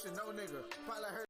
should know, nigga. Probably heard.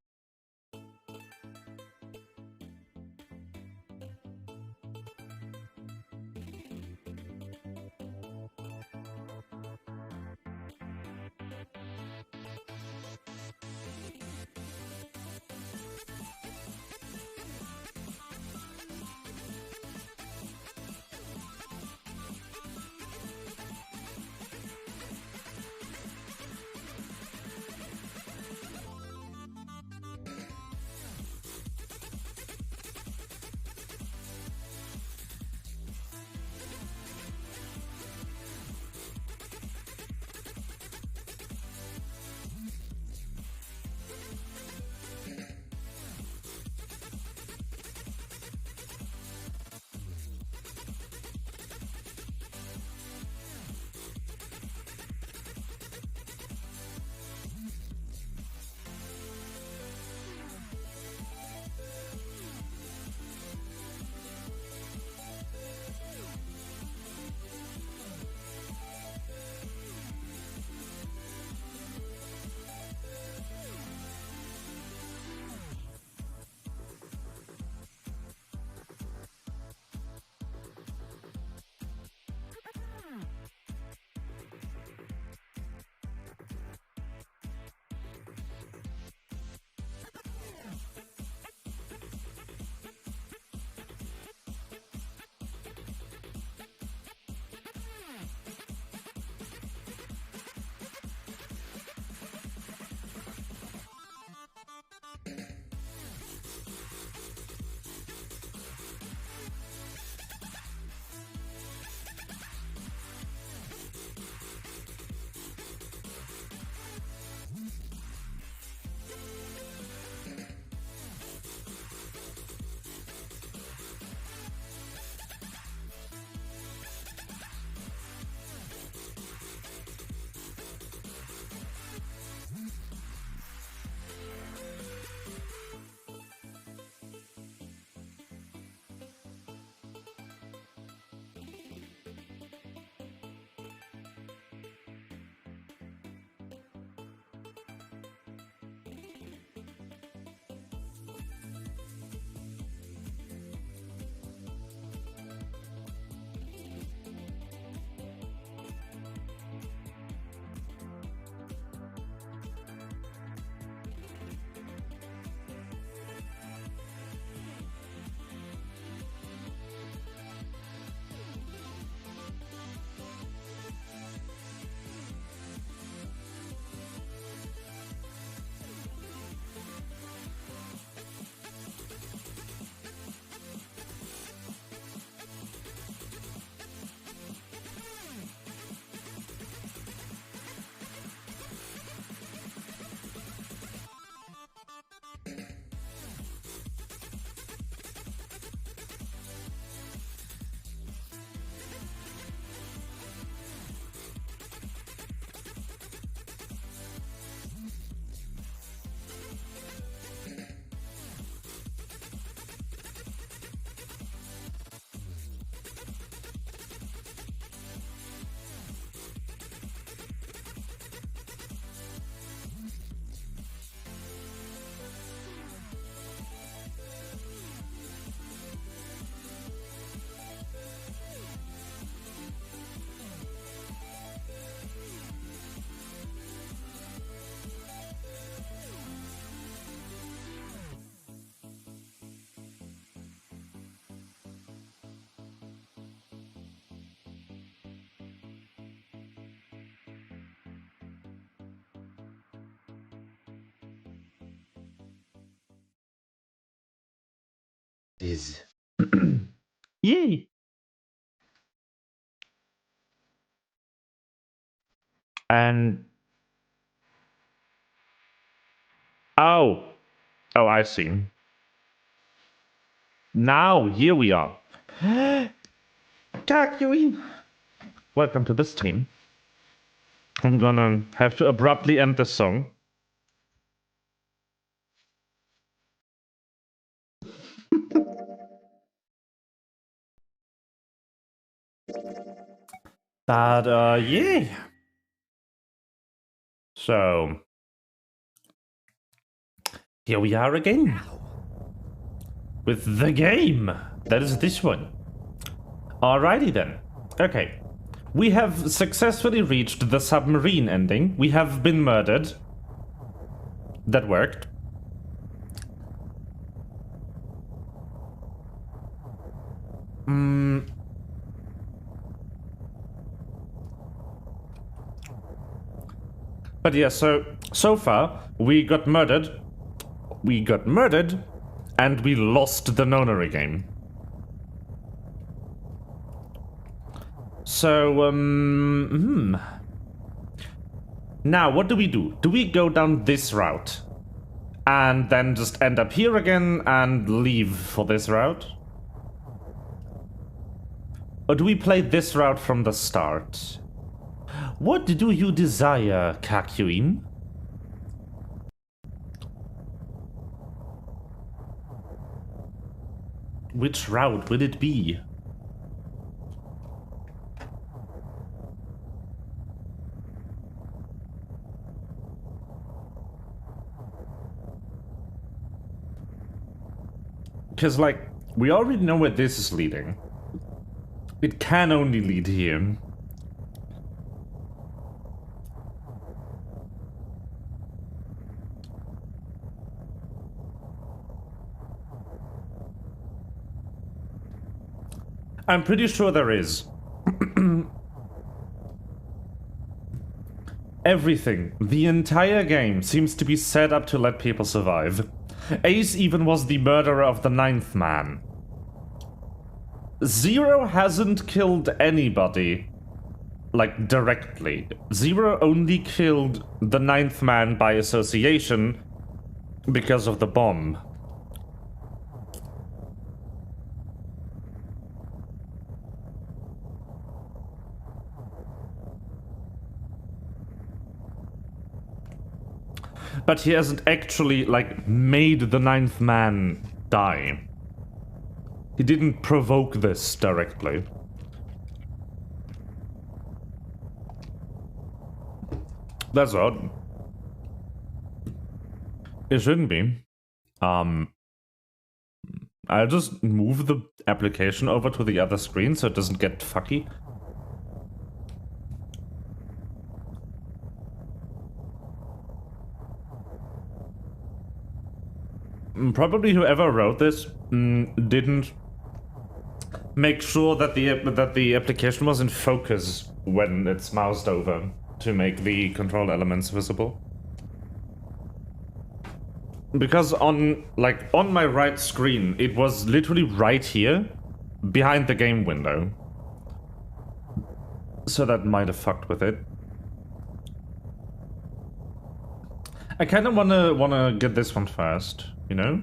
Is Yay! And oh, I see. Now here we are. Kakyoin. Welcome to the stream. I'm gonna have to abruptly end the song. But yeah. So Here we are again. With the game. That is this one. Alrighty then. Okay. We have successfully reached the submarine ending. We have been murdered. That worked. But yeah, so far, we got murdered, and we lost the Nonary game. So, Now, what do we do? Do we go down this route? And then just end up here again and leave for this route? Or do we play this route from the start? What do you desire, Kakuin? Which route will it be? Because, like, we already know where this is leading. It can only lead here. I'm pretty sure there is. Everything, the entire game, seems to be set up to let people survive. Ace even was the murderer of the 9th man. Zero hasn't killed anybody, like, directly. Zero only killed the 9th man by association because of the bomb. But he hasn't actually, like, made the 9th man die. He didn't provoke this directly. That's odd. It shouldn't be. I'll just move the application over to the other screen so it doesn't get fucky. Probably whoever wrote this didn't make sure that the application was in focus when it's moused over to make the control elements visible. Because on my right screen, it was literally right here, behind the game window. So that might have fucked with it. I kind of wanna get this one first, you know?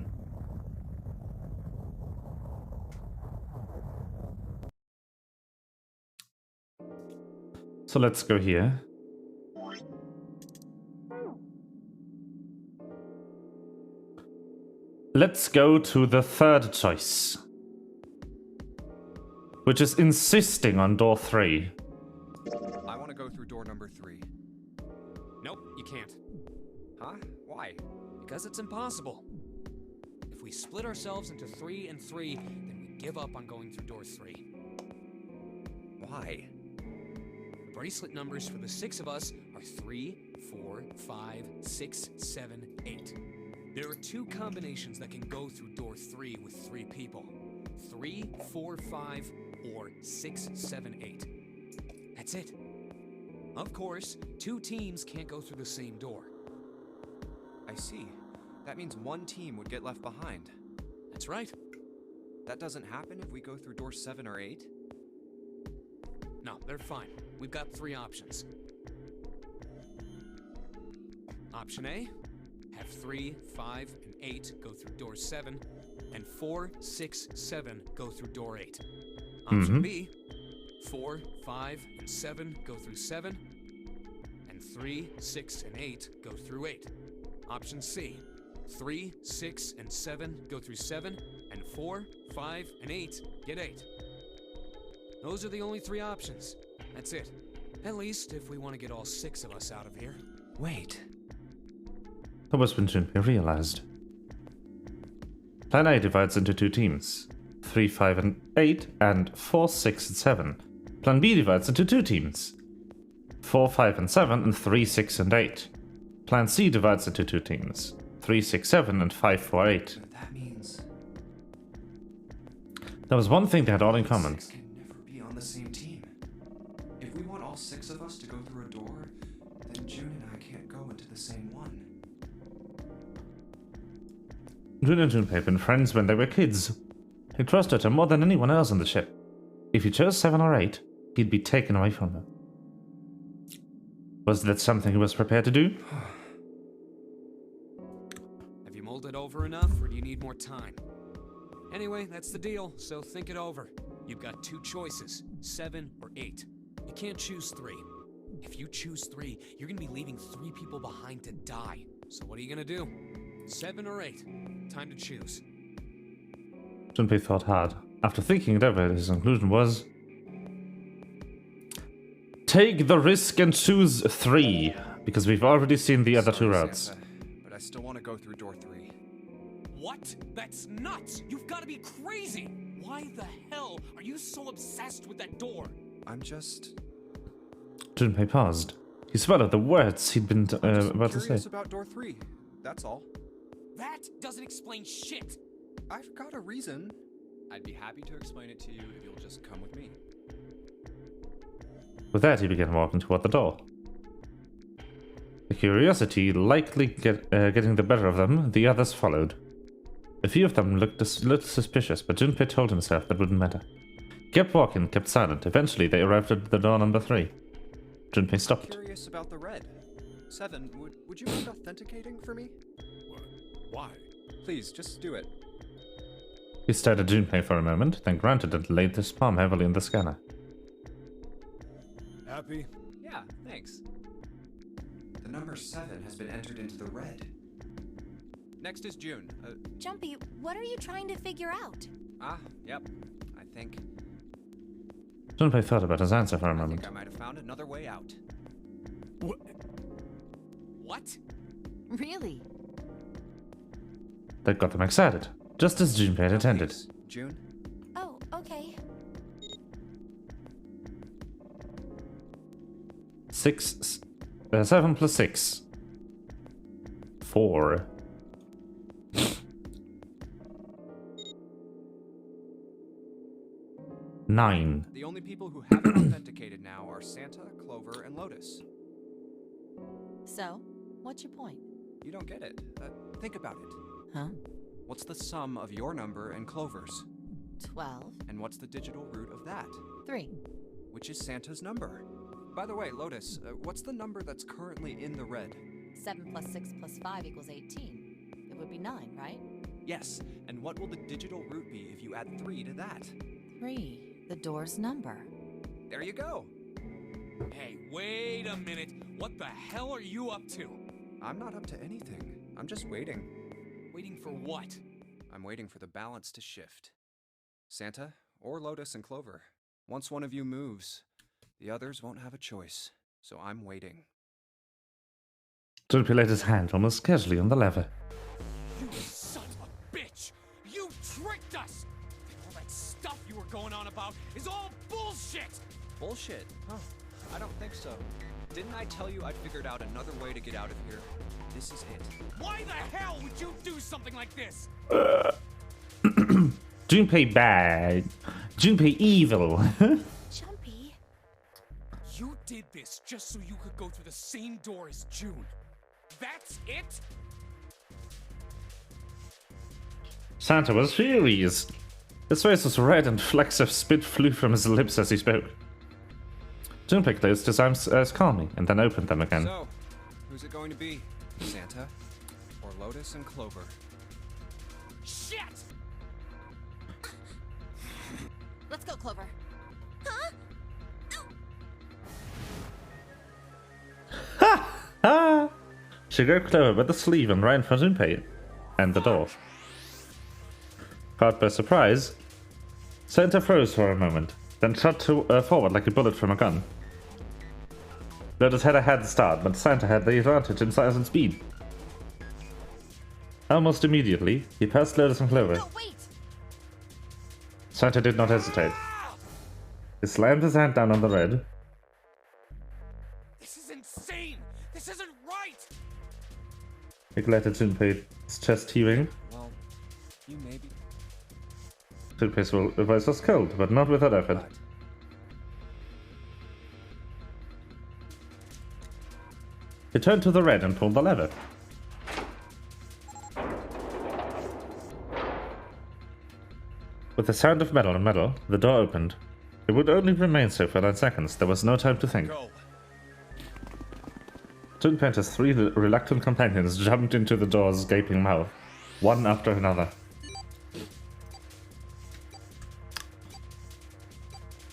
So let's go here. Let's go to the third choice, which is insisting on door 3. I want to go through door number 3. Nope, you can't. Huh? Why? Because it's impossible. If we split ourselves into 3 and 3, then we give up on going through door 3. Why? The bracelet numbers for the 6 of us are 3, 4, 5, 6, 7, 8. There are 2 combinations that can go through door 3 with 3 people. 3, 4, 5, or 6, 7, 8. That's it. Of course, 2 teams can't go through the same door. I see. That means one team would get left behind. That's right. That doesn't happen if we go through door 7 or 8? No, they're fine. We've got 3 options. Option A, have 3, 5, and 8 go through door 7, and 4, 6, 7 go through door 8. Option B, 4, 5, and 7 go through 7, and 3, 6, and 8 go through 8. Option C, 3, 6, and 7 go through 7, and 4, 5, and 8 get 8. Those are the only 3 options. That's it. At least if we want to get all 6 of us out of here. Wait. That was when shouldn't be realized. Plan A divides into 2 teams. 3, 5, and 8, and 4, 6, and 7. Plan B divides into 2 teams. 4, 5, and 7, and 3, 6, and 8. Plan C divides into 2 teams. 3, 6, 7, and 5, 4, 8. That means There was one thing they had all in common. 6 can never be on the same team. If we want all 6 of us to go through a door, then June and I can't go into the same one. June and Junpei had been friends when they were kids. He trusted her more than anyone else on the ship. If he chose 7 or 8, he'd be taken away from her. Was that something he was prepared to do? Have you mulled it over enough, or do you need more time? Anyway, that's the deal, so think it over. You've got 2 choices, 7 or 8. You can't choose 3. If you choose 3, you're gonna be leaving 3 people behind to die. So what are you gonna do? 7 or 8? Time to choose. Junpei thought hard. After thinking it over, his conclusion was... take the risk and choose 3, because we've already seen the other 2 Sorry, routes. Santa, but I still want to go through door 3. What? That's nuts! You've got to be crazy! Why the hell are you so obsessed with that door? I'm just Junpei paused. He swallowed the words he'd been about to say. curious about door 3. That's all. That doesn't explain shit! I've got a reason. I'd be happy to explain it to you if you'll just come with me. With that, he began walking toward the door. The curiosity likely getting the better of them, the others followed. A few of them looked suspicious, but Junpei told himself that wouldn't matter. Kept walking, kept silent. Eventually, they arrived at the door number 3. Junpei stopped. Curious about the red. 7, would you mind authenticating for me? Why? Please, just do it. He stared at Junpei for a moment, then grunted and laid his palm heavily in the scanner. Happy? Yeah, thanks. The number 7 has been entered into the red. Next is June. Jumpy, what are you trying to figure out? Yep. I think Junpei thought about his answer for a moment. I might have found another way out. What? Really? That got them excited, just as Junpei had intended. Please, June? Oh, okay. 7 plus 6. 4. Nine. The only people who haven't authenticated now are Santa, Clover, and Lotus. So, what's your point? You don't get it. Think about it. Huh? What's the sum of your number and Clover's? 12. And what's the digital root of that? 3. Which is Santa's number. By the way, Lotus, what's the number that's currently in the red? 7 plus 6 plus 5 equals 18. It would be 9, right? Yes, and what will the digital root be if you add 3 to that? 3. The door's number. There you go. Hey, wait a minute. What the hell are you up to? I'm not up to anything. I'm just waiting. Waiting for what? I'm waiting for the balance to shift. Santa, or Lotus and Clover. Once one of you moves, the others won't have a choice. So I'm waiting. Junpei laid his hand almost casually on the lever. You son of a bitch! You tricked us! All that stuff you were going on about is all bullshit! Bullshit, huh? I don't think so. Didn't I tell you I'd figured out another way to get out of here? This is it. Why the hell would you do something like this? Junpei bad. Junpei evil. Jumpy. You did this just so you could go through the same door as June. That's it? Santa was furious. His face was red and flecks of spit flew from his lips as he spoke. Junpei closed his eyes calmly and then opened them again. So, who's it going to be? Santa? Or Lotus and Clover? Shit! Let's go, Clover. Ah! She grabbed Clover by the sleeve and ran for Junpei and the door. Caught by surprise, Santa froze for a moment, then shot forward like a bullet from a gun. Lotus had a head start, but Santa had the advantage in size and speed. Almost immediately, he passed Lotus and Clover. No, wait! Santa did not hesitate. He slammed his hand down on the red. This is insane! This isn't right! He glared at Junpei, his chest heaving. Well, you may be. Junpei's voice was cold, but not without effort. But He turned to the red and pulled the lever. With the sound of metal on metal, the door opened. It would only remain so for 9 seconds. There was no time to think. Go. Junpei and his 3 reluctant companions jumped into the door's gaping mouth, one after another.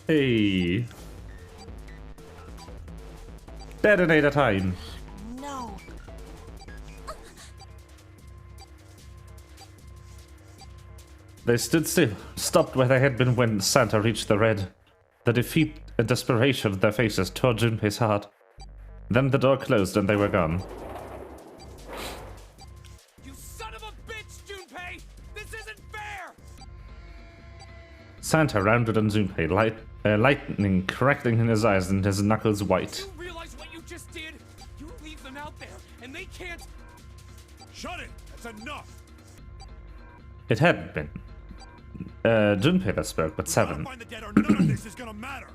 Hey! Detonator time! No! They stood still, stopped where they had been when Santa reached the red. The defeat and desperation of their faces tore Junpei's heart. Then the door closed and they were gone. You son of a bitch, Junpei! This isn't fair! Santa rounded on Junpei, lightning crackling in his eyes and his knuckles white. You realize what you just did? You leave them out there, and they can't... Shut it! That's enough! It hadn't been. Junpei that spoke, but Seven. Find the dead or none of this is gonna matter!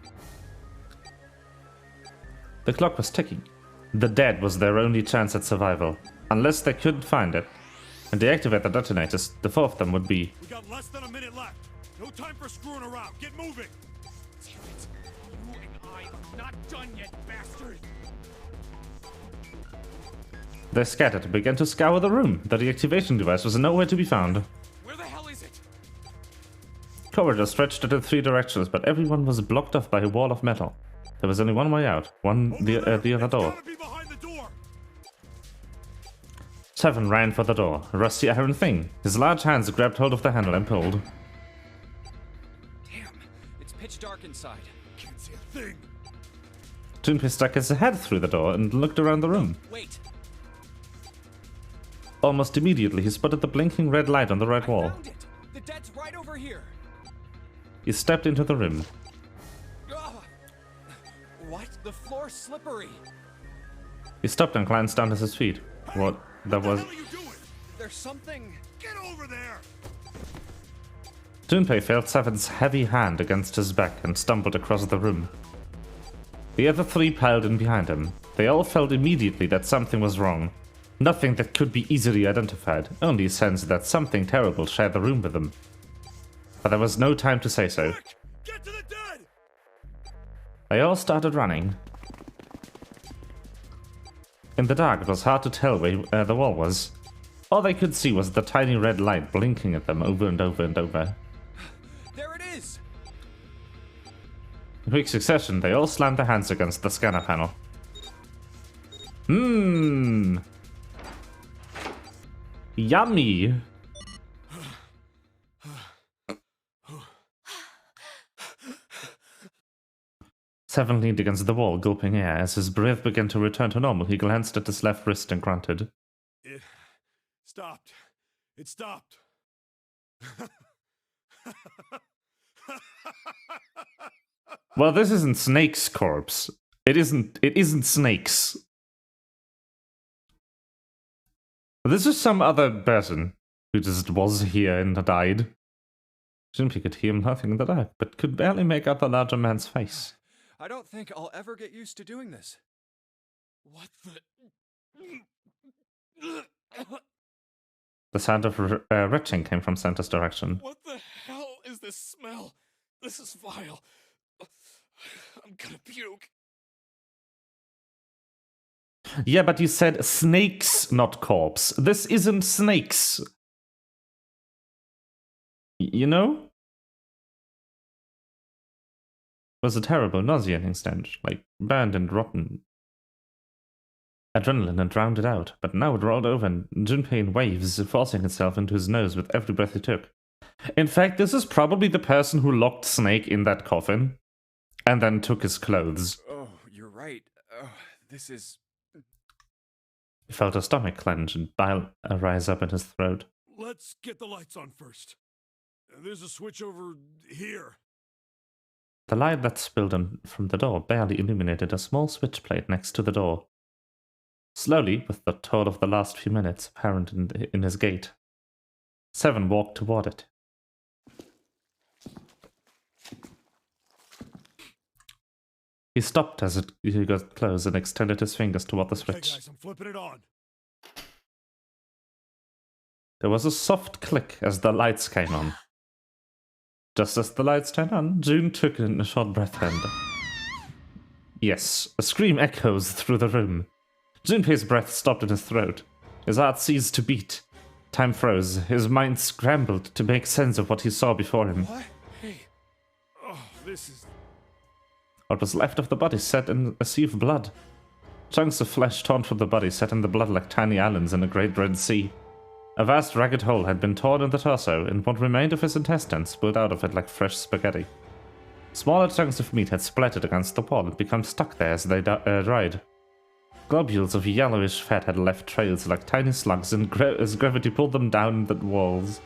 The clock was ticking. The dead was their only chance at survival. Unless they couldn't find it and deactivate the detonators, the 4 of them would be... We got less than a minute left. No time for screwing around. Get moving! Damn it! You and I are not done yet, bastard! They scattered and began to scour the room. The deactivation device was nowhere to be found. Where the hell is it? Corridors stretched in 3 directions, but everyone was blocked off by a wall of metal. There was only one way out, the other door. Gotta be behind the door! Seven ran for the door, a rusty iron thing. His large hands grabbed hold of the handle and pulled. damn, it's pitch dark inside. Can't see a thing! Junpei stuck his head through the door and looked around the room. Wait, Almost immediately, he spotted the blinking red light on the red I wall. found it. The dead's right over here. He stepped into the room. Ugh. What? The floor's slippery. He stopped and glanced down at his feet. What? That was... What are you doing? There's something. Get over there! Junpei felt Seven's heavy hand against his back and stumbled across the room. The other 3 piled in behind him. They all felt immediately that something was wrong. Nothing that could be easily identified, only a sense that something terrible shared the room with them. But there was no time to say so. Quick! Get to the dead! They all started running. In the dark, it was hard to tell where the wall was. All they could see was the tiny red light blinking at them over and over and over. There it is. In quick succession, they all slammed their hands against the scanner panel. Yummy! Seven leaned against the wall, gulping air. As his breath began to return to normal, he glanced at his left wrist and grunted. It stopped. It stopped. Well, this isn't Snake's corpse. It isn't Snake's. This is some other person who just was here and died. Junpei could hear nothing in the dark, but could barely make out the larger man's face. I don't think I'll ever get used to doing this. What the... The sound of retching came from Santa's direction. What the hell is this smell? This is vile. I'm gonna puke. Yeah, but you said snakes, not corpse. This isn't snakes. You know? It was a terrible, nauseating stench, like burned and rotten. Adrenaline had drowned it out, but now it rolled over and Junpei in waves, forcing itself into his nose with every breath he took. In fact, this is probably the person who locked Snake in that coffin, and then took his clothes. Oh, you're right. Oh, this is... He felt a stomach clench and bile rise up in his throat. Let's get the lights on first. There's a switch over here. The light that spilled from the door barely illuminated a small switch plate next to the door. Slowly, with the toll of the last few minutes apparent in his gait, Seven walked toward it. He stopped as he got close and extended his fingers toward the switch. Okay, guys, I'm flipping it on. There was a soft click as the lights came on. Just as the lights turned on, June took in a short breath and... Yes, a scream echoes through the room. Junpei's breath stopped in his throat. His heart ceased to beat. Time froze. His mind scrambled to make sense of what he saw before him. What? Hey. Oh, this is... What was left of the body sat in a sea of blood. Chunks of flesh torn from the body sat in the blood like tiny islands in a great red sea. A vast ragged hole had been torn in the torso, and what remained of his intestines spilled out of it like fresh spaghetti. Smaller chunks of meat had splattered against the wall and become stuck there as they dried. Globules of yellowish fat had left trails like tiny slugs, and as gravity pulled them down the walls,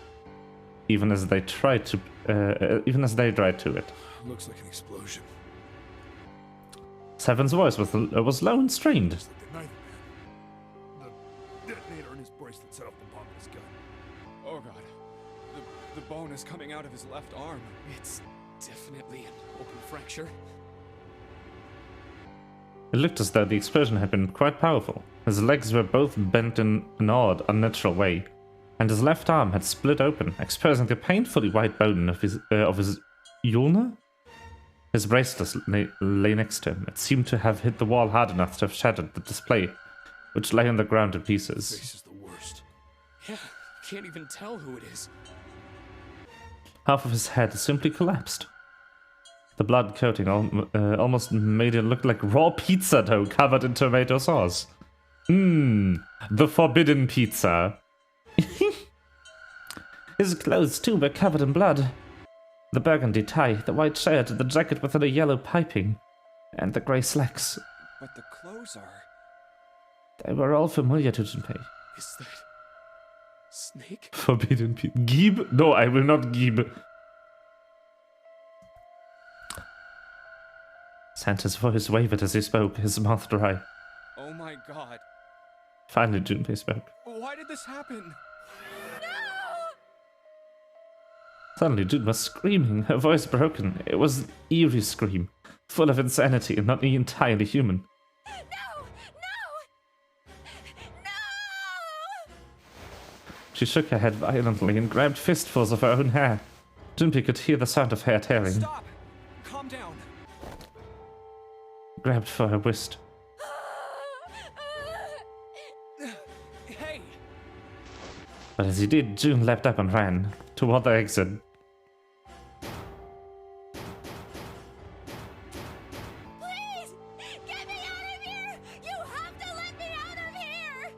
even as they dried to it. Looks like an explosion. Seven's voice was low and strained. Just like the knife man. The detonator in his bracelet set off the bomb in his gun. Oh god. The bone is coming out of his left arm. It's definitely an open fracture. It looked as though the explosion had been quite powerful. His legs were both bent in an odd, unnatural way, and his left arm had split open, exposing the painfully white bone of his ulna? His bracelet lay next to him. It seemed to have hit the wall hard enough to have shattered the display, which lay on the ground in pieces. This is the worst. Yeah, can't even tell who it is. Half of his head simply collapsed. The blood coating almost made it look like raw pizza dough covered in tomato sauce. The forbidden pizza. His clothes too were covered in blood. The burgundy tie, the white shirt, the jacket with the yellow piping, and the grey slacks. But the clothes are... They were all familiar to Junpei. Is that... Snake? Forbidden pizza. Gib? No, I will not gib. Santa's voice wavered as he spoke, his mouth dry. Oh my god. Finally, Junpei spoke. Why did this happen? Suddenly, June was screaming, her voice broken. It was an eerie scream, full of insanity and not entirely human. No! She shook her head violently and grabbed fistfuls of her own hair. Junpei could hear the sound of hair tearing. Stop! Calm down. Grabbed for her wrist. Hey! But as he did, June leapt up and ran toward the exit. Please! Get me out of here! You have to let me out of here!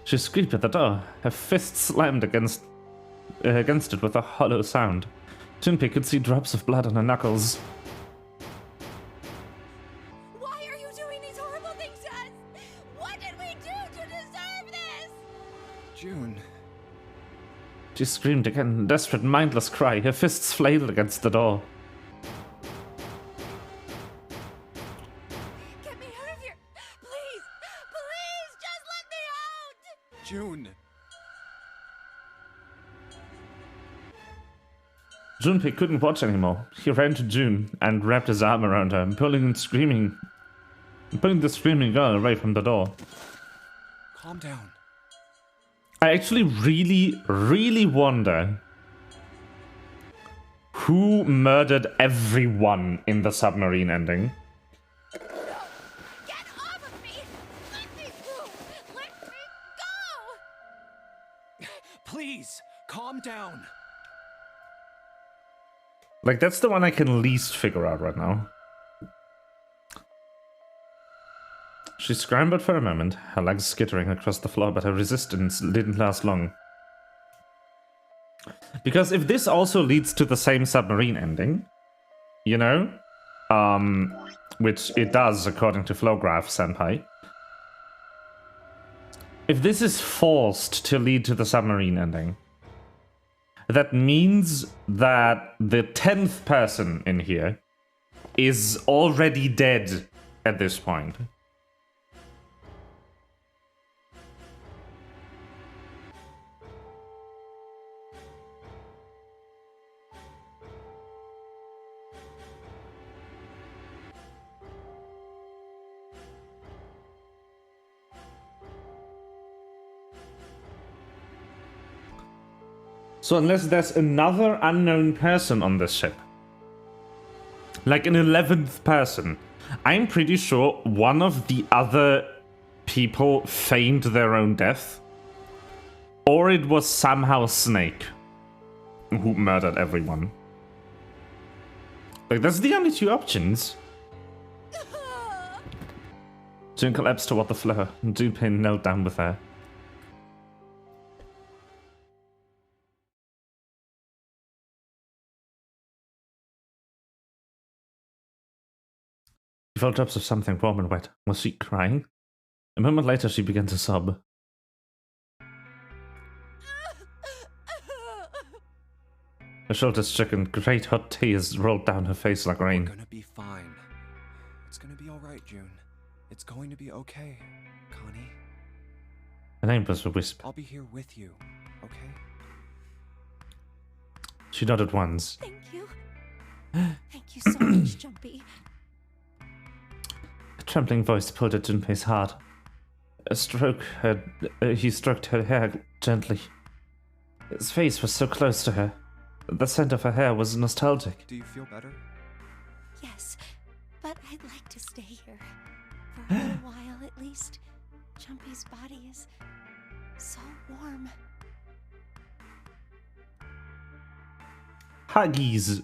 She screamed at the door, her fist slammed against it with a hollow sound. Junpei could see drops of blood on her knuckles. Why are you doing these horrible things to us? What did we do to deserve this? June. She screamed again, a desperate, mindless cry, her fists flailed against the door. Get me out of here! Please! Please! Just let me out! June. Junpei couldn't watch anymore. He ran to June and wrapped his arm around her, pulling the screaming girl away from the door. Calm down. I actually really wonder who murdered everyone in the submarine ending. Get off of me! Let me go! Let me go! Please, calm down. Like, that's the one I can least figure out right now. She scrambled for a moment, her legs skittering across the floor, but her resistance didn't last long. Because if this also leads to the same submarine ending, you know, which it does according to Flowgraph Senpai, if this is forced to lead to the submarine ending, that means that the 10th person in here is already dead at this point. So unless there's another unknown person on this ship, like an 11th person, I'm pretty sure one of the other people feigned their own death, or it was somehow Snake who murdered everyone. Like, that's the only two options. June collapsed toward the floor, and Junpei knelt down with her. She felt drops of something warm and wet. Was she crying? A moment later, she began to sob. Her shoulders shook and great hot tears rolled down her face like rain. We're gonna be fine. It's gonna be alright, June. It's going to be okay, Connie. Her name was a wisp. I'll be here with you, okay? She nodded once. Thank you. Thank you so much, Jumpy. A trembling voice pulled at Junpei's heart. He stroked her hair gently. His face was so close to her. The scent of her hair was nostalgic. Do you feel better? Yes, but I'd like to stay here. For a little while, at least. Jumpy's body is so warm. Huggies!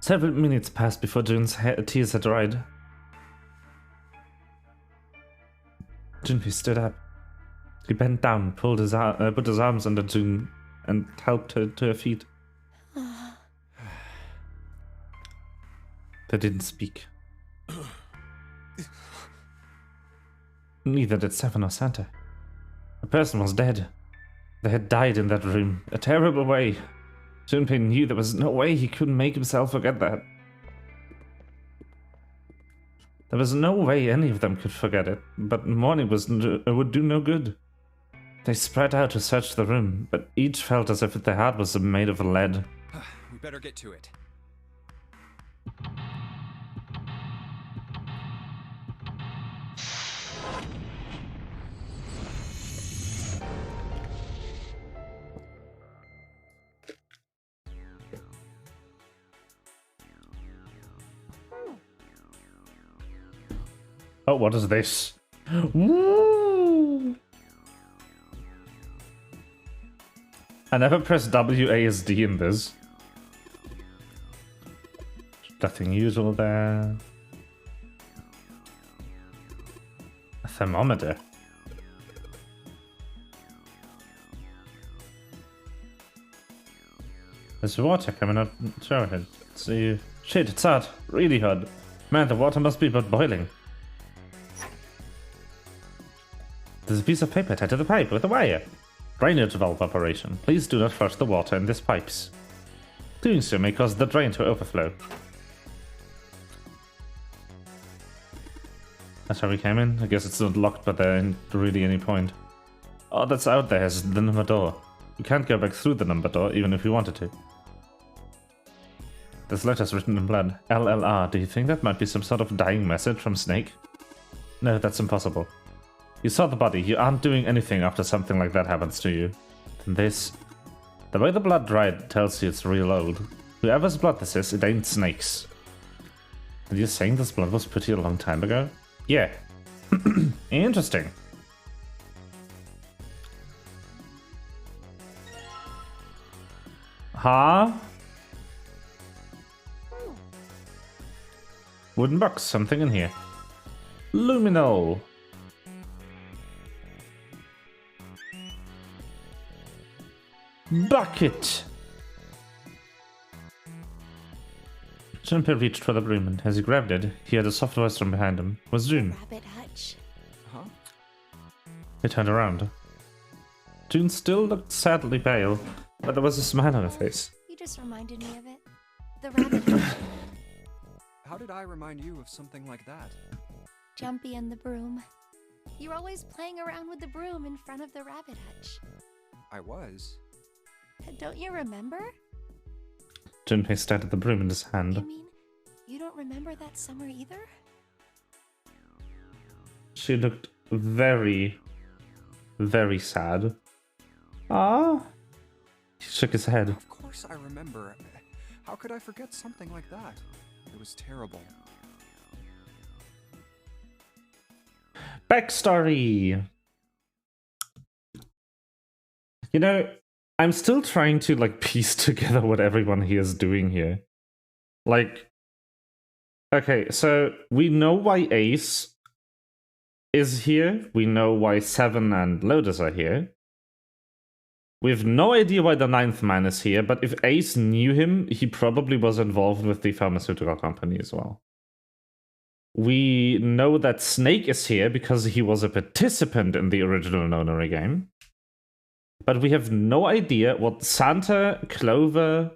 Several minutes passed before June's tears had dried. Junpei stood up. He bent down, put his arms under June, and helped her to her feet. They didn't speak. Neither did Seven or Santa. A person was dead. They had died in that room, a terrible way. Junpei knew there was no way he could make himself forget that. There was no way any of them could forget it, but mourning would do no good. They spread out to search the room, but each felt as if their heart was made of lead. We better get to it. Oh, what is this? Woo! I never pressed WASD in this. Nothing usual there. A thermometer. There's water coming out the shower head. See, shit, it's hot. Really hot. Man, the water must be about boiling. There's a piece of paper tied to the pipe with a wire. Drainage valve operation. Please do not flush the water in these pipes. Doing so may cause the drain to overflow. That's how we came in. I guess it's not locked, but there ain't really any point. All that's out there is the number door. You can't go back through the number door, even if you wanted to. This letter's written in blood. LLR. Do you think that might be some sort of dying message from Snake? No, that's impossible. You saw the body. You aren't doing anything after something like that happens to you. And this... The way the blood dried tells you it's real old. Whoever's blood this is, it ain't Snake's. And you're saying this blood was pretty a long time ago? Yeah. Interesting. Huh? Wooden box, something in here. Luminol. Bucket! Junpei reached for the broom, and as he grabbed it, he heard a soft voice from behind him. It was June. Rabbit Hutch. Huh? He turned around. June still looked sadly pale, but there was a smile on her face. You just reminded me of it. The rabbit hutch. How did I remind you of something like that? Jumpy and the broom. You're always playing around with the broom in front of the rabbit hutch. I was. Don't you remember? Junpei stared at the broom in his You hand. mean you don't remember that summer either? She looked very, very sad. Ah. He shook his head. Of course I remember. How could I forget something like that? It was terrible. Backstory! You know, I'm still trying to, like, piece together what everyone here is doing here. Like, okay, so we know why Ace is here. We know why Seven and Lotus are here. We have no idea why the ninth man is here, but if Ace knew him, he probably was involved with the pharmaceutical company as well. We know that Snake is here because he was a participant in the original Nonary game. But we have no idea what Santa, Clover,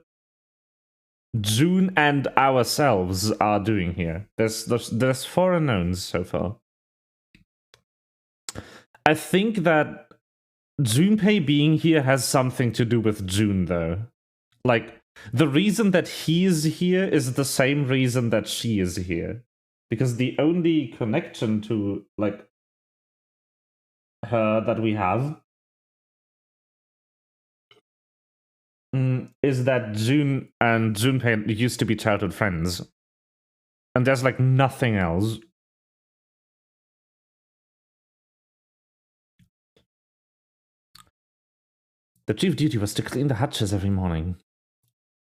June, and ourselves are doing here. There's 4 unknowns so far. I think that Junpei being here has something to do with June, though. Like, the reason that he is here is the same reason that she is here. Because the only connection to, like, her that we have is that June and Junpei used to be childhood friends. And there's, like, nothing else. The chief duty was to clean the hatches every morning.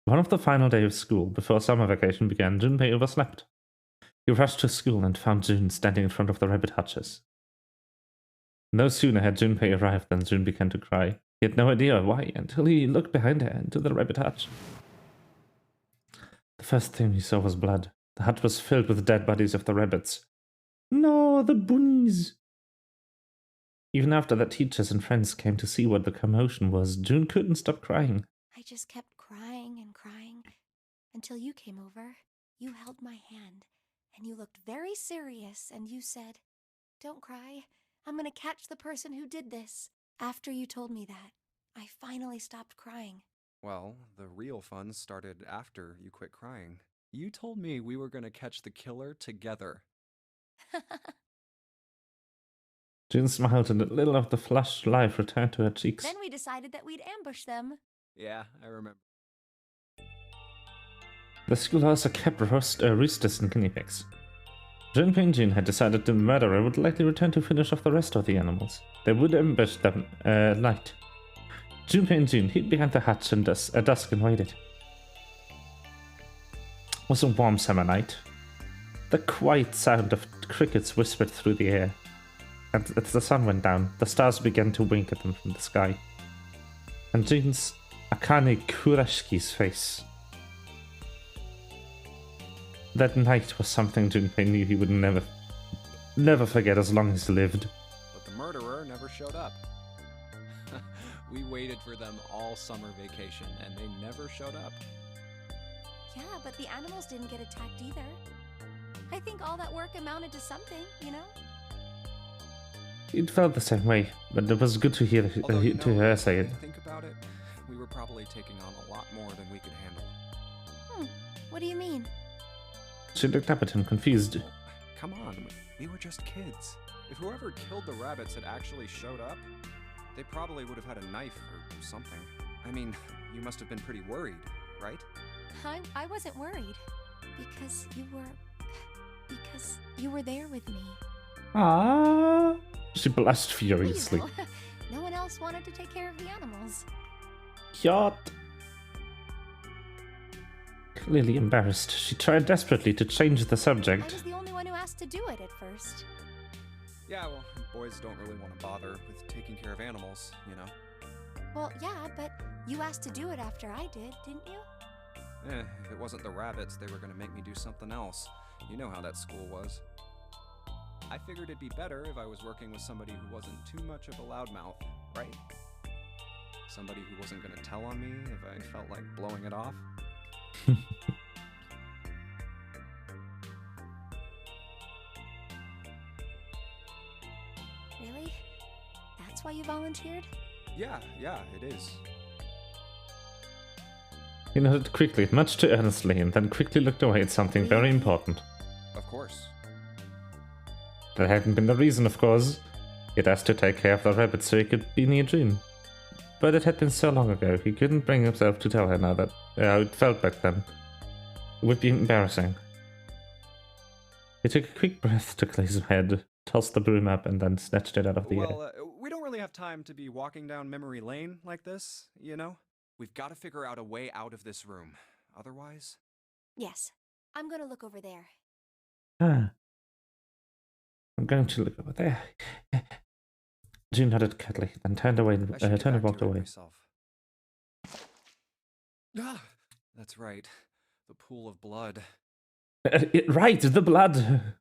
One of the final day of school, before summer vacation began, Junpei overslept. He rushed to school and found June standing in front of the rabbit hutches. No sooner had Junpei arrived than June began to cry. He had no idea why until he looked behind her into the rabbit hutch. The first thing he saw was blood. The hut was filled with dead bodies of the rabbits. No, the bunnies! Even after the teachers and friends came to see what the commotion was, June couldn't stop crying. I just kept crying and crying until you came over. You held my hand and you looked very serious and you said, "Don't cry. I'm gonna catch the person who did this." After you told me that, I finally stopped crying. Well, the real fun started after you quit crying. You told me we were gonna catch the killer together. June smiled and a little of the flushed life returned to her cheeks. Then we decided that we'd ambush them. Yeah, I remember. The school also kept roosters and guinea pigs. Junpei and June had decided the murderer would likely return to finish off the rest of the animals. They would ambush them at night. Junpei and June hid behind the hatch at dusk and waited. It was a warm summer night. The quiet sound of crickets whispered through the air. And as the sun went down, the stars began to wink at them from the sky. And June's Akane Kurashki's face. That night was something Junpei knew he would never forget as long as he lived. But the murderer never showed up. We waited for them all summer vacation, and they never showed up. Yeah, but the animals didn't get attacked either. I think all that work amounted to something, you know? It felt the same way, but it was good to hear Although, you to know, hear her say when it. you think about it, we were probably taking on a lot more than we could handle. What do you mean? She looked up at him, confused. Well, come on, we were just kids. If whoever killed the rabbits had actually showed up, they probably would have had a knife or something. I mean, you must have been pretty worried, right? I wasn't worried. Because you were there with me. Ah! She blushed Well, furiously. you know, no one else wanted to take care of the animals. Yacht. Clearly embarrassed, she tried desperately to change the I subject. was the only one who asked to do it at first. Yeah, well, boys don't really want to bother with taking care of animals, you know? Well, yeah, but you asked to do it after I did, didn't you? If it wasn't the rabbits, they were gonna make me do something else. You know how that school was. I figured it'd be better if I was working with somebody who wasn't too much of a loudmouth, right? Somebody who wasn't gonna tell on me if I felt like blowing it off. Really? That's why you volunteered? Yeah, it is. He nodded quickly, much too earnestly, and then quickly looked away at something very important. Of course. That hadn't been the reason, of course. He had asked to take care of the rabbit so he could be near June. But it had been so long ago, he couldn't bring himself to tell her now that how it felt back then. It would be embarrassing. He took a quick breath to clear his head, tossed the broom up, and then snatched it out of the air. Well, we don't really have time to be walking down memory lane like this, you know? We've got to figure out a way out of this room. Otherwise... Yes. I'm gonna look over there. Ah. I'm going to look over there. June nodded cuddly, then turned away and turned and walked away. Ah, that's right. The pool of blood. Right, the blood!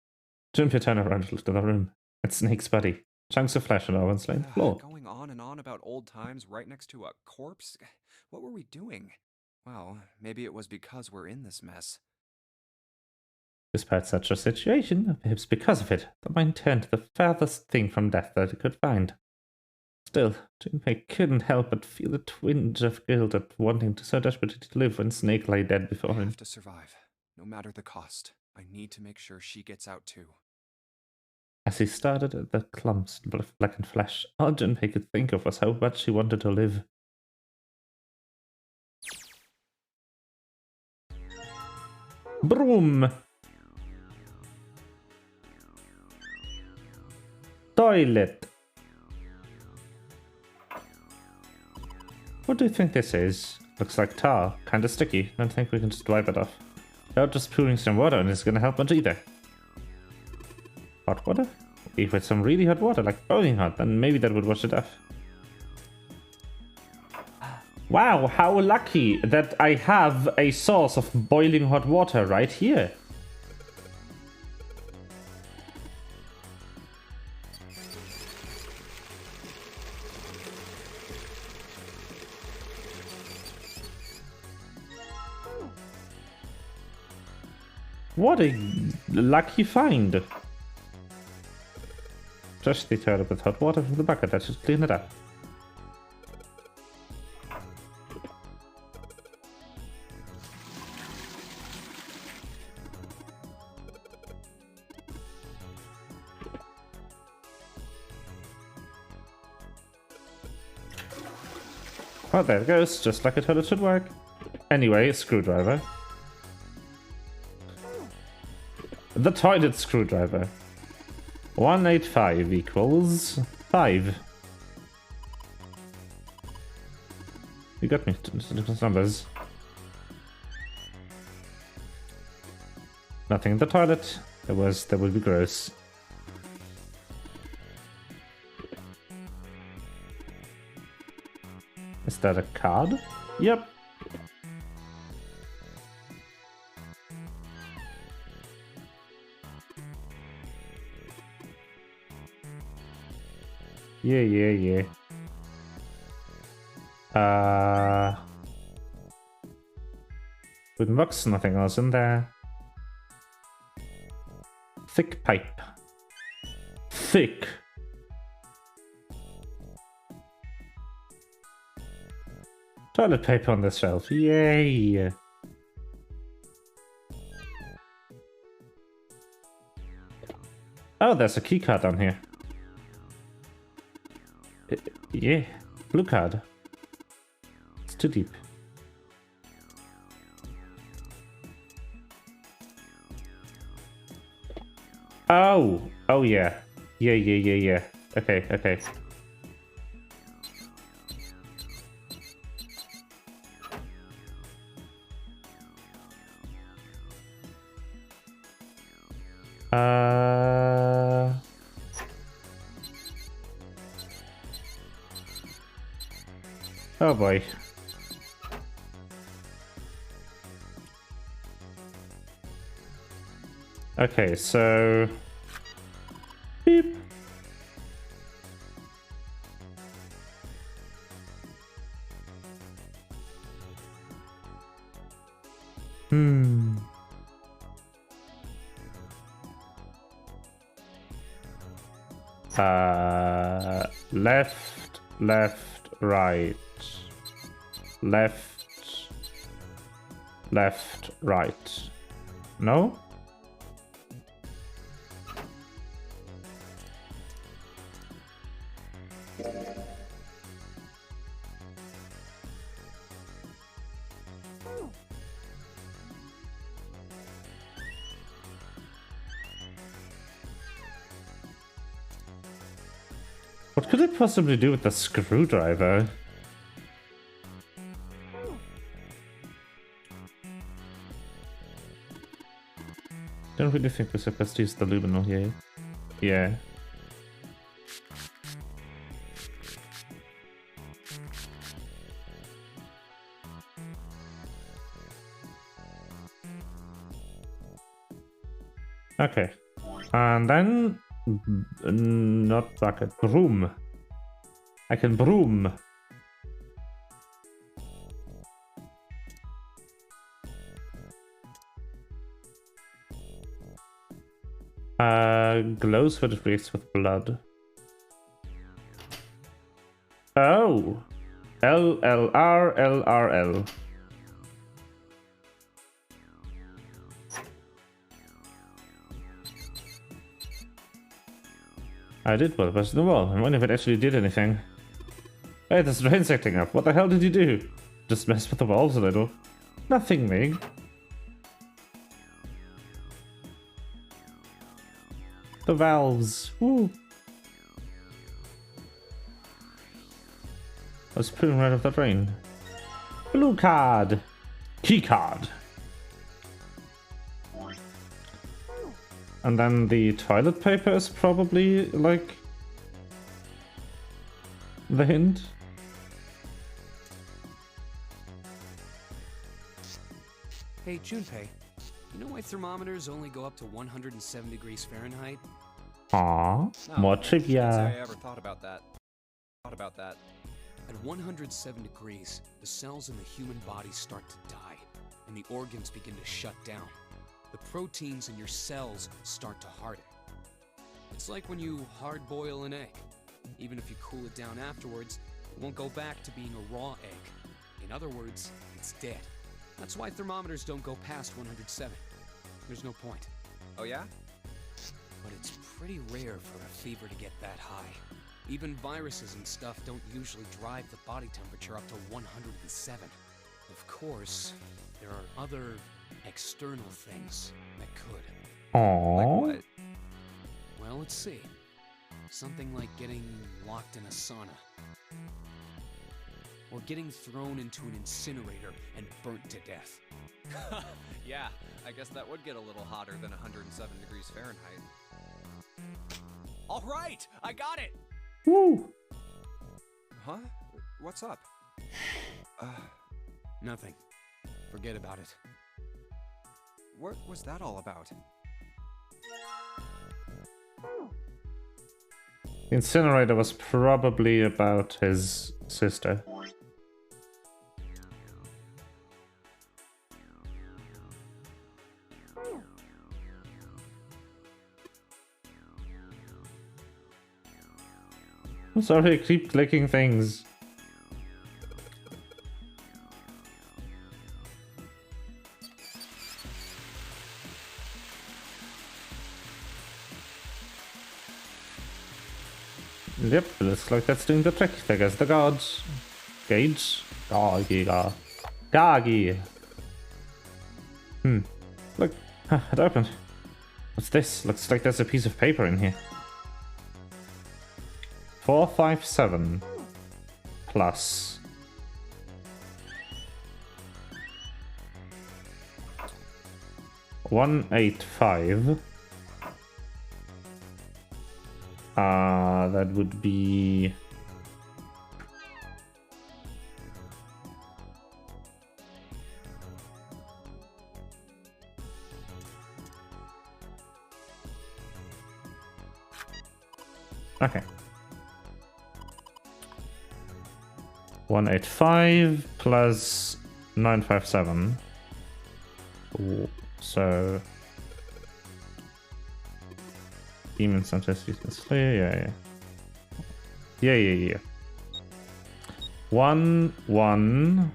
June turned around and looked at the room. At Snake's body. Chunks of flesh on the slain floor. Going on and on about old times right next to a corpse? What were we doing? Well, maybe it was because we're in this mess. Despite such a situation, perhaps because of it, the mind turned to the farthest thing from death that it could find. Still, Junpei couldn't help but feel a twinge of guilt at wanting to so desperately to live when Snake lay dead before I him. have to survive, no matter the cost. I need to make sure she gets out too. As he stared at the clumps of blackened flesh, all Junpei could think of was how much he wanted to live. Broom! Toilet! What do you think this is? Looks like tar. Kinda sticky. Don't think we can just wipe it off. Without just pouring some water on it's gonna help much either. Hot water? If it's some really hot water, like boiling hot, then maybe that would wash it off. Wow, how lucky that I have a source of boiling hot water right here. What a lucky find. Flush the toilet with hot water from the bucket, that should clean it up. Oh, there it goes, just like a toilet should work. Anyway, a screwdriver. The toilet screwdriver. 185 equals 5. You got me to numbers. Nothing in the toilet. That would be gross. Is that a card? Yep. Yeah. Wooden box, nothing else in there. Thick pipe. Thick. Toilet paper on the shelf. Yay. Oh, there's a key card on here. Yeah, blue card. It's too deep. Oh yeah. Yeah. Okay. Oh boy. Okay, so Hmm. Left, left, right. Left, left, right. No? What could I possibly do with the screwdriver? Don't really think we're supposed to use the luminol here. Yeah. Okay. And then... not bucket. Broom. I can broom. Glows when it reacts with blood. Oh! LLR, LRL. I did put a person in the wall. I wonder if it actually did anything. Hey, this drain's acting up. What the hell did you do? Just mess with the walls a little. Nothing, Meg. The valves. Woo. Let's put him right off the drain. Blue card. Key card. And then the toilet paper is probably, like, the hint. Hey, Junpei, you know why thermometers only go up to 107 degrees Fahrenheit? Aww, No, more Can't say trivia. I ever thought about that. At 107 degrees, the cells in the human body start to die, and the organs begin to shut down. The proteins in your cells start to harden. It's like when you hard-boil an egg. Even if you cool it down afterwards, it won't go back to being a raw egg. In other words, it's dead. That's why thermometers don't go past 107. There's no point. Oh yeah? But it's pretty rare for a fever to get that high. Even viruses and stuff don't usually drive the body temperature up to 107. Of course, there are other external things that could. Aww. Like what? Well, let's see. Something like getting locked in a sauna. Or getting thrown into an incinerator and burnt to death. Yeah, I guess that would get a little hotter than 107 degrees Fahrenheit. All right, I got it. Woo! Huh? What's up? Nothing. Forget about it. What was that all about? The incinerator was probably about his sister. I'm sorry, I keep clicking things. Yep, looks like that's doing the trick. There goes the guards. Gauge. Gagi. Gagi. Look, it opened. What's this? Looks like there's a piece of paper in here. 457 plus 185. That would be okay. 185 plus 957. Cool. So demons sometimes use this. Yeah. Yeah. 1, 1.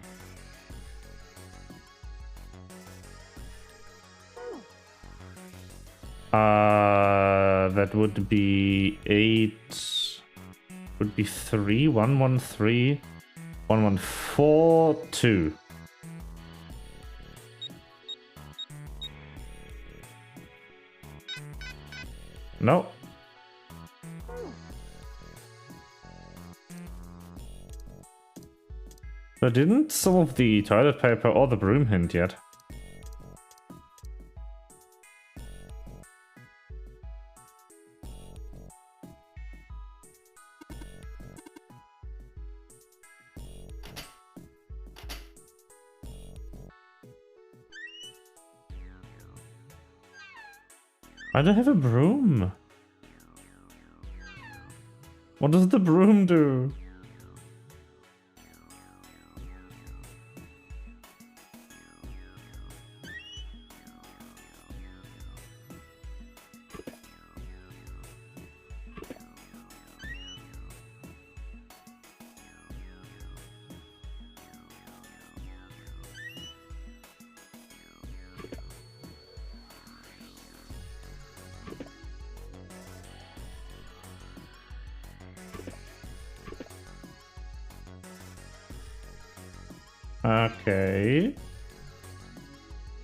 That would be 8. Would be 3. 1, 1, 3. 1, 1, 4, 2. No. I didn't solve the toilet paper or the broom hint yet. I don't have a broom. What does the broom do? Okay.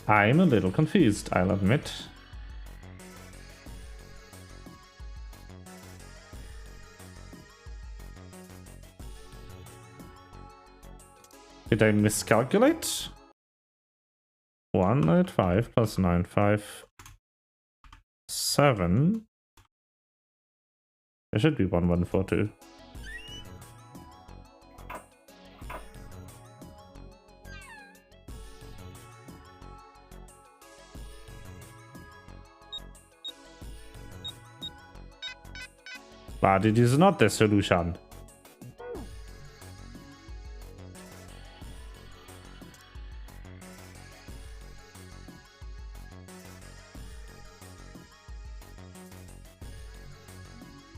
I'm a little confused, I'll admit. Did I miscalculate? 185 plus 95. 7. It should be 1142. But it is not the solution.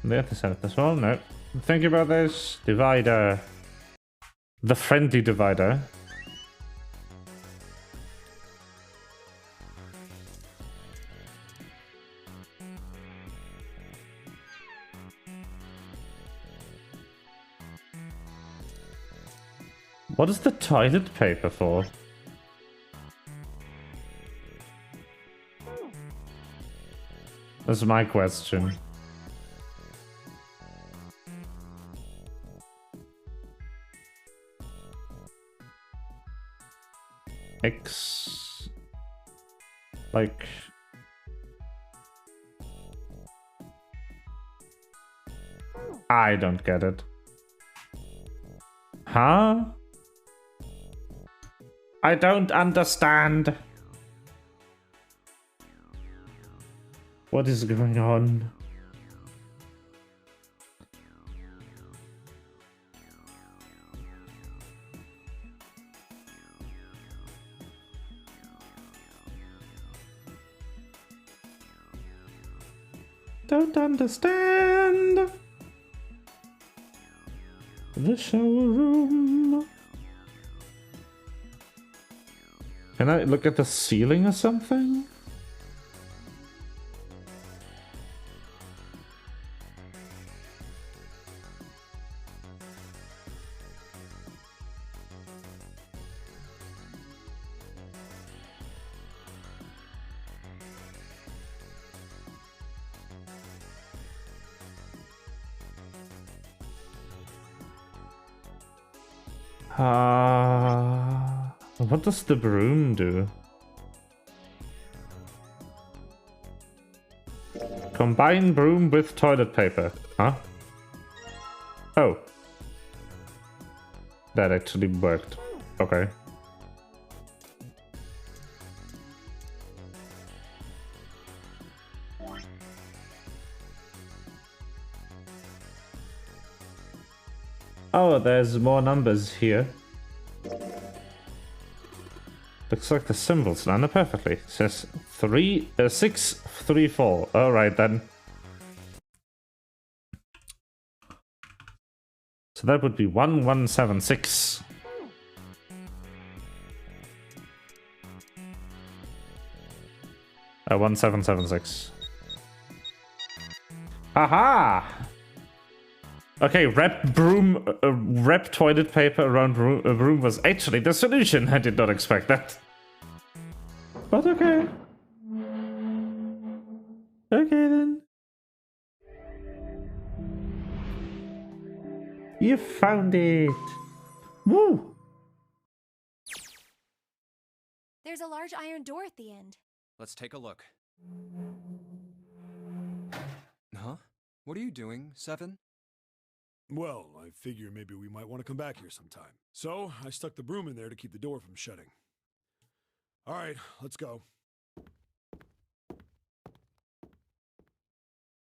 The other side as well? No. Think about this. Divider. The friendly divider. What is the toilet paper for? That's my question. X... like... I don't get it. Huh? I don't understand. What is going on? Don't understand. The shower room. Can I look at the ceiling or something? What does the broom do? Combine broom with toilet paper. Huh? Oh. That actually worked. Okay. Oh, there's more numbers here. Looks like the symbols line up perfectly. It says 6, 3, 4. Alright then. So that would be 1176. Uh, 1776. Aha! Okay, wrap toilet paper around a room was actually the solution. I did not expect that. But okay. Okay then. You found it. Woo! There's a large iron door at the end. Let's take a look. Huh? What are you doing, Seven? Well, I figure maybe we might want to come back here sometime. So, I stuck the broom in there to keep the door from shutting. Alright, let's go.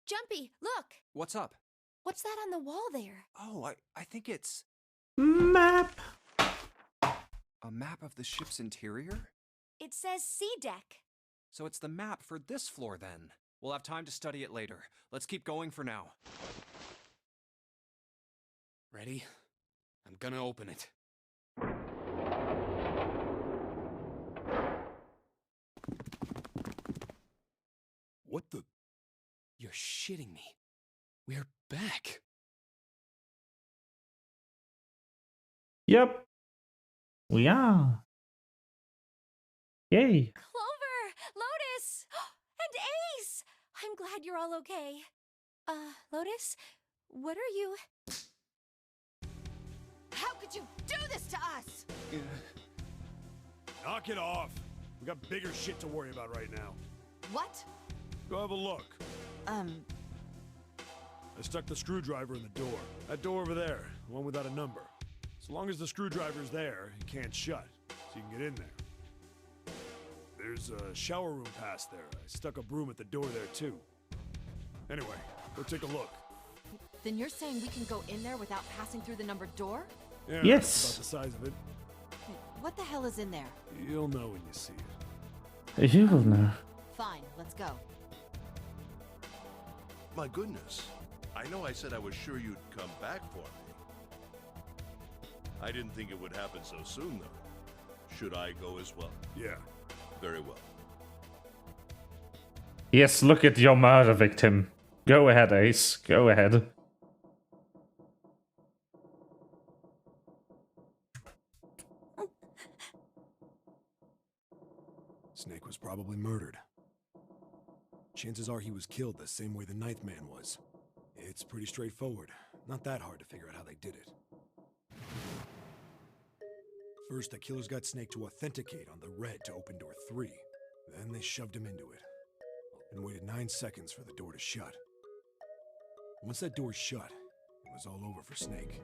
Jumpy, look! What's up? What's that on the wall there? Oh, I think it's Map. a map of the ship's interior? It says C deck. So it's the map for this floor then. We'll have time to study it later. Let's keep going for now. Ready? I'm gonna open it. What the? You're shitting me. We're back. Yep. We are. Yay. Clover! Lotus! And Ace! I'm glad you're all okay. Lotus? What are you... How could you do this to us? Knock it off. We got bigger shit to worry about right now. What? Go have a look. I stuck the screwdriver in the door. That door over there, the one without a number. So long as the screwdriver's there, it can't shut, so you can get in there. There's a shower room past there. I stuck a broom at the door there too. Anyway, go take a look. Then you're saying we can go in there without passing through the numbered door? Yeah, Yes. that's about the size of it. Wait, what the hell is in there? You'll know when you see it. You will know. Fine, let's go. My goodness. I know I said I was sure you'd come back for me. I didn't think it would happen so soon, though. Should I go as well? Yeah. Very well. Yes, look at your murder victim. Go ahead, Ace. Go ahead. Snake was probably murdered. Chances are he was killed the same way the Ninth Man was. It's pretty straightforward. Not that hard to figure out how they did it. First, the killers got Snake to authenticate on the red to open door 3. Then they shoved him into it. And waited 9 seconds for the door to shut. Once that door shut, it was all over for Snake.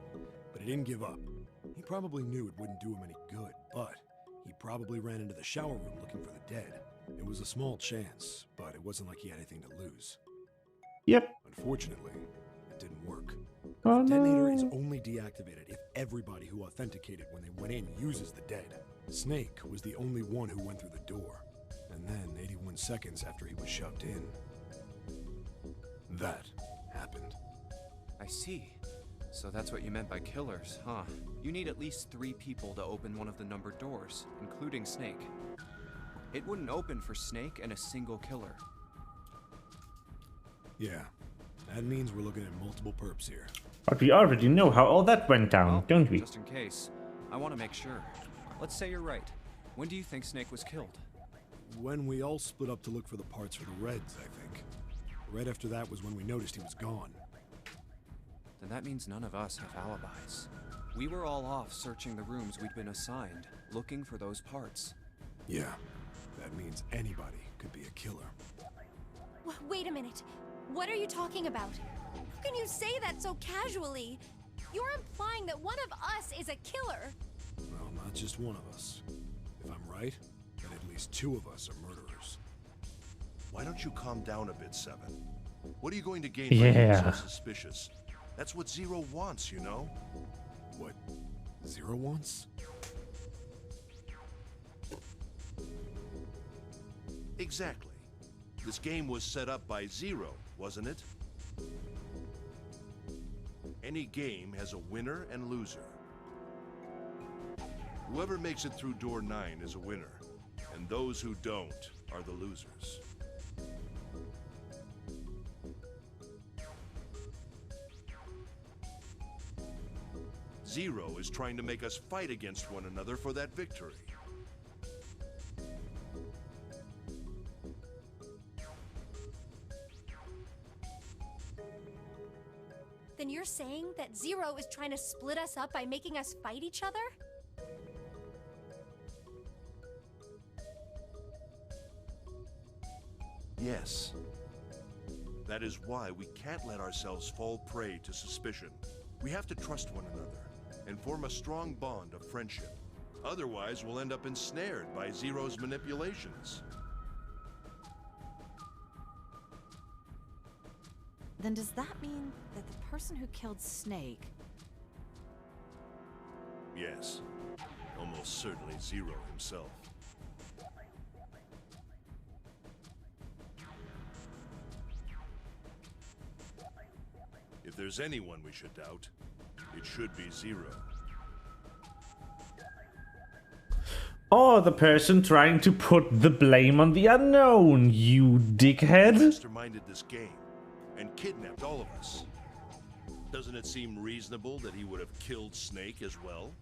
But he didn't give up. He probably knew it wouldn't do him any good, but he probably ran into the shower room looking for the dead. It was a small chance, but it wasn't like he had anything to lose. Yep. Unfortunately, it didn't work. Oh, The detonator no. is only deactivated if everybody who authenticated when they went in uses the dead. Snake was the only one who went through the door. And then, 81 seconds after he was shoved in, that happened. I see. So that's what you meant by killers, huh? You need at least 3 people to open one of the numbered doors, including Snake. It wouldn't open for Snake and a single killer. Yeah, that means we're looking at multiple perps here. But we already know how all that went down, Well, don't we? just in case, I want to make sure. Let's say you're right. When do you think Snake was killed? When we all split up to look for the parts for the Reds, I think. Right after that was when we noticed he was gone. Then that means none of us have alibis. We were all off searching the rooms we'd been assigned, looking for those parts. Yeah, that means anybody could be a killer. Wait a minute. What are you talking about? How can you say that so casually? You're implying that one of us is a killer. Well, not just one of us. If I'm right, then at least 2 of us are murderers. Why don't you calm down a bit, Seven? What are you going to gain by being Yeah. so suspicious? That's what Zero wants, you know? What Zero wants? Exactly. This game was set up by Zero, wasn't it? Any game has a winner and loser. Whoever makes it through door 9 is a winner, and those who don't are the losers. Zero is trying to make us fight against one another for that victory. Then you're saying that Zero is trying to split us up by making us fight each other? Yes. That is why we can't let ourselves fall prey to suspicion. We have to trust one another and form a strong bond of friendship. Otherwise, we'll end up ensnared by Zero's manipulations. Then does that mean that the person who killed Snake... Yes. Almost certainly Zero himself. If there's anyone we should doubt, it should be Zero. Or the person trying to put the blame on the unknown, you dickhead. Masterminded this game and kidnapped all of us. Doesn't it seem reasonable that he would have killed Snake as well?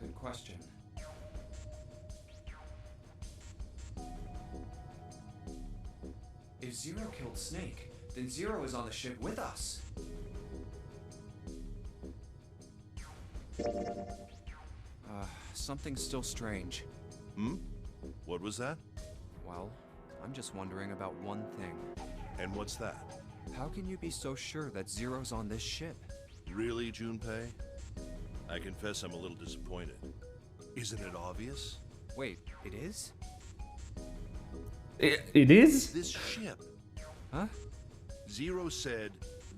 Good question. If Zero killed Snake, then Zero is on the ship with us. Something's still strange. Hmm? What was that? Well, I'm just wondering about one thing. And what's that? How can you be so sure that Zero's on this ship? Really, Junpei? I confess I'm a little disappointed. Isn't it obvious? Wait, it is? It is? This ship. Huh? Zero said,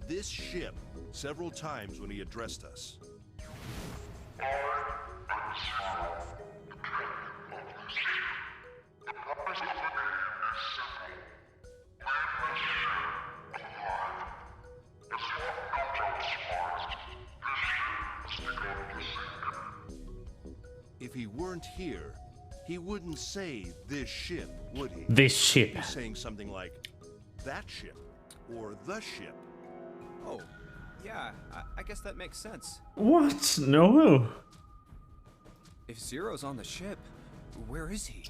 "this ship," several times when he addressed us. If he weren't here, he wouldn't say this ship, would he? This ship. He's saying something like, that ship, or the ship. Oh, yeah, I guess that makes sense. What? No. If Zero's on the ship, where is he?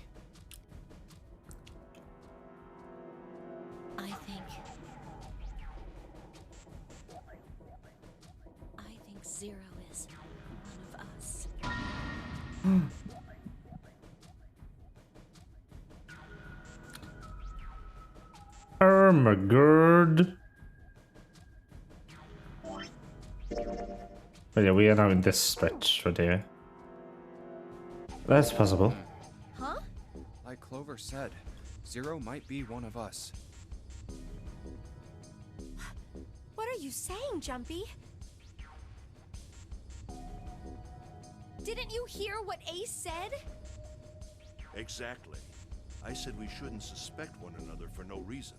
I think Zero is one of us. Oh my god. But yeah, we are now in this stretch right here. That's possible. Huh? Like Clover said, Zero might be one of us. What are you saying, Jumpy? Didn't you hear what Ace said? Exactly. I said we shouldn't suspect one another for no reason.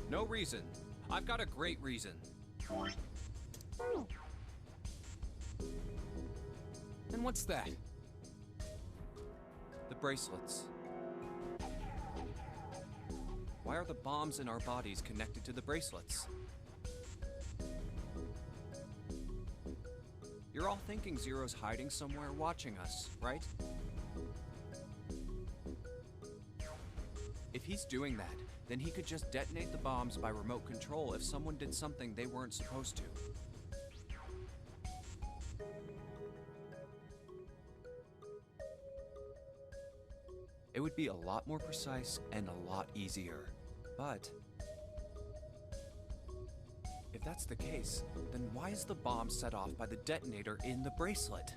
No reason. I've got a great reason. And what's that? The bracelets. Why are the bombs in our bodies connected to the bracelets? You're all thinking Zero's hiding somewhere watching us, right? If he's doing that, then he could just detonate the bombs by remote control if someone did something they weren't supposed to. It would be a lot more precise and a lot easier. But if that's the case, then why is the bomb set off by the detonator in the bracelet?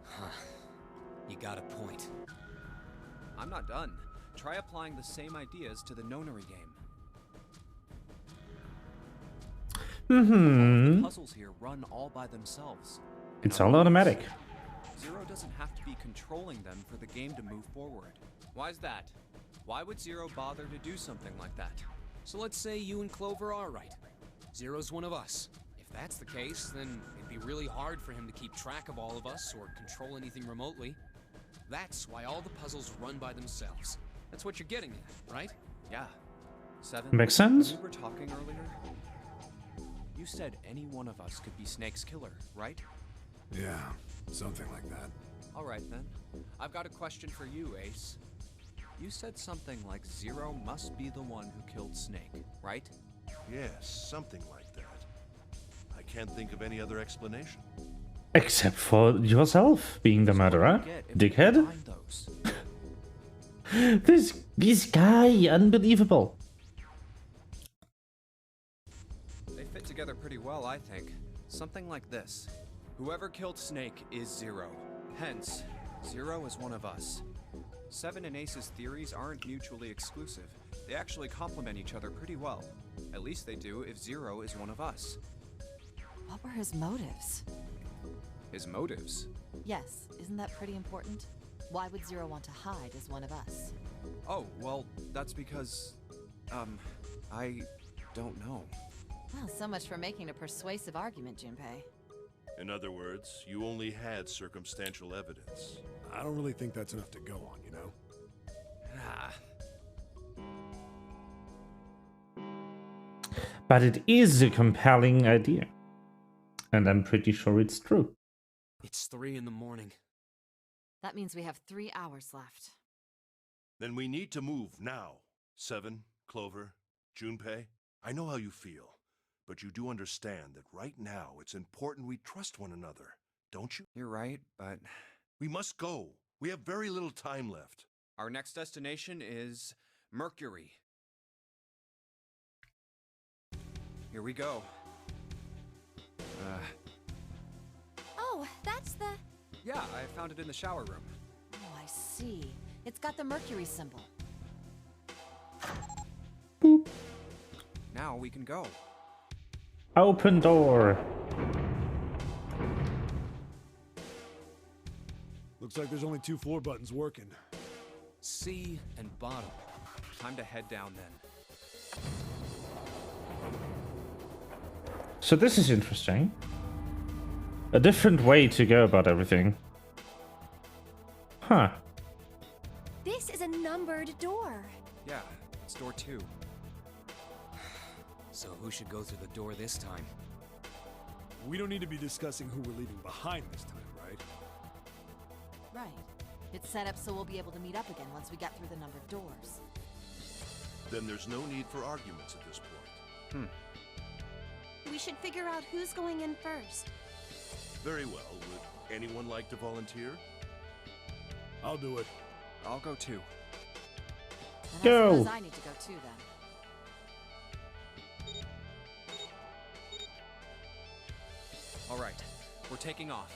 Huh. You got a point. I'm I'm not done. Try applying the same ideas to the Nonary game. The puzzles here run all by themselves. In It's other all words, automatic. Zero doesn't have to be controlling them for the game to move forward. Why's that? Why would Zero bother to do something like that? So let's say you and Clover are right. Zero's one of us. If that's the case, then it'd be really hard for him to keep track of all of us or control anything remotely. That's why all the puzzles run by themselves. That's what you're getting at, right? Yeah. 7. Makes sense. When we were talking earlier, you said any one of us could be Snake's killer, right? Yeah, something like that. All right then. I've got a question for you, Ace. You said something like Zero must be the one who killed Snake, right? Yes, something like that. I can't think of any other explanation. Except for yourself being the murderer, dickhead. Combine those. This guy, unbelievable. They fit together pretty well, I think. Something like this. Whoever killed Snake is Zero. Hence, Zero is one of us. 7 and Ace's theories aren't mutually exclusive. They actually complement each other pretty well. At least they do if Zero is one of us. What were his motives? His motives? Yes, isn't that pretty important? Why would Zero want to hide as one of us? Oh, well, that's because... I don't know. Well, so much for making a persuasive argument, Junpei. In other words, you only had circumstantial evidence. I don't really think that's enough to go on, you know? Ah. But it is a compelling idea. And I'm pretty sure it's true. It's 3 in the morning. That means we have 3 hours left. Then we need to move now. 7, Clover, Junpei, I know how you feel, but you do understand that right now it's important we trust one another, don't you? You're right, but We must go. We have very little time left. our next destination is Mercury. Here we go. Oh, that's the... Yeah, I found it in the shower room. Oh, I see. It's got the Mercury symbol. Now we can go. Open door. Looks like there's only 2 floor buttons working. C and bottom. Time to head down then. So this is interesting. A different way to go about everything. Huh. This is a numbered door. Yeah, it's door 2. So who should go through the door this time? We don't need to be discussing who we're leaving behind this time, right? Right. It's set up so we'll be able to meet up again once we get through the numbered doors. Then there's no need for arguments at this point. We should figure out who's going in first. Very well. Would anyone like to volunteer? I'll do it. I'll go too. And Go. I suppose I need to go too then. All right, we're taking off.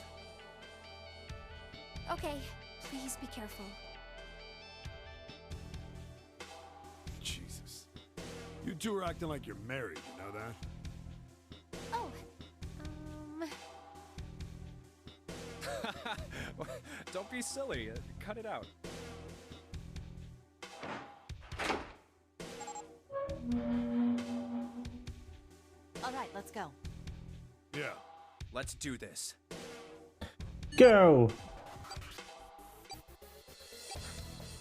Okay, please be careful. Jesus. You two are acting like you're married, you know that? Oh, Don't be silly. Cut it out. All right, let's go. Yeah. Let's do this. Go.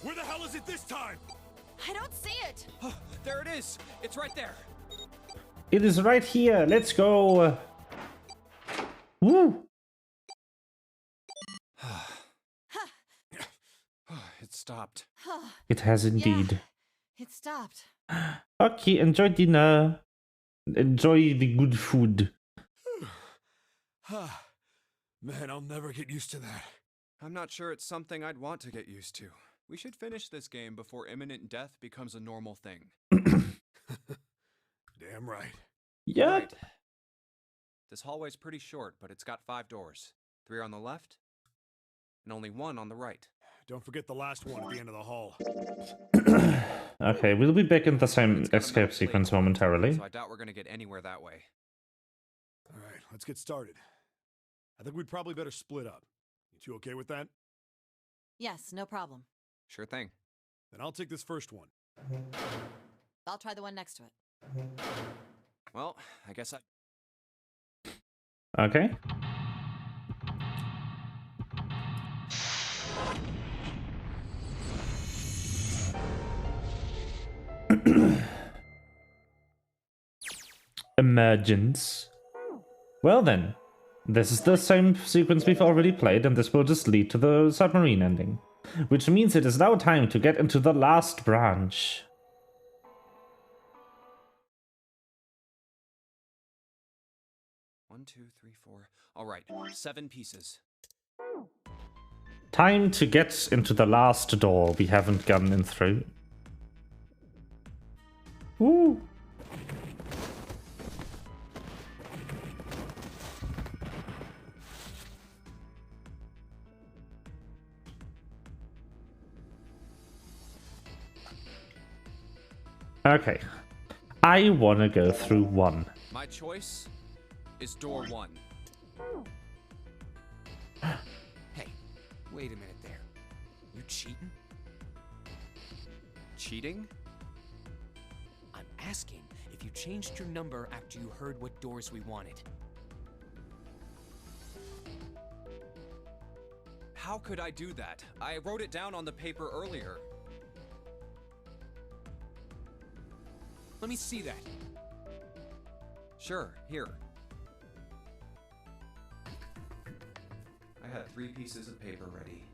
Where the hell is it this time? I don't see it! Oh, there it is. It's right there. It is right here. Let's go. Woo. It stopped. It has indeed. It stopped. Okay, enjoy dinner. Enjoy the good food. Man, I'll never get used to that. I'm not sure it's something I'd want to get used to. We should finish this game before imminent death becomes a normal thing. Damn right. Yeah. Right. This hallway's pretty short, but it's got 5 doors. 3 on the left, and only 1 on the right. Don't forget the last one at the end of the hall. Okay, we'll be back in the same It's got a escape metal plate sequence on it, momentarily. So I doubt we're gonna get anywhere that way. All right, let's get started. I think we'd probably better split up. You two okay with that? Yes, no problem. Sure thing. Then I'll take this first one. I'll try the one next to it. Well, I guess I... Okay. Emergence. Well then, this is the same sequence we've already played, and this will just lead to the submarine ending. Which means it is now time to get into the last branch. One, two, three, four. All right, 7 pieces. Time to get into the last door we haven't gotten in through. Woo! Okay. I want to go through 1. My choice is door 1. Hey, wait a minute there. You cheating? Cheating? I'm asking if you changed your number after you heard what doors we wanted. How could I do that? I wrote it down on the paper earlier. Let me see that. Sure, here. I had 3 pieces of paper ready.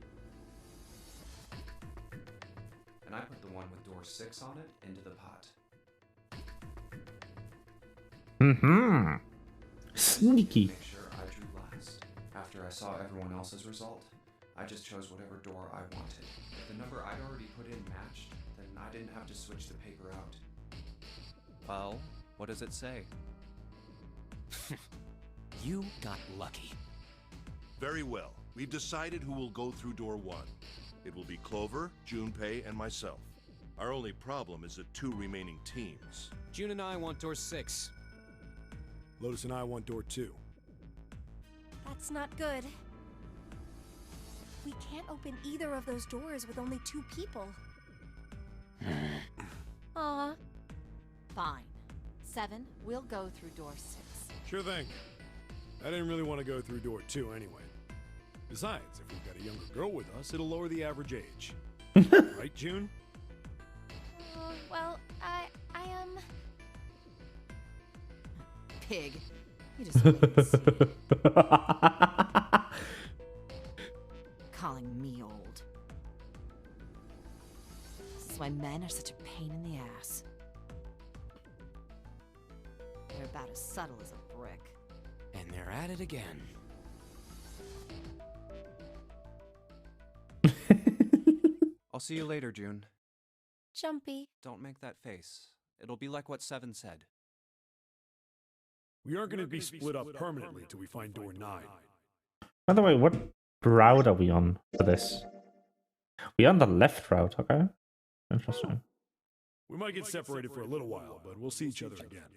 And I put the one with door 6 on it into the pot. Mm-hmm. Sneaky. Make sure I drew last. After I saw everyone else's result, I just chose whatever door I wanted. If the number I'd already put in matched, then I didn't have to switch the paper out. Well, what does it say? You got lucky. Very well. We've decided who will go through door 1. It will be Clover, Junpei, and myself. Our only problem is the 2 remaining teams. June and I want door 6. Lotus and I want door 2. That's not good. We can't open either of those doors with only 2 people. Aw. Fine. 7, we'll go through door 6. Sure thing. I didn't really want to go through door 2 anyway. Besides, if we've got a younger girl with us, it'll lower the average age. Right, June? Well, I Pig. You just wait and see. Calling me old. This is why men are such a pain in the ass. They're about as subtle as a brick. And they're at it again. I'll see you later, June. Jumpy. Don't make that face. It'll be like what 7 said. We aren't going to be split up permanently till we find door 9. By the way, what route are we on for this? We're on the left route, okay? Interesting. We might get separated for a little while, but we'll see each other again.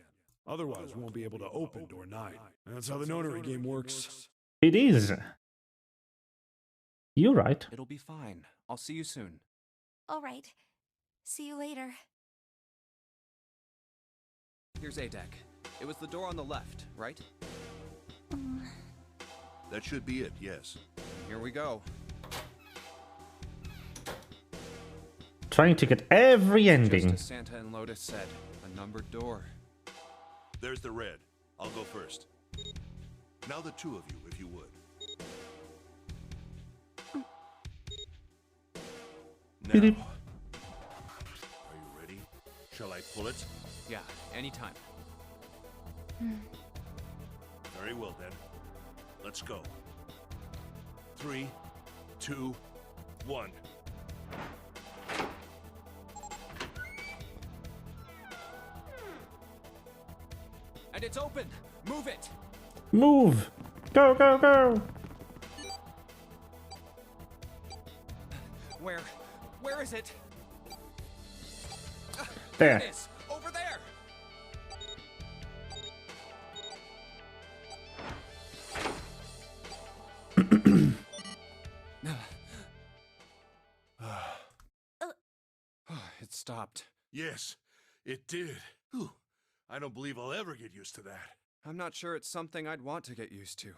Otherwise, we won't be able to open door 9. That's how the Nonary game works. It is. You're right. It'll be fine. I'll see you soon. All right. See you later. Here's A deck. It was the door on the left, right? That should be it, yes. Here we go. Trying to get every ending. Just as Santa and Lotus said, a numbered door. There's the red. I'll go first. Now the 2 of you, if you would. Now, are you ready? Shall I pull it? Yeah, anytime. Very well then. Let's go. 3, 2, 1. And it's open! Move it! Move! Go, go, go! Where is it? There. It is! Over there! It stopped. Yes, it did. Whew. I don't believe I'll ever get used to that. I'm not sure it's something I'd want to get used to.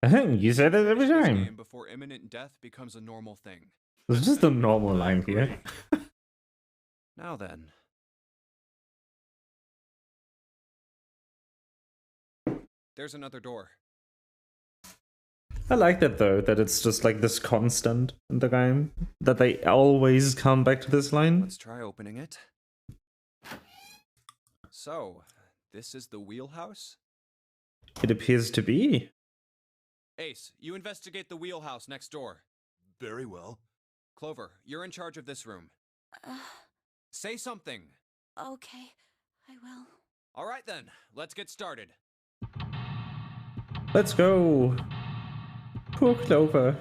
You say that every Finish this time. game before imminent death becomes a normal thing. It's just a normal line here. Now then. There's another door. I like that though, that it's just like this constant in the game. That they always come back to this line. Let's try opening it. So, this is the wheelhouse? It appears to be. Ace, you investigate the wheelhouse next door. Very well. Clover, you're in charge of this room. Say something. Okay, I will. All right then, let's get started. Let's go. Poor Clover.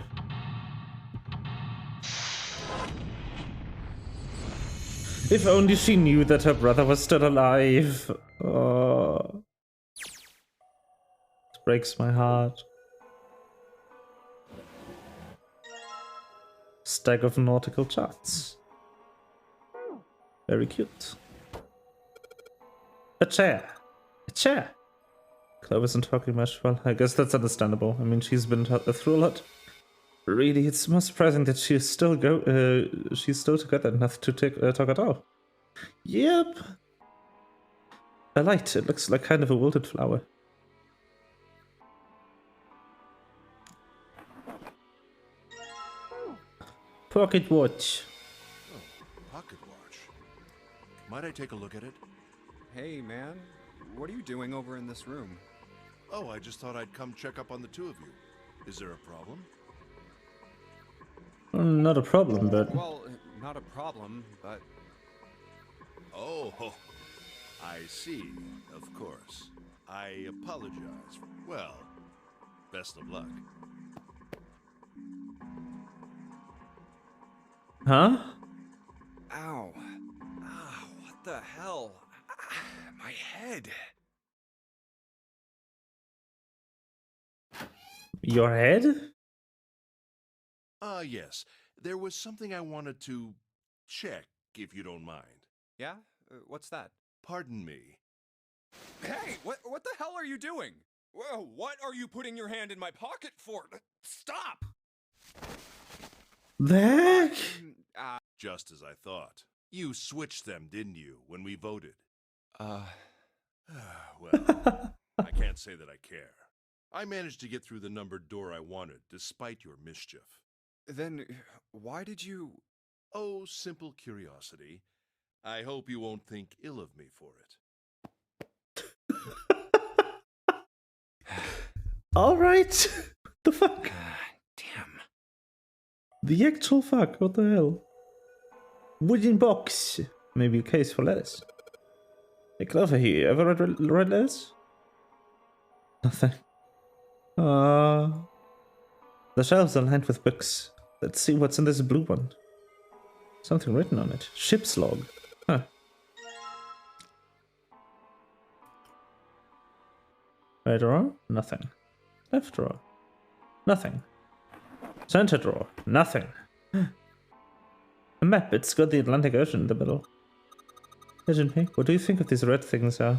If only she knew that her brother was still alive. Oh. It breaks my heart. Stack of nautical charts. Very cute. A chair. A chair. Clover isn't talking much. Well, I guess that's understandable. I mean, she's been through a lot. Really, it's more surprising that she's still together enough to talk at all. Yep. I liked it. It looks like kind of a wilted flower. Pocket watch. Oh, pocket watch. Might I take a look at it? Hey, man. What are you doing over in this room? Oh, I just thought I'd come check up on the two of you. Is there a problem? Not a problem, but... Well, not a problem, but... Oh, I see. Of course. I apologize. Well, best of luck. Huh? Ow. Ah, what the hell? Ah, my head. Your head? Yes. There was something I wanted to check, if you don't mind. Yeah? What's that? Pardon me. Hey, what the hell are you doing? Whoa, what are you putting your hand in my pocket for? Stop! The heck? Just as I thought. You switched them, didn't you, when we voted? Well, I can't say that I care. I managed to get through the numbered door I wanted, despite your mischief. Then, why did you... Oh, simple curiosity. I hope you won't think ill of me for it. Alright. The fuck? Damn. The actual fuck? What the hell? Wooden box. Maybe a case for letters. Hey, Clover, you ever read letters? Nothing. The shelves are lined with books. Let's see what's in this blue one. Something written on it. Ship's log. Huh. Right drawer? Nothing. Left drawer? Nothing. Center drawer? Nothing. A map. It's got the Atlantic Ocean in the middle. Agent P, what do you think of these red things are?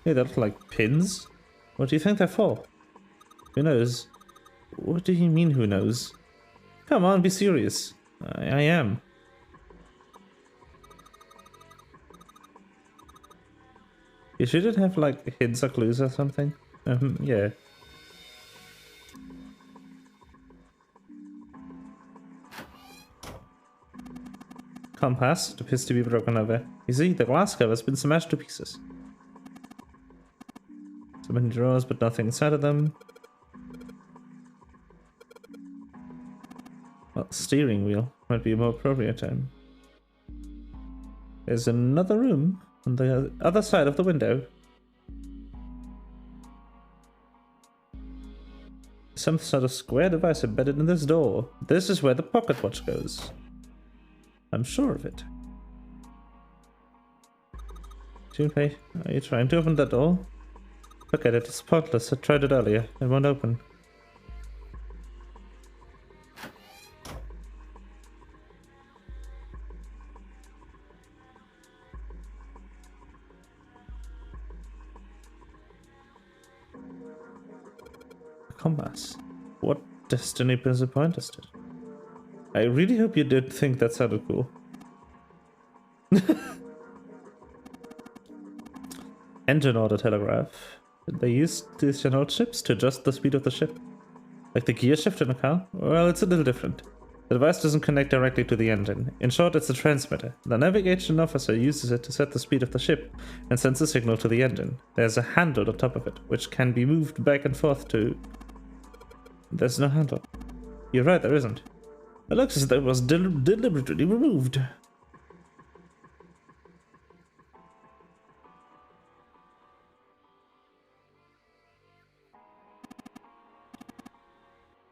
Hey, they look like pins. What do you think they're for? Who knows? What do you mean, who knows? Come on, be serious. I am. You shouldn't have, like, hints or clues or something? Yeah. Compass. It appears to be broken over. You see, the glass cover has been smashed to pieces. So many drawers, but nothing inside of them. Well, steering wheel might be a more appropriate term. There's another room on the other side of the window. Some sort of square device embedded in this door. This is where the pocket watch goes. I'm sure of it. Junpei, are you trying to open that door? Look at it, it's pointless. I tried it earlier. It won't open. Compass. What destiny point is it? I really hope you did think that sounded cool. Engine order telegraph. They use these old ships to adjust the speed of the ship. Like the gear shift in a car? Well, it's a little different. The device doesn't connect directly to the engine. In short, it's a transmitter. The navigation officer uses it to set the speed of the ship and sends a signal to the engine. There's a handle on top of it, which can be moved back and forth to... There's no handle. You're right, there isn't. It looks as though it was deliberately removed.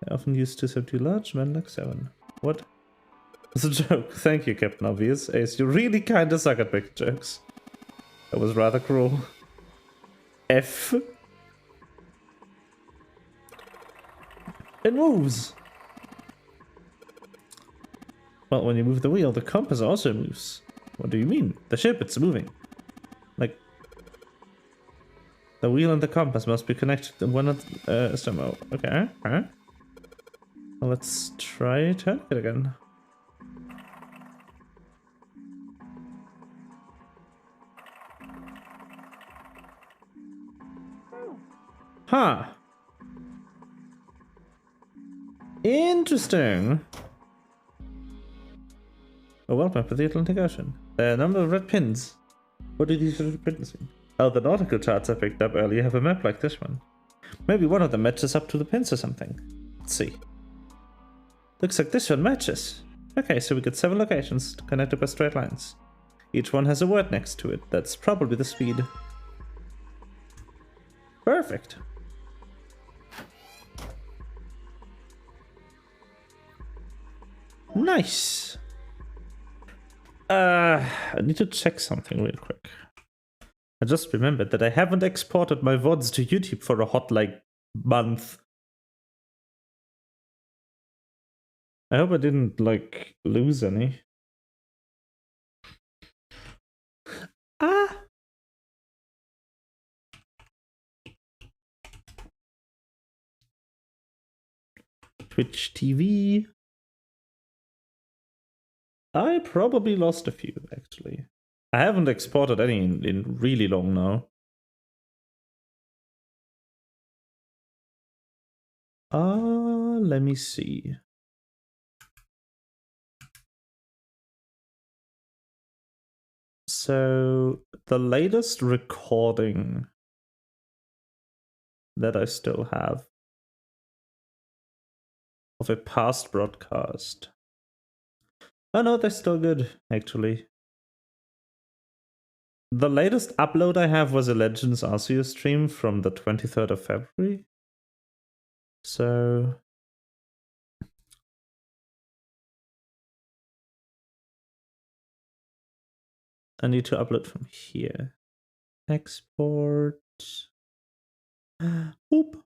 I often used to subdue large men like 7. What? It's a joke. Thank you, Captain Obvious. Ace, you really kinda suck at making jokes. That was rather cruel. F. It moves! Well, when you move the wheel, the compass also moves. What do you mean? The ship, it's moving. Like... The wheel and the compass must be connected to one somehow. Okay, huh? Well, let's try turning it again. Huh. Interesting. A world map of the Atlantic Ocean. A number of red pins. What do these red pins mean? Oh, the nautical charts I picked up earlier have a map like this one. Maybe one of them matches up to the pins or something. Let's see. Looks like this one matches. Okay, so we get 7 locations connected by straight lines. Each one has a word next to it. That's probably the speed. Perfect. Nice. I need to check something real quick. I just remembered that I haven't exported my VODs to YouTube for a hot, like, month. I hope I didn't, like, lose any. Ah! Twitch TV. I probably lost a few, actually. I haven't exported any in really long now. Let me see. So, the latest recording that I still have of a past broadcast. Oh no, they're still good, actually. The latest upload I have was a Legends Arceus stream from the 23rd of February. So... I need to upload from here. Export. Oop.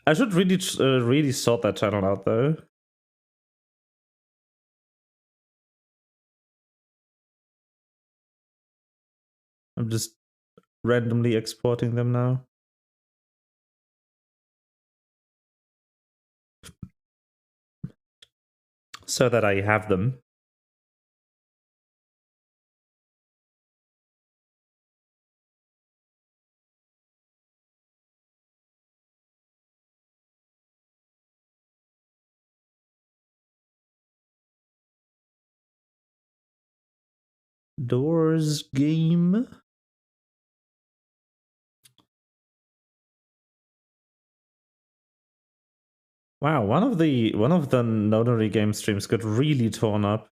I should really sort that channel out though. I'm just randomly exporting them now. So that I have them. Doors game. Wow, one of the Nonary Games streams got really torn up.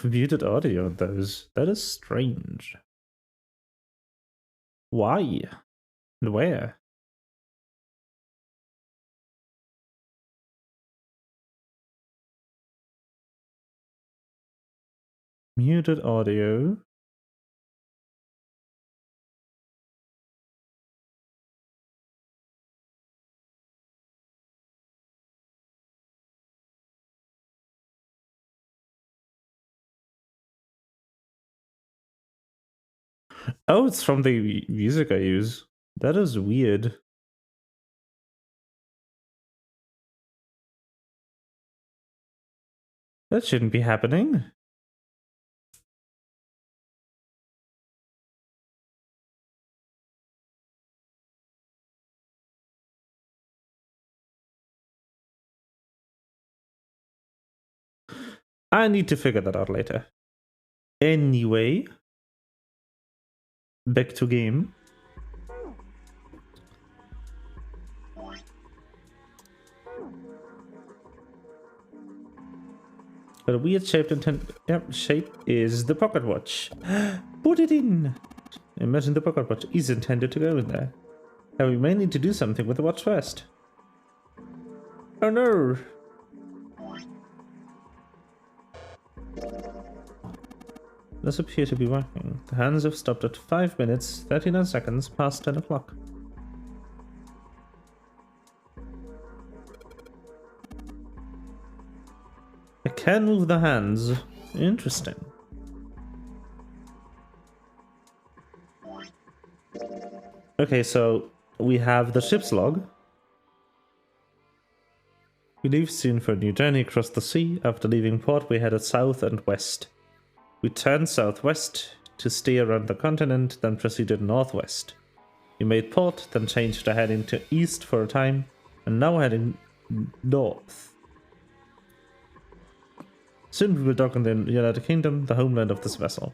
muted audio on those. That is strange. Why? And where? Muted audio. Oh, it's from the music I use. That is weird. That shouldn't be happening. I need to figure that out later. Anyway, back to game. But a weird shaped shape is the pocket watch. Put it in. Imagine the pocket watch is intended to go in there. Now we may need to do something with the watch first. Oh no! Does appear to be working. The hands have stopped at 5 minutes, 39 seconds past 10 o'clock. I can move the hands. Interesting. Okay, so we have the ship's log. We leave soon for a new journey across the sea. After leaving port, we headed south and west. We turned southwest to steer around the continent, then proceeded northwest. We made port, then changed our heading to east for a time, and now heading north. Soon we will dock in the United Kingdom, the homeland of this vessel.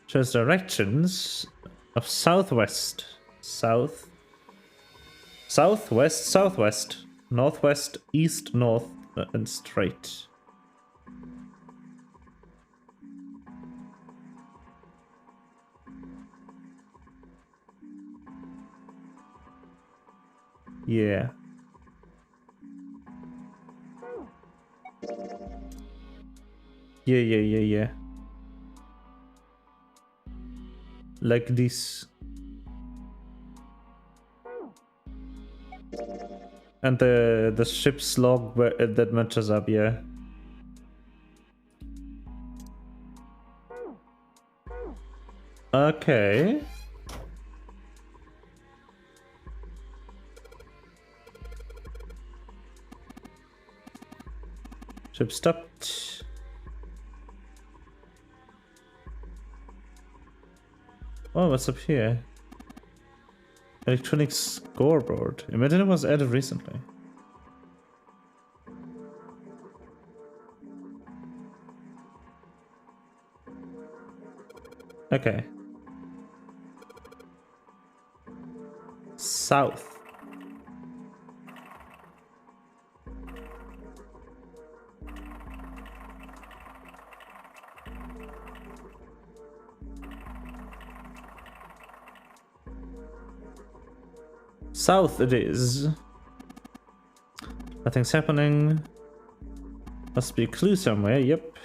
Shows directions of southwest, south, southwest, southwest, northwest, east, north, and straight. Yeah. Yeah. Like this. And the ship's log that matches up, yeah. Okay. Ship stopped. Oh, what's up here? Electronic scoreboard. Imagine it was added recently. Okay. South. South it is. Nothing's happening. Must be a clue somewhere, yep.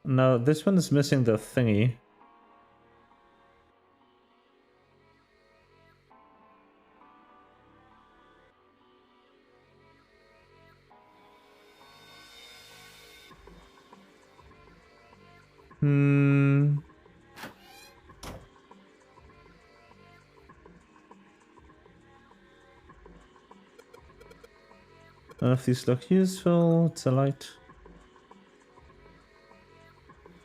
No, this one is missing the thingy. None of these look useful. It's a light.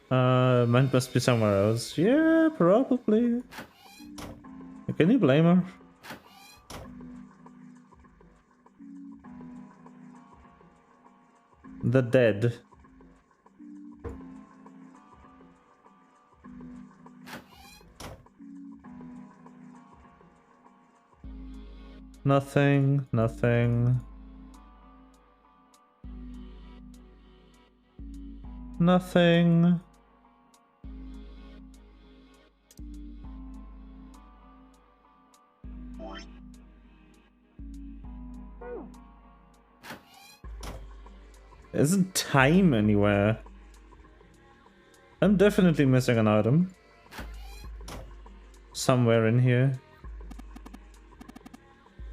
Mine must be somewhere else. Yeah, probably. Can you blame her? The dead. Nothing, nothing. Nothing. Isn't time anywhere? I'm definitely missing an item. Somewhere in here.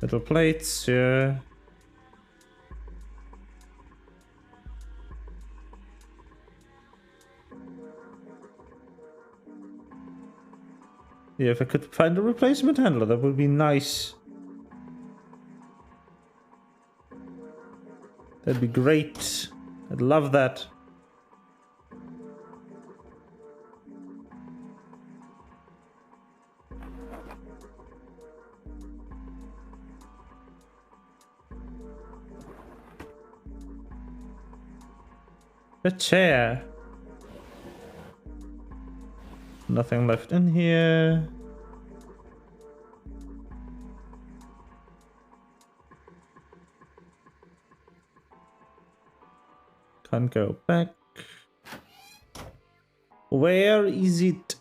Little plates, yeah. Yeah, if I could find a replacement handler, that would be nice. That'd be great. I'd love that. A chair. Nothing left in here. Can't go back. Where is it?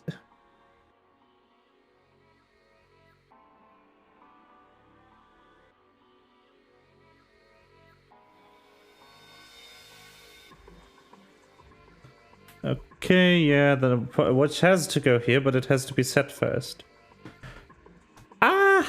Okay, yeah, the watch has to go here, but it has to be set first. Ah!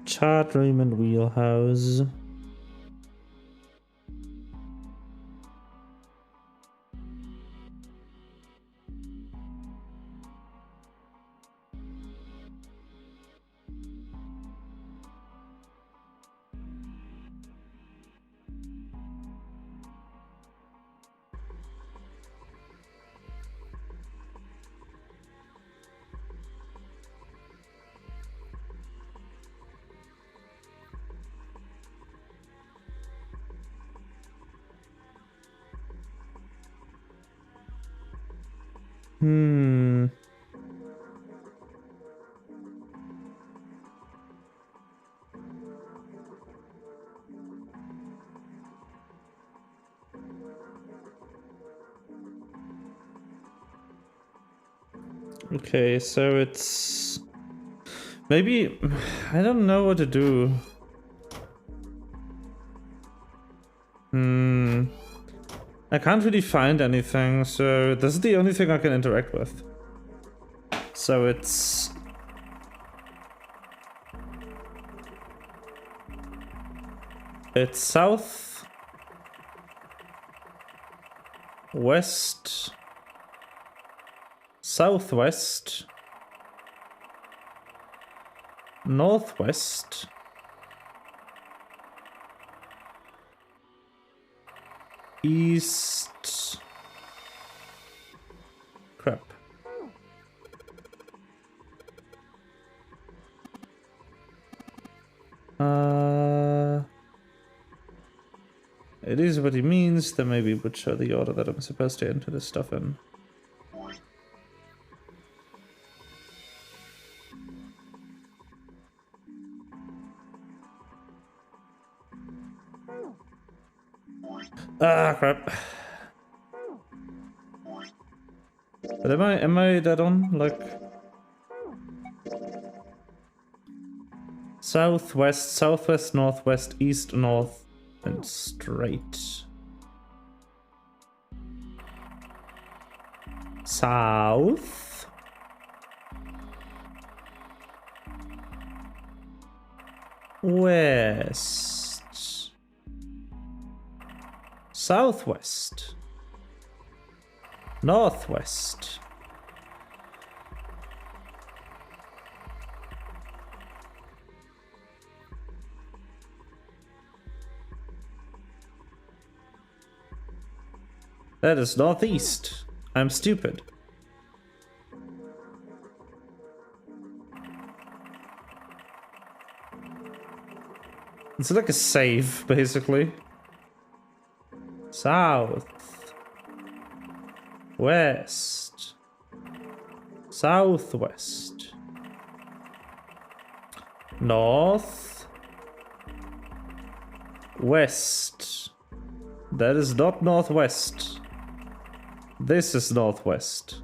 Chart room and wheelhouse. Okay, so it's... Maybe... I don't know what to do. I can't really find anything, so this is the only thing I can interact with. So it's... It's south... west... southwest... northwest... east... crap. It is what it means. Then maybe it would show the order that I'm supposed to enter this stuff in. Ah, crap. But am I dead on? Like... Southwest, southwest, northwest, east, north, and straight. South. West. Southwest. Northwest. That is northeast. I'm stupid. It's like a save, basically. South. West. Southwest. North. West. That is not northwest. This is northwest.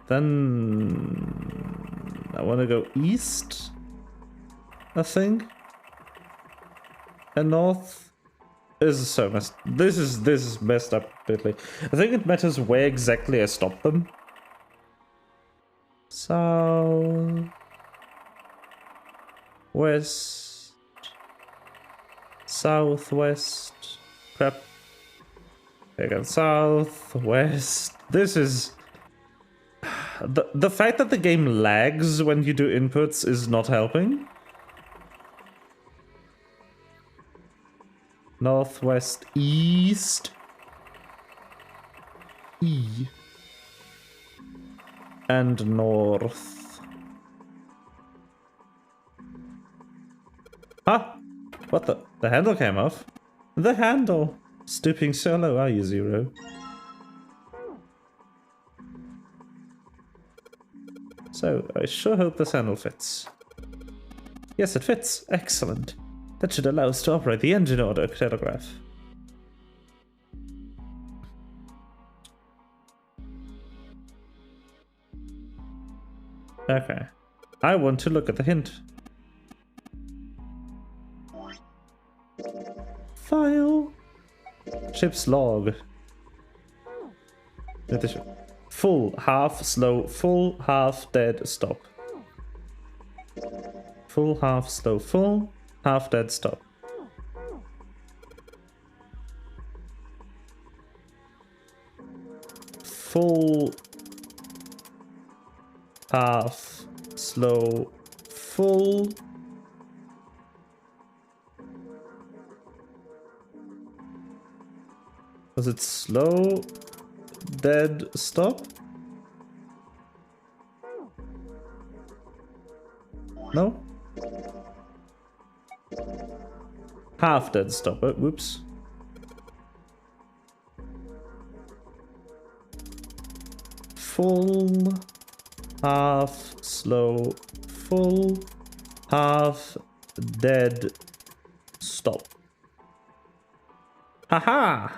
Then I want to go east, I think. And north is so messed. This is messed up completely. I think it matters where exactly I stop them. South, west, southwest. Crap. Again, south, west. This is the fact that the game lags when you do inputs is not helping. Northwest, east, E, and north. Huh? What the? The handle came off. The handle! Stooping so low, are you, Zero? So, I sure hope this handle fits. Yes, it fits. Excellent. That should allow us to operate the engine order telegraph. Okay. I want to look at the hint. File. Ship's log. Full, half, slow, full, half, dead, stop. Full, half, slow, full, half, dead, stop. Full, half, slow, full. Was it slow, dead, stop? No? Half dead, stop. Oh, whoops. Full, half, slow, full, half, dead, stop. Haha!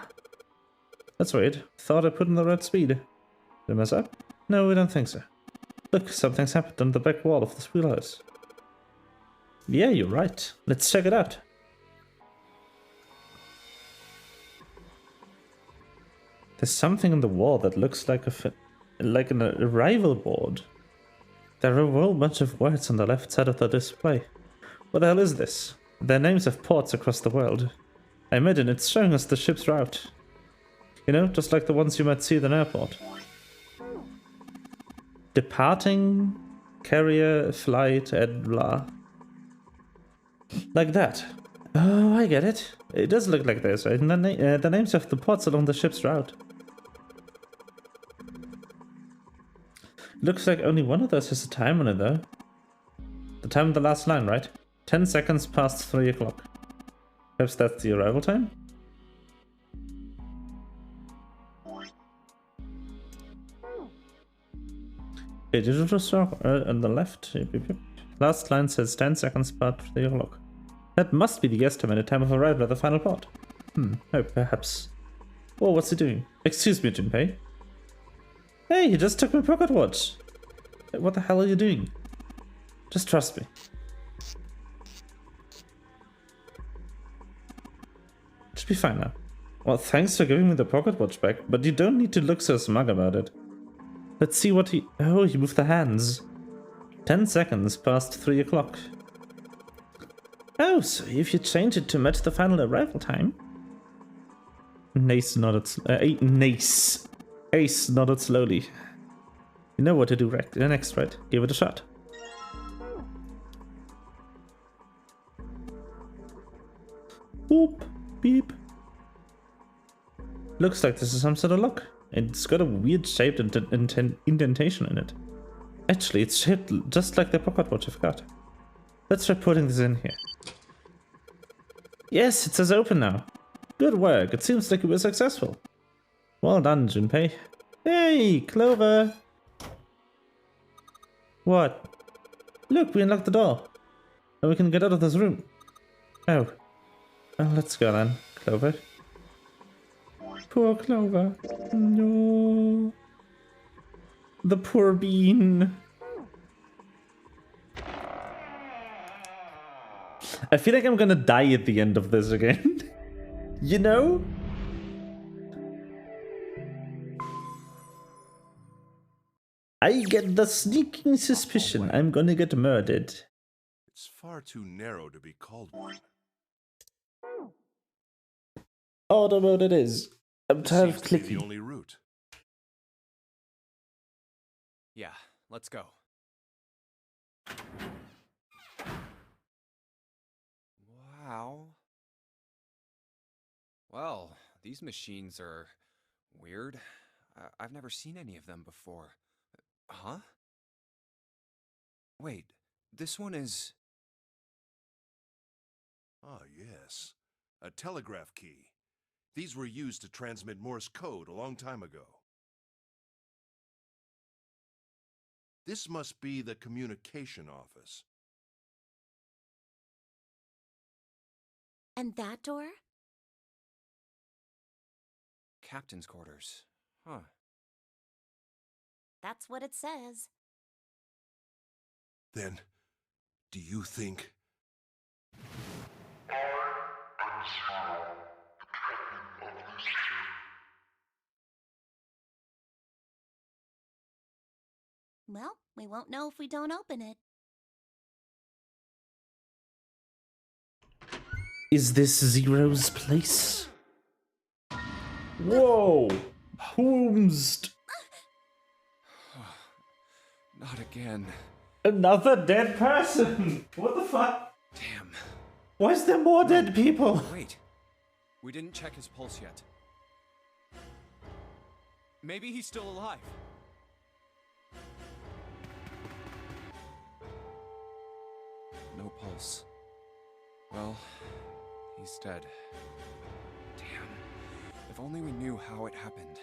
That's weird. Thought I put in the right speed. Did I mess up? No, I don't think so. Look, something's happened on the back wall of this wheelhouse. Yeah, you're right. Let's check it out. There's something on the wall that looks like like an arrival board. There are a whole bunch of words on the left side of the display. What the hell is this? They're names of ports across the world. I imagine it's showing us the ship's route. You know, just like the ones you might see at an airport. Departing, carrier, flight, and blah. Like that. Oh, I get it. It does look like this, right? And the names of the ports along the ship's route. Looks like only one of those has a time on it, though. The time of the last line, right? 10 seconds past 3 o'clock. Perhaps that's the arrival time? A digital stroke on the left. Last line says 10 seconds past 3 o'clock. That must be the estimated time of arrival at the final port. Oh, perhaps. Oh, what's he doing? Excuse me, Junpei. Hey, he just took my pocket watch. What the hell are you doing? Just trust me. Should be fine now. Well, thanks for giving me the pocket watch back, but you don't need to look so smug about it. Let's see what he... Oh, he moved the hands. 10 seconds past 3 o'clock. Oh, so if you change it to match the final arrival time... Ace nodded slowly. You know what to do next, right? Give it a shot. Boop, beep, Looks like this is some sort of lock. It's got a weird shaped indentation in it. Actually, it's shaped just like the pocket watch I've got. Let's try putting this in here. Yes, it says open now. Good work. It seems like you were successful. Well done, Junpei. Hey, Clover. What? Look, we unlocked the door. And we can get out of this room. Oh. Well, let's go then, Clover. Poor Clover. No. The poor bean. I feel like I'm gonna die at the end of this again. You know? I get the sneaking suspicion I'm gonna get murdered. It's far too narrow to be called one. Auto mode it is. I'm tired of Seems to be clicking. the only route. Yeah, let's go. Wow. Well, these machines are weird. I've never seen any of them before. Huh? Wait, this one is... Ah, yes. A telegraph key. These were used to transmit Morse code a long time ago. This must be the communication office. And that door? Captain's quarters. Huh. That's what it says. Then, do you think... Well, we won't know if we don't open it. Is this Zero's place? Whoa! Whomst? Not again. Another dead person! What the fuck? Damn. Why is there more dead people? Wait. We didn't check his pulse yet. Maybe he's still alive. No pulse. Well, he's dead. Damn. If only we knew how it happened.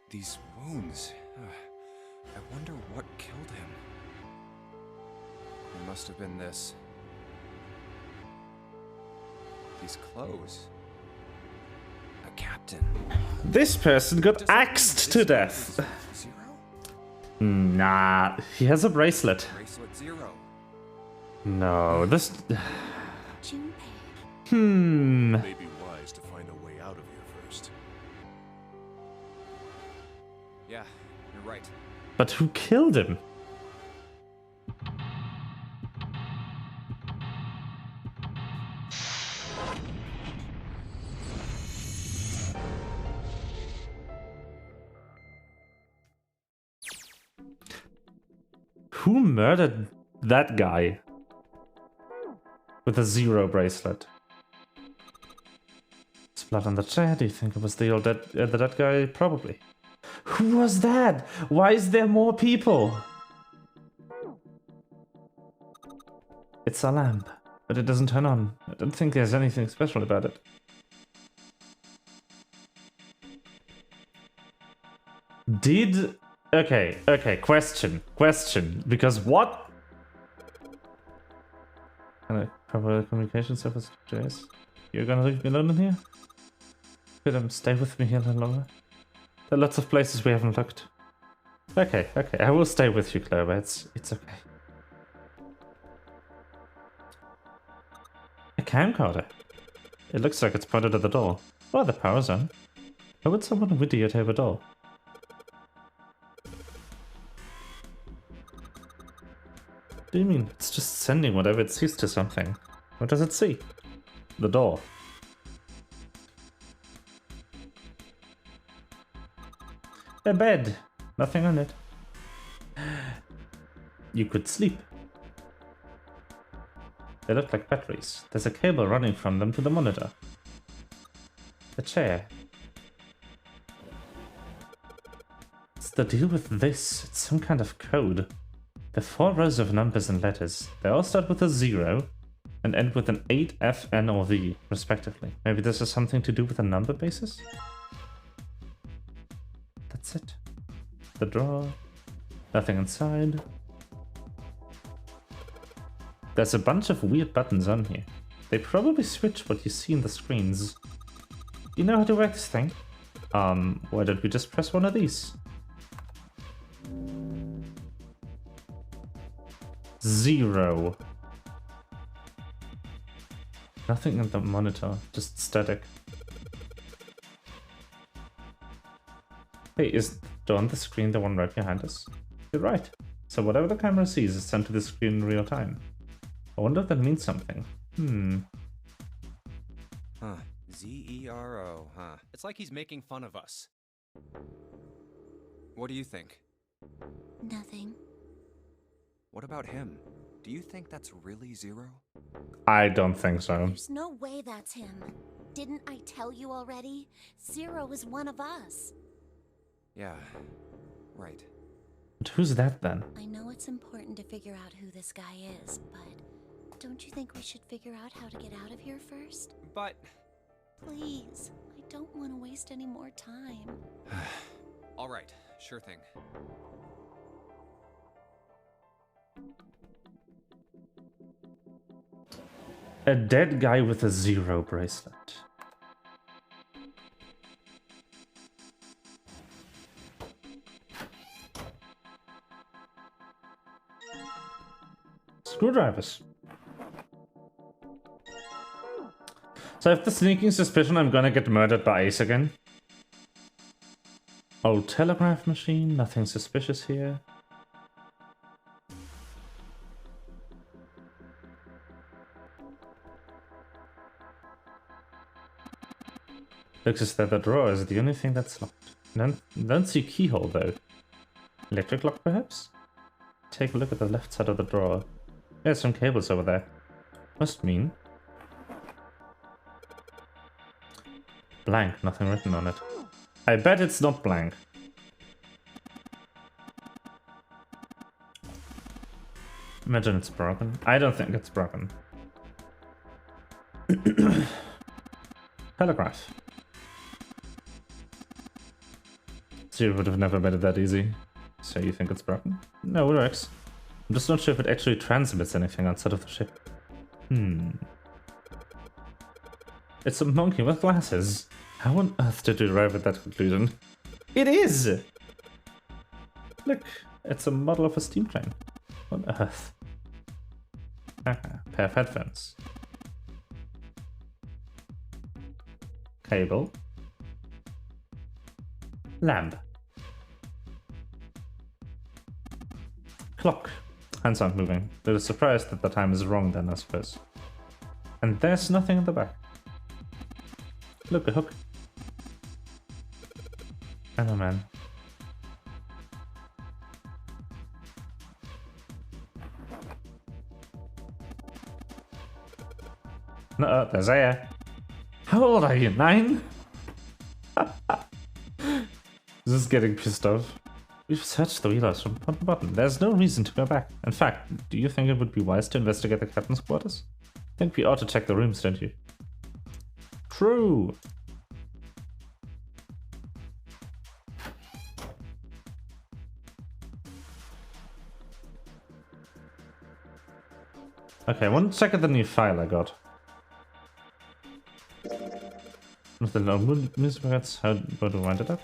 These wounds. I wonder what killed him. It must have been this. These clothes. A captain. This person got axed to death. Zero? Nah, he has a bracelet. Bracelet zero. No, this... Junpei. May be wise to find a way out of here first. Yeah, you're right. But who killed him? Who murdered that guy? With a zero bracelet. There's blood on the chair. Do you think it was the dead guy? Probably. Who was that? Why is there more people? It's a lamp, but it doesn't turn on. I don't think there's anything special about it. Okay, question, because what? Can I proper communication service, JS? You're gonna leave me alone in here? Could stay with me here a little longer? There are lots of places we haven't looked. Okay, I will stay with you, Clover. It's okay. A camcorder. It looks like it's pointed at the door. Oh, the power's on. How would someone videotape a door? What do you mean? It's just sending whatever it sees to something. What does it see? The door. A bed. Nothing on it. You could sleep. They look like batteries. There's a cable running from them to the monitor. The chair. What's the deal with this? It's some kind of code. The 4 rows of numbers and letters. They all start with a 0 and end with an 8, F, N, or V, respectively. Maybe this has something to do with a number basis? That's it. The drawer. Nothing inside. There's a bunch of weird buttons on here. They probably switch what you see in the screens. You know how to work this thing? Why don't we just press one of these? 0. Nothing in the monitor, just static. Hey, is the door on the screen the one right behind us? You're right. So whatever the camera sees is sent to the screen in real time. I wonder if that means something. Huh. Z-E-R-O, huh? It's like he's making fun of us. What do you think? Nothing. What about him? Do you think that's really 0? I don't think so. There's no way that's him. Didn't I tell you already? 0 is one of us. Yeah, right. But who's that then? I know it's important to figure out who this guy is, but don't you think we should figure out how to get out of here first? But... Please, I don't want to waste any more time. All right, sure thing. A dead guy with a 0 bracelet. Screwdrivers. So I have the sneaking suspicion I'm gonna get murdered by Ace again. Old telegraph machine, nothing suspicious here. Looks as though the drawer is the only thing that's locked. Don't see keyhole though. Electric lock perhaps? Take a look at the left side of the drawer. There's some cables over there. Must mean... blank, nothing written on it. I bet it's not blank. Imagine it's broken. I don't think it's broken. Telegraph. Zero would have never made it that easy. So you think it's broken? No, it works. I'm just not sure if it actually transmits anything outside of the ship. It's a monkey with glasses. How on earth did you arrive at that conclusion? It is! Look, it's a model of a steam train. What on earth? Pair of headphones. Cable. Lamp. Clock. Hands aren't moving. They're surprised that the time is wrong then, I suppose. And there's nothing in the back. Look, a hook. And a man. No, there's air. How old are you? 9? This is getting pissed off. We've searched the wheelhouse from bottom to bottom. There's no reason to go back. In fact, do you think it would be wise to investigate the captain's quarters? I think we ought to check the rooms, don't you? True. Okay, I want to check out the new file I got. With the no music records, how do I wind it up?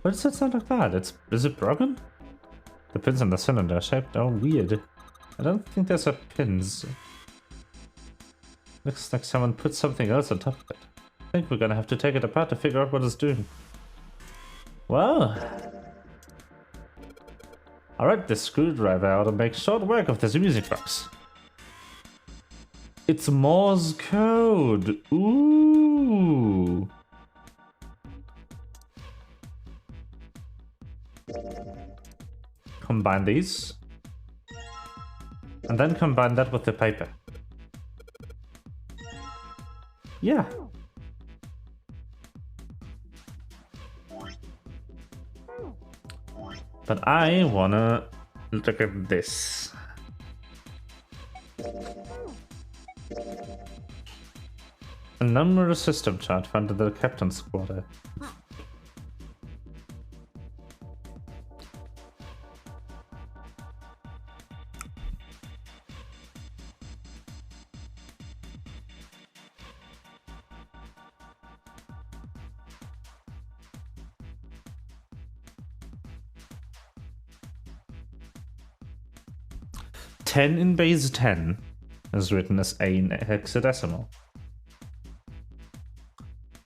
Why does it sound like that? Is it broken? The pins on the cylinder are shaped all weird. I don't think there's pins. Looks like someone put something else on top of it. I think we're gonna have to take it apart to figure out what it's doing. Well. Alright, the screwdriver ought to make short work of this music box. It's Morse code. Ooh. Combine these. And then combine that with the paper. Yeah. But I wanna look at this. A number system chart found in the captain's quarter. Ten in base 10 is written as A in hexadecimal.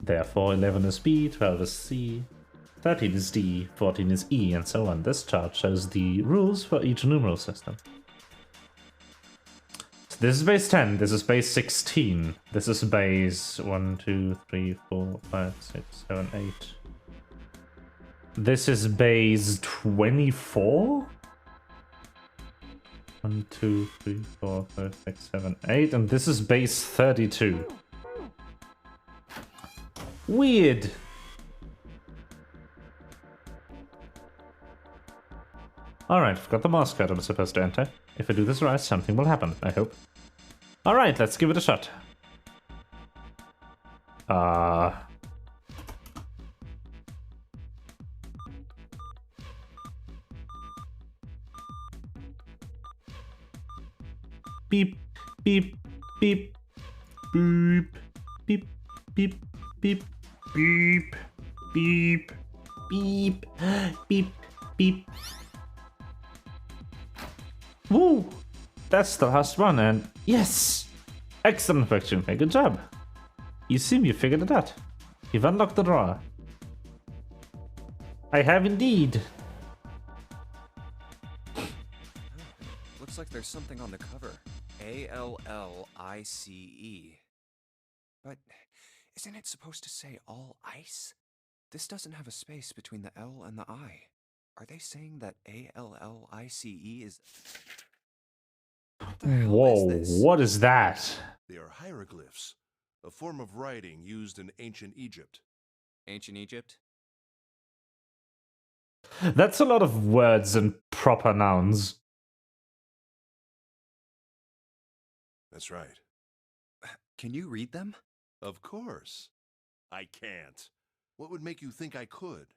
Therefore, 11 is B, 12 is C, 13 is D, 14 is E, and so on. This chart shows the rules for each numeral system. So this is base 10, this is base 16, this is base 1, 2, 3, 4, 5, 6, 7, 8. This is base 24? 1, 2, 3, 4, 5, 6, 7, 8, and this is base 32. Weird. Alright, I've got the Morse code I'm supposed to enter. If I do this right, something will happen, I hope. Alright, let's give it a shot. Beep, beep, beep, beep, beep, beep, beep, beep, beep, beep, beep, beep. Woo! That's the last one, and yes! Excellent Fraction, good job. You seem you figured it out. You've unlocked the drawer. I have indeed. Looks like there's something on the cover. ALLICE. But isn't it supposed to say all ice? This doesn't have a space between the L and the I. Are they saying that ALLICE is... What the hell Whoa, is this? what is that? They are hieroglyphs, a form of writing used in ancient Egypt. Ancient Egypt? That's a lot of words and proper nouns. That's right. Can you read them? Of course. I can't. What would make you think I could?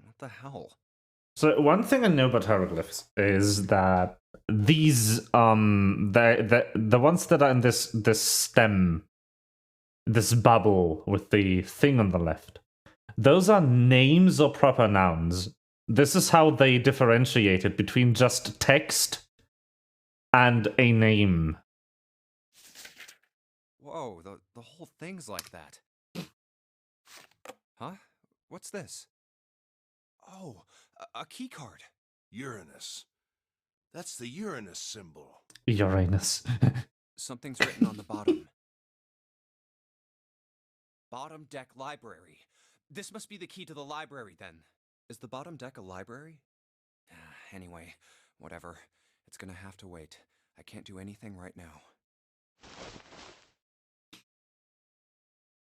What the hell? So one thing I know about hieroglyphs is that these the ones that are in this stem, this bubble with the thing on the left, those are names or proper nouns. This is how they differentiate it between just text and a name. Whoa, the whole thing's like that. Huh? What's this? Oh, a key card. Uranus. That's the Uranus symbol. Uranus. Something's written on the bottom. Bottom deck library. This must be the key to the library, then. Is the bottom deck a library? Anyway, whatever. It's gonna have to wait. I can't do anything right now.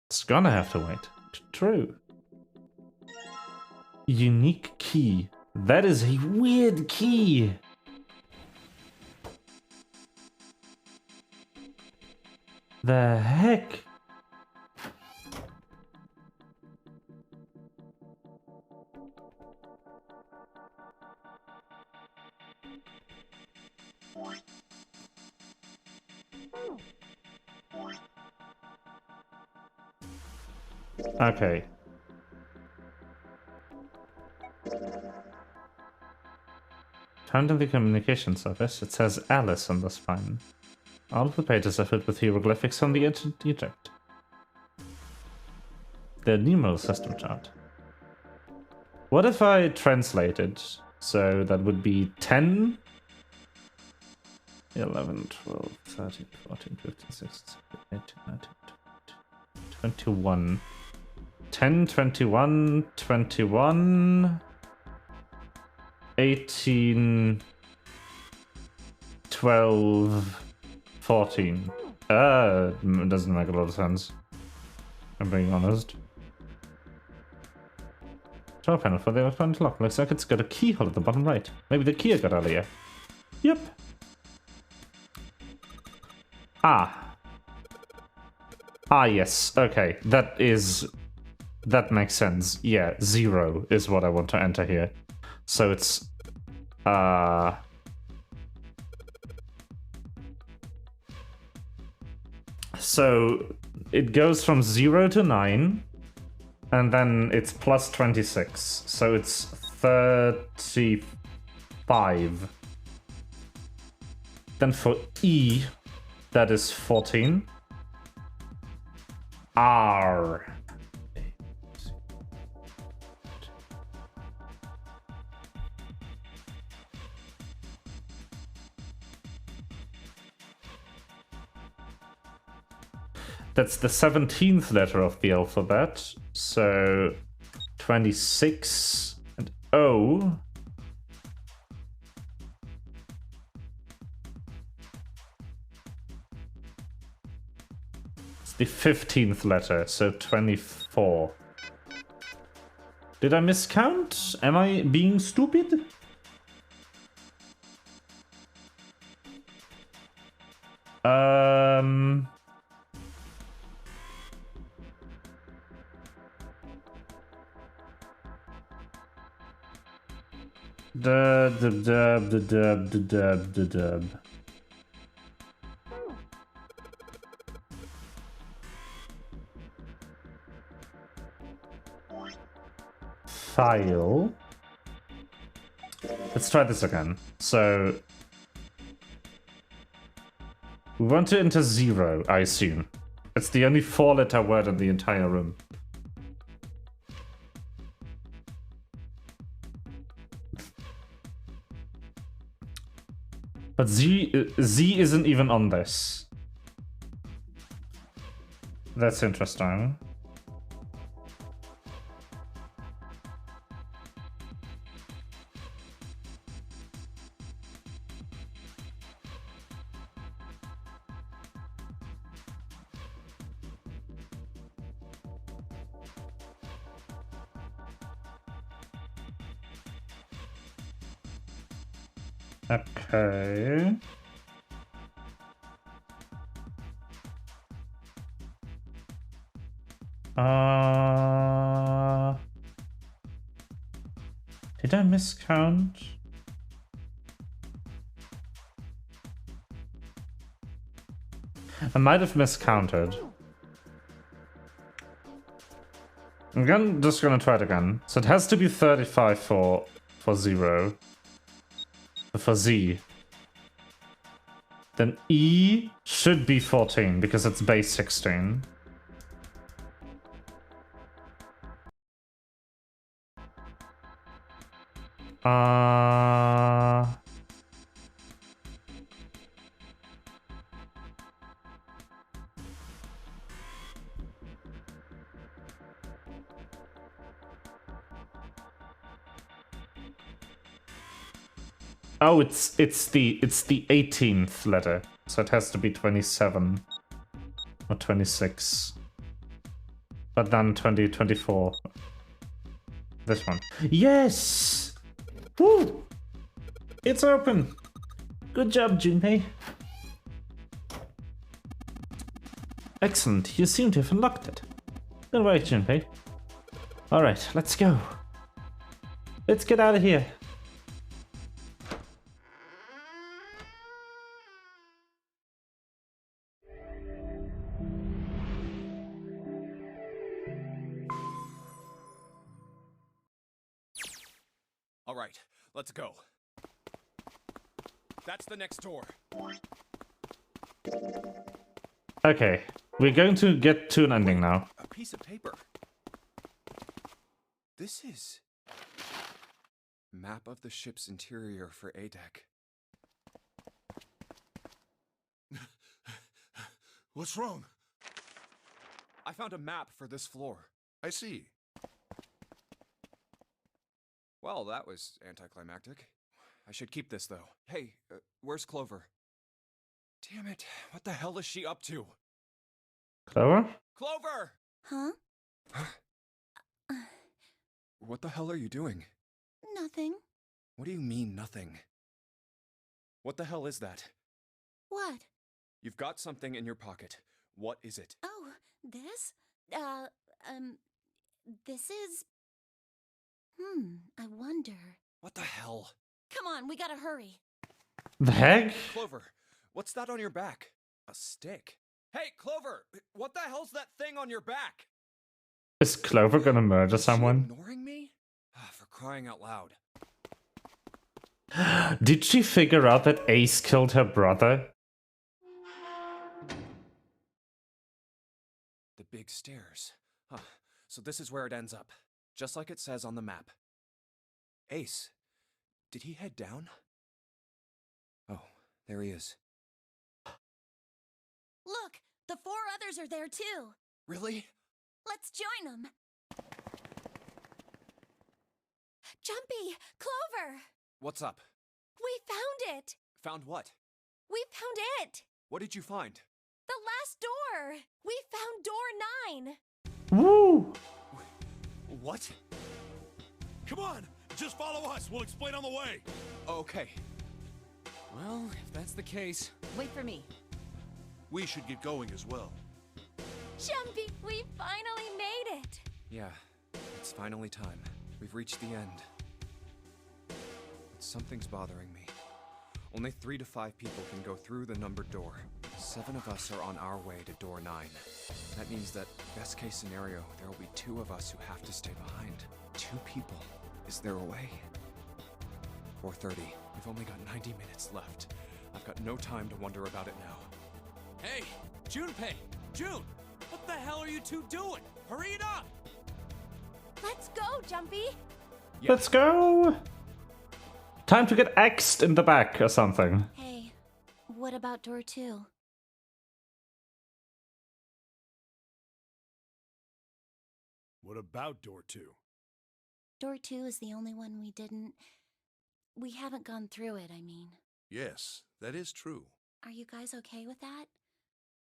It's gonna have to wait. True. Unique key. That is a weird key. The heck? Okay. Found in the communication service, it says Alice on the spine. All of the pages are filled with hieroglyphics from the ancient Egypt. The numeral system chart. What if I translated? So that would be 10, 11, 12, 13, 14, 15, 16, 17, 18, 19, 20, 21. 10, 21, 21, 18, 12, 14. It doesn't make a lot of sense. I'm being honest. Door panel for the electronic lock. Looks like it's got a keyhole at the bottom right. Maybe the key I got earlier. Yep. Ah. Ah, yes. Okay. That makes sense. Yeah, 0 is what I want to enter here. So it's... So it goes from 0 to 9, and then it's plus 26. So it's 35. Then for E, that is 14. R. That's the 17th letter of the alphabet. So 26 and O. It's the 15th letter, so 24. Did I miscount? Am I being stupid? Dub. File. Let's try this again. So we want to enter 0, I assume. It's the only 4-letter word in the entire room. But Z isn't even on this. That's interesting. Okay. Did I miscount? I might have miscounted. I'm just gonna try it again. So it has to be 35 for 0. For Z. Then E should be 14 because it's base 16. Oh, it's the 18th letter, so it has to be 27 or 26. But then 20, 24. This one. Yes! Woo! It's open! Good job, Junpei. Excellent, you seem to have unlocked it. All right, Junpei. Alright, let's go. Let's get out of here. All right, let's go. That's the next door. Okay, we're going to get to an ending now. A piece of paper. This is... Map of the ship's interior for A-Deck. What's wrong? I found a map for this floor. I see. Well, that was anticlimactic. I should keep this, though. Hey, where's Clover? Damn it, what the hell is she up to? Clover? Clover! Huh? What the hell are you doing? Nothing. What do you mean, nothing? What the hell is that? What? You've got something in your pocket. What is it? Oh, this? This is... I wonder. What the hell? Come on, we gotta hurry. The heck? Clover, what's that on your back? A stick? Hey, Clover! What the hell's that thing on your back? Is Clover gonna murder Is she someone? ignoring me? For crying out loud. Did she figure out that Ace killed her brother? The big stairs. Huh. So this is where it ends up. Just like it says on the map. Ace, did he head down? Oh, there he is. Look, the 4 others are there too. Really? Let's join them. Jumpy! Clover! What's up? We found it! Found what? We found it! What did you find? The last door! We found door 9! Woo! What? Come on! Just follow us! We'll explain on the way! Okay. Well, if that's the case... Wait for me. We should get going as well. Jumpy, we finally made it! Yeah, it's finally time. We've reached the end. But something's bothering me. Only 3 to 5 people can go through the numbered door. 7 of us are on our way to door 9. That means that, best case scenario, there will be 2 of us who have to stay behind. 2 people. Is there a way? 4:30. We've only got 90 minutes left. I've got no time to wonder about it now. Hey, Junpei! June! What the hell are you two doing? Hurry it up! Let's go, Jumpy! Yeah. Let's go! Time to get axed in the back or something. Hey, what about door 2? What about door 2? Door 2 is the only one we haven't gone through it, I mean. Yes, that is true. Are you guys okay with that?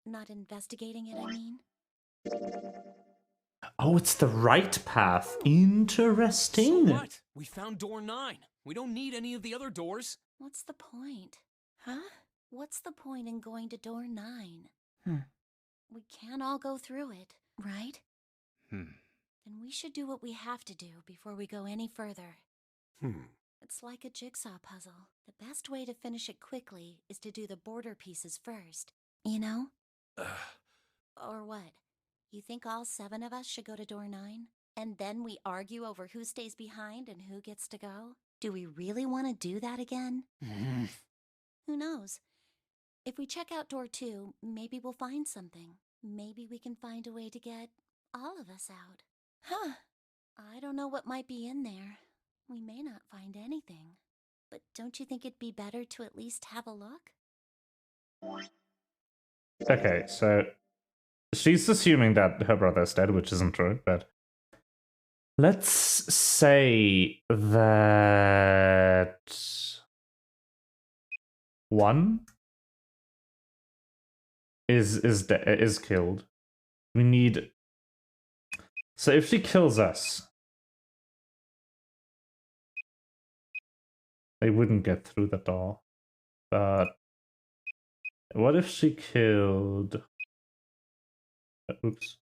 Not investigating it, I mean? Oh, it's the right path. Interesting. So what? We found door 9. We don't need any of the other doors. What's the point? Huh? What's the point in going to door 9? Hmm. We can't all go through it, right? Hmm. Then we should do what we have to do before we go any further. It's like a jigsaw puzzle. The best way to finish it quickly is to do the border pieces first. You know? Or what? You think all 7 of us should go to door 9? And then we argue over who stays behind and who gets to go? Do we really want to do that again? Who knows? If we check out door 2, maybe we'll find something. Maybe we can find a way to get all of us out. Huh. I don't know what might be in there. We may not find anything. But don't you think it'd be better to at least have a look? Okay, so she's assuming that her brother's dead, which isn't true, but let's say that 1 is killed. We need... So if she kills us, they wouldn't get through the door. But what if she killed... Oops.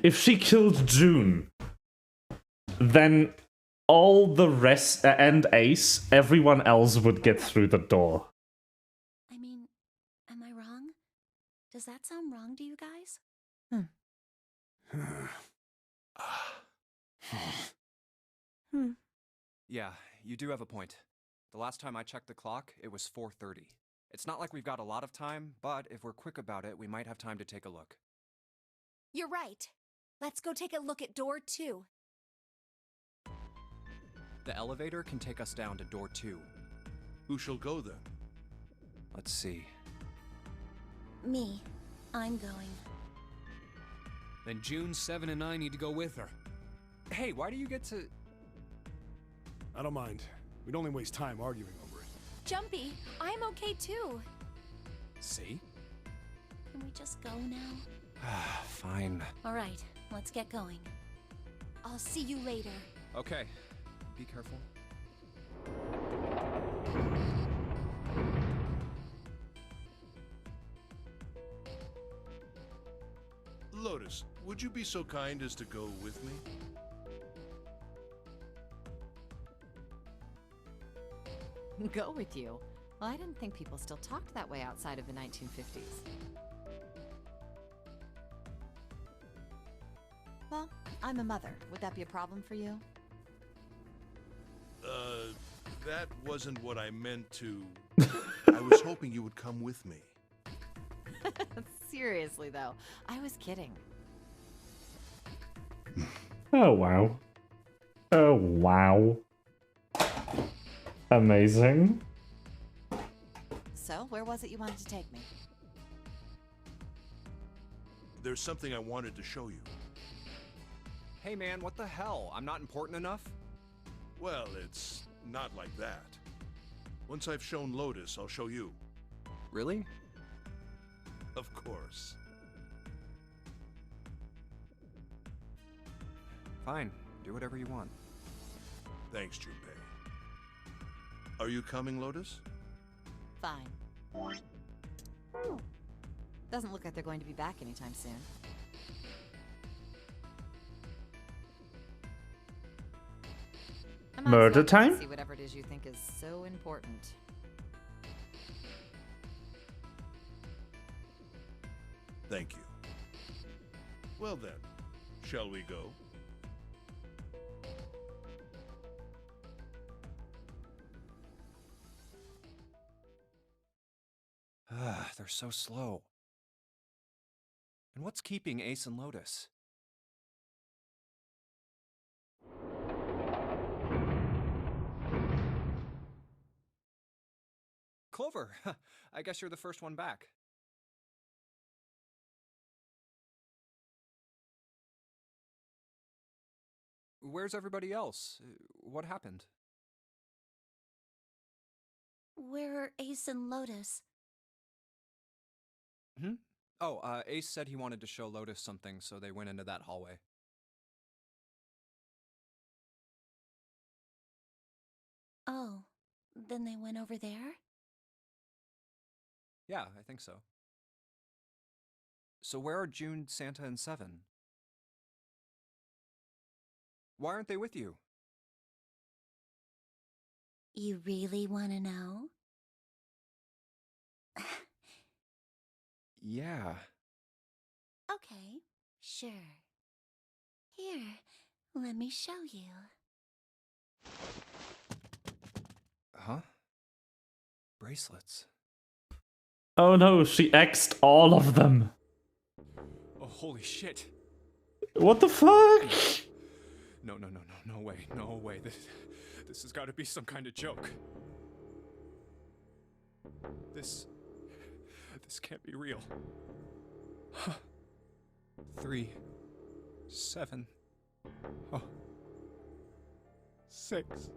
If she killed June, then all the rest, and Ace, everyone else would get through the door. I mean, am I wrong? Does that sound wrong to you guys? Yeah, you do have a point. The last time I checked the clock, it was 4:30. It's not like we've got a lot of time, but if we're quick about it, we might have time to take a look. You're right. Let's go take a look at door 2. The elevator can take us down to door 2. Who shall go then? Let's see. Me. I'm going. Then June, 7, and I need to go with her. Hey, why do you get to... I don't mind. We'd only waste time arguing over it. Jumpy, I'm okay too. See? Can we just go now? Fine. All right, let's get going. I'll see you later. Okay. Be careful. Lotus, would you be so kind as to go with me? Go with you? Well, I didn't think people still talked that way outside of the 1950s. Well, I'm a mother. Would that be a problem for you? That wasn't what I meant to... I was hoping you would come with me. Seriously, though. I was kidding. Oh, wow. Oh, wow. Amazing. So, where was it you wanted to take me? There's something I wanted to show you. Hey man, what the hell? I'm not important enough? Well, it's not like that. Once I've shown Lotus, I'll show you. Really? Of course. Fine. Do whatever you want. Thanks, Junpei. Are you coming, Lotus? Fine. Doesn't look like they're going to be back anytime soon. I might as well Murder go and time? see whatever it is you think is so important. Thank you. Well then, shall we go? They're so slow. And what's keeping Ace and Lotus? Clover, I guess you're the first one back. Where's everybody else? What happened? Where are Ace and Lotus? Hmm? Oh, Ace said he wanted to show Lotus something, so they went into that hallway. Oh, then they went over there? Yeah, I think so. So where are June, Santa, and Seven? Why aren't they with you? You really want to know? Yeah. Okay, sure. Here, let me show you. Huh? Bracelets. Oh no, she X'd all of them. Oh, holy shit. What the fuck? No way, no way. This has got to be some kind of joke. This can't be real. 3, 7, 6.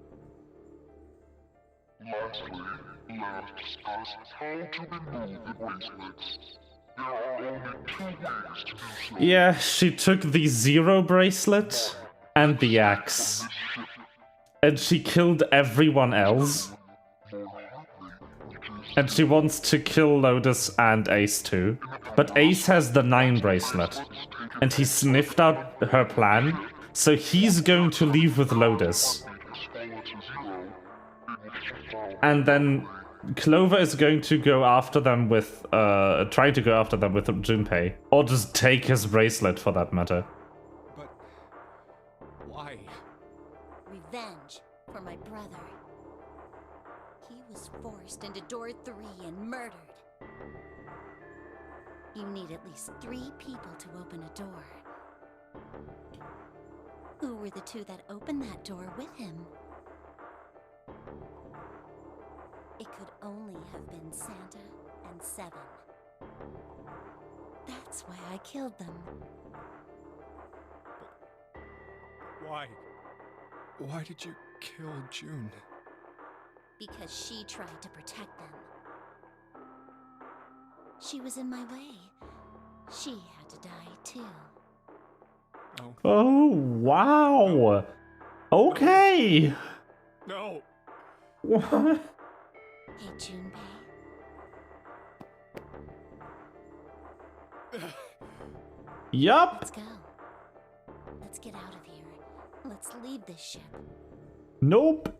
Lastly, let us discuss how to remove the bracelets. There are only 2 ways to do so. Yeah, she took the 0 bracelet and the axe. And she killed everyone else. And she wants to kill Lotus and Ace too. But Ace has the 9 bracelet. And he sniffed out her plan. So he's going to leave with Lotus. And then Clover is going to go after them with, trying to go after them with Junpei. Or just take his bracelet for that matter. But why? Revenge for my brother. He was forced into door 3 and murdered. You need at least 3 people to open a door. Who were the 2 that opened that door with him? It could only have been Santa and Seven. That's why I killed them. Why? Why did you kill June? Because she tried to protect them. She was in my way. She had to die too. No. Oh, wow. Okay. No. What? Hey, Junpei. Yup. Let's go. Let's get out of here. Let's leave this ship. Nope.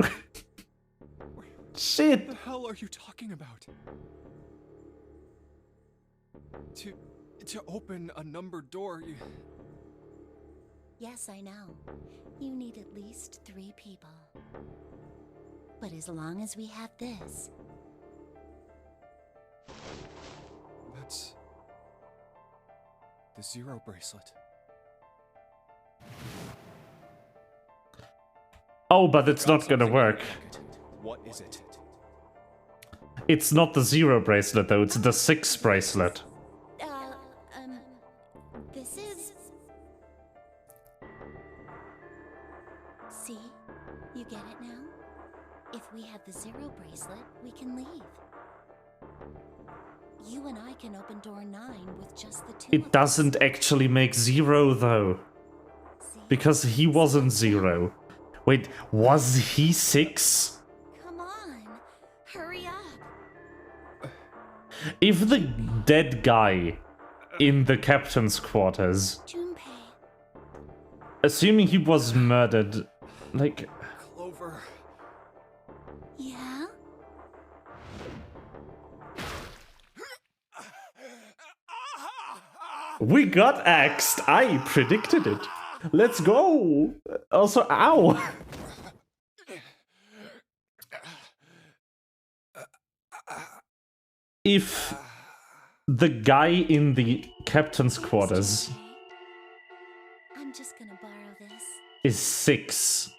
What Shit. the hell are you talking about? To open a numbered door, you... Yes, I know. You need at least 3 people. But as long as we have this... That's... the Zero bracelet. Oh, but it's Got not gonna something in your work. pocket. What is it? It's not the 0 bracelet, though. It's the 6 bracelet. This is... See? You get it now? If we have the 0 bracelet, we can leave. You and I can open door 9 with just the 2 of It us. doesn't actually make 0, though. See? Because he wasn't 0. Wait, was he 6? Come on! Hurry up! If the dead guy in the captain's quarters, Junpei. assuming he was murdered, like... Clover. Yeah? We got axed! I predicted it! Let's go! Also, ow! If the guy in the captain's quarters Junpei. I'm just gonna borrow this. is 6,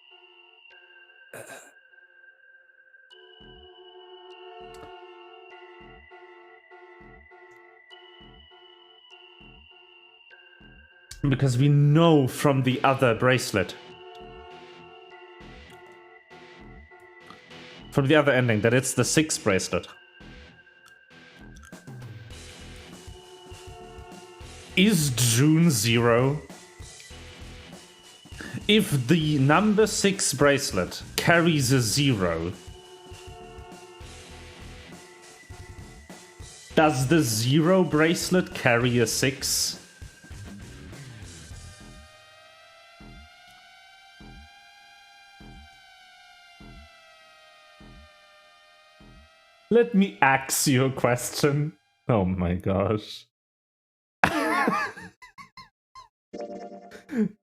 because we know from the other bracelet, from the other ending, that it's the 6 bracelet. Is June 0? If the number 6 bracelet carries a 0, does the 0 bracelet carry a 6? Let me ask you a question. Oh my gosh.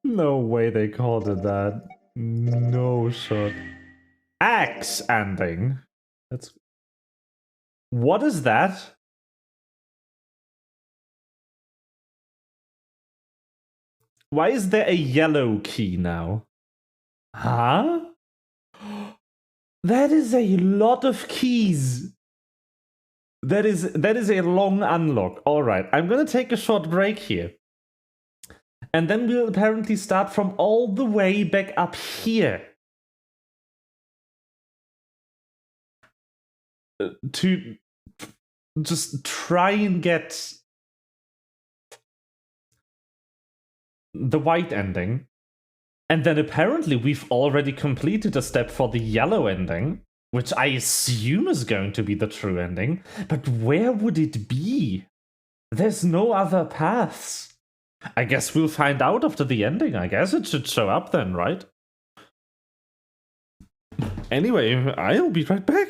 No way they called it that. No shot. Axe ending. That's... What is that? Why is there a yellow key now? Huh? That is a lot of keys. That is a long unlock. Alright, I'm gonna take a short break here. And then we'll apparently start from all the way back up here. To just try and get the white ending. And then apparently we've already completed a step for the yellow ending, which I assume is going to be the true ending. But where would it be? There's no other paths. I guess we'll find out after the ending. I guess it should show up then, right? Anyway, I'll be right back.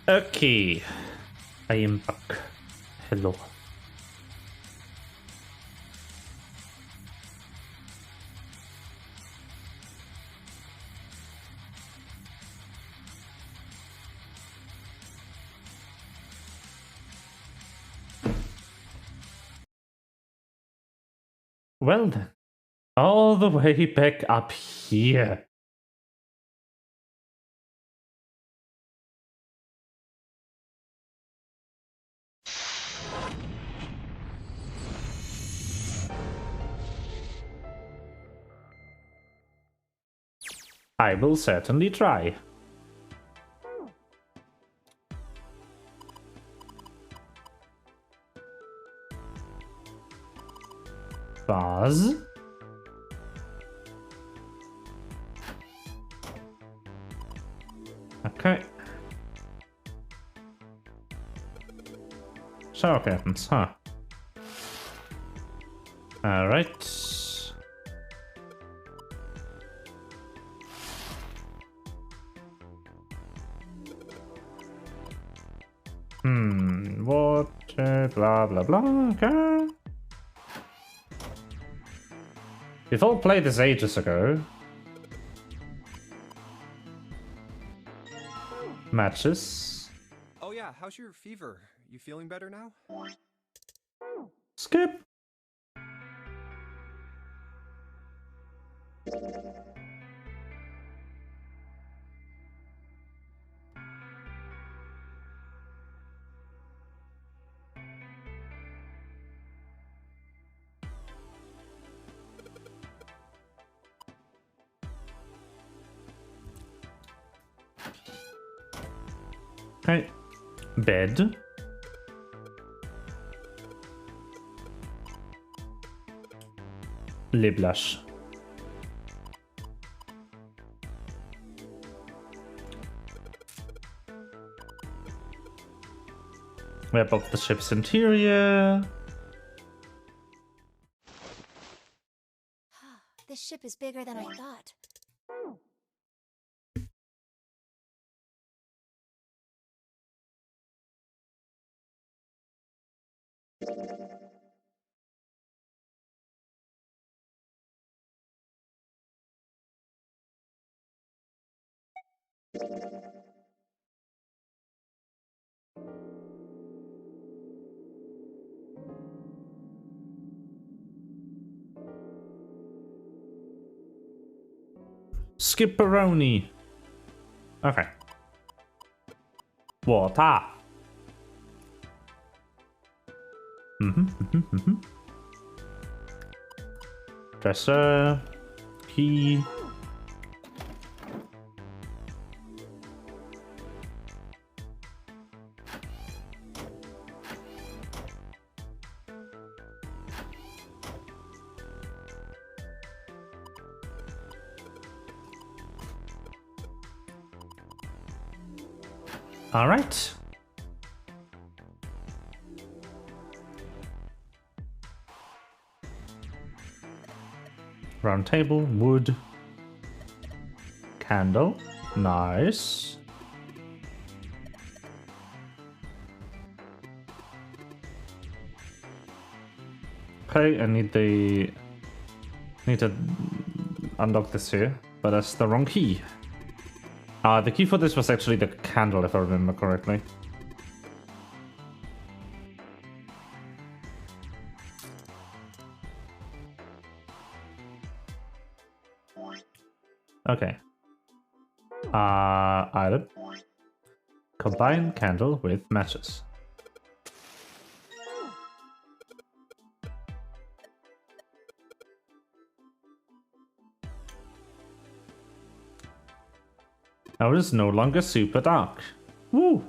Okay. I am back. Hello. Well then, all the way back up here. I will certainly try. Buzz. Okay. Shower curtains, huh? Alright. Water, blah blah blah, okay. We've all played this ages ago. Matches. Oh yeah, how's your fever? You feeling better now? Skip. Okay. Bed. Lip blush. Wrap up the ship's interior. This ship is bigger than I thought. Skipperoni. Okay. Water. Dresser. Key. All right. Round table, wood, candle, nice. Okay, I need to unlock this here, but that's the wrong key. The key for this was actually the candle, if I remember correctly. Okay. Item. Combine candle with matches. Now it is no longer super dark. Woo!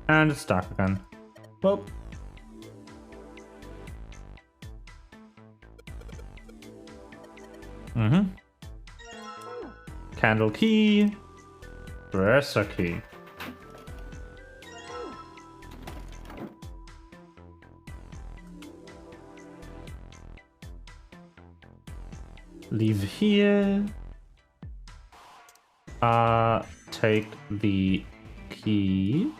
And it's dark again. Well. Candle key. Dresser key. Leave here. Take the key.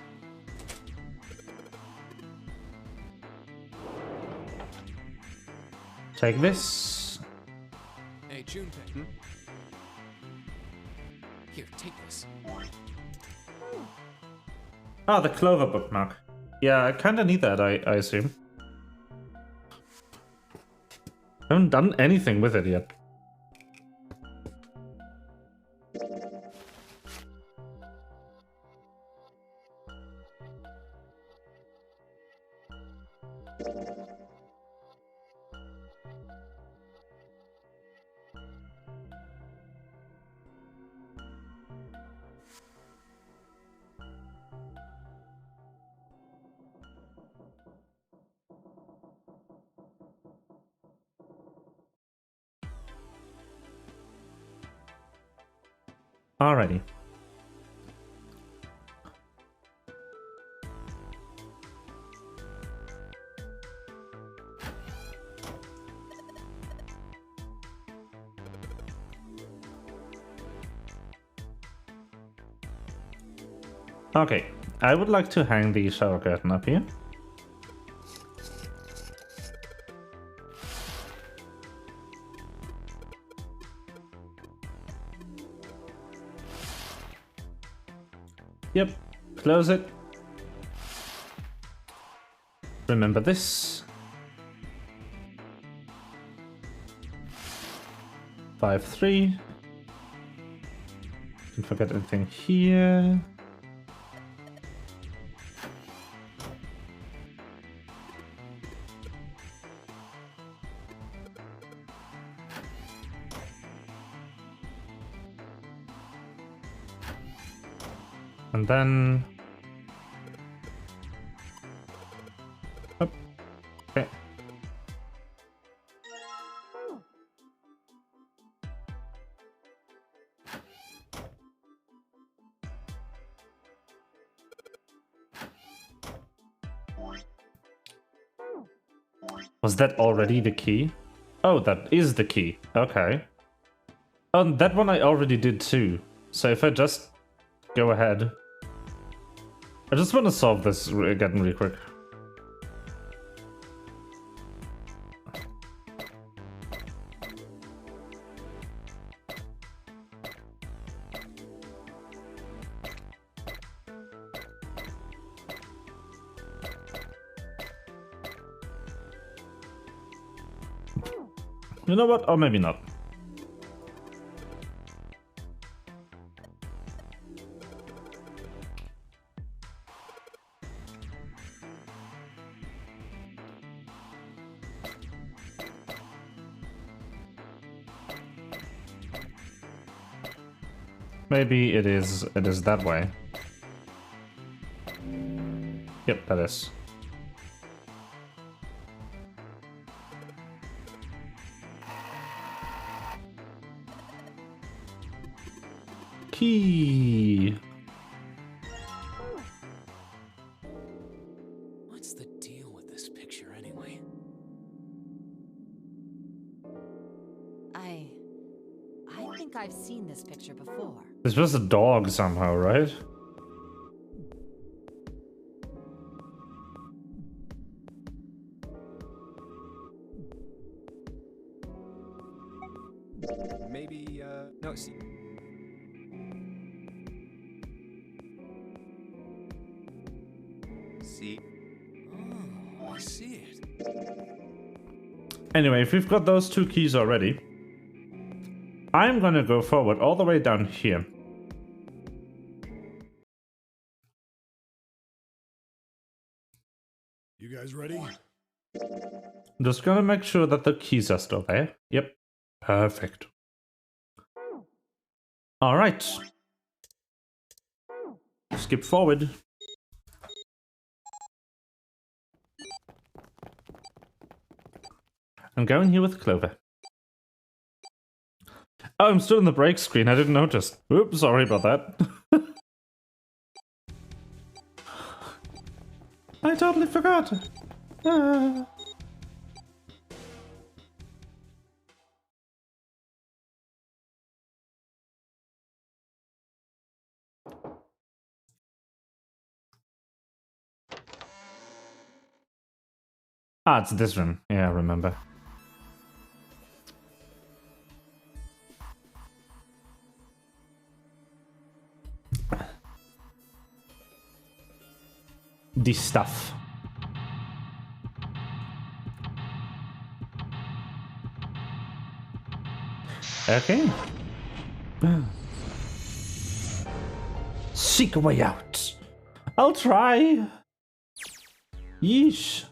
Take this. Hey, Junpei. Here, take this. Ah, the Clover bookmark. Yeah, I kinda need that, I assume. I haven't done anything with it yet. Alrighty. Okay, I would like to hang the shower curtain up here. Yep, close it. Remember this. 5-3. Don't forget anything here. And then... Up. Okay. Was that already the key? Oh, that is the key. Okay. Oh, that one I already did too. So if I just go ahead... I just want to solve this again really quick. You know what? Or maybe not. Maybe it is that way. Yep, that is. Key. What's the deal with this picture anyway? I think I've seen this picture before. This was a dog somehow, right? Maybe, no, see. See? Oh, I see it. Anyway, if we've got those two keys already, I'm gonna go forward all the way down here. You guys ready? I'm just gonna make sure that the keys are still there. Yep. Perfect. Alright. Skip forward. I'm going here with Clover. Oh, I'm still in the break screen. I didn't notice. Oops, sorry about that. I totally forgot. Ah. Ah, it's this room. Yeah, I remember. This stuff. Okay. Seek a way out. I'll try. Yeesh.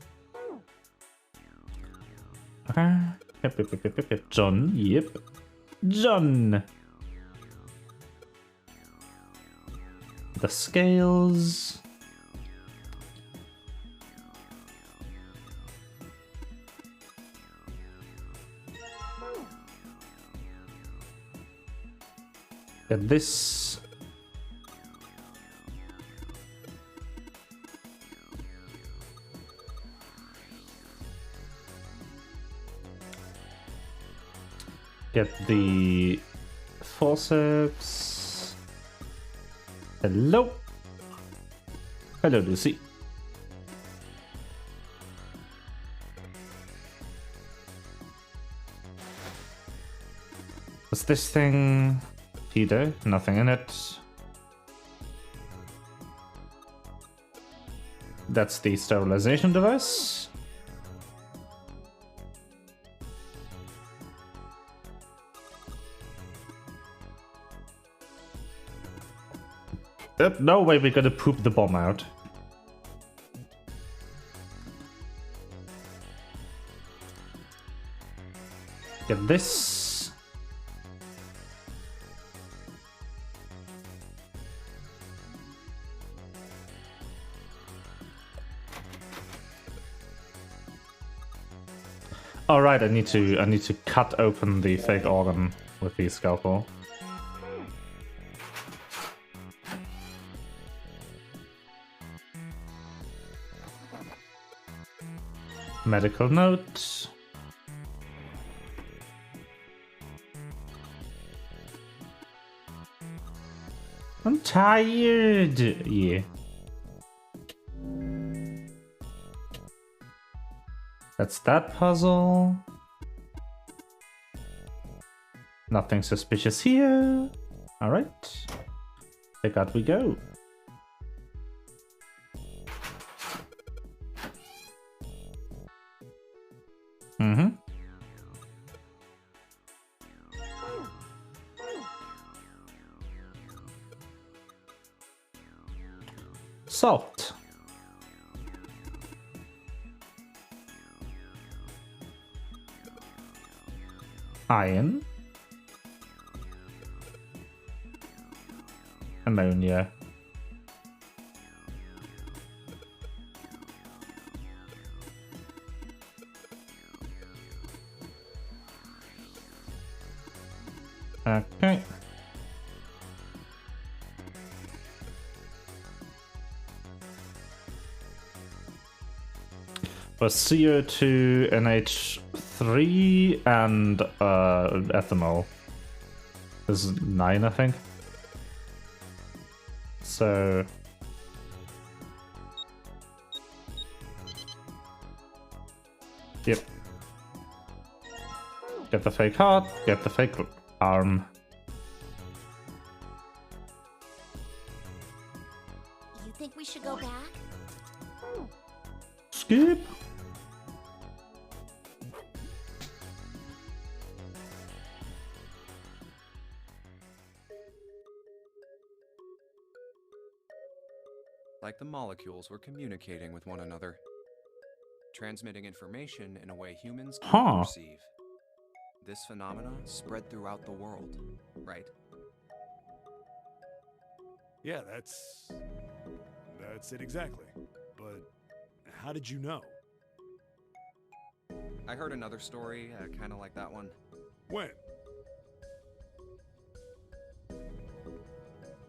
Okay. Yep. John. Yep. John. The scales. Get this. Get the forceps. Hello. Hello, Lucy. What's this thing? Peter, nothing in it. That's the sterilization device. No way we're gonna poop the bomb out. Get this. Alright, I need to cut open the fake organ with the scalpel. Medical note. I'm tired. Yeah. That's that puzzle. Nothing suspicious here. Alright. Back out we go. Salt. Iron. Ammonia. Okay. For CO2, NH3, and ethanol. There's 9, I think. So... Yep. Get the fake heart, get the fake arm. You think we should go back? Skip. Like the molecules were communicating with one another, transmitting information in a way humans can't perceive. This phenomena spread throughout the world, right? Yeah, that's it exactly. But how did you know? I heard another story, kind of like that one. When?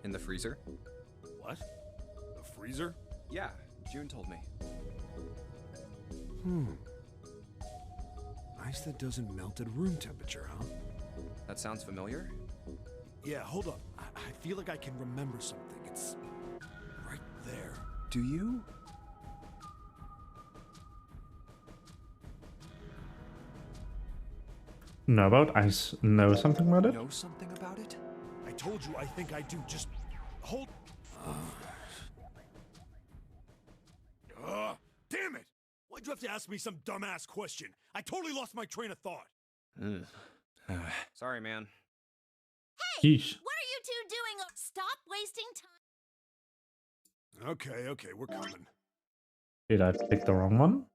In the freezer? What? The freezer? Yeah, June told me. Ice that doesn't melt at room temperature, huh? That sounds familiar? Yeah, hold up. I feel like I can remember something. It's right there. Do you? know about? Know something about it? Know something about it? I told you I think I do. Just hold. Damn it! Why'd you have to ask me some dumbass question? I totally lost my train of thought. Sorry, man. Yeesh. What are you two doing? Stop wasting time. Okay, we're coming. Did I pick the wrong one?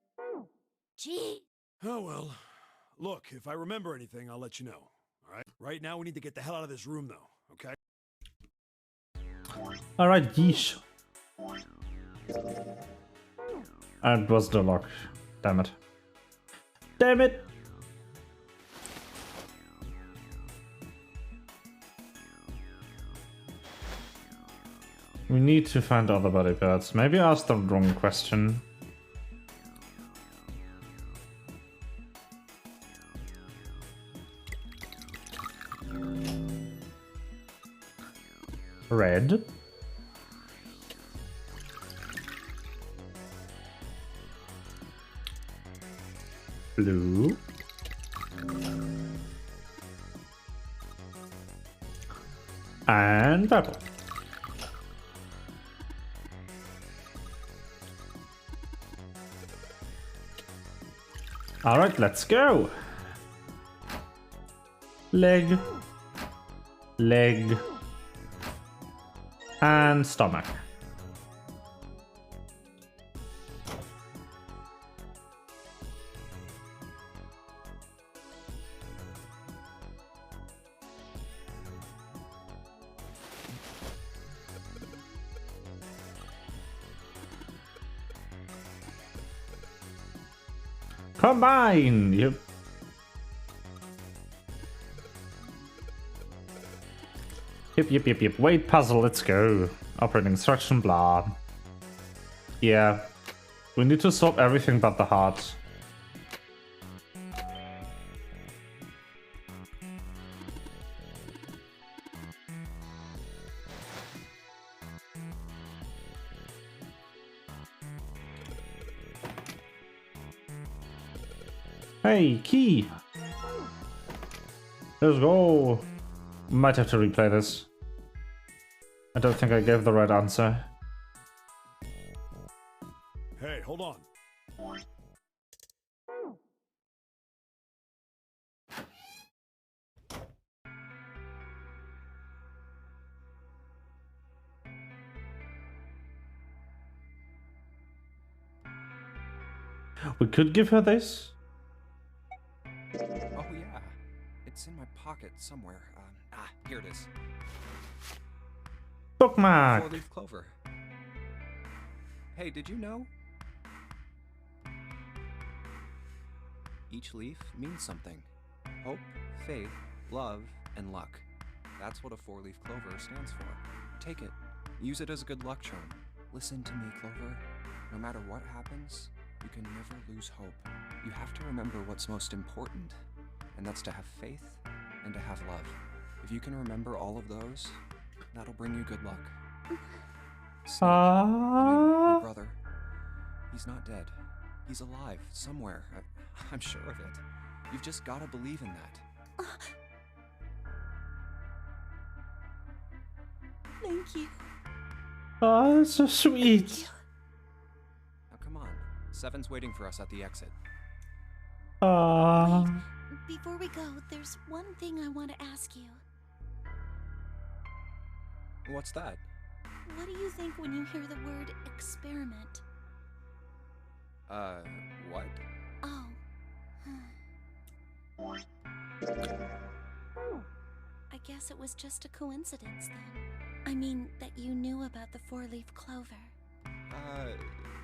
Gee. Oh well. Look, if I remember anything, I'll let you know. Alright? Right now, we need to get the hell out of this room, though, okay? Alright, yeesh. And was the lock. Damn it. Damn it! We need to find other body parts. Maybe I asked the wrong question. Red. Blue. And purple. Alright, let's go. Leg. Leg. And stomach. Combine! Yep. Yep. Wait, puzzle, let's go. Operating instruction, blah. Yeah. We need to solve everything but the heart. Hey, key! Let's go! Might have to replay this. I don't think I gave the right answer. Hey, hold on. We could give her this? Oh yeah, it's in my pocket somewhere. Here it is. Bookmark! Four-leaf clover. Hey, did you know? Each leaf means something. Hope, faith, love, and luck. That's what a four-leaf clover stands for. Take it. Use it as a good luck charm. Listen to me, Clover. No matter what happens, you can never lose hope. You have to remember what's most important, and that's to have faith and to have love. If you can remember all of those, that'll bring you good luck. Snake, your brother, he's not dead. He's alive, somewhere. I'm sure of it. You've just gotta believe in that. Thank you. Oh, that's so sweet. Now come on. Seven's waiting for us at the exit. Ah. Wait, before we go, there's one thing I want to ask you. What's that? What do you think when you hear the word experiment? What? Oh. I guess it was just a coincidence then. I mean, that you knew about the four-leaf clover.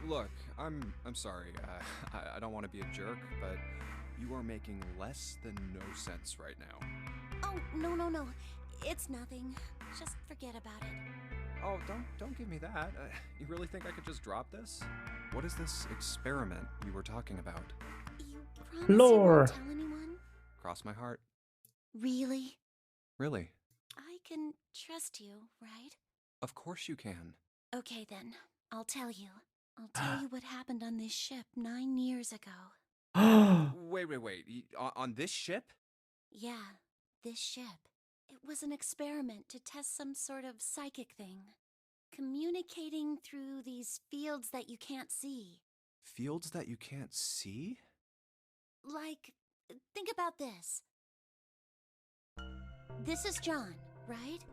Look, I'm sorry. I don't want to be a jerk, but you are making less than no sense right now. Oh, no. It's nothing. Just forget about it. Oh, don't give me that. You really think I could just drop this? What is this experiment you were talking about? You promise you Lore. won't tell anyone? Cross my heart. Really? Really? I can trust you, right? Of course you can. Okay then, I'll tell you. I'll tell you what happened on this ship 9 years ago. Wait. On this ship? Yeah, this ship. It was an experiment to test some sort of psychic thing. Communicating through these fields that you can't see. Fields that you can't see? Like, think about this. This is John, right?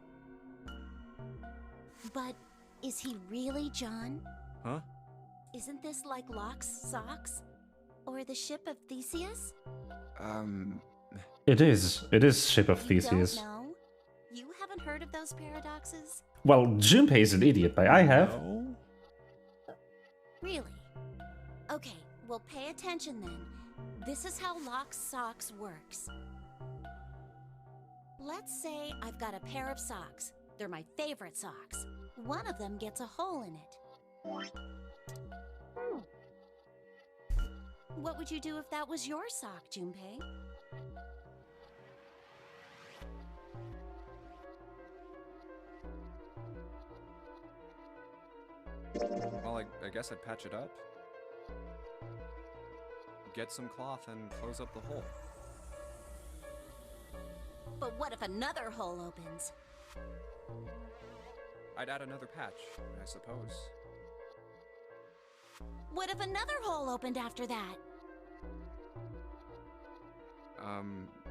But is he really John? Huh? Isn't this like Locke's socks? Or the ship of Theseus? It is. It is Ship of You Theseus. don't know? You haven't heard of those paradoxes? Well, Junpei's an idiot, but I have. No? Really? Okay, well pay attention then. This is how Locke's socks works. Let's say I've got a pair of socks. They're my favorite socks. One of them gets a hole in it. What would you do if that was your sock, Junpei? Well, I guess I'd patch it up. Get some cloth and close up the hole. But what if another hole opens? I'd add another patch, I suppose. What if another hole opened after that?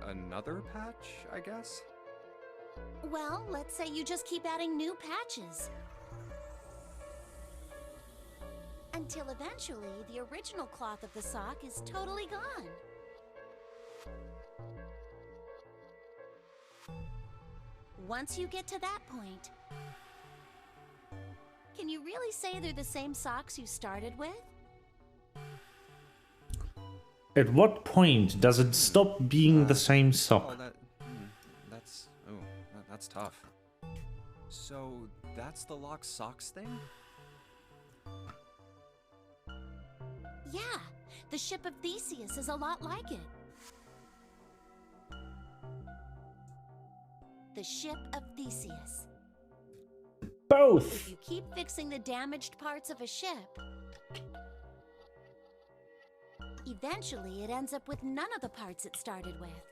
Another patch, I guess? Well, let's say you just keep adding new patches. Until eventually, the original cloth of the sock is totally gone. Once you get to that point, can you really say they're the same socks you started with? At what point does it stop being the same sock? Well, that's tough. So, that's the Lock Socks thing? Yeah, the ship of Theseus is a lot like it. The ship of Theseus. Both! If you keep fixing the damaged parts of a ship, eventually it ends up with none of the parts it started with.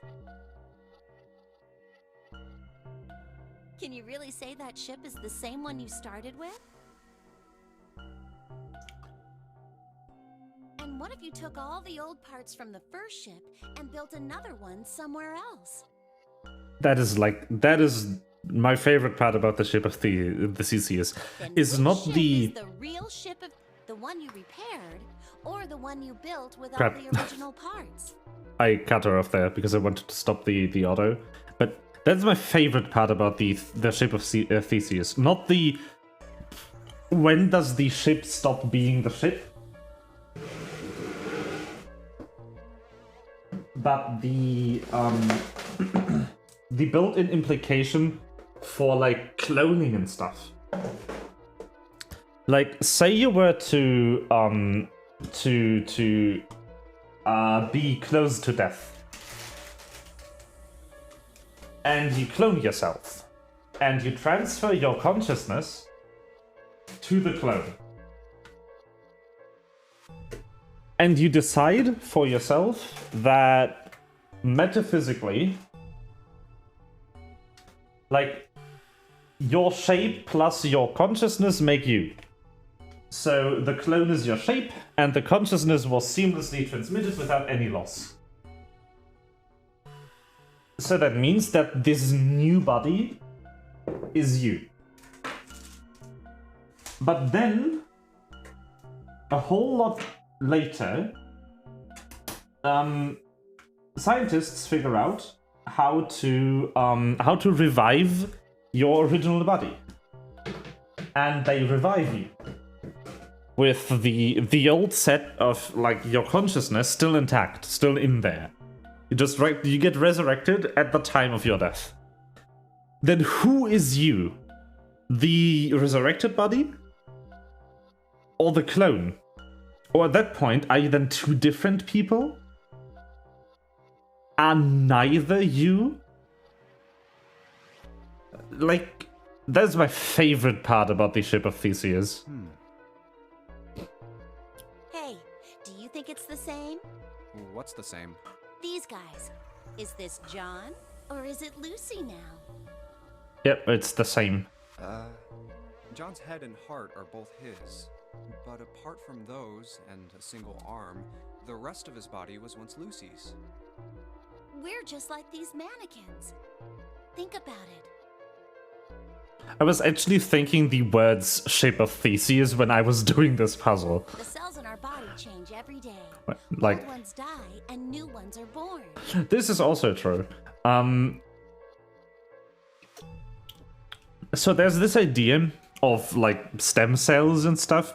Can you really say that ship is the same one you started with? And what if you took all the old parts from the first ship and built another one somewhere else? That is my favorite part about the Ship of the Theseus. Then Is which not ship the... is the real ship of the one you repaired, or the one you built with Crap. all the original parts? I cut her off there because I wanted to stop the auto. But that's my favorite part about the Ship of Theseus. Not the... When does the ship stop being the ship? But the the built-in implication for like cloning and stuff. Like, say you were to be close to death, and you clone yourself, and you transfer your consciousness to the clone. And you decide for yourself that metaphysically, like, your shape plus your consciousness make you. So the clone is your shape, and the consciousness was seamlessly transmitted without any loss. So that means that this new body is you. But then, a whole lot later, scientists figure out how to revive your original body, and they revive you with the old set of like your consciousness still intact, still in there. You get resurrected at the time of your death. Then who is you? The resurrected body, or the clone? Or at that point, are you then two different people? Are neither you? Like, that's my favorite part about the Ship of Theseus. Hey, do you think it's the same? What's the same? These guys. Is this John, or is it Lucy now? Yep, it's the same. John's head and heart are both his. But apart from those, and a single arm, the rest of his body was once Lucy's. We're just like these mannequins. Think about it. I was actually thinking the words shape of Theseus when I was doing this puzzle. The cells in our body change every day. Like, old ones die and new ones are born. this is also true. So there's this idea of like stem cells and stuff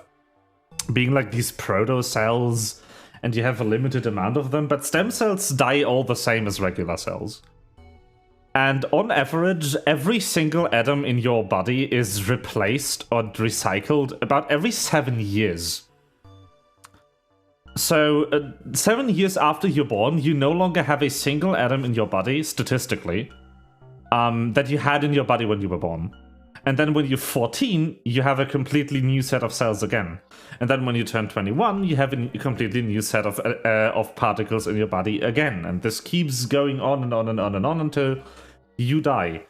being like these proto cells, and you have a limited amount of them, but stem cells die all the same as regular cells. And on average, every single atom in your body is replaced or recycled about every 7 years. So, 7 years after you're born, you no longer have a single atom in your body, statistically, that you had in your body when you were born. And then when you're 14, you have a completely new set of cells again. And then when you turn 21, you have a completely new set of particles in your body again. And this keeps going on and on and on and on until you die.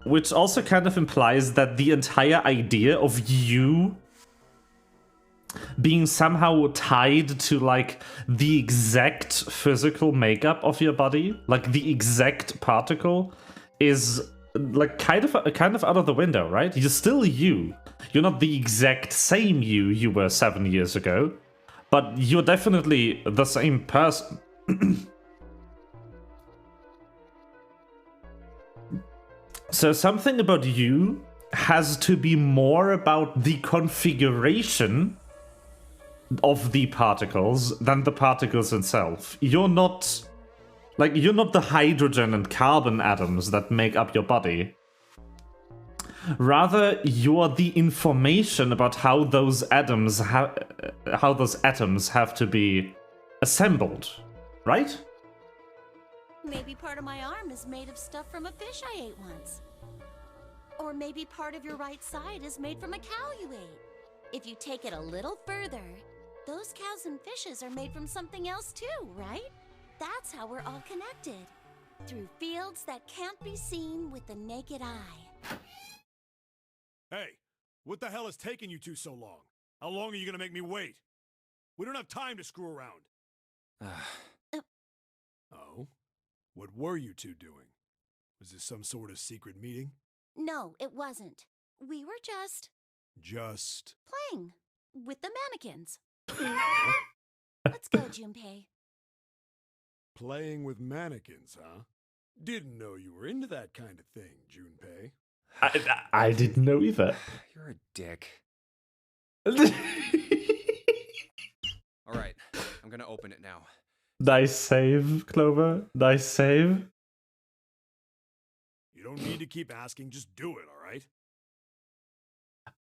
Which also kind of implies that the entire idea of you being somehow tied to like the exact physical makeup of your body, like the exact particle, is like kind of out of the window, right? You're still you. You're not the exact same you were 7 years ago, but you're definitely the same person. So something about you has to be more about the configuration of the particles than the particles itself. You're not the hydrogen and carbon atoms that make up your body. Rather, you're the information about how those atoms have to be assembled, right? Maybe part of my arm is made of stuff from a fish I ate once. Or maybe part of your right side is made from a cow you ate. If you take it a little further, those cows and fishes are made from something else too, right? That's how we're all connected. Through fields that can't be seen with the naked eye. Hey, what the hell is taking you two so long? How long are you gonna make me wait? We don't have time to screw around. Oh? What were you two doing? Was this some sort of secret meeting? No, it wasn't. We were just playing with the mannequins. Let's go, Junpei. Playing with mannequins, huh? Didn't know you were into that kind of thing, Junpei. I didn't know either. You're a dick. Alright, I'm gonna open it now. Nice save, Clover. Nice save. You don't need to keep asking, just do it, alright?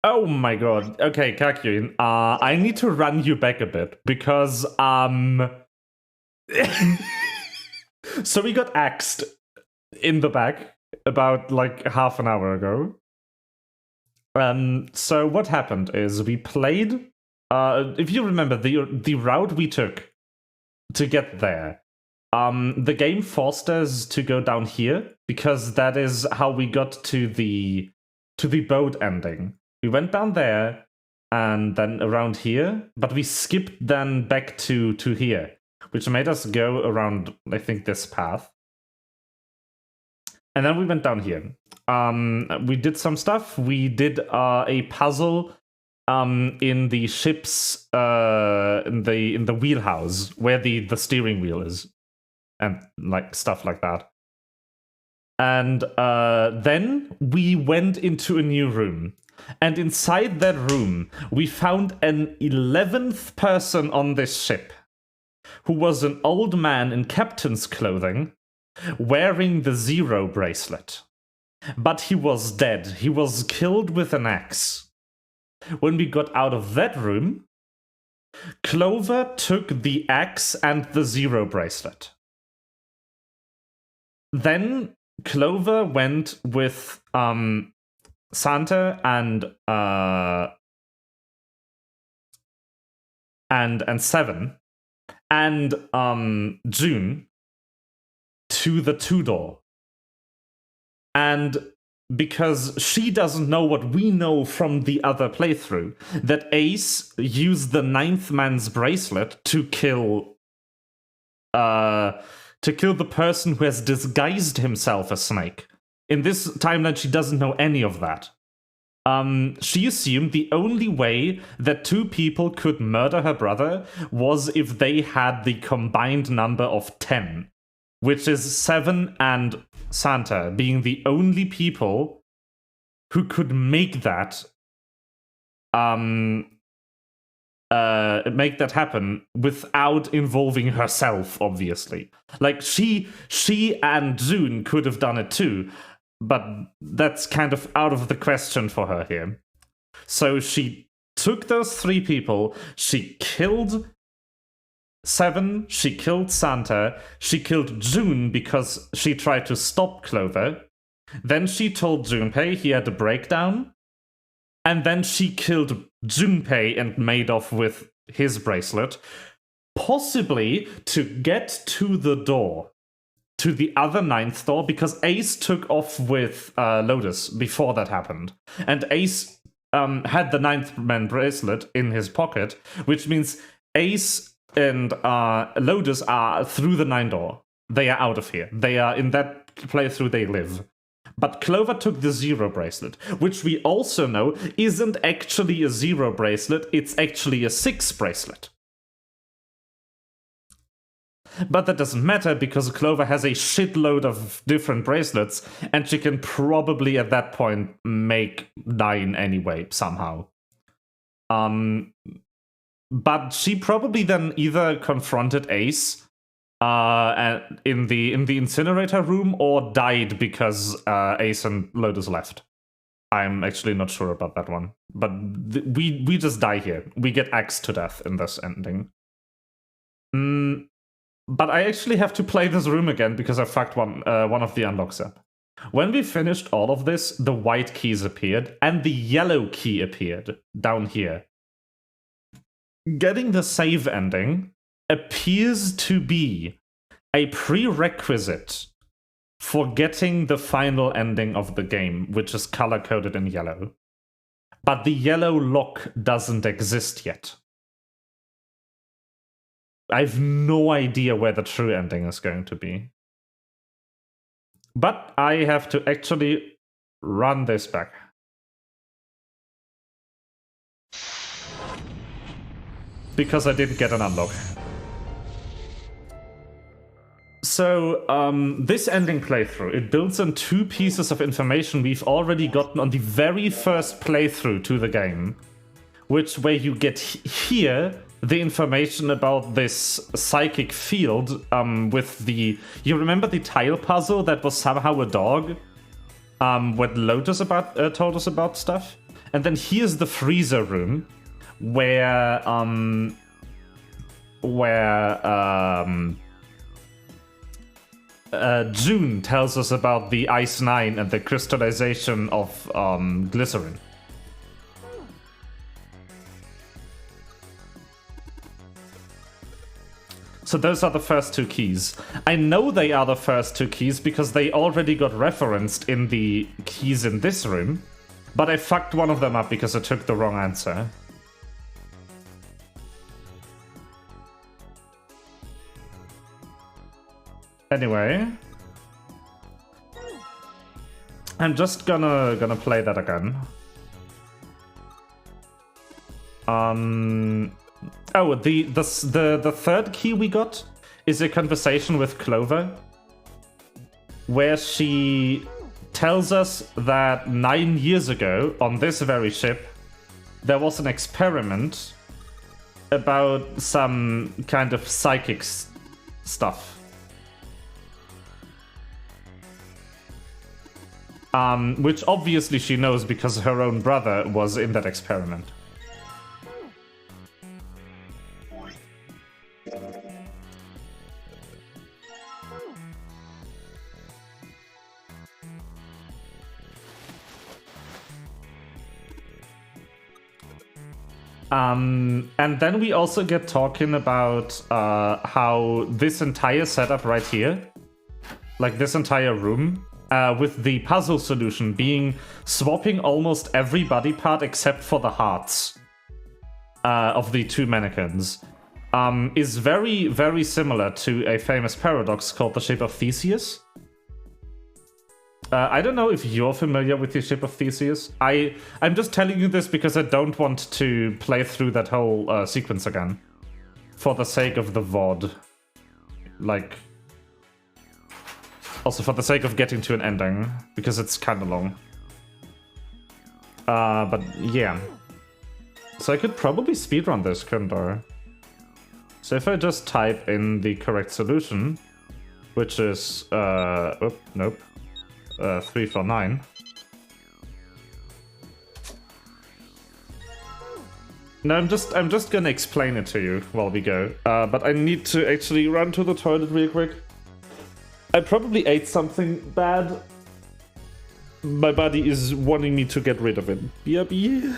Oh my god. Okay, Kakyun, I need to run you back a bit, because, so we got axed in the back about, like, half an hour ago. So what happened is we played, if you remember, the route we took to get there, the game forced us to go down here, because that is how we got to the boat ending. We went down there, and then around here, but we skipped then back to here, which made us go around, I think, this path. And then we went down here. We did some stuff. We did a puzzle in the ship's in the wheelhouse where the steering wheel is, and like stuff like that. And then we went into a new room. And inside that room, we found an 11th person on this ship, who was an old man in captain's clothing, wearing the Zero bracelet. But he was dead. He was killed with an axe. When we got out of that room, Clover took the axe and the Zero bracelet. Then Clover went with Santa and Seven and June to the 2-door. And because she doesn't know what we know from the other playthrough, that Ace used the 9th man's bracelet to kill the person who has disguised himself as Snake. In this timeline, she doesn't know any of that. She assumed the only way that 2 people could murder her brother was if they had the combined number of 10, which is 7 and Santa being the only people who could make that happen without involving herself, obviously. Like, she and June could have done it too, but that's kind of out of the question for her here. So she took those 3 people, she killed 7, she killed Santa, she killed June because she tried to stop Clover, then she told Junpei he had a breakdown, and then she killed Junpei and made off with his bracelet, possibly to get to the door, to the other 9th door, because Ace took off with Lotus before that happened. And Ace had the 9th man bracelet in his pocket, which means Ace and Lotus are through the 9th door. They are out of here. They are in that playthrough they live. But Clover took the 0 bracelet, which we also know isn't actually a 0 bracelet, it's actually a 6 bracelet. But that doesn't matter because Clover has a shitload of different bracelets, and she can probably at that point make 9 anyway, somehow. But she probably then either confronted Ace in the incinerator room or died because Ace and Lotus left. I'm actually not sure about that one. But we just die here. We get axed to death in this ending. But I actually have to play this room again because I fucked one of the unlocks up. When we finished all of this, the white keys appeared and the yellow key appeared down here. Getting the save ending appears to be a prerequisite for getting the final ending of the game, which is color-coded in yellow. But the yellow lock doesn't exist yet. I have no idea where the true ending is going to be. But I have to actually run this back. Because I didn't get an unlock. So, this ending playthrough, it builds on 2 pieces of information we've already gotten on the very first playthrough to the game. Where you get here the information about this psychic field with the... You remember the tile puzzle that was somehow a dog? What Lotus told us about stuff? And then here's the freezer room, where June tells us about the Ice 9 and the crystallization of glycerin. So those are the first 2 keys. I know they are the first 2 keys because they already got referenced in the keys in this room, but I fucked one of them up because I took the wrong answer. Anyway, I'm just gonna play that again. Oh, the third key we got is a conversation with Clover, where she tells us that 9 years ago on this very ship there was an experiment about some kind of psychic stuff. Which obviously she knows because her own brother was in that experiment. And then we also get talking about how this entire setup right here like this entire room, with the puzzle solution being swapping almost every body part except for the hearts of the two mannequins, is very, very similar to a famous paradox called the Shape of Theseus. I don't know if you're familiar with the Shape of Theseus. I'm just telling you this because I don't want to play through that whole sequence again. For the sake of the VOD. Like... Also for the sake of getting to an ending, because it's kind of long. But yeah. So I could probably speedrun this, couldn't I? So if I just type in the correct solution, which is, nope. 349. No, I'm just gonna explain it to you while we go. But I need to actually run to the toilet real quick. I probably ate something bad. My body is wanting me to get rid of it. BRB.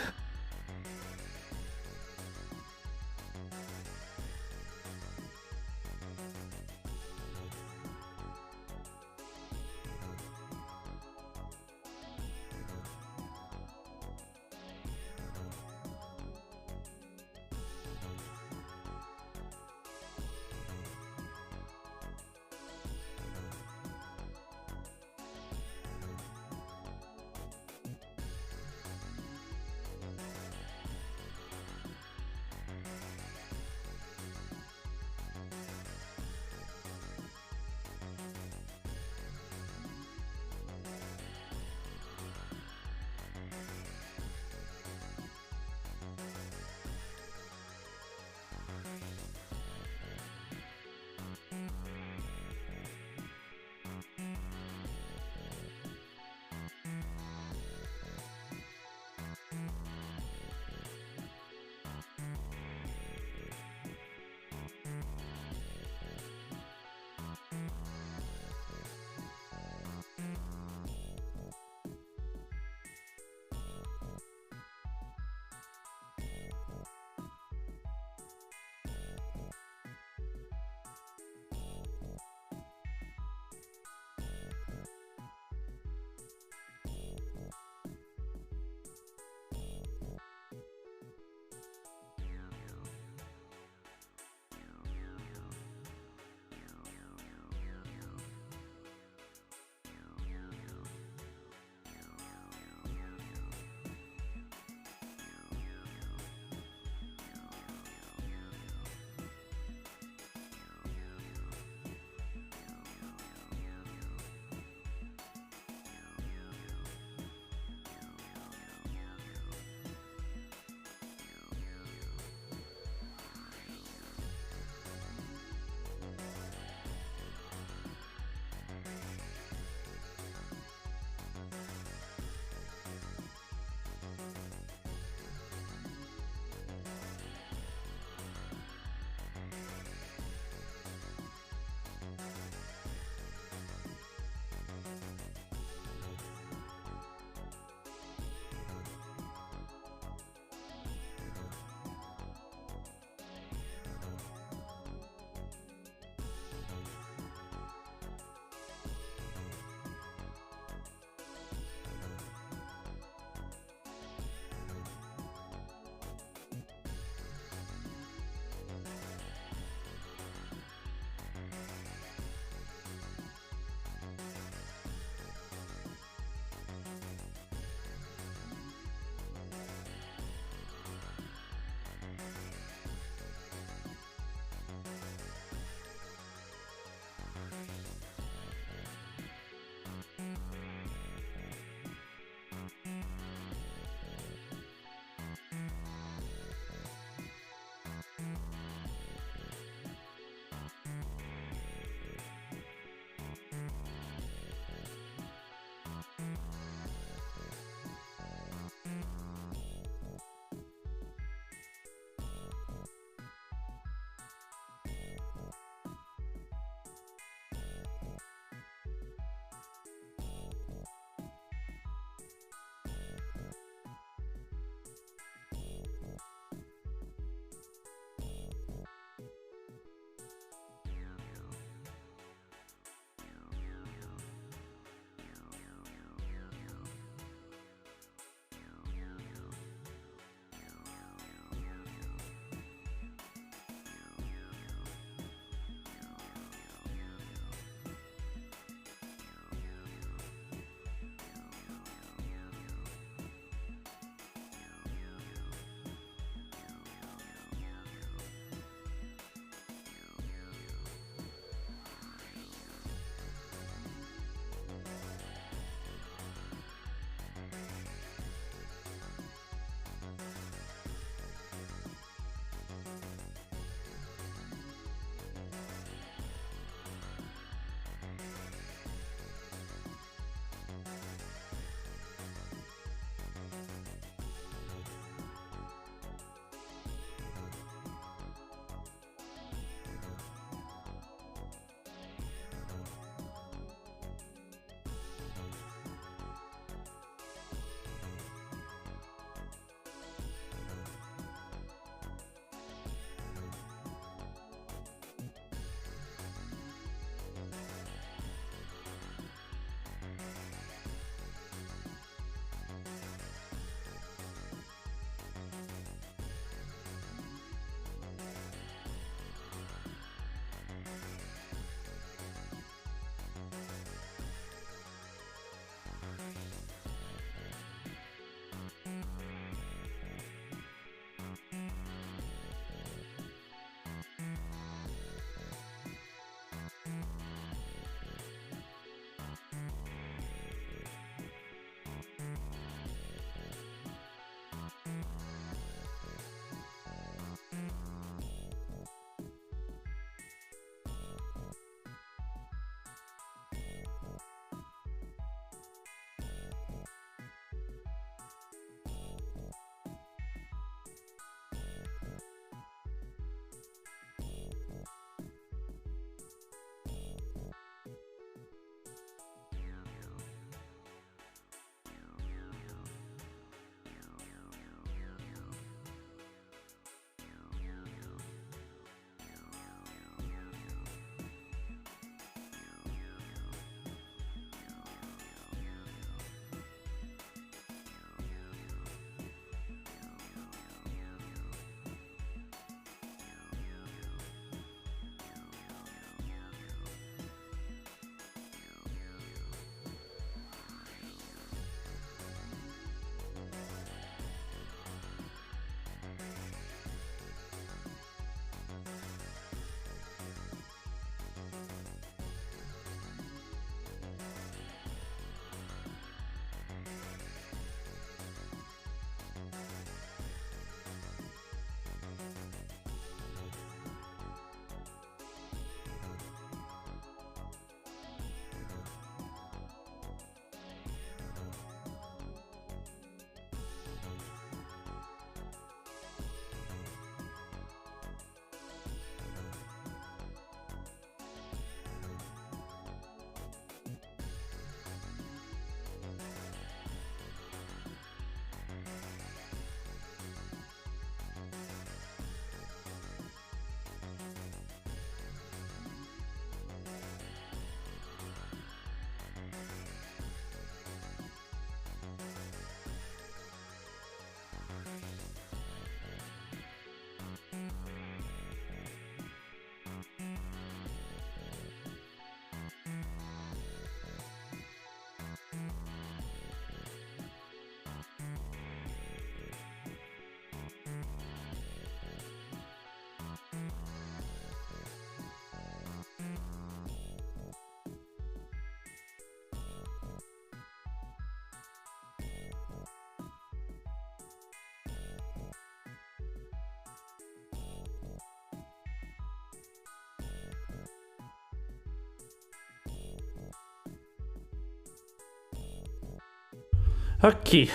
Okay,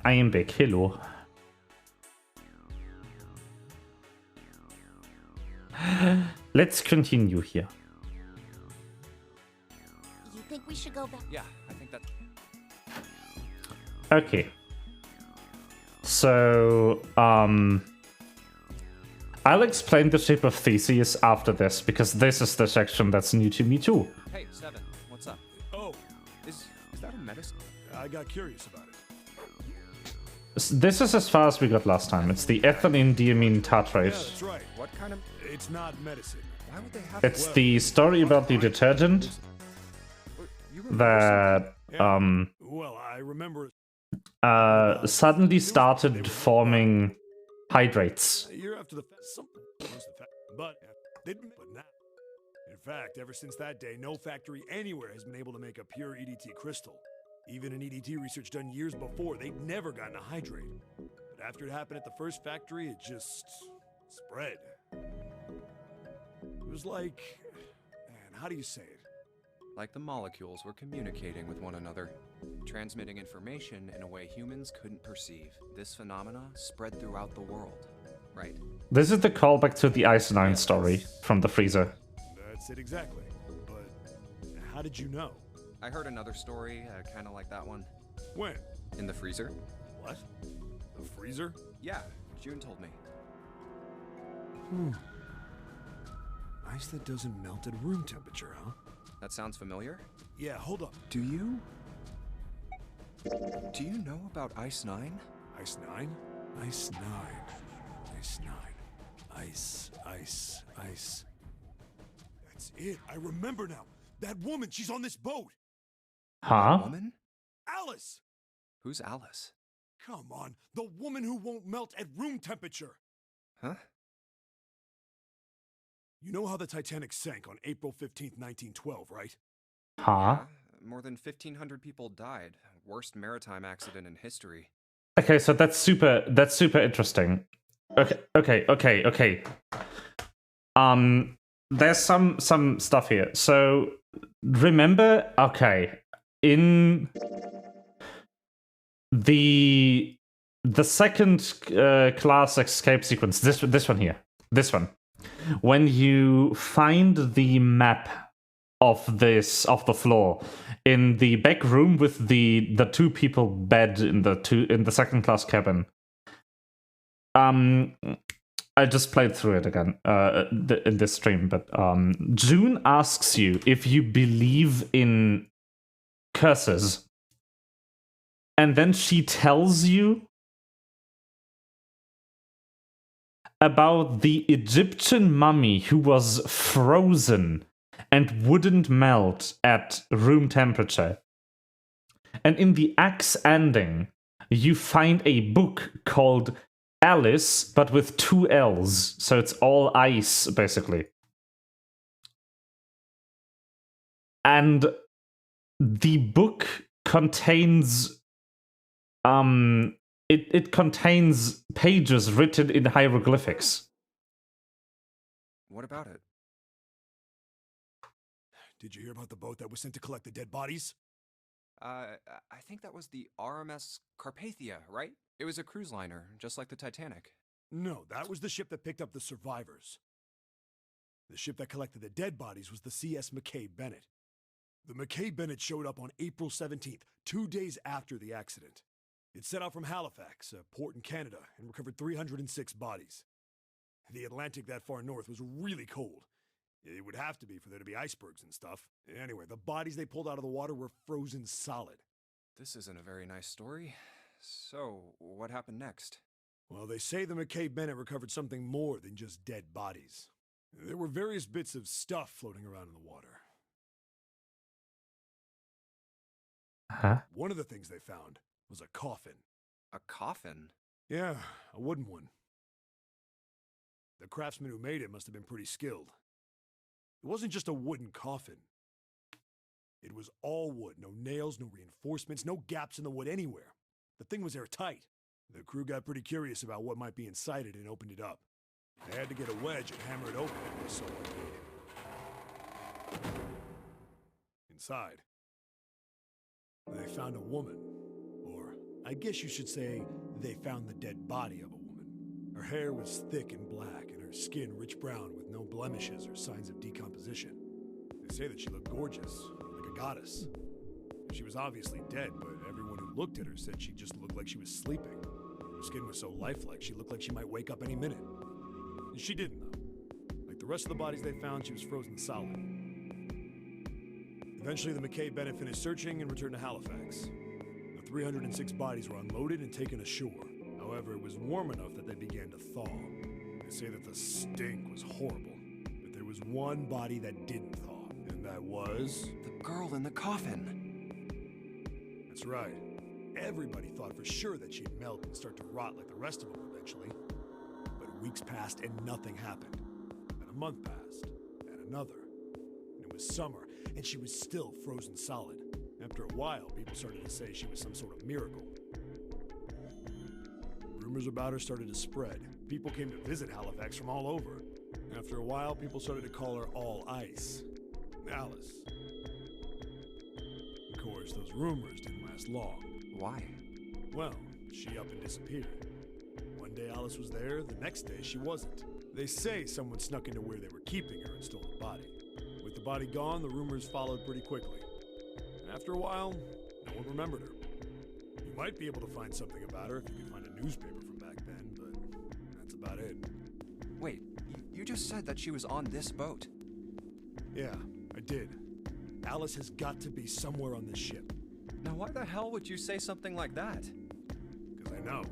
I am back. Hello. Let's continue here. You think we should go back? Yeah, I think that. Okay. So, I'll explain the shape of Theseus after this, because this is the section that's new to me too. Hey, Seven, what's up? Oh, Is that a medicine? I got curious about it. This is as far as we got last time. It's the ethylene diamine Yeah, tartrate. that's right. What kind of? It's not medicine. Why would they have? It's the story about the detergent You remember that Well, I remember. suddenly started forming hydrates. A year after the something was the fact, but now. In fact, ever since that day, no factory anywhere has been able to make a pure EDT crystal. Even in EDT research done years before, they'd never gotten a hydrate. But after it happened at the first factory, it just spread. It was like, man, how do you say it? Like the molecules were communicating with one another, transmitting information in a way humans couldn't perceive. This phenomena spread throughout the world, right? This is the callback to the Ice 9 story from the freezer. That's it exactly. But how did you know? I heard another story, kind of like that one. When? In the freezer? What? The freezer? Yeah, June told me. Ice that doesn't melt at room temperature, huh? That sounds familiar? Yeah, hold up. Do you know about Ice 9? Ice 9? Ice 9. Ice 9. Ice. That's it. I remember now. That woman, she's on this boat. Huh? Woman? Alice! Who's Alice? Come on. The woman who won't melt at room temperature. Huh? You know how the Titanic sank on April 15th, 1912, right? Huh? More than 1,500 people died. Worst maritime accident in history. Okay, so that's super interesting. Okay. There's some stuff here. So remember, okay, in the second class escape sequence, this one here, this one, when you find the map of the floor in the back room with the two people bed in the second class cabin. I just played through it again in this stream, but June asks you if you believe in curses, and then she tells you about the Egyptian mummy who was frozen and wouldn't melt at room temperature. And in the axe ending, you find a book called Alice, but with 2 L's, so it's all ice, basically. And the book contains it contains pages written in hieroglyphics. What about it? Did you hear about the boat that was sent to collect the dead bodies? I think that was the RMS Carpathia, right? It was a cruise liner, just like the Titanic. No, that was the ship that picked up the survivors. The ship that collected the dead bodies was the CS McKay Bennett. The McKay Bennett showed up on April 17th, 2 days after the accident. It set out from Halifax, a port in Canada, and recovered 306 bodies. The Atlantic that far north was really cold. It would have to be for there to be icebergs and stuff. Anyway, the bodies they pulled out of the water were frozen solid. This isn't a very nice story. So, what happened next? Well, they say the McKay Bennett recovered something more than just dead bodies. There were various bits of stuff floating around in the water. Huh? One of the things they found was a coffin. A coffin? Yeah, a wooden one. The craftsman who made it must have been pretty skilled. It wasn't just a wooden coffin. It was all wood, no nails, no reinforcements, no gaps in the wood anywhere. The thing was airtight. The crew got pretty curious about what might be inside it and opened it up. They had to get a wedge and hammer it open if they saw what made it. Inside, they found a woman, or I guess you should say they found the dead body of a woman. Her hair was thick and black, and her skin rich brown with no blemishes or signs of decomposition. They say that she looked gorgeous, like a goddess. She was obviously dead, but everyone who looked at her said she just looked like she was sleeping. Her skin was so lifelike, she looked like she might wake up any minute. And she didn't, though. Like the rest of the bodies they found, she was frozen solid. Eventually, the McKay Bennett finished searching and returned to Halifax. The 306 bodies were unloaded and taken ashore. However, it was warm enough that they began to thaw. They say that the stink was horrible, but there was one body that didn't thaw, and that was... The girl in the coffin. That's right. Everybody thought for sure that she'd melt and start to rot like the rest of them eventually. But weeks passed and nothing happened. And a month passed, and another. And it was summer, and she was still frozen solid. After a while, people started to say she was some sort of miracle. Rumors about her started to spread. People came to visit Halifax from all over. After a while, people started to call her All Ice. Alice. Of course, those rumors didn't last long. Why? Well, she up and disappeared. One day Alice was there, the next day she wasn't. They say someone snuck into where they were keeping her and stole the body. With the body gone, the rumors followed pretty quickly. And after a while, no one remembered her. You might be able to find something about her if you could find a newspaper from back then, but that's about it. Wait, you just said that she was on this boat. Yeah, I did. Alice has got to be somewhere on this ship. Now why the hell would you say something like that? Because I know.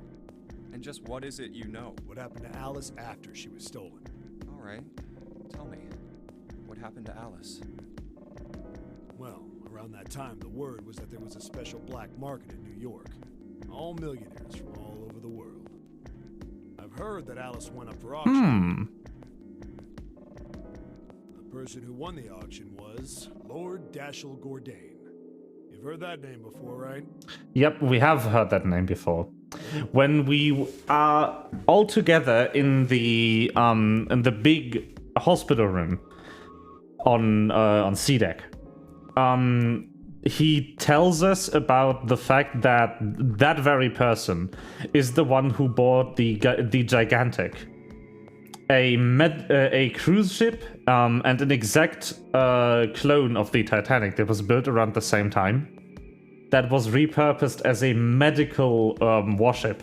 And just what is it you know? What happened to Alice after she was stolen? Alright, tell me. What happened to Alice? Well, around that time, the word was that there was a special black market in New York. All millionaires from all over the world. I've heard that Alice went up for auction. The person who won the auction was Lord Dashiell Gordain. You've heard that name before, right? Yep, we have heard that name before. When we are all together in the big hospital room on C deck, he tells us about the fact that that very person is the one who bought the Gigantic, a cruise ship, and an exact clone of the Titanic that was built around the same time, that was repurposed as a medical warship.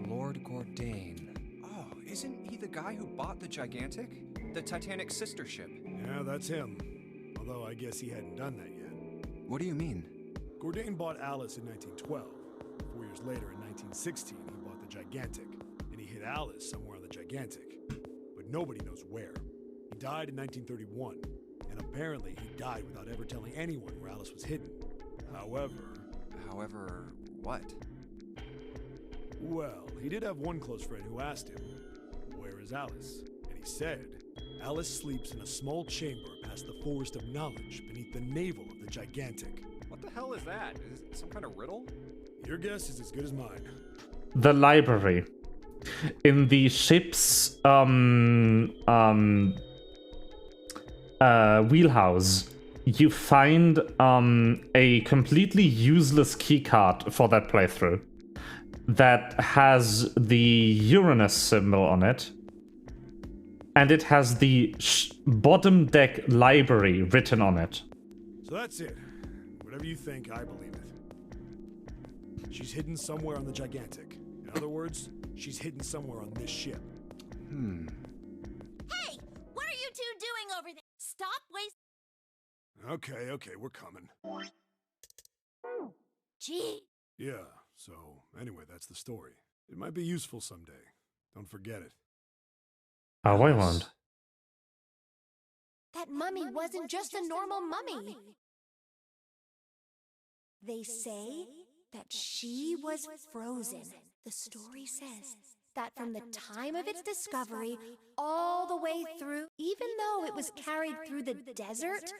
Lord Gordain. Oh, isn't he the guy who bought the Gigantic? The Titanic's sister ship. Yeah, that's him. Although I guess he hadn't done that yet. What do you mean? Gordain bought Alice in 1912. 4 years later, in 1916, he bought the Gigantic. And he hid Alice somewhere on the Gigantic. But nobody knows where. He died in 1931. And apparently he died without ever telling anyone where Alice was hidden. However, what? Well, he did have one close friend who asked him, "Where is Alice?" And he said, "Alice sleeps in a small chamber past the Forest of Knowledge beneath the navel of the Gigantic." What the hell is that? Is it some kind of riddle? Your guess is as good as mine. The library. In the ship's wheelhouse, you find a completely useless keycard for that playthrough that has the Uranus symbol on it, and it has the bottom deck library written on it. So that's it. Whatever you think, I believe it. She's hidden somewhere on the Gigantic. In other words, she's hidden somewhere on this ship. Hey! What are you two doing over there? Stop wasting... Okay, we're coming. Gee. Yeah, so anyway, that's the story. It might be useful someday. Don't forget it. Oh, I won't. That mummy wasn't just a normal mummy. They say that she was frozen. The story says that from the time of its discovery all the way through, even though it was carried through the desert,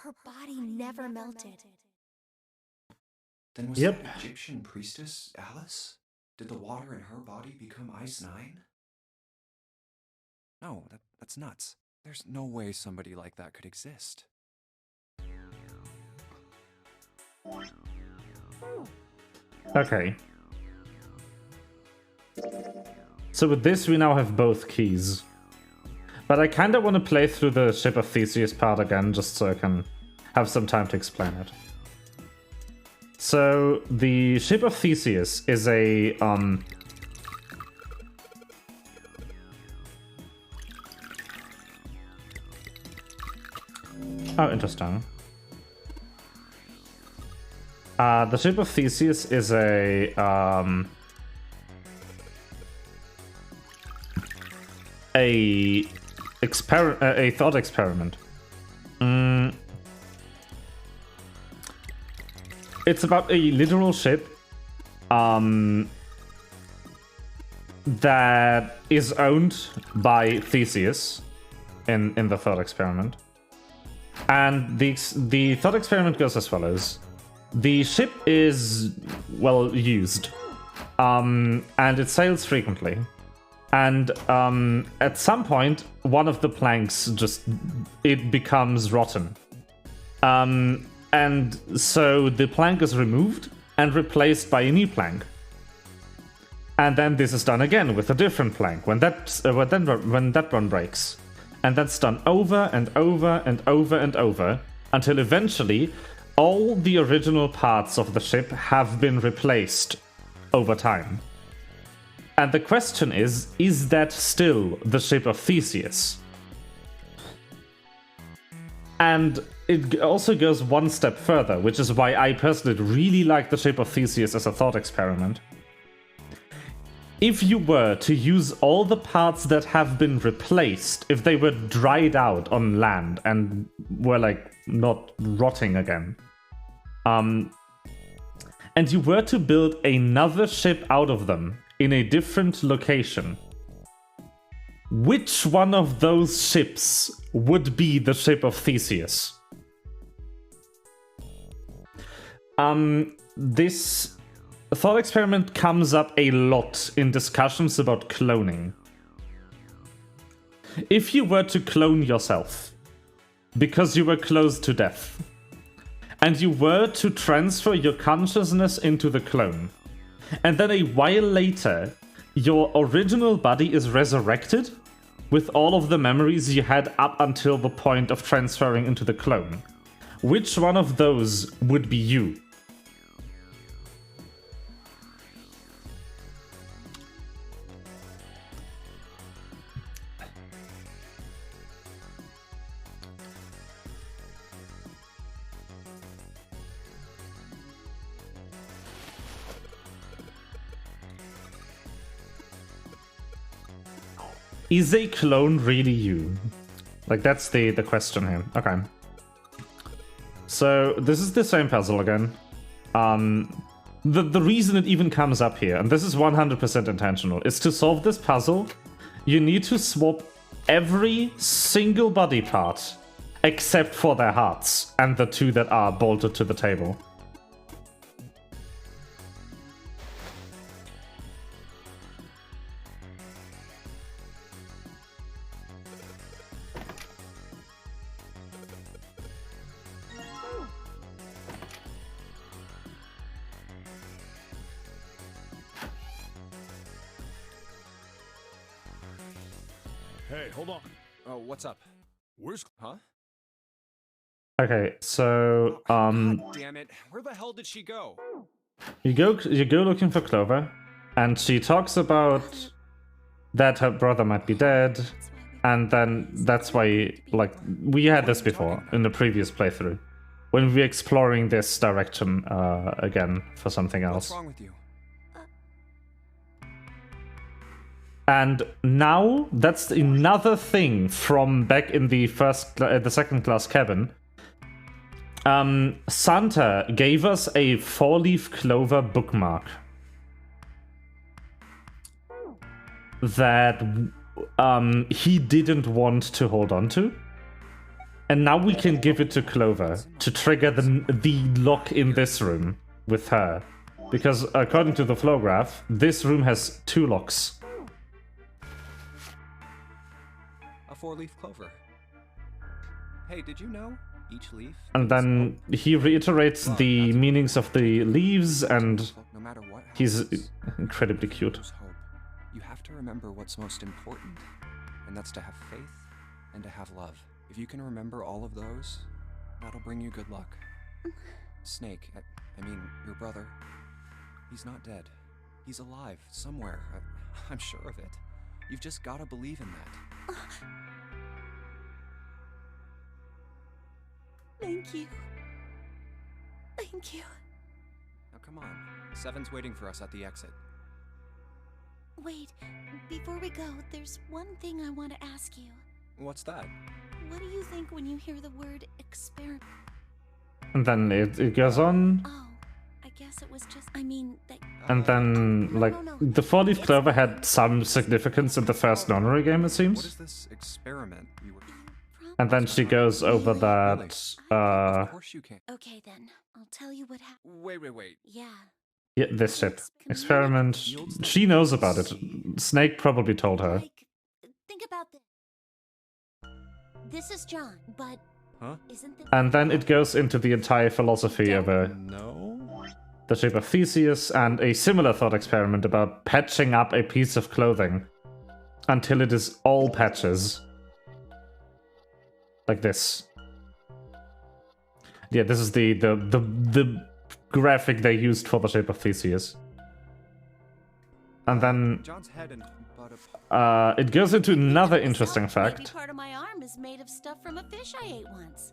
her body never melted. Then was that Egyptian priestess Alice? Did the water in her body become Ice 9? No, that's nuts. There's no way somebody like that could exist. Okay. So with this, we now have both keys. But I kind of want to play through the Ship of Theseus part again, just so I can have some time to explain it. So, the Ship of Theseus is a, Oh, interesting. The Ship of Theseus is a thought experiment. It's about a literal ship that is owned by Theseus in the thought experiment. And the thought experiment goes as follows. The ship is well used, and it sails frequently. And at some point, one of the planks it becomes rotten. And so the plank is removed and replaced by a new plank. And then this is done again with a different plank when that one breaks. And that's done over and over and over and over until eventually all the original parts of the ship have been replaced over time. And the question is that still the Ship of Theseus? And it also goes one step further, which is why I personally really like the Ship of Theseus as a thought experiment. If you were to use all the parts that have been replaced, if they were dried out on land and were like not rotting again, and you were to build another ship out of them in a different location, which one of those ships would be the Ship of Theseus? This thought experiment comes up a lot in discussions about cloning. If you were to clone yourself because you were close to death, and you were to transfer your consciousness into the clone, and then a while later, your original body is resurrected with all of the memories you had up until the point of transferring into the clone, which one of those would be you? Is a clone really you? Like, that's the question here. Okay. So, this is the same puzzle again. The reason it even comes up here, and this is 100% intentional, is to solve this puzzle, you need to swap every single body part except for their hearts and the two that are bolted to the table. Hey, hold on. Oh, what's up? Where's... Huh? Okay, so God damn it! Where the hell did she go? you go looking for Clover, and she talks about that her brother might be dead, and then that's why, like, we had this before in the previous playthrough when we were exploring this direction again for something else. What's wrong with you? And now that's another thing from back in the second class cabin. Santa gave us a 4-leaf clover bookmark that he didn't want to hold on to. And now we can give it to Clover to trigger the lock in this room with her. Because according to the flow graph, this room has 2 locks. A 4-leaf clover. Hey, did you know? Each leaf. And then he reiterates the meanings of the leaves, and No matter what he's happens, incredibly cute. there's hope. You have to remember what's most important, and that's to have faith and to have love. If you can remember all of those, that'll bring you good luck. Snake, I mean, your brother, he's not dead. He's alive somewhere. I'm sure of it. You've just gotta believe in that. Thank you. Thank you. Now come on. Seven's waiting for us at the exit. Wait, before we go, there's one thing I want to ask you. What's that? What do you think when you hear the word experiment? And then it goes on. Oh, I guess it was just, I mean, that... And then, like, the four-leaf clover had some significance in the first Nonary game, it seems. What is this experiment you were... And then she goes over that, Of course you can. Okay then, I'll tell you what happened. Wait. Yeah. yeah, this ship. Experiment. She knows about it. Snake probably told her. Like, think about this. This is John, but Huh? isn't this... And then it goes into the entire philosophy of No? the shape of Theseus, and a similar thought experiment about patching up a piece of clothing until it is all patches. Like this. Yeah, this is the graphic they used for the shape of Theseus. And then John's head and butt it goes into another interesting Maybe fact. part of my arm is made of stuff from a fish I ate once.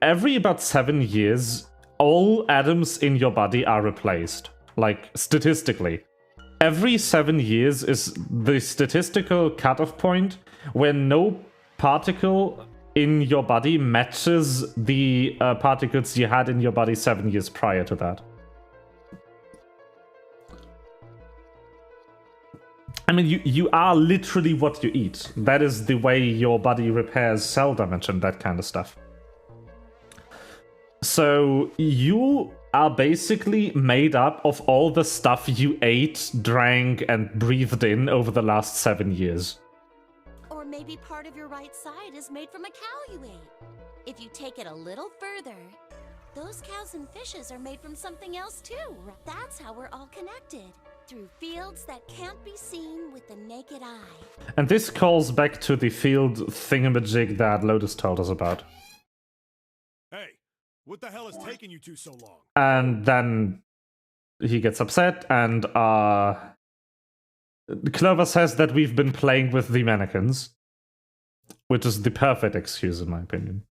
Every about 7 years, all atoms in your body are replaced. Like, statistically. Every 7 years is the statistical cutoff point where no particle in your body matches the particles you had in your body 7 years prior to that. I mean, you are literally what you eat. That is the way your body repairs cell damage and that kind of stuff. So you are basically made up of all the stuff you ate, drank, and breathed in over the last 7 years. Or maybe part of your right side is made from a cow you ate. If you take it a little further, those cows and fishes are made from something else too. That's how we're all connected. Through fields that can't be seen with the naked eye. And this calls back to the field thingamajig that Lotus told us about. Hey, what the hell is taking you two so long? And then he gets upset, and Clover says that we've been playing with the mannequins, which is the perfect excuse, in my opinion.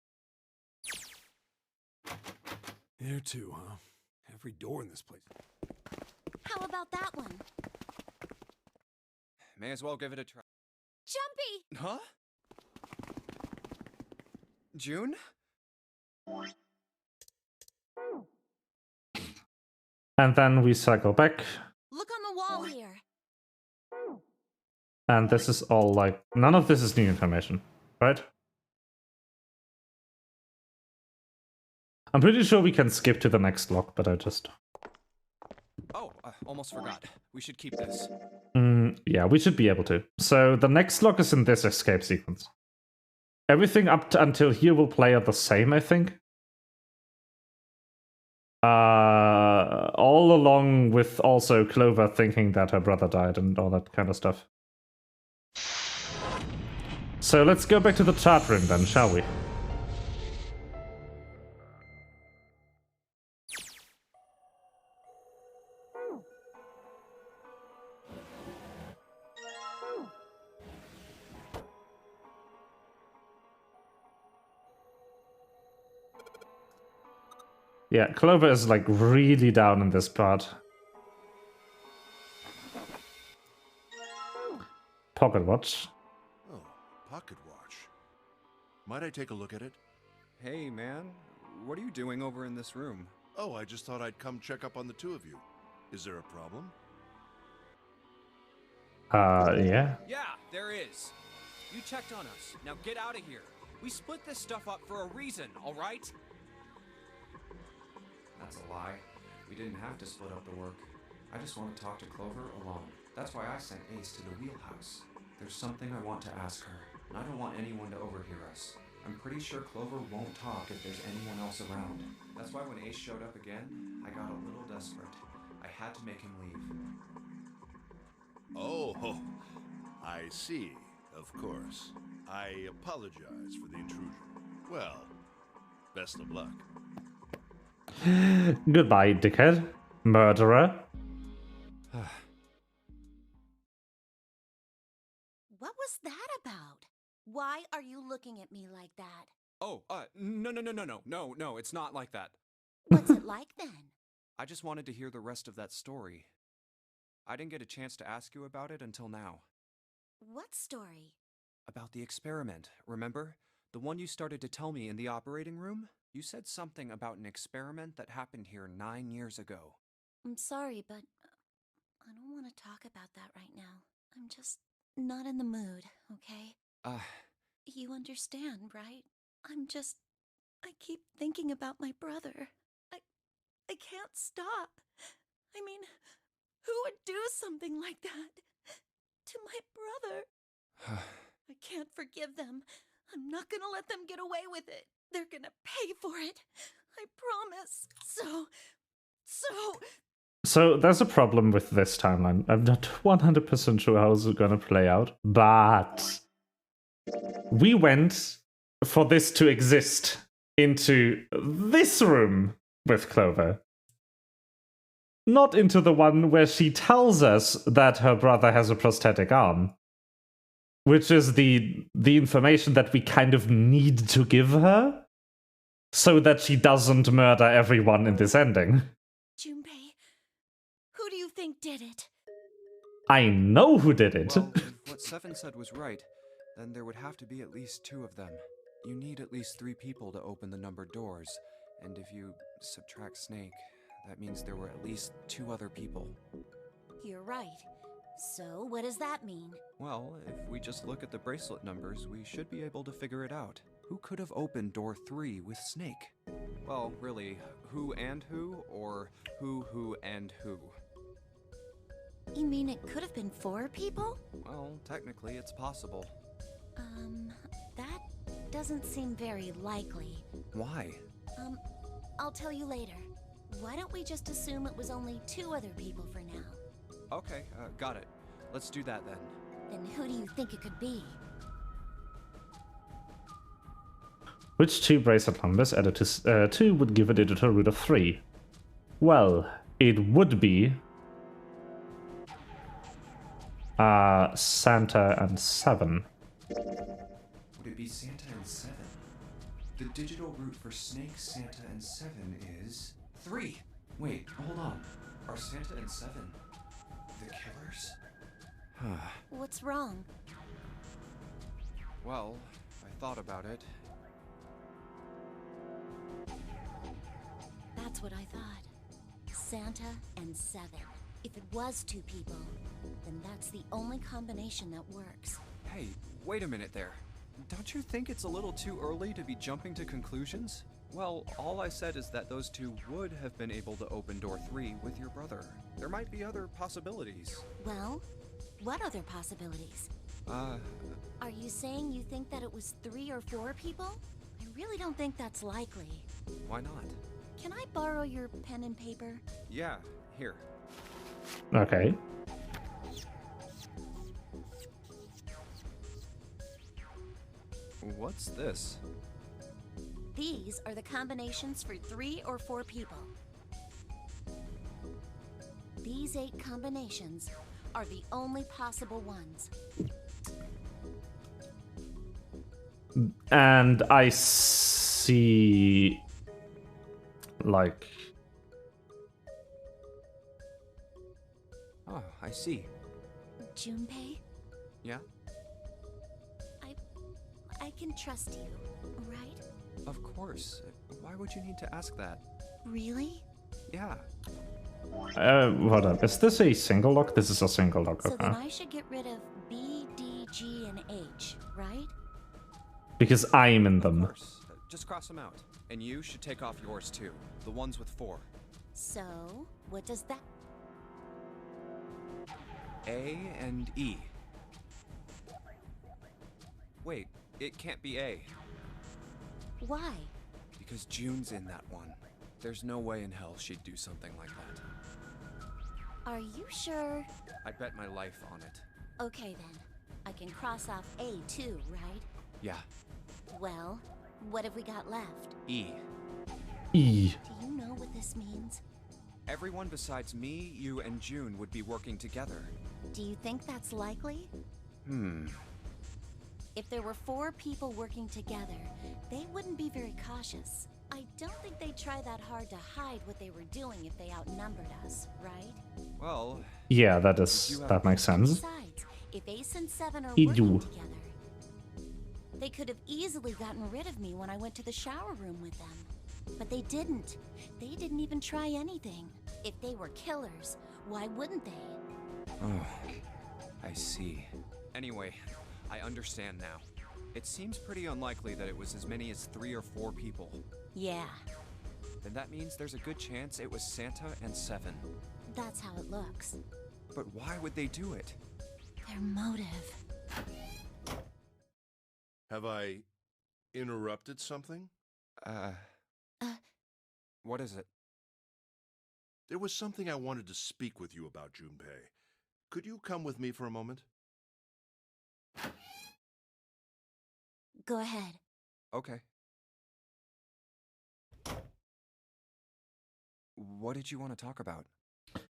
There too, huh? Every door in this place. How about that one? May as well give it a try. Jumpy! Huh? June? And then we cycle back, Look on the wall here. and this is all like... None of this is new information, right? I'm pretty sure we can skip to the next log, but I just... Oh, almost forgot. We should keep this. Yeah, we should be able to. So the next log is in this escape sequence. Everything up to until here will play out the same, I think. All along with also Clover thinking that her brother died and all that kind of stuff. So let's go back to the chart room then, shall we? Yeah, Clover is like really down in this part. Pocket watch. Oh, pocket watch. Might I take a look at it? Hey, man. What are you doing over in this room? Oh, I just thought I'd come check up on the two of you. Is there a problem? Yeah. Yeah, there is. You checked on us. Now get out of here. We split this stuff up for a reason, all right? That's a lie. We didn't have to split up the work. I just want to talk to Clover alone. That's why I sent Ace to the wheelhouse. There's something I want to ask her, and I don't want anyone to overhear us. I'm pretty sure Clover won't talk if there's anyone else around. That's why when Ace showed up again, I got a little desperate. I had to make him leave. Oh, I see. Of course. I apologize for the intrusion. Well, best of luck. Goodbye, dickhead. Murderer. What was that about? Why are you looking at me like that? Oh, no, it's not like that. What's it like then? I just wanted to hear the rest of that story. I didn't get a chance to ask you about it until now. What story? About the experiment, remember? The one you started to tell me in the operating room? You said something about an experiment that happened here 9 years ago. I'm sorry, but I don't want to talk about that right now. I'm just not in the mood, okay? You understand, right? I keep thinking about my brother. I can't stop. I mean, who would do something like that to my brother? I can't forgive them. I'm not gonna let them get away with it. They're gonna pay for it. I promise. So there's a problem with this timeline. I'm not 100% sure how it's gonna play out, but we went for this to exist into this room with Clover. Not into the one where she tells us that her brother has a prosthetic arm. Which is the information that we kind of need to give her so that she doesn't murder everyone in this ending. Junpei, who do you think did it? I know who did it. Well, if what Seven said was right, then there would have to be at least 2 of them. You need at least 3 people to open the numbered doors, and if you subtract Snake, that means there were at least 2 other people. You're right. So, what does that mean? Well, if we just look at the bracelet numbers, we should be able to figure it out. Who could have opened door 3 with Snake? Well, really, who and who, or who and who? You mean it could have been 4 people? Well, technically it's possible. That doesn't seem very likely. Why? I'll tell you later. Why don't we just assume it was only 2 other people for now? Okay, got it. Let's do that then. Then who do you think it could be? Which 2 bracelet numbers added to 2 would give a digital root of 3? Well, it would be Santa and 7. Would it be Santa and 7? The digital root for Snake, Santa, and 7 is 3. Wait, hold on. Are Santa and 7 the killers? What's wrong? Well, I thought about it. That's what I thought. Santa and 7. If it was 2 people, then that's the only combination that works. Hey, wait a minute there. Don't you think it's a little too early to be jumping to conclusions? Well, all I said is that those 2 would have been able to open door 3 with your brother. There might be other possibilities. Well, what other possibilities? Are you saying you think that it was 3 or 4 people? I really don't think that's likely. Why not? Can I borrow your pen and paper? Yeah, here. Okay. What's this? These are the combinations for 3 or 4 people. These 8 combinations are the only possible ones. And I see... like... Oh, I see. Junpei, Yeah? I can trust you, right? Of course. Why would you need to ask that? Really? Yeah. Hold on. Is this a single lock? This is a single lock, So okay. then I should get rid of B, D, G, and H, right? Because I'm in Of them. course. Just cross them out. And you should take off yours too. The ones with 4. So, what does that... A and E. Wait, it can't be A. Why? Because June's in that one. There's no way in hell she'd do something like that. Are you sure? I'd bet my life on it. Okay then. I can cross off A too, right? Yeah. Well, what have we got left? E. E. Do you know what this means? Everyone besides me, you, and June would be working together. Do you think that's likely? If there were 4 people working together, they wouldn't be very cautious. I don't think they'd try that hard to hide what they were doing if they outnumbered us, right? Well... Yeah, that makes sense. Besides, if Ace and Seven are You. working together, they could have easily gotten rid of me when I went to the shower room with them. But they didn't. They didn't even try anything. If they were killers, why wouldn't they? Oh, I see. Anyway, I understand now. It seems pretty unlikely that it was as many as 3 or 4 people. Yeah, Then that means there's a good chance it was Santa and Seven. that's how it looks. But why would they do it? Their motive. Have I interrupted something? What is it? There was something I wanted to speak with you about, Junpei. Could you come with me for a moment? Go ahead. Okay. What did you want to talk about? There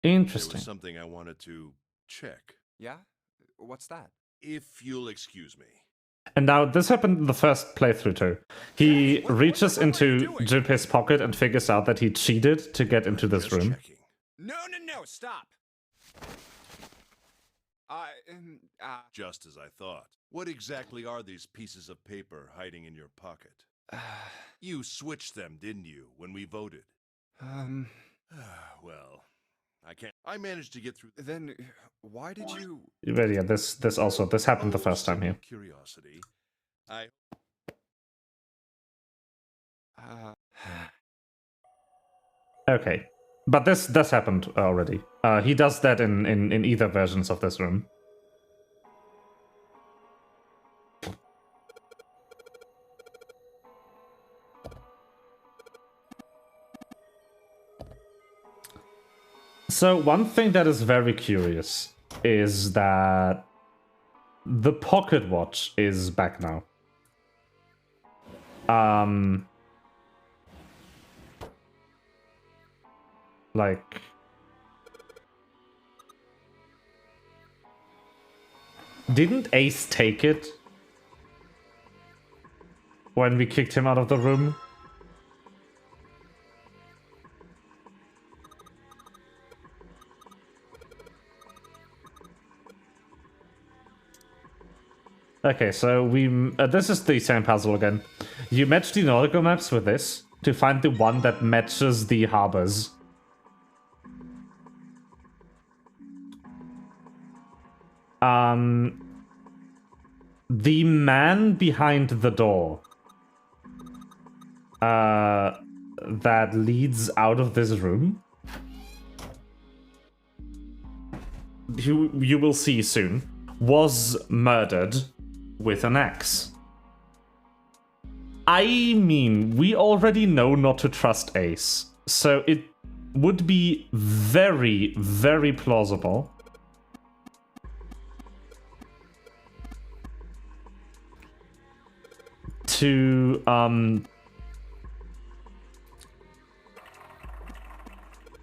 Interesting. was something I wanted to check. Yeah? What's that? If you'll excuse me. And now this happened in the first playthrough too. He reaches into Junpei's pocket and figures out that he cheated to get into this Just room. checking. No, stop! Just as I thought. What exactly are these pieces of paper hiding in your pocket? You switched them, didn't you, when we voted? Well, I can't. I managed to get through. Then why did you... But yeah, this happened the first time here. Curiosity. Okay. But this happened already. He does that in either versions of this room. So one thing that is very curious is that the pocket watch is back now. Like, didn't Ace take it when we kicked him out of the room? Okay, so this is the same puzzle again. You match the nautical maps with this to find the one that matches the harbors. The man behind the door that leads out of this room, you will see soon, was murdered with an axe. I mean, we already know not to trust Ace, so it would be very, very plausible to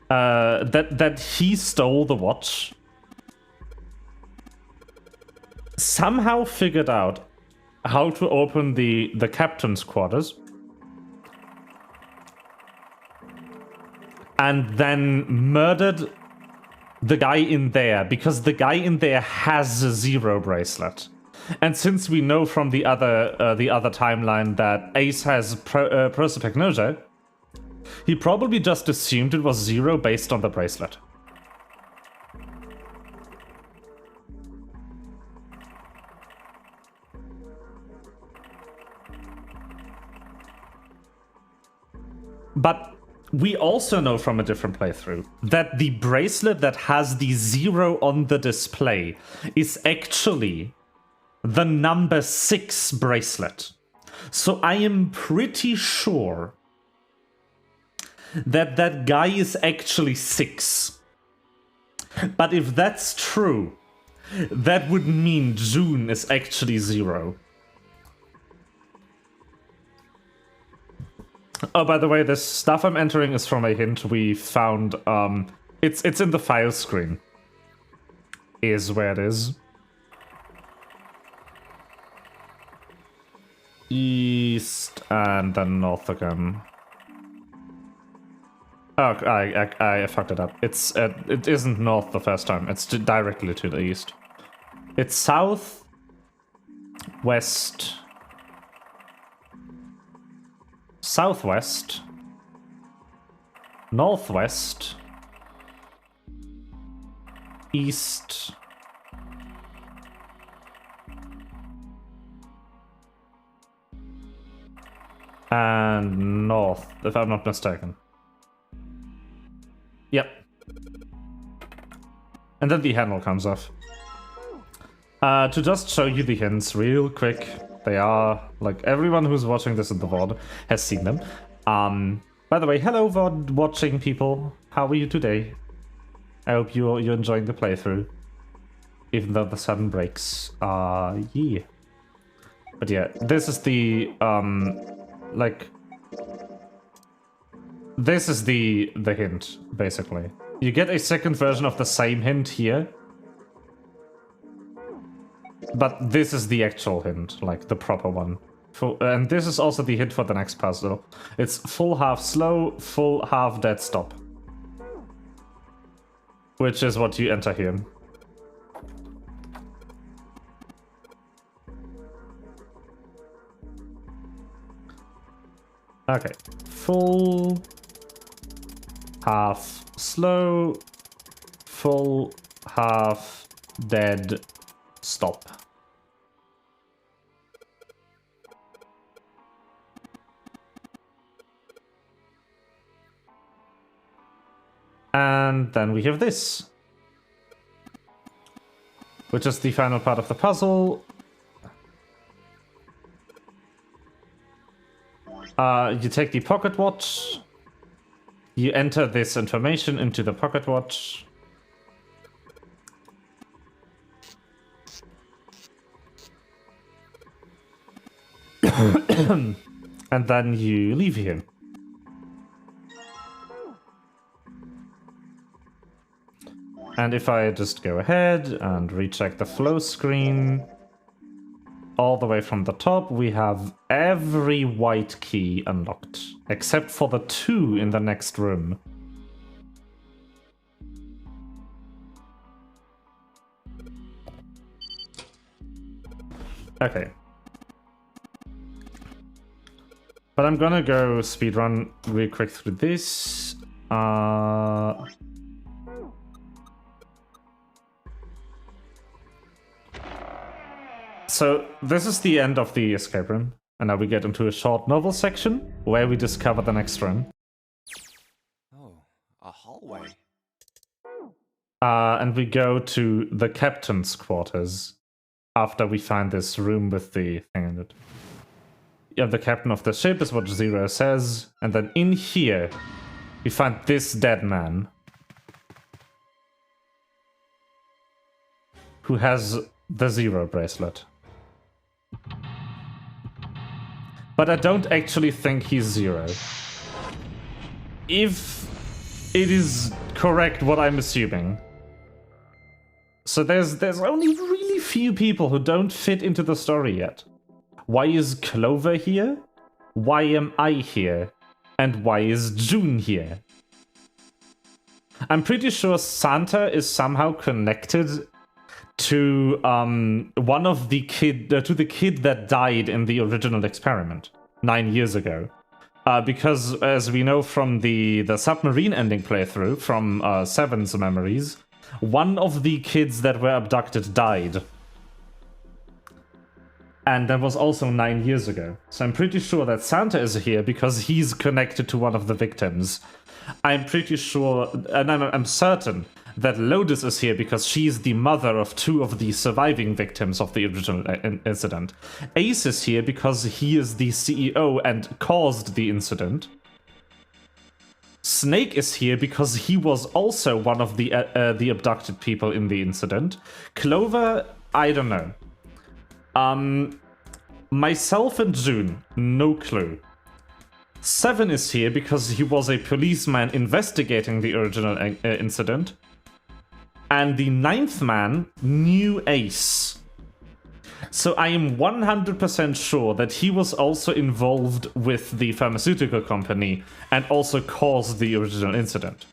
that he stole the watch, somehow figured out how to open the captain's quarters, and then murdered the guy in there, because the guy in there has a Zero bracelet. And since we know from the other timeline that Ace has prosopagnosia, he probably just assumed it was Zero based on the bracelet. But we also know from a different playthrough that the bracelet that has the 0 on the display is actually the number 6 bracelet. So I am pretty sure that that guy is actually 6. But if that's true, that would mean June is actually 0. Oh, by the way, this stuff I'm entering is from a hint we found. It's in the file screen. Is where it is. East and then north again. Oh, I fucked it up. It isn't north the first time. It's directly to the east. It's south, west, southwest, northwest, east, and north, if I'm not mistaken. Yep. And then the handle comes off. To just show you the hints real quick, they are, like, everyone who's watching this in the VOD has seen them. By the way, hello VOD watching people, how are you today? I hope you're enjoying the playthrough, even though the sun breaks. Yeah. But yeah, this is the, this is the hint, basically. You get a second version of the same hint here. But this is the actual hint, like the proper one. And this is also the hint for the next puzzle. It's full half slow, full half dead stop. Which is what you enter here. Okay. Full, half slow, full, half dead stop. And then we have this, which is the final part of the puzzle. You take the pocket watch, you enter this information into the pocket watch. And then you leave here. And if I just go ahead and recheck the flow screen, all the way from the top, we have every white key unlocked, except for the 2 in the next room. Okay. But I'm gonna go speedrun real quick through this. So this is the end of the escape room, and now we get into a short novel section where we discover the next room. Oh, a hallway. And we go to the captain's quarters after we find this room with the thing in it. Yeah, the captain of the ship is what Zero says, and then in here we find this dead man who has the Zero bracelet. But I don't actually think he's Zero. If it is correct what I'm assuming. So there's only really few people who don't fit into the story yet. Why is Clover here? Why am I here? And why is June here? I'm pretty sure Santa is somehow connected to one of the kid that died in the original experiment 9 years ago. Because as we know from the submarine ending playthrough from Seven's memories, one of the kids that were abducted died. And that was also 9 years ago. So I'm pretty sure that Santa is here because he's connected to one of the victims. I'm pretty sure, and I'm certain, that Lotus is here because she's the mother of 2 of the surviving victims of the original incident. Ace is here because he is the CEO and caused the incident. Snake is here because he was also one of the abducted people in the incident. Clover, I don't know. Myself and June, no clue. 7 is here because he was a policeman investigating the original incident. And the 9th man knew Ace. So I am 100% sure that he was also involved with the pharmaceutical company and also caused the original incident.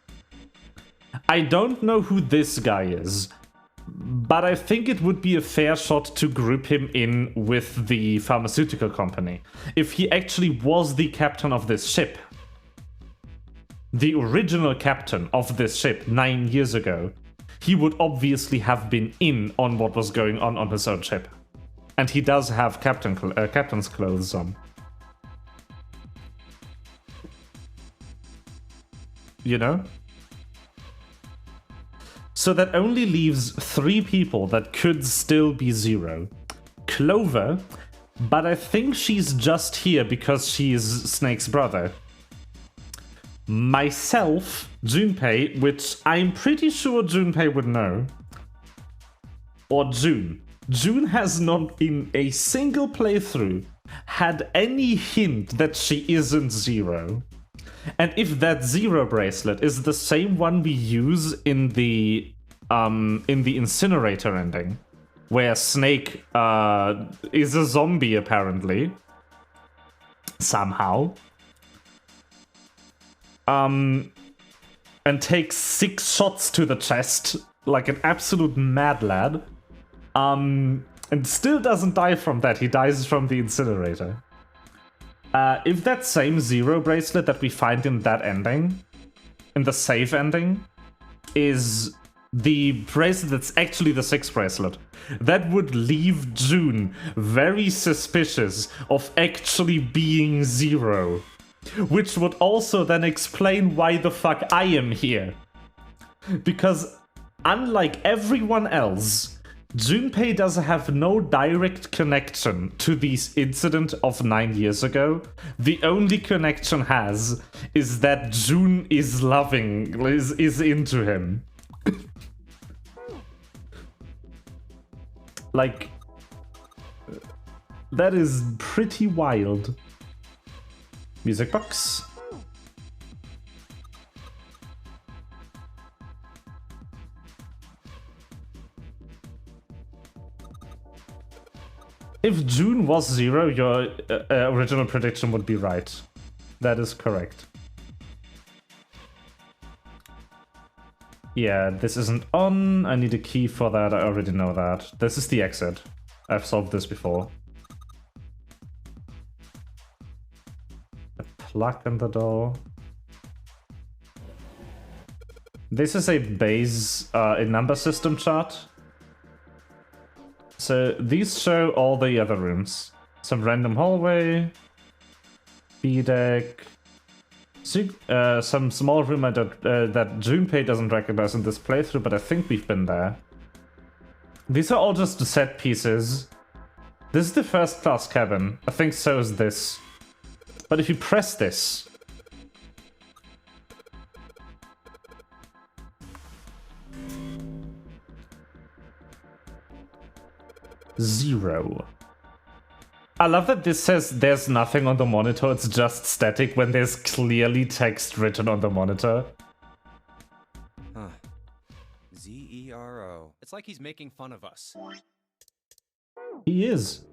I don't know who this guy is, but I think it would be a fair shot to group him in with the pharmaceutical company. If he actually was the captain of this ship, the original captain of this ship 9 years ago, he would obviously have been in on what was going on his own ship. And he does have captain's clothes on. You know? So that only leaves 3 people that could still be Zero. Clover, but I think she's just here because she's Snake's brother. Myself, Junpei, which I'm pretty sure Junpei would know. Or June. June has not in a single playthrough had any hint that she isn't Zero. And if that Zero bracelet is the same one we use in the incinerator ending, where Snake is a zombie apparently, somehow, and takes 6 shots to the chest like an absolute mad lad, and still doesn't die from that. He dies from the incinerator. If that same Zero bracelet that we find in that ending, in the save ending, is the bracelet that's actually the 6th bracelet, that would leave June very suspicious of actually being Zero. Which would also then explain why the fuck I am here. Because unlike everyone else, Junpei does have no direct connection to this incident of 9 years ago. The only connection has is that June is is into him. Like, that is pretty wild. Music box. If June was Zero, your original prediction would be right. That is correct. Yeah, this isn't on. I need a key for that. I already know that. This is the exit. I've solved this before. A plug in the door. This is a base, a number system chart. So these show all the other rooms. Some random hallway, B deck, some small room that Junpei doesn't recognize in this playthrough, but I think we've been there. These are all just set pieces. This is the first class cabin. I think so is this. But if you press this, Zero. I love that this says there's nothing on the monitor, it's just static when there's clearly text written on the monitor. Huh. Z-E-R-O. It's like he's making fun of us. He is.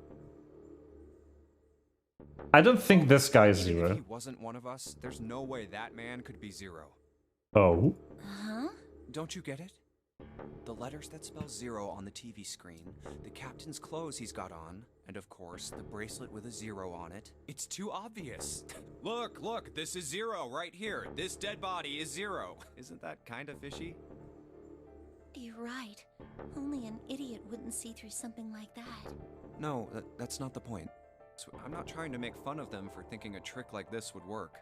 I don't think this guy is Even Zero. if he wasn't one of us, there's no way that man could be Zero. Oh? Huh? Don't you get it? The letters that spell Zero on the TV screen, the captain's clothes he's got on, and of course, the bracelet with a 0 on it. It's too obvious. Look, this is Zero right here. This dead body is Zero. Isn't that kind of fishy? You're right. Only an idiot wouldn't see through something like that. No, that's not the point. So I'm not trying to make fun of them for thinking a trick like this would work.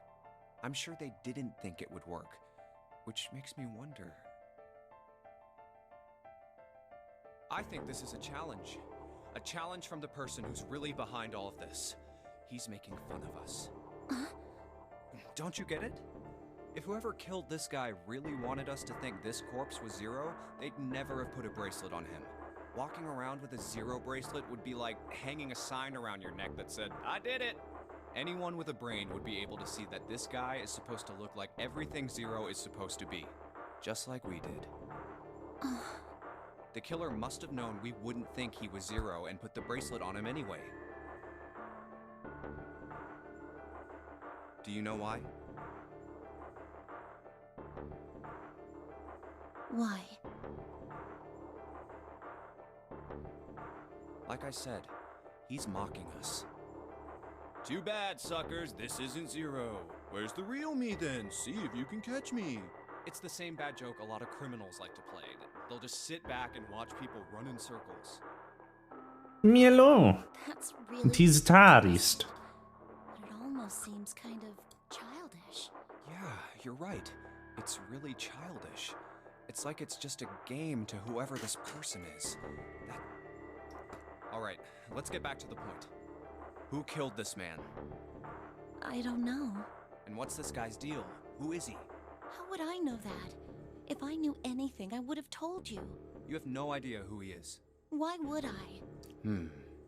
I'm sure they didn't think it would work, which makes me wonder. I think this is a challenge. A challenge from the person who's really behind all of this. He's making fun of us. Don't you get it? If whoever killed this guy really wanted us to think this corpse was Zero, they'd never have put a bracelet on him. Walking around with a Zero bracelet would be like hanging a sign around your neck that said, "I did it!" Anyone with a brain would be able to see that this guy is supposed to look like everything Zero is supposed to be. Just like we did. The killer must have known we wouldn't think he was Zero and put the bracelet on him anyway. Do you know why? Why? Like I said, he's mocking us. Too bad, suckers, this isn't Zero. Where's the real me then? See if you can catch me. It's the same bad joke a lot of criminals like to play. They'll just sit back and watch people run in circles. Mielo. That's really... He's terrorist. But it almost seems kind of childish. Yeah, you're right. It's really childish. It's like it's just a game to whoever this person is. Alright, let's get back to the point. Who killed this man? I don't know. And what's this guy's deal? Who is he? How would I know that? If I knew anything, I would have told you. You have no idea who he is. Why would I?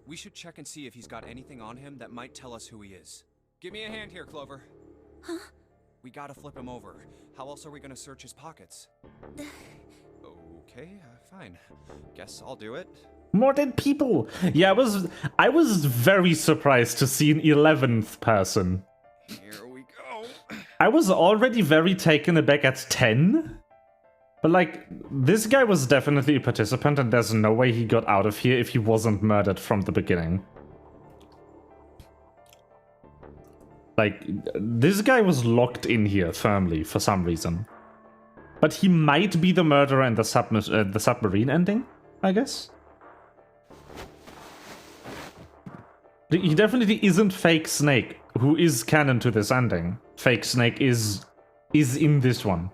We should check and see if he's got anything on him that might tell us who he is. Give me a hand here, Clover. Huh? We gotta flip him over. How else are we gonna search his pockets? Okay, fine. Guess I'll do it. More dead people. Yeah, I was very surprised to see an 11th person. Here we go. I was already very taken aback at 10. But like, this guy was definitely a participant and there's no way he got out of here if he wasn't murdered from the beginning. Like, this guy was locked in here firmly for some reason. But he might be the murderer in the submarine ending, I guess? He definitely isn't Fake Snake, who is canon to this ending. Fake Snake is in this one.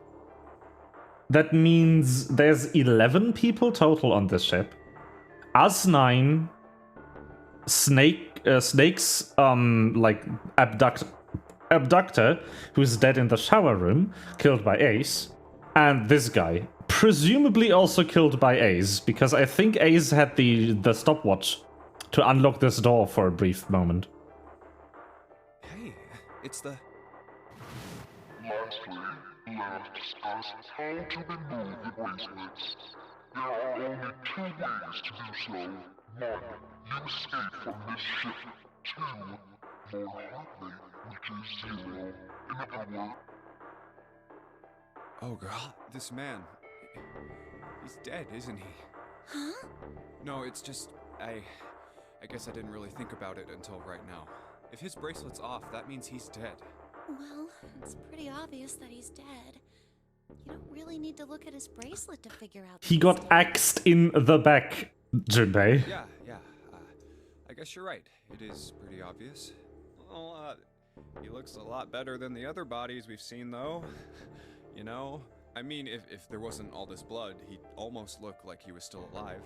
That means there's 11 people total on this ship. Us 9. Snake's like abductor, who's dead in the shower room, killed by Ace, and this guy, presumably also killed by Ace, because I think Ace had the stopwatch to unlock this door for a brief moment. Hey, it's the... Lastly, let us discuss how to remove the bracelets. There are only 2 ways to do so. 1. You escape from this ship. 2. More hardly, which is Zero. In other words... Oh god, this man... He's dead, isn't he? Huh? No, it's just... I guess I didn't really think about it until right now. If his bracelet's off, that means he's dead. Well, it's pretty obvious that he's dead. You don't really need to look at his bracelet to figure out that He got axed in the back, Junpei. Yeah. I guess you're right. It is pretty obvious. Well, he looks a lot better than the other bodies we've seen, though. You know? I mean, if there wasn't all this blood, he'd almost look like he was still alive.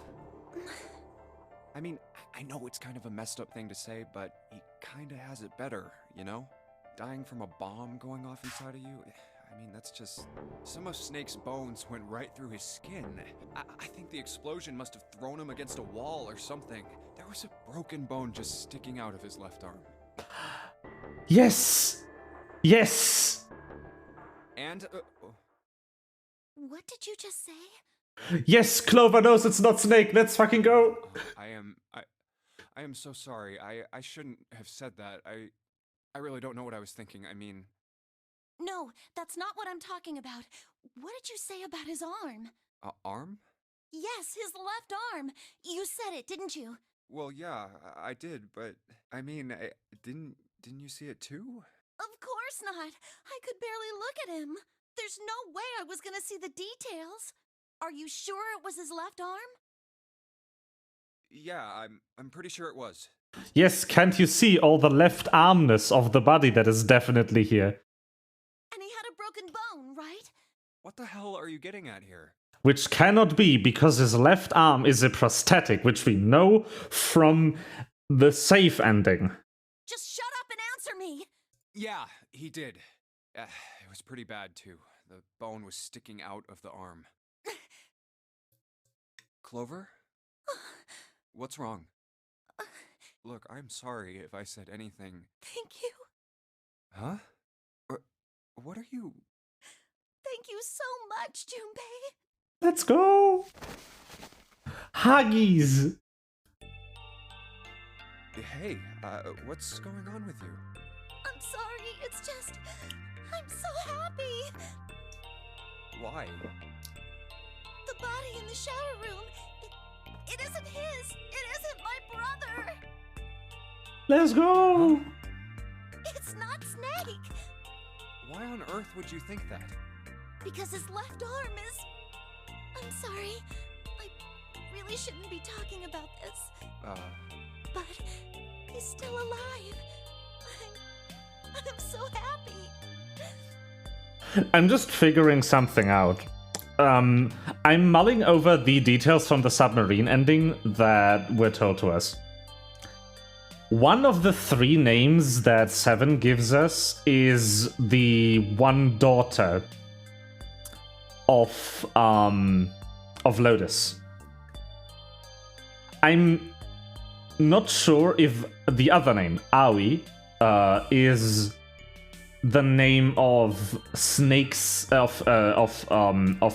I mean, I know it's kind of a messed up thing to say, but he kinda has it better, you know? Dying from a bomb going off inside of you, I mean, that's just... Some of Snake's bones went right through his skin. I think the explosion must have thrown him against a wall or something. There was a broken bone just sticking out of his left arm. Yes! Yes! And, What did you just say? Yes, Clover knows it's not Snake. Let's fucking go. I am so sorry. I shouldn't have said that. I really don't know what I was thinking. I mean... No, that's not what I'm talking about. What did you say about his arm? Arm? Yes, his left arm. You said it, didn't you? Well, yeah, I did, but I mean, didn't you see it too? Of course not. I could barely look at him. There's no way I was gonna see the details. Are you sure it was his left arm? Yeah, I'm pretty sure it was. Yes, can't you see all the left armness of the body that is definitely here? And he had a broken bone, right? What the hell are you getting at here? which cannot be because his left arm is a prosthetic, which we know from the safe ending. Just shut up and answer me! Yeah, he did. It was pretty bad, too. The bone was sticking out of the arm. Clover? What's wrong? Look, I'm sorry if I said anything. Thank you. Huh? What are you... Thank you so much, Junpei. Let's go! Huggies! Hey, what's going on with you? I'm sorry, it's just... I'm so happy! Why? The body in the shower room, it isn't his! It isn't my brother! Let's go! It's not Snake! Why on earth would you think that? Because his left arm is... I'm sorry. I really shouldn't be talking about this. But he's still alive. I'm so happy. I'm just figuring something out. I'm mulling over the details from the submarine ending that were told to us. One of the 3 names that Seven gives us is the one daughter of Lotus. I'm not sure if the other name, Aoi, is the name of Snake's of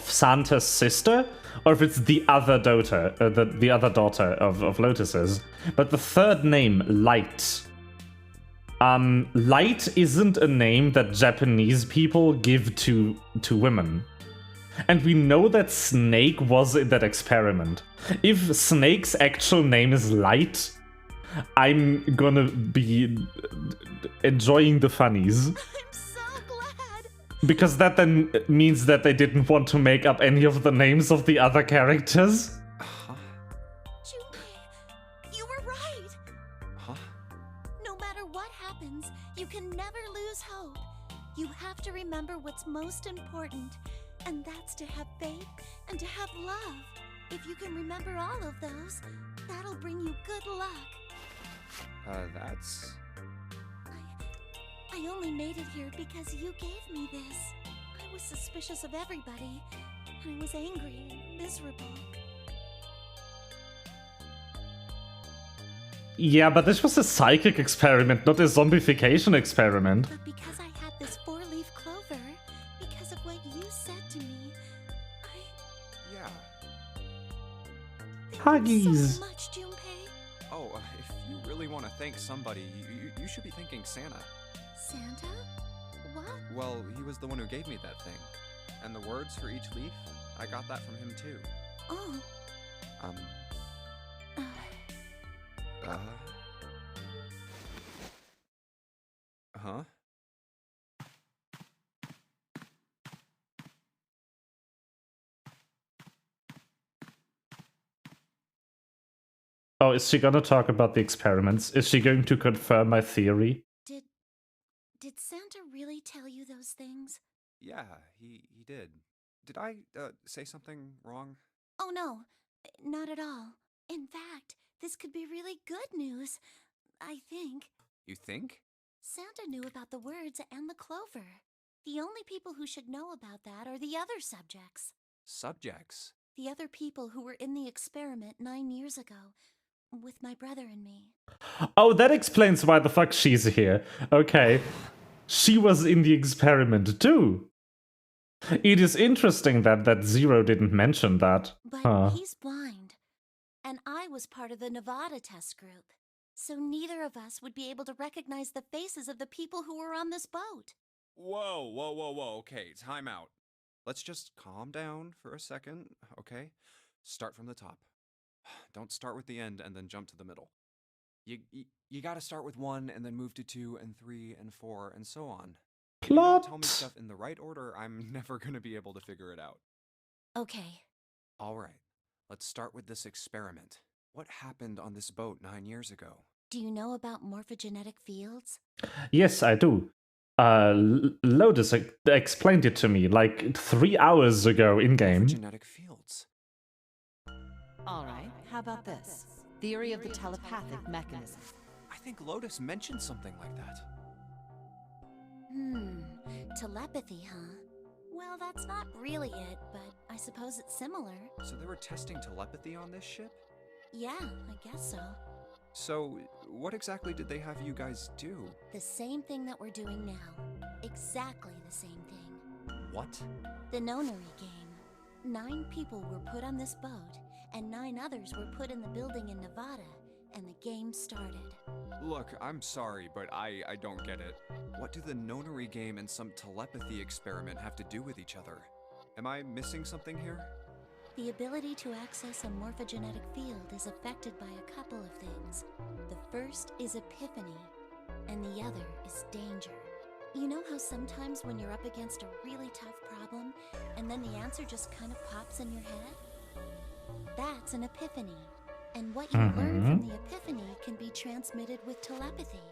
Santa's sister, or if it's the other daughter, the other daughter of Lotus's. But the third name, Light. Light isn't a name that Japanese people give to women. And we know that Snake was in that experiment. If Snake's actual name is Light, I'm gonna be enjoying the funnies. I'm so glad. Because that then means that they didn't want to make up any of the names of the other characters. Huh? Junpei, you were right. Huh? No matter what happens, you can never lose hope. You have to remember what's most important, and that's to have faith and to have love. If you can remember all of those, that'll bring you good luck. That's... I only made it here because you gave me this. I was suspicious of everybody. I was angry and miserable. Yeah, but this was a psychic experiment, not a zombification experiment. But because I had this 4-leaf clover, because of what you said to me, Yeah. Thank you Huggies. so much, Junpei. Oh, if you really want to thank somebody, you should be thanking Santa. Santa? What? Well, he was the one who gave me that thing. And the words for each leaf, I got that from him too. Oh. Huh? Oh, is she gonna talk about the experiments? Is she going to confirm my theory? Did Santa really tell you those things? Yeah, he did. Did I, say something wrong? Oh no, not at all. In fact, this could be really good news. I think. You think? Santa knew about the words and the clover. The only people who should know about that are the other subjects. Subjects? The other people who were in the experiment 9 years ago, with my brother and me. Oh, that explains why the fuck she's here. Okay. She was in the experiment too. It is interesting that Zero didn't mention that. But he's blind. And I was part of the Nevada test group. So neither of us would be able to recognize the faces of the people who were on this boat. Whoa. Okay, time out. Let's just calm down for a second, okay? Start from the top. Don't start with the end and then jump to the middle. You gotta start with 1 and then move to 2 and 3 and 4 and so on. If you don't tell me stuff in the right order, I'm never gonna be able to figure it out. Okay. All right, let's start with this experiment. What happened on this boat 9 years ago? Do you know about morphogenetic fields? Yes, I do. Lotus explained it to me like 3 hours ago in game. Genetic fields. Alright, how about this? Theory of the telepathic mechanism. I think Lotus mentioned something like that. Telepathy, huh? Well, that's not really it, but I suppose it's similar. So they were testing telepathy on this ship? Yeah, I guess so. So, what exactly did they have you guys do? The same thing that we're doing now. Exactly the same thing. What? The Nonary Game. 9 people were put on this boat, and 9 others were put in the building in Nevada, and the game started. Look, I'm sorry, but I don't get it. What do the Nonary Game and some telepathy experiment have to do with each other? Am I missing something here? The ability to access a morphogenetic field is affected by a couple of things. The first is epiphany, and the other is danger. You know how sometimes when you're up against a really tough problem, and then the answer just kind of pops in your head? That's an epiphany. And what you learn from the epiphany can be transmitted with telepathy.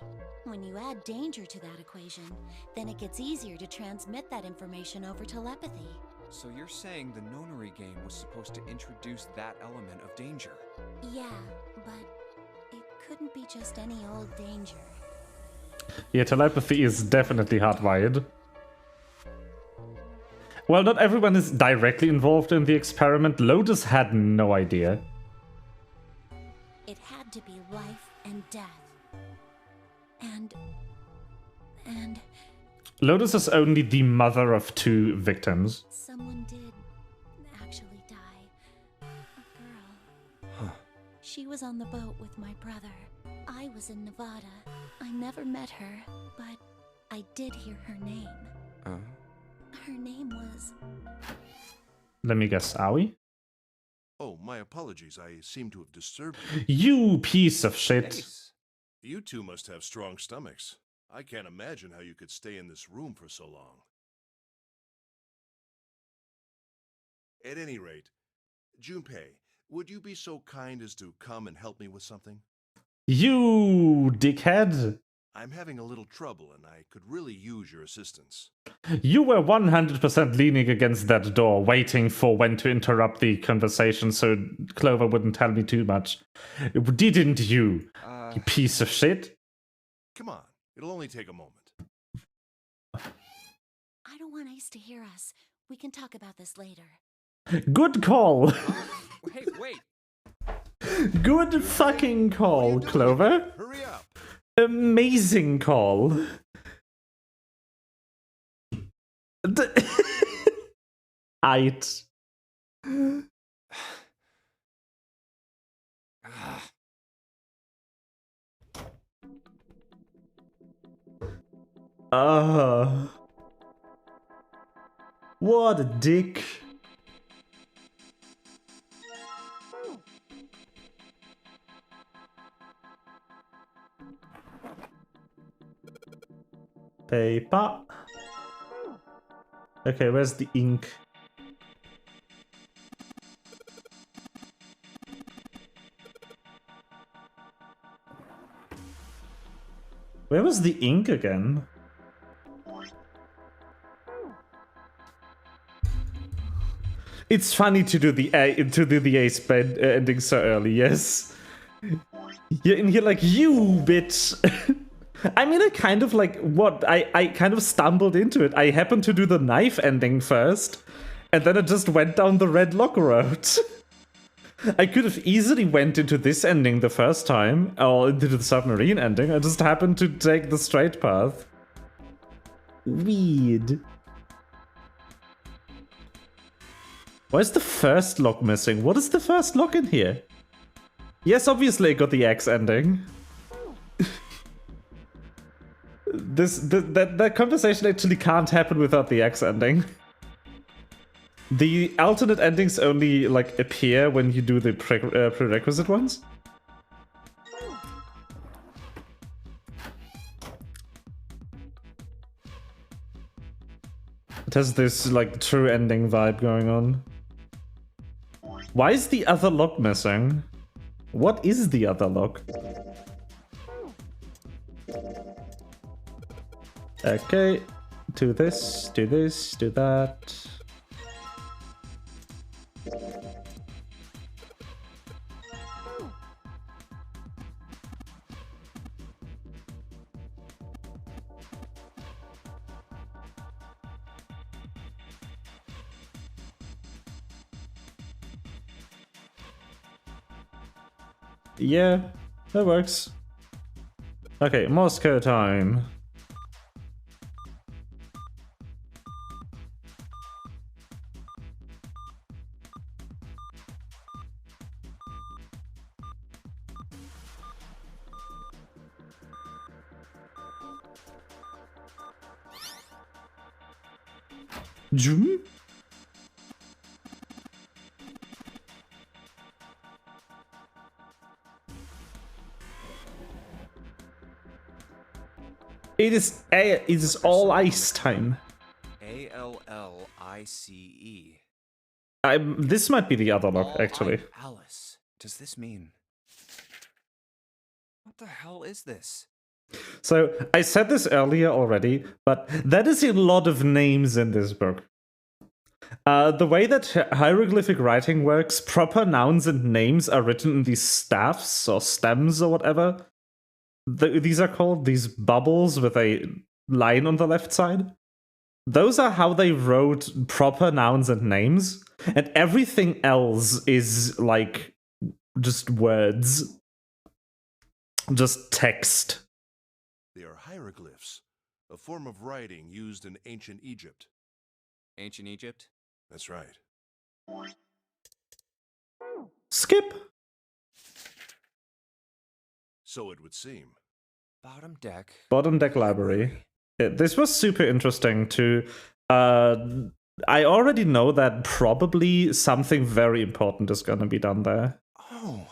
When you add danger to that equation, then it gets easier to transmit that information over telepathy. So you're saying the Nonary Game was supposed to introduce that element of danger? Yeah, but it couldn't be just any old danger. Yeah, telepathy is definitely hardwired. Well, not everyone is directly involved in the experiment. Lotus had no idea. It had to be life and death. And Lotus is only the mother of 2 victims. someone did actually die. A girl. Huh. She was on the boat with my brother. I was in Nevada. I never met her, but I did hear her name. Her name was... Let me guess, Aoi? Oh, my apologies. I seem to have disturbed you. You piece of shit. Ace. You two must have strong stomachs. I can't imagine how you could stay in this room for so long. At any rate, Junpei, would you be so kind as to come and help me with something? You dickhead. I'm having a little trouble and I could really use your assistance. You were 100% leaning against that door, waiting for when to interrupt the conversation so Clover wouldn't tell me too much. Didn't you? You piece of shit. Come on, it'll only take a moment. I don't want Ace to hear us. We can talk about this later. Good call. Hey, wait! Good fucking call, Clover. Hurry up! Amazing call. Aight. What a dick. Paper. Okay, where's the ink? Where was the ink again? It's funny to do the ace bed ending so early, yes. Yeah, and you're like, you bitch. I mean, I kind of like what I kind of stumbled into it. I happened to do the knife ending first, and then it just went down the red lock road. I could have easily went into this ending the first time, or into the submarine ending. I just happened to take the straight path. Weird. Why is the first lock missing? What is the first lock in here? Yes, obviously I got the X ending. That conversation actually can't happen without the X ending. The alternate endings only like appear when you do the prerequisite ones. It has this like true ending vibe going on. Why is the other lock missing? What is the other lock? Okay, do this, do this, do that. Yeah, that works. Okay, Moscow time. Zoom? It is all ice time. ALLICE. This might be the other lock, All actually. Alice. Does this mean? What the hell is this? So, I said this earlier already, but that is a lot of names in this book. The way that hieroglyphic writing works, proper nouns and names are written in these staffs or stems or whatever. These are called, these bubbles with a line on the left side. Those are how they wrote proper nouns and names, and everything else is like just words. Just text. They are hieroglyphs, a form of writing used in ancient Egypt. Ancient Egypt? That's right. Skip. So it would seem. Bottom deck. Bottom deck library. This was super interesting too. I already know that probably something very important is gonna be done there. Oh.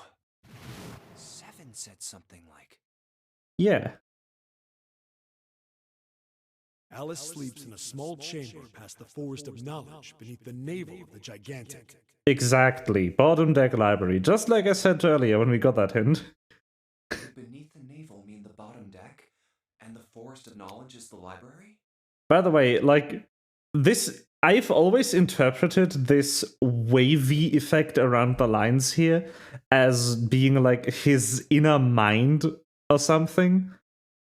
Seven said something like. Yeah. Alice sleeps in a small chamber past the Forest of Knowledge beneath the navel of the Gigantic. Exactly. Bottom deck library. Just like I said earlier when we got that hint. Beneath the navel mean the bottom deck? And the Forest of Knowledge is the library? By the way, like, this, I've always interpreted this wavy effect around the lines here as being like his inner mind or something.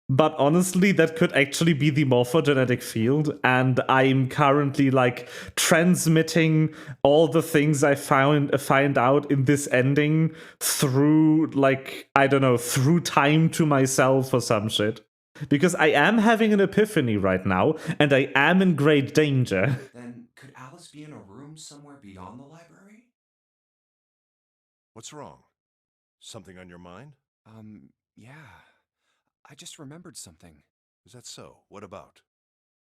But honestly, that could actually be the morphogenetic field, and I'm currently like transmitting all the things I find out in this ending through, like, I don't know, through time to myself or some shit. Because I am having an epiphany right now, and I am in great danger. Then could Alice be in a room somewhere beyond the library? What's wrong? Something on your mind? Yeah. I just remembered something. Is that so? What about?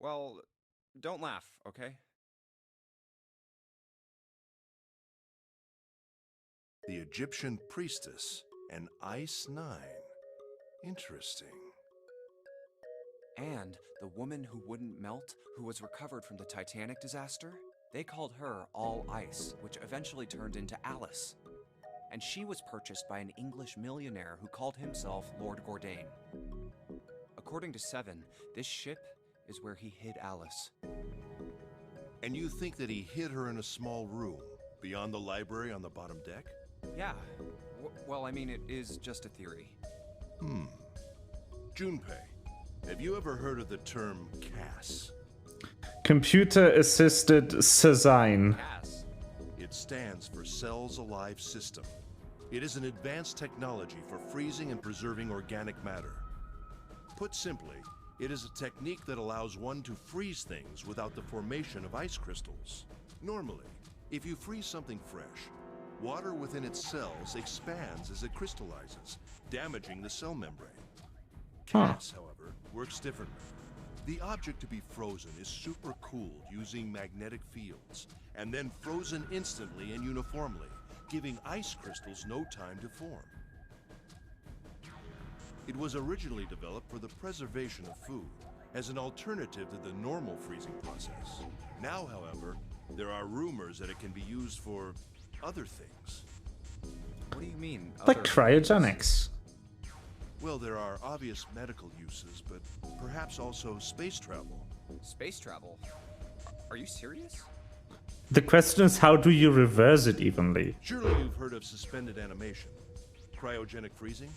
Well, don't laugh, okay? The Egyptian priestess, an Ice 9. Interesting. And the woman who wouldn't melt, who was recovered from the Titanic disaster, they called her All Ice, which eventually turned into Alice. And she was purchased by an English millionaire who called himself Lord Gordain. According to Seven, this ship is where he hid Alice. And you think that he hid her in a small room, beyond the library on the bottom deck? Yeah. Well, I mean, it is just a theory. Junpei, have you ever heard of the term CAS? Computer-assisted design. Cass. It stands for Cells Alive System. It is an advanced technology for freezing and preserving organic matter. Put simply, it is a technique that allows one to freeze things without the formation of ice crystals. Normally, if you freeze something fresh, water within its cells expands as it crystallizes, damaging the cell membrane. CAS, however, works differently. The object to be frozen is supercooled using magnetic fields, and then frozen instantly and uniformly, giving ice crystals no time to form. It was originally developed for the preservation of food, as an alternative to the normal freezing process. Now, however, there are rumors that it can be used for other things. What do you mean? Like other cryogenics. Well, there are obvious medical uses, but perhaps also space travel. Space travel? Are you serious? The question is, how do you reverse it evenly? Surely you've heard of suspended animation. Cryogenic freezing?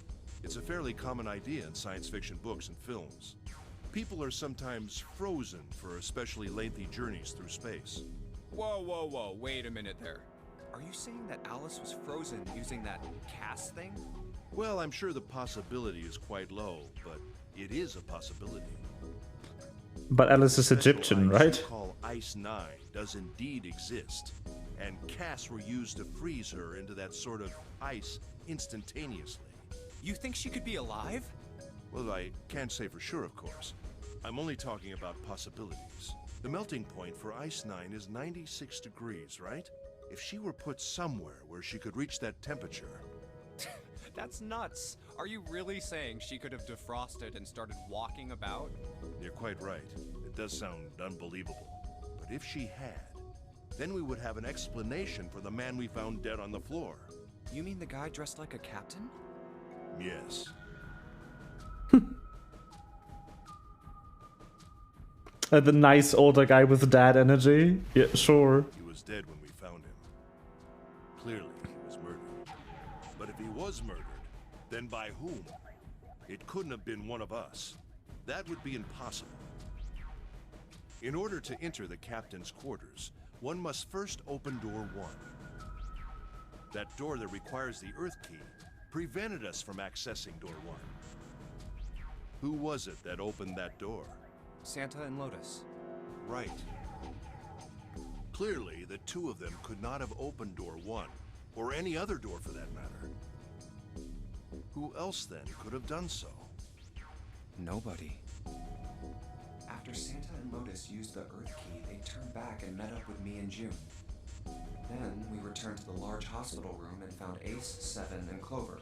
It's a fairly common idea in science fiction books and films. People are sometimes frozen for especially lengthy journeys through space. Whoa, wait a minute there. Are you saying that Alice was frozen using that cast thing? Well, I'm sure the possibility is quite low, but it is a possibility. But Alice is Special Egyptian, ice right? we call Ice 9 does indeed exist, and casts were used to freeze her into that sort of ice instantaneously. You think she could be alive? Well, I can't say for sure, of course. I'm only talking about possibilities. The melting point for Ice 9 is 96 degrees, right? If she were put somewhere where she could reach that temperature... That's nuts. Are you really saying she could have defrosted and started walking about? You're quite right. It does sound unbelievable. But if she had, then we would have an explanation for the man we found dead on the floor. You mean the guy dressed like a captain? Yes. The nice older guy with dad energy. Yeah, sure. He was dead when we found him. Clearly, he was murdered. But if he was murdered, then by whom? It couldn't have been one of us. That would be impossible. In order to enter the captain's quarters, one must first open door 1. That door that requires the Earth key prevented us from accessing door 1. Who was it that opened that door? Santa and Lotus. Right. Clearly, the two of them could not have opened door 1, or any other door for that matter. Who else then could have done so? Nobody. After Santa and Lotus used the Earth key, they turned back and met up with me and June. Then we returned to the large hospital room and found Ace, 7, and Clover.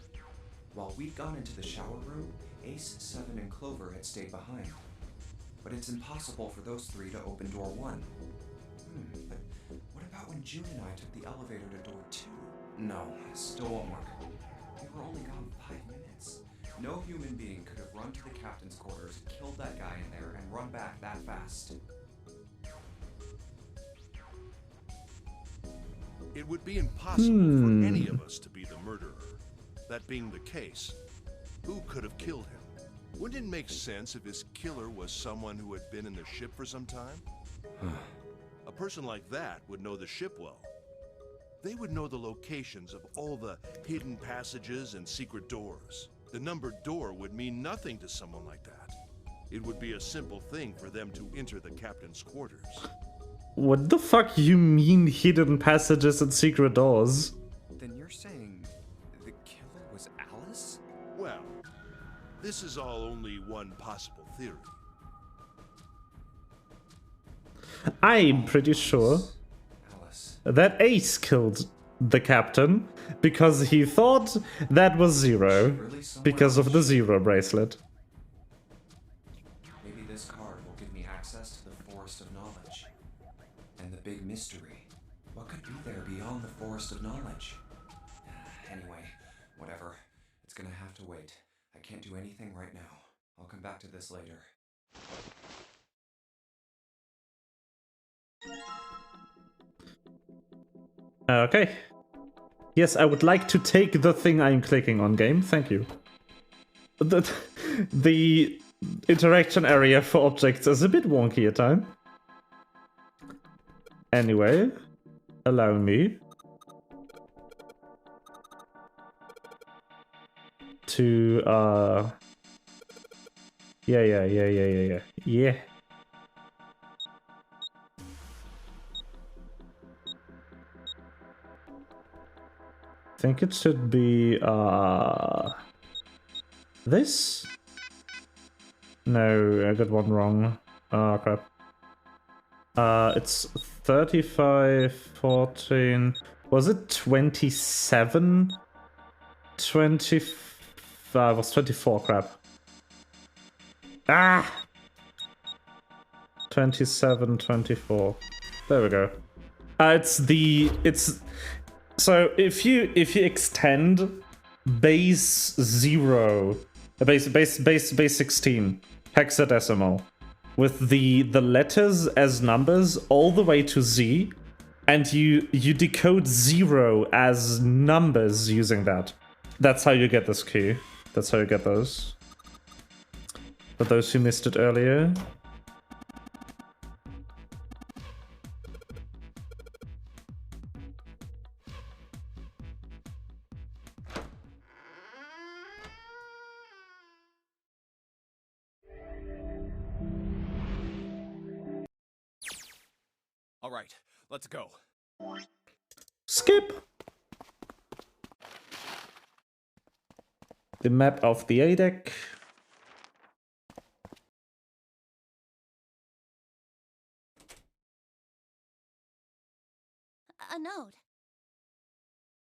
While we'd gone into the shower room, Ace, 7, and Clover had stayed behind. But it's impossible for those 3 to open door 1. But what about when June and I took the elevator to door 2? No, still won't work. We were only gone 5 minutes. No human being could have run to the captain's quarters, killed that guy in there, and run back that fast. It would be impossible for any of us to be the murderer. That being the case, who could have killed him? Wouldn't it make sense if his killer was someone who had been in the ship for some time? A person like that would know the ship well. They would know the locations of all the hidden passages and secret doors. The numbered door would mean nothing to someone like that. It would be a simple thing for them to enter the captain's quarters. What the fuck you mean hidden passages and secret doors? Then you're saying the killer was Alice? Well, this is all only one possible theory. I'm pretty sure that Ace killed the captain because he thought that was Zero because of the Zero bracelet. Maybe this card will give me access to the Forest of Knowledge. And the big mystery. What could be there beyond the Forest of Knowledge? Anyway, whatever. It's gonna have to wait. I can't do anything right now. I'll come back to this later. Okay. Yes, I would like to take the thing I'm clicking on, game. Thank you. The interaction area for objects is a bit wonky at times. Anyway, allow me to yeah. I think it should be this? No, I got one wrong. Oh crap. It's 35, 14. Was it 27? 25 was 24, crap. Ah! 27, 24. There we go. So if you extend base 0 Base 16. Hexadecimal. With the letters as numbers all the way to Z. And you decode 0 as numbers using that. That's how you get this key. That's how you get those. For those who missed it earlier. All right, let's go. Skip! The map of the A deck. A note.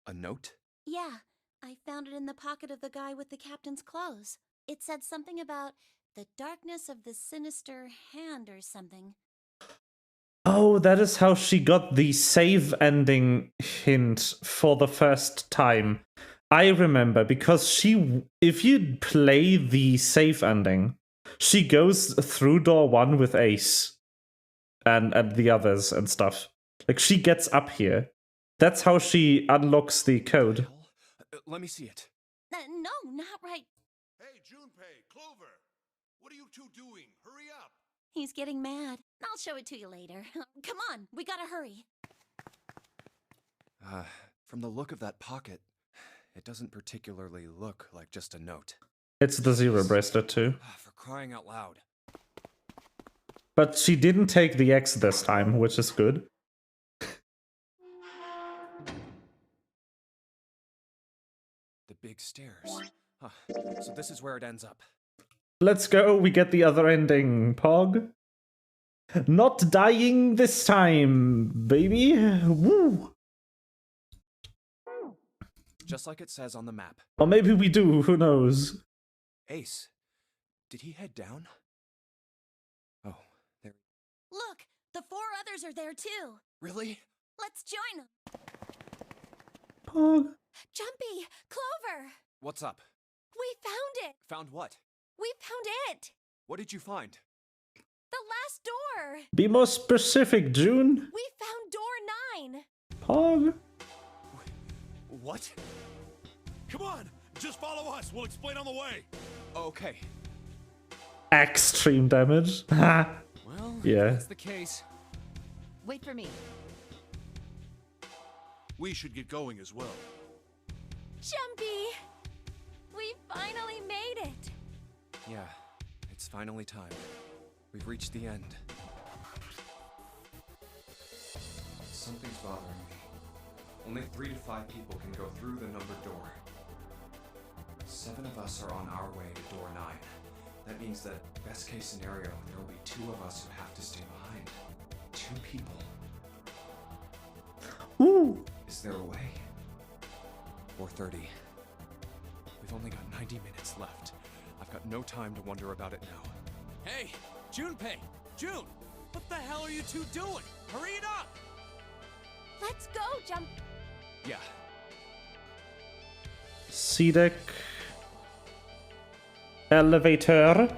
A note? Yeah, I found it in the pocket of the guy with the captain's clothes. It said something about the darkness of the sinister hand or something. Oh, that is how she got the save ending hint for the first time. I remember, because if you play the save ending, she goes through door 1 with Ace and the others and stuff. Like, she gets up here. That's how she unlocks the code. Let me see it. No, not right. Hey, Junpei, Clover! What are you two doing? Hurry up! He's getting mad. I'll show it to you later. Come on, we gotta hurry. From the look of that pocket, it doesn't particularly look like just a note. It's the 0 bracelet too. For crying out loud. But she didn't take the X this time, which is good. The big stairs. So this is where it ends up. Let's go, we get the other ending, Pog. Not dying this time, baby. Woo! Just like it says on the map. Or maybe we do, who knows? Ace, did he head down? Oh, there. Look, the 4 others are there too. Really? Let's join them. Pog. Jumpy! Clover! What's up? We found it! Found what? We found it! What did you find? The last door! Be more specific, June. We found door 9! Pog. What? Come on! Just follow us! We'll explain on the way! Okay. Extreme damage. Well, yeah. If that's the case. Wait for me. We should get going as well. Jumpy! We finally made it! Yeah, it's finally time. We've reached the end. Something's bothering me. Only 3 to 5 people can go through the numbered door. 7 of us are on our way to door 9. That means that, best case scenario, there will be 2 of us who have to stay behind. 2 people. Ooh. Is there a way? 4:30. We've only got 90 minutes left. I've got no time to wonder about it now. Hey, Junpei! June! What the hell are you two doing? Hurry it up! Let's go, Jump! Yeah. C deck. Elevator.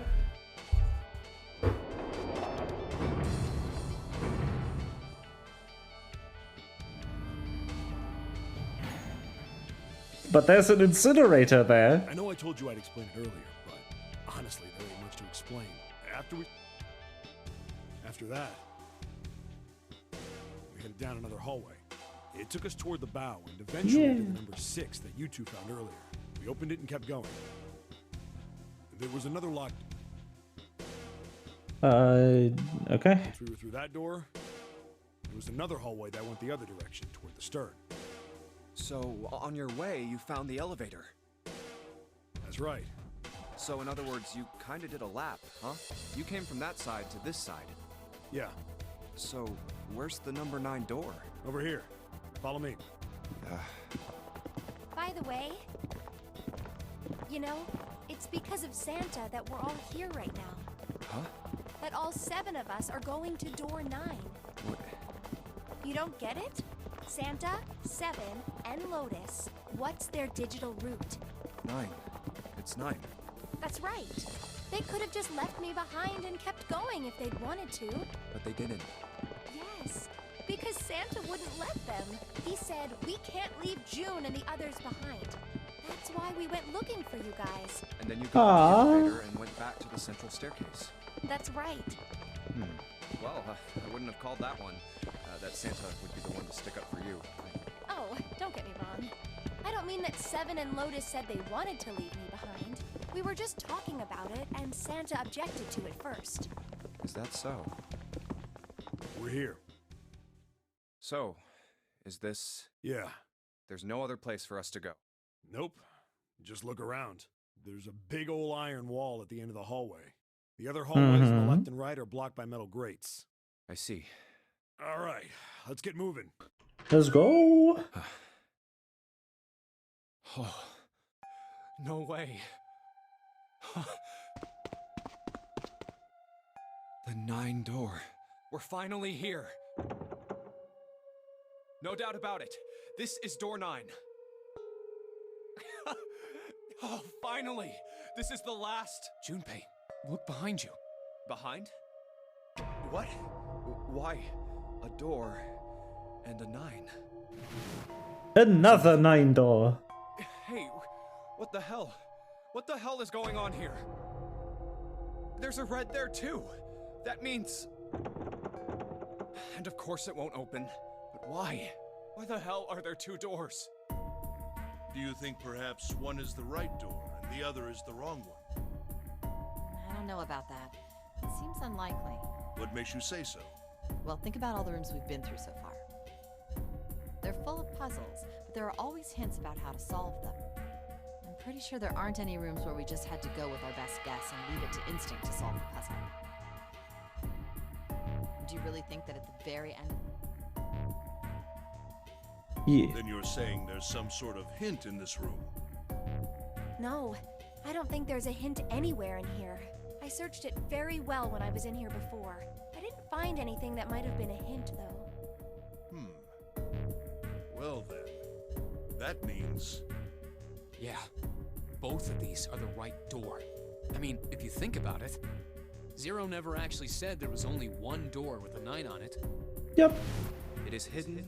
But there's an incinerator there. I know I told you I'd explain it earlier, but honestly, there ain't much to explain. After that, we headed down another hallway. It took us toward the bow and eventually to the number 6 that you two found earlier. We opened it and kept going. There was another locked. Okay. Once we were through that door, there was another hallway that went the other direction, toward the stern. So, on your way, you found the elevator. That's right. So, in other words, you kinda did a lap, huh? You came from that side to this side. Yeah, So, where's the number 9 door? over here. Follow me. By the way, you know, it's because of Santa that we're all here right now. Huh? That all 7 of us are going to door 9. What? You don't get it? Santa, 7, and Lotus. What's their digital route? 9. It's 9. That's right. They could have just left me behind and kept going if they'd wanted to. But they didn't. Yes, because Santa wouldn't let them. He said, we can't leave June and the others behind. That's why we went looking for you guys. And then you got in the elevator and went back to the central staircase. That's right. Well, I wouldn't have called that one. That Santa would be the one to stick up for you. Oh, don't get me wrong. I don't mean that Seven and Lotus said they wanted to leave me behind. We were just talking about it, and Santa objected to it first. Is that so? We're here. So, is this... Yeah. There's no other place for us to go. Nope. Just look around. There's a big old iron wall at the end of the hallway. The other hallways on the left and right are blocked by metal grates. I see. All right, let's get moving. Let's go. Oh, no way. The 9 door. We're finally here. No doubt about it. This is door 9. Oh, finally! This is the last. Junpei, look behind you. Behind? What? Why? A door and a 9. Another 9 door. Hey, what the hell? What the hell is going on here? There's a red there too. That means... And of course it won't open. But why? Why the hell are there 2 doors? Do you think perhaps one is the right door and the other is the wrong one? I don't know about that. It seems unlikely. What makes you say so? Well, think about all the rooms we've been through so far. They're full of puzzles, but there are always hints about how to solve them. I'm pretty sure there aren't any rooms where we just had to go with our best guess and leave it to instinct to solve the puzzle. Do you really think that at the very end... Yeah. Then you're saying there's some sort of hint in this room. No, I don't think there's a hint anywhere in here. I searched it very well when I was in here before. I didn't find anything that might have been a hint, though. Well then, that means... Yeah, both of these are the right door. I mean, if you think about it, Zero never actually said there was only one door with a 9 on it. Yep. It is hidden,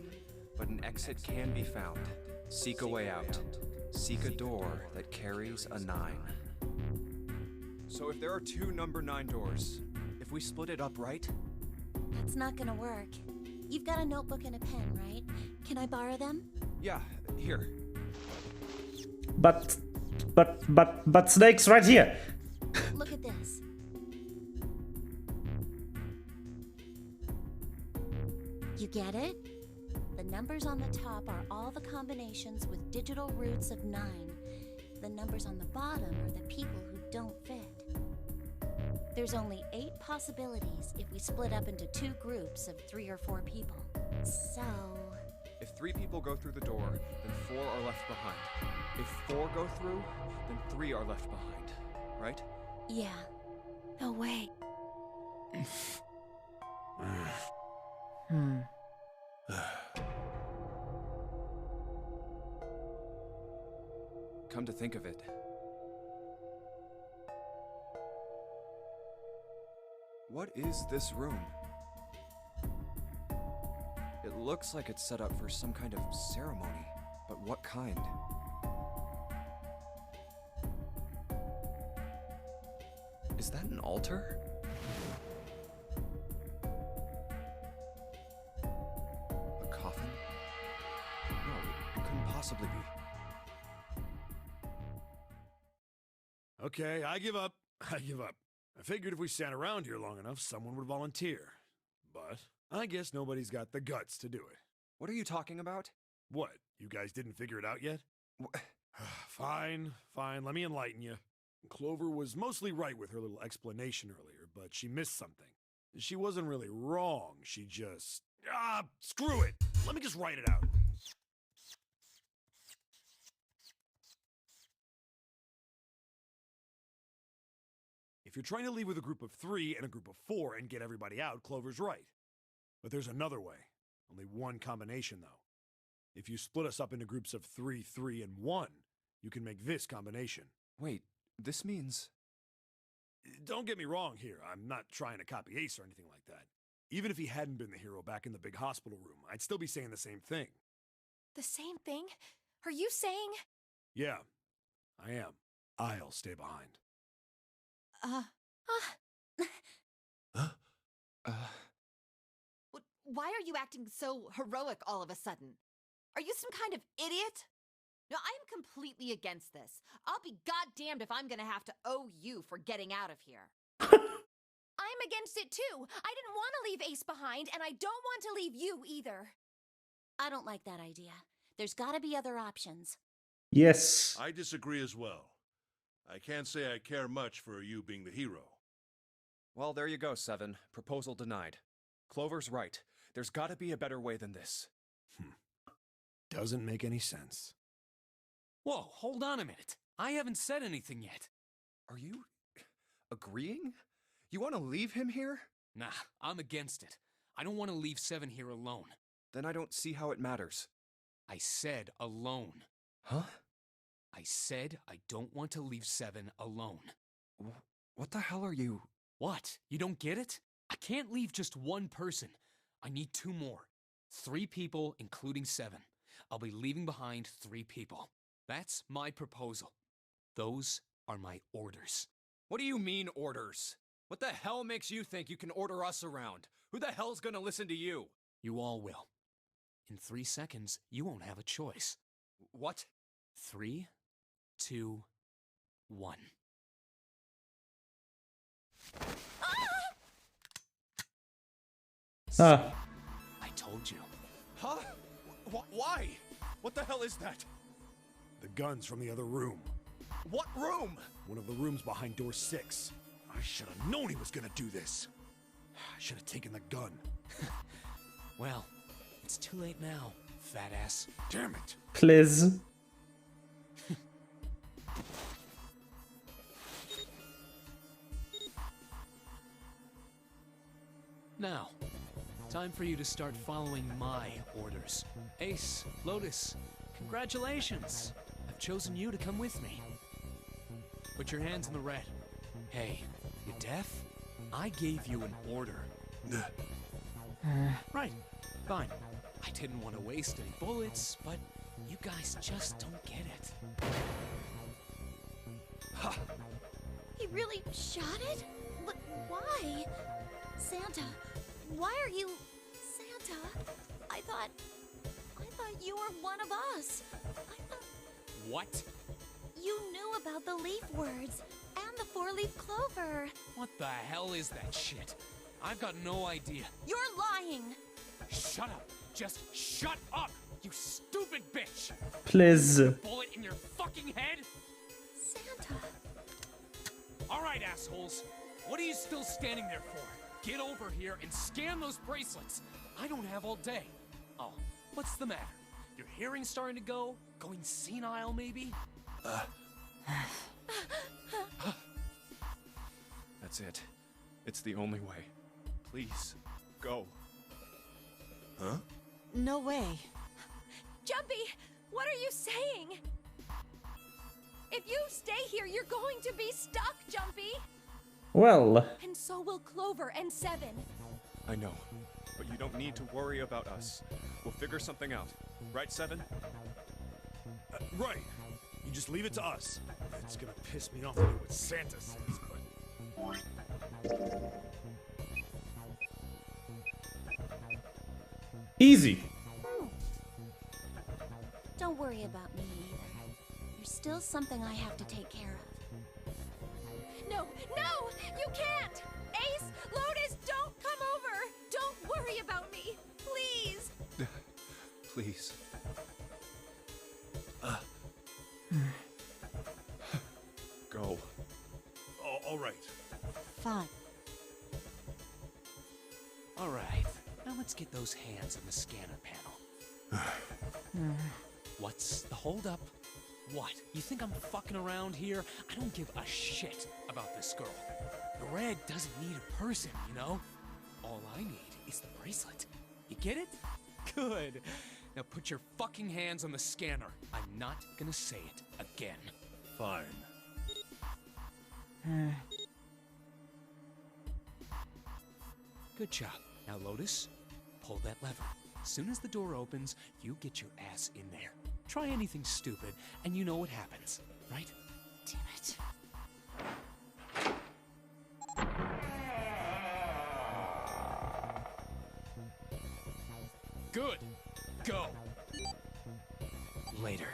but an exit can be found. Seek a way out. Seek a door that carries a 9. So if there are 2 number 9 doors, if we split it up, right? That's not gonna work. You've got a notebook and a pen, right? Can I borrow them? Yeah, here. But Snake's right here. Look at this. You get it? The numbers on the top are all the combinations with digital roots of 9. The numbers on the bottom are the people who don't fit. There's only 8 possibilities if we split up into 2 groups of 3 or 4 people. So... If 3 people go through the door, then 4 are left behind. If 4 go through, then 3 are left behind. Right? yeah. No way. Come to think of it, what is this room? It looks like it's set up for some kind of ceremony, but what kind? Is that an altar? A coffin? No, it couldn't possibly be. Okay, I give up. I give up. I figured if we sat around here long enough, someone would volunteer. But I guess nobody's got the guts to do it. What are you talking about? What? You guys didn't figure it out yet? Fine, fine. Let me enlighten you. Clover was mostly right with her little explanation earlier, but she missed something. She wasn't really wrong. She just... screw it. Let me just write it out. If you're trying to leave with a group of 3 and a group of 4 and get everybody out, Clover's right. But there's another way. Only one combination, though. If you split us up into groups of 3, 3, and 1, you can make this combination. Wait, this means... Don't get me wrong here. I'm not trying to copy Ace or anything like that. Even if he hadn't been the hero back in the big hospital room, I'd still be saying the same thing. The same thing? Are you saying? Yeah, I am. I'll stay behind. Why are you acting so heroic all of a sudden? Are you some kind of idiot? No, I'm completely against this. I'll be goddamned if I'm gonna have to owe you for getting out of here. I'm against it too. I didn't want to leave Ace behind, and I don't want to leave you either. I don't like that idea. There's gotta be other options. Yes. I disagree as well. I can't say I care much for you being the hero. Well, there you go, Seven. Proposal denied. Clover's right. There's gotta be a better way than this. Doesn't make any sense. Whoa, hold on a minute. I haven't said anything yet. Are you agreeing? You want to leave him here? Nah, I'm against it. I don't want to leave Seven here alone. Then I don't see how it matters. I said alone. Huh? I said I don't want to leave Seven alone. What the hell are you? What? You don't get it? I can't leave just one person. I need 2 more. 3 people, including Seven. I'll be leaving behind 3 people. That's my proposal. Those are my orders. What do you mean, orders? What the hell makes you think you can order us around? Who the hell's gonna listen to you? You all will. In 3 seconds, you won't have a choice. What? 3, 2, 1. Ah. I told you. Huh? Why? What the hell is that? The gun's from the other room. What room? One of the rooms behind door 6. I should have known he was gonna do this. I should have taken the gun. Well, it's too late now, fat ass. Damn it. Please. Now, time for you to start following my orders. Ace, Lotus, congratulations. I've chosen you to come with me. Put your hands in the red. Hey, you deaf? I gave you an order. Right, fine. I didn't want to waste any bullets, but you guys just don't get it. Ha! He really shot it? But why? Santa, why are you... Santa, I thought you were one of us. I thought What? you knew about the leaf words and the 4-leaf clover. What the hell is that shit? I've got no idea. You're lying. Shut up. Just shut up, you stupid bitch. Please. Bullet in your fucking head? Santa. All right, assholes. What are you still standing there for? Get over here and scan those bracelets. I don't have all day. Oh, what's the matter? Your hearing's starting to go? Going senile, maybe? That's it. It's the only way. Please, go. Huh? No way. Jumpy, what are you saying? If you stay here, you're going to be stuck, Jumpy. Well. And so will Clover and Seven. I know, but you don't need to worry about us. We'll figure something out. Right, Seven? Right. You just leave it to us. It's gonna piss me off to do what Santa says, but... Easy. Don't worry about me either. There's still something I have to take care of. No, you can't! Ace, Lotus, don't come over! Don't worry about me, please! Please. Go. all right. Fine. All right. Now let's get those hands in the scanner panel. What's the holdup? What? You think I'm fucking around here? I don't give a shit about this girl. The red doesn't need a person, you know? All I need is the bracelet. You get it? Good. Now put your fucking hands on the scanner. I'm not gonna say it again. Fine. Good job. Now, Lotus, pull that lever. As soon as the door opens, you get your ass in there. Try anything stupid, and you know what happens, right? Damn it. Good. Go. Later.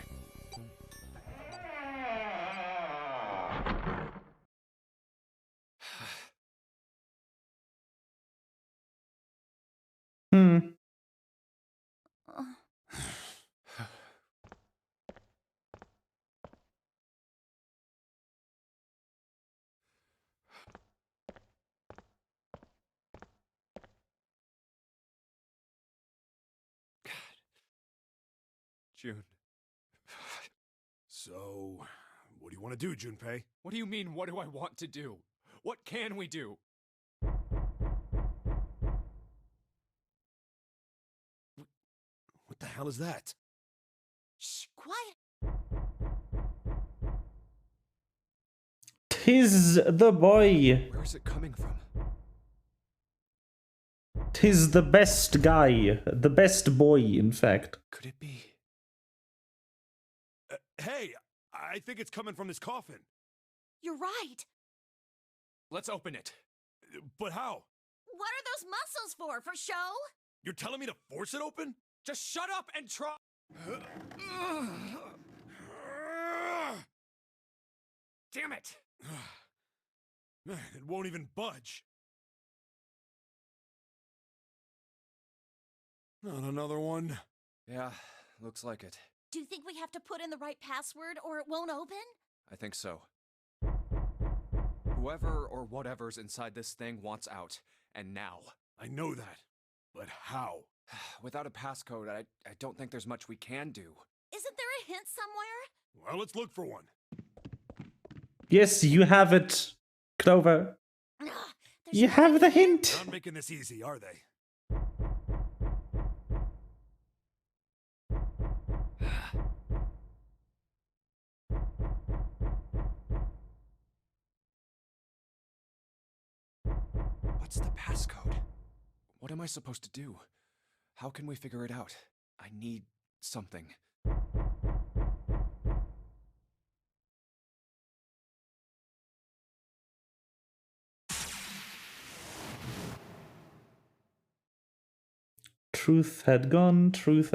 Hmm. June. So, what do you want to do, Junpei? What do you mean, what do I want to do? What can we do? What the hell is that? Shh, quiet. Tis the boy. Where is it coming from? Tis the best guy. The best boy, in fact. Could it be? Hey, I think it's coming from this coffin. You're right. Let's open it. But how? What are those muscles for? For show? You're telling me to force it open? Just shut up and try. Damn it. Man, it won't even budge. Not another one. Yeah, looks like it. Do you think we have to put in the right password or it won't open? I think so. Whoever or whatever's inside this thing wants out, and now. I know that. But how? Without a passcode, I don't think there's much we can do. Isn't there a hint somewhere? Well, let's look for one. Yes, you have it, Clover. Ugh, You no have the hint. hint. Not making this easy, are they? What's the passcode? What am I supposed to do? How can we figure it out? I need something. Truth had gone, and truth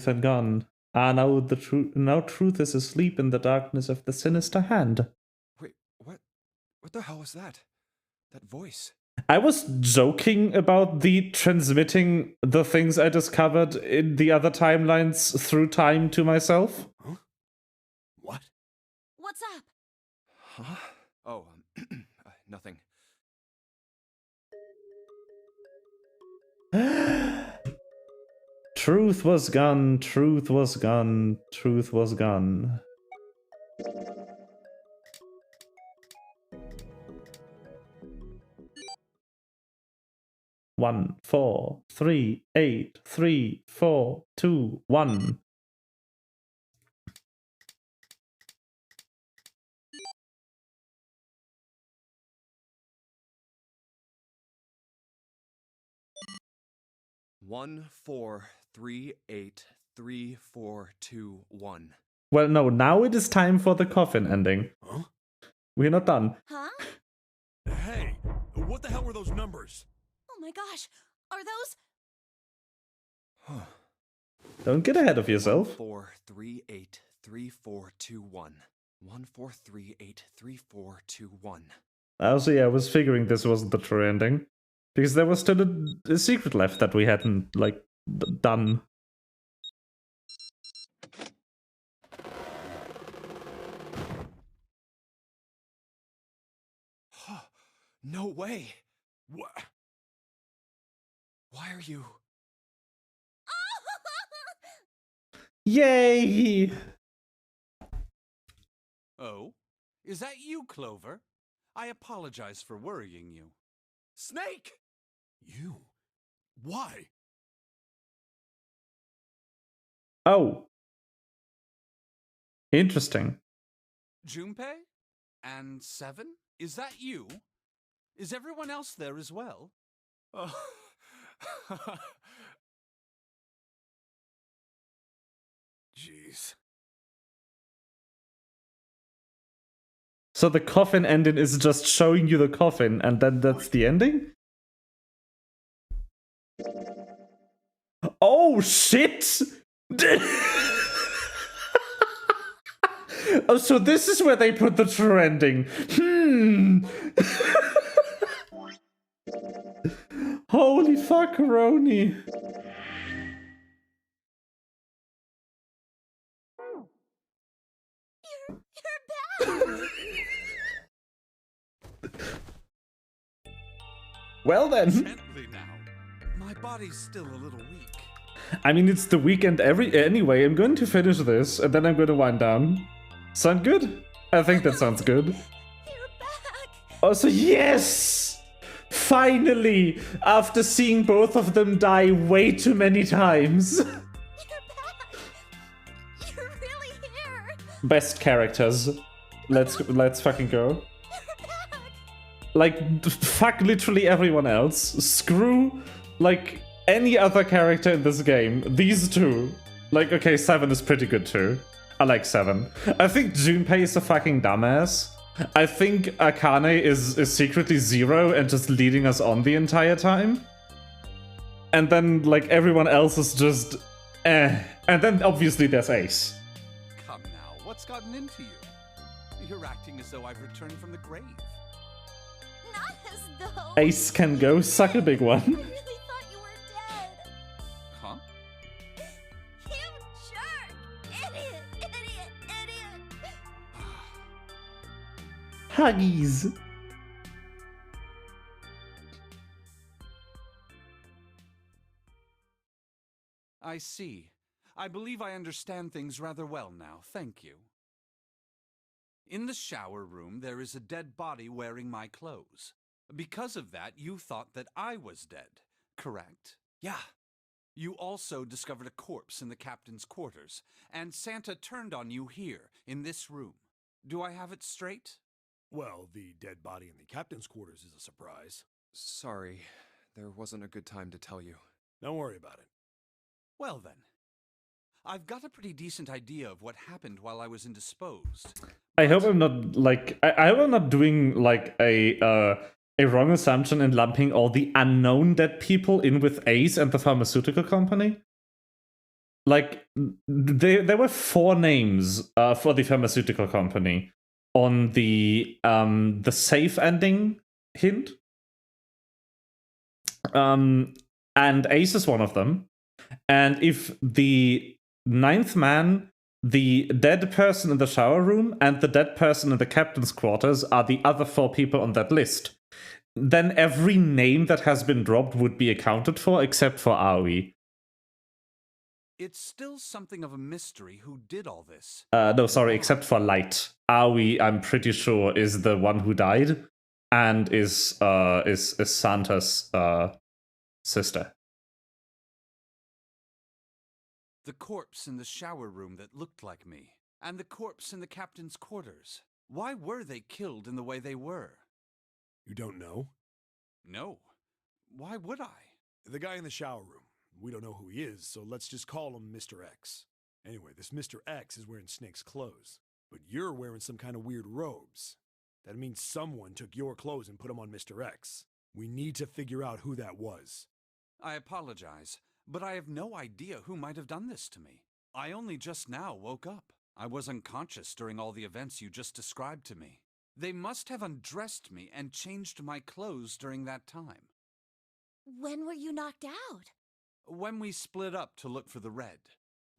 had gone. Ah, now truth is asleep in the darkness of the sinister hand. Wait, what? What the hell was that? That voice? I was joking about the transmitting the things I discovered in the other timelines through time to myself. Huh? What? What's up? Huh? Oh, nothing. Truth was gone, truth was gone, truth was gone. One, 4, 3, 8, 3, 4, 2, 1. One, 4, 3, 8, 3, 4, 2, 1. Well, no, now it is time for the coffin ending. Huh? We're not done. Huh? Hey, what the hell were those numbers? Oh my gosh. Are those? Huh. Don't get ahead of yourself. 4, 3, 8, 3, 4, 2, 1. 1, 4, 3, 8, 3, 4, 2, 1. Also, yeah, I was figuring this wasn't the true ending. Because there was still a secret left that we hadn't, like, done. Huh. No way! What? Why are you... Yay! Oh? Is that you, Clover? I apologize for worrying you. Snake! You? Why? Oh. Interesting. Junpei? And Seven? Is that you? Is everyone else there as well? Oh. Jeez. So the coffin ending is just showing you the coffin, and then that's the ending? Oh shit! Oh, so this is where they put the true ending. Holy fuck, Roni. You're back! Well then. Gently now. My body's still a little weak. I mean, it's the weekend anyway. I'm going to finish this, and then I'm going to wind down. Sound good? I think that sounds good. You're back! Also, yes! Finally! After seeing both of them die way too many times. You're back! You're really here! Best characters. Let's fucking go. You're back! Like, fuck literally everyone else. Screw, like, any other character in this game. These two. Like, okay, 7 is pretty good too. I like 7. I think Junpei is a fucking dumbass. I think Akane is secretly 0 and just leading us on the entire time. And then, like, everyone else is just eh. And then, obviously, there's Ace. Come now, what's gotten into you? You're acting as though I've returned from the grave. Not as though... Ace can go suck a big I one. really thought you were dead. Huh? You jerk! Idiot! Idiot! Idiot! Huggies. I see. I believe I understand things rather well now, thank you. In the shower room, there is a dead body wearing my clothes. Because of that, you thought that I was dead, correct? Yeah. You also discovered a corpse in the captain's quarters, and Santa turned on you here, in this room. Do I have it straight? Well, the dead body in the captain's quarters is a surprise. Sorry, there wasn't a good time to tell you. Don't worry about it. Well then. I've got a pretty decent idea of what happened while I was indisposed. I hope I'm not like I hope I'm not doing like a wrong assumption and lumping all the unknown dead people in with Ace and the pharmaceutical company. Like there were 4 names for the pharmaceutical company on the safe ending hint. And Ace is one of them. And if the 9th man, the dead person in the shower room, and the dead person in the captain's quarters are the other 4 people on that list, then every name that has been dropped would be accounted for except for Aoi. It's still something of a mystery who did all this. No, sorry, except for Light. Aoi, I'm pretty sure, is the one who died and is Santa's sister. The corpse in the shower room that looked like me, and the corpse in the captain's quarters. Why were they killed in the way they were? You don't know? No. Why would I? The guy in the shower room. We don't know who he is, so let's just call him Mr. X. Anyway, this Mr. X is wearing Snake's clothes, but you're wearing some kind of weird robes. That means someone took your clothes and put them on Mr. X. We need to figure out who that was. I apologize, but I have no idea who might have done this to me. I only just now woke up. I was unconscious during all the events you just described to me. They must have undressed me and changed my clothes during that time. When were you knocked out? When we split up to look for the red.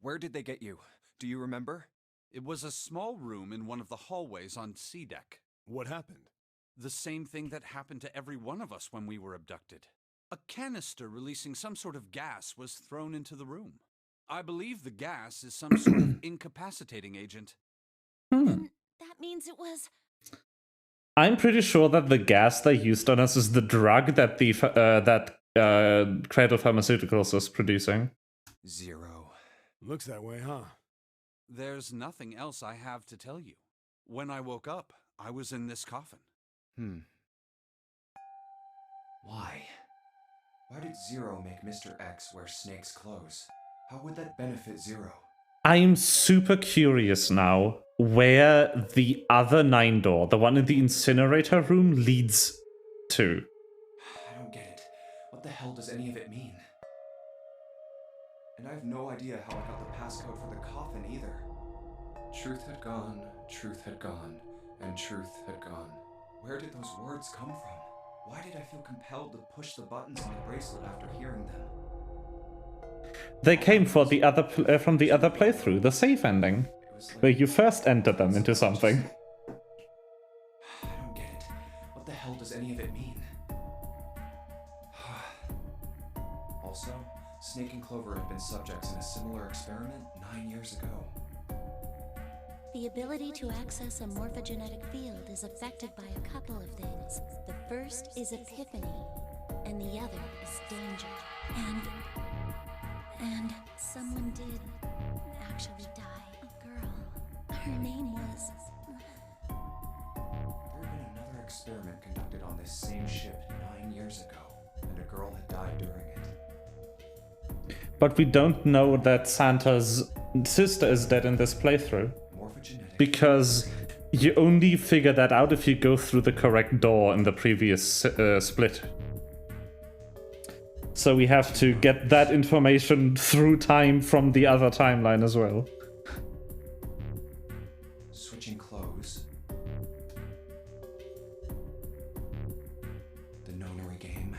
Where did they get you? Do you remember? It was a small room in one of the hallways on C deck. What happened? The same thing that happened to every one of us when we were abducted. A canister releasing some sort of gas was thrown into the room. I believe the gas is some sort of incapacitating agent. Then that means it was... I'm pretty sure that the gas they used on us is the drug that the Cradle Pharmaceuticals is producing. 0. Looks that way, huh? There's nothing else I have to tell you. When I woke up, I was in this coffin. Why? Why did Zero make Mr. X wear Snake's clothes? How would that benefit Zero? I'm super curious now where the other 9 door, the one in the incinerator room, leads to. I don't get it. What the hell does any of it mean? And I have no idea how I got the passcode for the coffin either. Truth had gone, and truth had gone. Where did those words come from? Why did I feel compelled to push the buttons on the bracelet after hearing them? They came for the other from the other playthrough, the save ending, where you first entered them into something. I don't get it. What the hell does any of it mean? Also, Snake and Clover have been subjects in a similar experiment 9 years ago. The ability to access a morphogenetic field is affected by a couple of things. The first is epiphany, and the other is danger. And someone did actually die. A girl. Her name was... There had been another experiment conducted on this same ship 9 years ago, and a girl had died during it. But we don't know that Santa's sister is dead in this playthrough. Because you only figure that out if you go through the correct door in the previous split. So we have to get that information through time from the other timeline as well. Switching clothes. The Nonary game.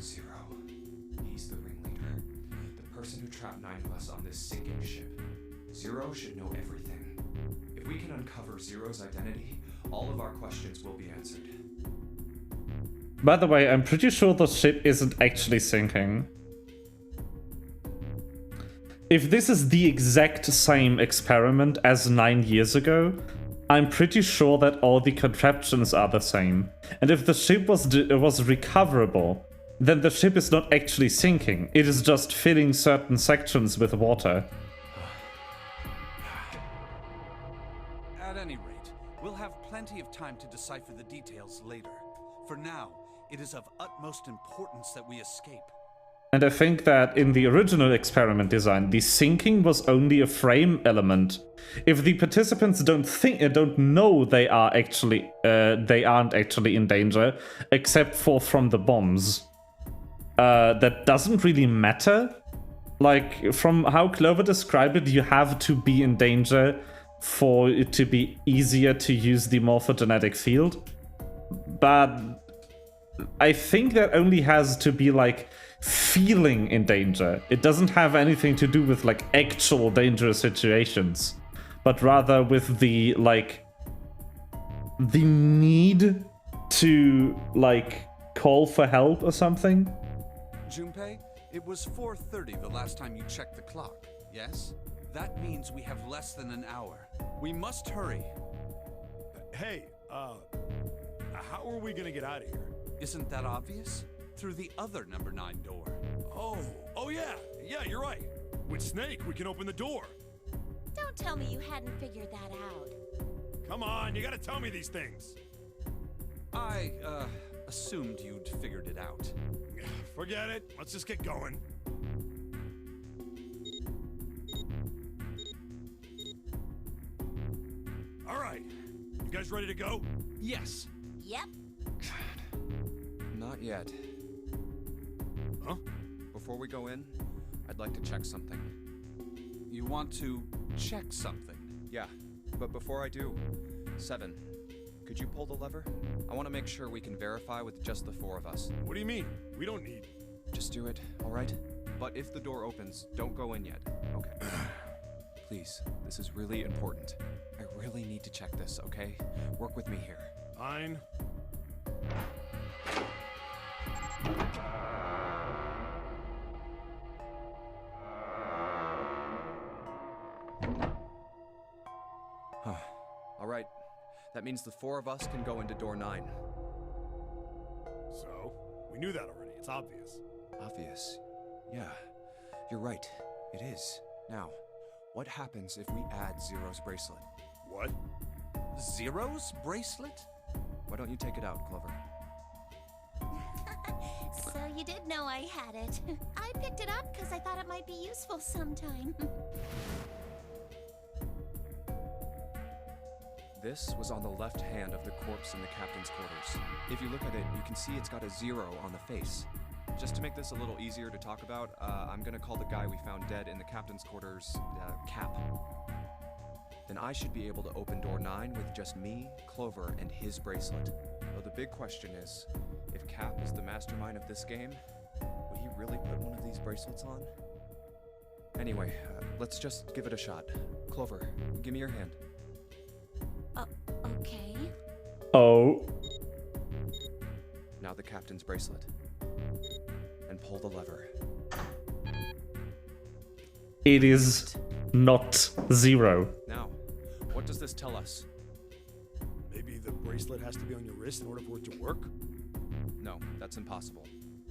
Zero. He's the ringleader. The person who trapped 9 of us on this sinking ship. Zero should know everything. If we can uncover Zero's identity, all of our questions will be answered. By the way, I'm pretty sure the ship isn't actually sinking. If this is the exact same experiment as 9 years ago, I'm pretty sure that all the contraptions are the same. And if the ship was recoverable, then the ship is not actually sinking. It is just filling certain sections with water. At any rate, we'll have plenty of time to decipher the details later. For now, it is of utmost importance that we escape. And I think that in the original experiment design, the sinking was only a frame element. If the participants don't know they aren't actually in danger, except for from the bombs, that doesn't really matter. Like, from how Clover described it, you have to be in danger for it to be easier to use the morphogenetic field. But I think that only has to be, like, feeling in danger. It doesn't have anything to do with, like, actual dangerous situations, but rather with the, like, the need to, like, call for help or something. Junpei, it was 4:30 the last time you checked the clock, yes? That means we have less than an hour. We must hurry. Hey, how are we gonna get out of here? Isn't that obvious? Through the other number 9 door. Oh yeah, you're right. With Snake, we can open the door. Don't tell me you hadn't figured that out. Come on, you gotta tell me these things. I, assumed you'd figured it out. Forget it. Let's just get going. All right. You guys ready to go? Yes. Yep. Not yet. Huh? Before we go in, I'd like to check something. You want to check something? Yeah, but before I do, 7, could you pull the lever? I want to make sure we can verify with just the 4 of us. What do you mean? We don't need... Just do it, alright? But if the door opens, don't go in yet, okay? Please, this is really important. I really need to check this, okay? Work with me here. Fine. Huh. Alright. That means the 4 of us can go into door 9. So, we knew that already. It's obvious. Obvious. Yeah. You're right. It is. Now, what happens if we add Zero's bracelet? What? Zero's bracelet? Why don't you take it out, Clover? So you did know I had it. I picked it up because I thought it might be useful sometime. This was on the left hand of the corpse in the captain's quarters. If you look at it, you can see it's got a 0 on the face. Just to make this a little easier to talk about, I'm gonna call the guy we found dead in the captain's quarters, Cap. Then I should be able to open door 9 with just me, Clover, and his bracelet. Though the big question is, if Cap is the mastermind of this game, will he really put one of these bracelets on? Anyway, let's just give it a shot. Clover, give me your hand. Okay. Oh. Now the captain's bracelet. And pull the lever. It is not 0. Now, what does this tell us? Maybe the bracelet has to be on your wrist in order for it to work? No, that's impossible.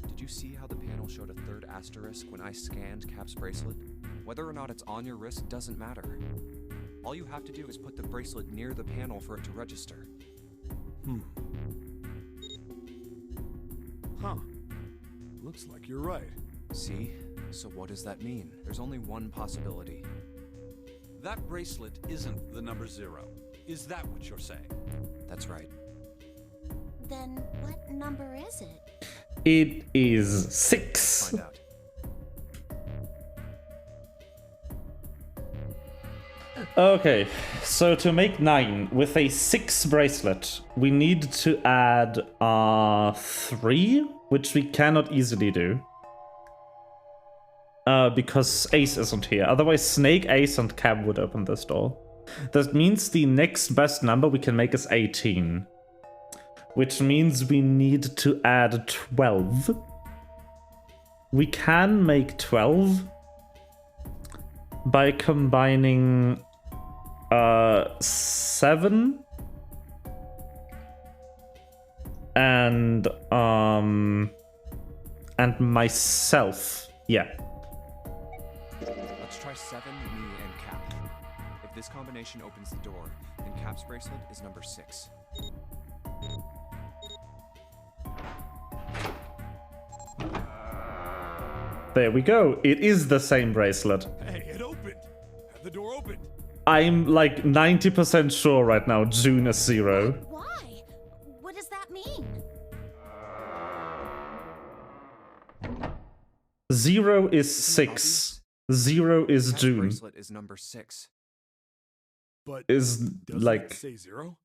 Did you see how the panel showed a 3rd asterisk when I scanned Cap's bracelet? Whether or not it's on your wrist doesn't matter. All you have to do is put the bracelet near the panel for it to register. Huh. Looks like you're right. See? So what does that mean? There's only one possibility. That bracelet isn't the number 0. Is that what you're saying? That's right. Then what number is it? It is 6. Find out. Okay, so to make 9 with a 6 bracelet, we need to add 3, which we cannot easily do. Because Ace isn't here. Otherwise, Snake, Ace, and Cab would open this door. That means the next best number we can make is 18. Which means we need to add 12. We can make 12 by combining 7 and myself. Yeah. Let's try 7, me, and Cap. If this combination opens the door, then Cap's bracelet is number 6. There we go. It is the same bracelet. Hey, it opened! The door opened! I'm like 90% sure right now June is 0. Why? What does that mean? 0 is 6. 0 is Cap's June. bracelet is number 6. But Is doesn't like it say 0?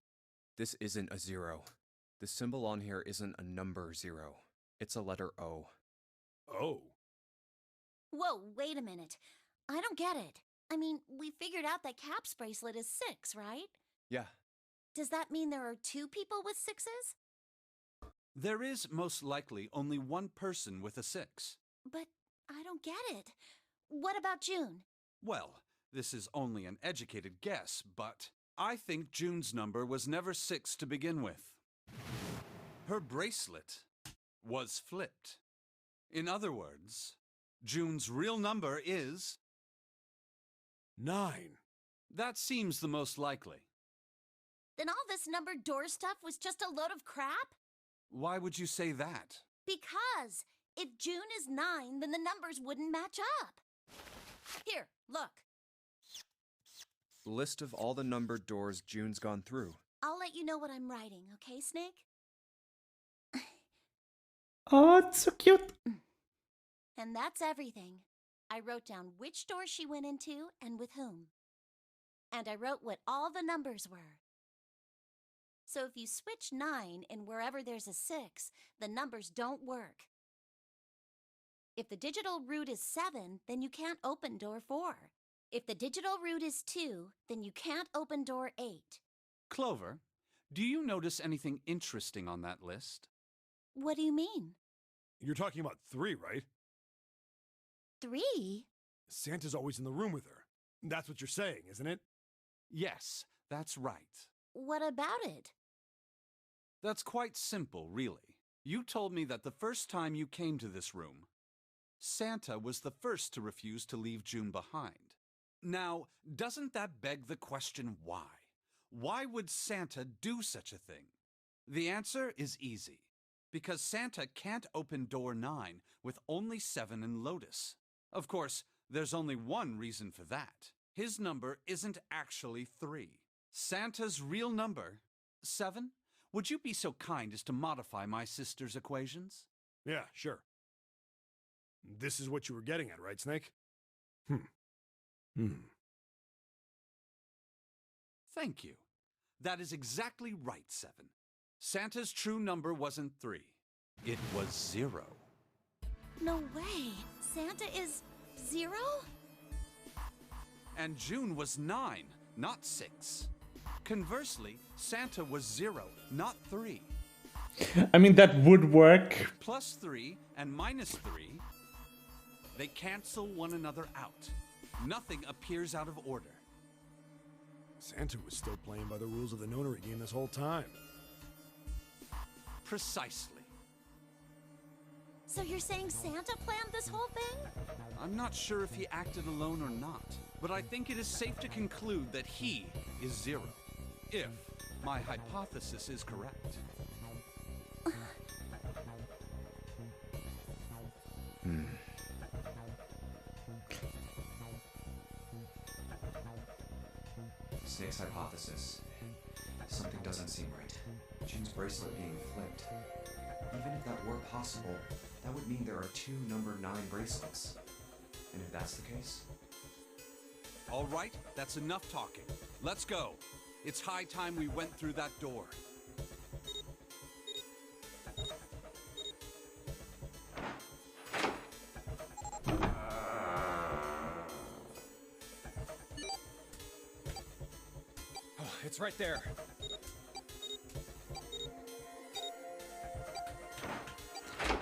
This isn't a 0. The symbol on here isn't a number 0. It's a letter O. Oh. Whoa, wait a minute. I don't get it. I mean, we figured out that Cap's bracelet is 6, right? Yeah. Does that mean there are 2 people with 6s? There is most likely only one person with a 6. But I don't get it. What about June? Well, this is only an educated guess, but I think June's number was never 6 to begin with. Her bracelet was flipped. In other words, June's real number is 9. That seems the most likely. Then all this numbered door stuff was just a load of crap? Why would you say that? Because if June is 9, then the numbers wouldn't match up. Here, look. List of all the numbered doors June's gone through. I'll let you know what I'm writing, okay, Snake? oh, it's so cute. And that's everything. I wrote down which door she went into and with whom. And I wrote what all the numbers were. So if you switch 9 in wherever there's a 6, the numbers don't work. If the digital root is 7, then you can't open door 4. If the digital root is 2, then you can't open door 8. Clover, do you notice anything interesting on that list? What do you mean? You're talking about 3, right? 3? Santa's always in the room with her. That's what you're saying, isn't it? Yes, that's right. What about it? That's quite simple, really. You told me that the first time you came to this room, Santa was the first to refuse to leave June behind. Now, doesn't that beg the question why? why would Santa do such a thing? The answer is easy. Because Santa can't open door 9 with only 7 in Lotus. Of course, there's only one reason for that. His number isn't actually 3. Santa's real number, 7? Would you be so kind as to modify my sister's equations? Yeah, sure. This is what you were getting at, right, Snake? Thank you. That is exactly right, 7. Santa's true number wasn't 3. It was 0. No way. Santa is 0? And June was 9, not 6. Conversely, Santa was 0, not 3. I mean, that would work. Plus 3 and minus 3, they cancel one another out. Nothing appears out of order. Santa was still playing by the rules of the Nonary game this whole time. Precisely. So you're saying Santa planned this whole thing? I'm not sure if he acted alone or not, but I think it is safe to conclude that he is 0. If my hypothesis is correct. Snake's hypothesis. Something doesn't seem right. June's bracelet being flipped. Even if that were possible, that would mean there are 2 number 9 bracelets. And if that's the case... All right, that's enough talking. Let's go. It's high time we went through that door. Oh, it's right there.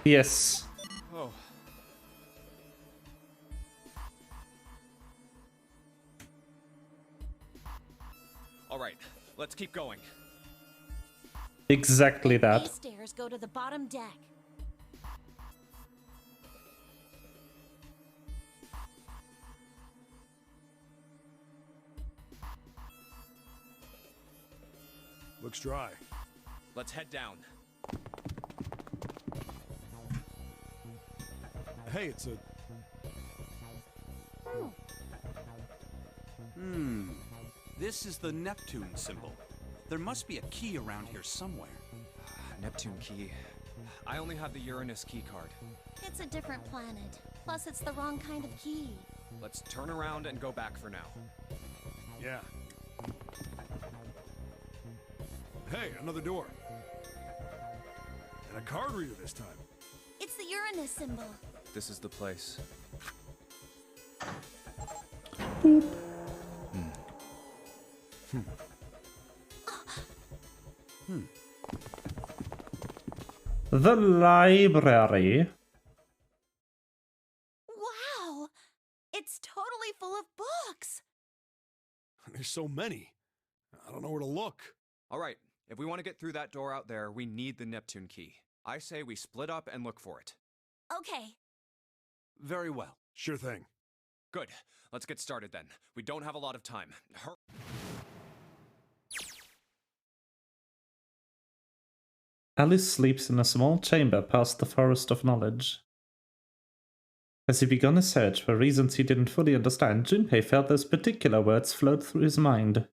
Yes. Oh. All right, let's keep going. Exactly that. These stairs go to the bottom deck. Looks dry. Let's head down. Hey, it's a... This is the Neptune symbol. There must be a key around here somewhere. Neptune key. I only have the Uranus key card. It's a different planet. Plus, it's the wrong kind of key. Let's turn around and go back for now. Yeah. Hey, another door. And a card reader this time. It's the Uranus symbol. This is the place. The library. Wow! It's totally full of books! There's so many. I don't know where to look. All right, if we want to get through that door out there, we need the Neptune key. I say we split up and look for it. Okay. Very well. Sure thing. Good. Let's get started then. We don't have a lot of time. Alice sleeps in a small chamber past the Forest of Knowledge. As he began a search for reasons he didn't fully understand, Junpei felt those particular words float through his mind.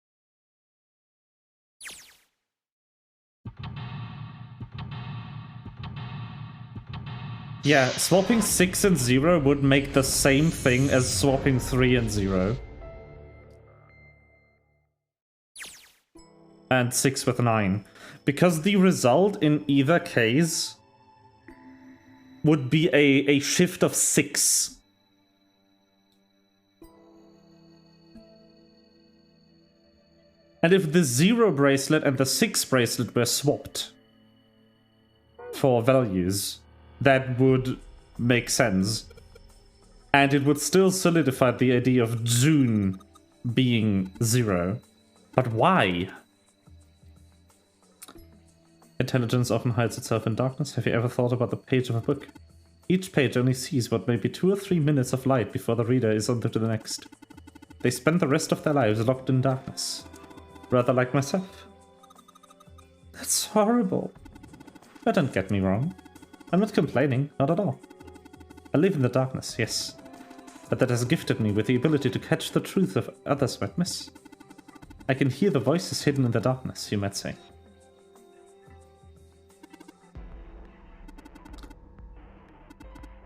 Yeah, swapping 6 and 0 would make the same thing as swapping 3 and 0. And 6 with 9. Because the result in either case would be a shift of 6. And if the 0 bracelet and the 6 bracelet were swapped for values, that would make sense. And it would still solidify the idea of June being 0. But why? Intelligence often hides itself in darkness. Have you ever thought about the page of a book? Each page only sees what may be 2 or 3 minutes of light before the reader is on to the next. They spend the rest of their lives locked in darkness. rather like myself. That's horrible. But don't get me wrong. I'm not complaining, not at all. I live in the darkness, yes. But that has gifted me with the ability to catch the truth of others might miss. I can hear the voices hidden in the darkness, you might say.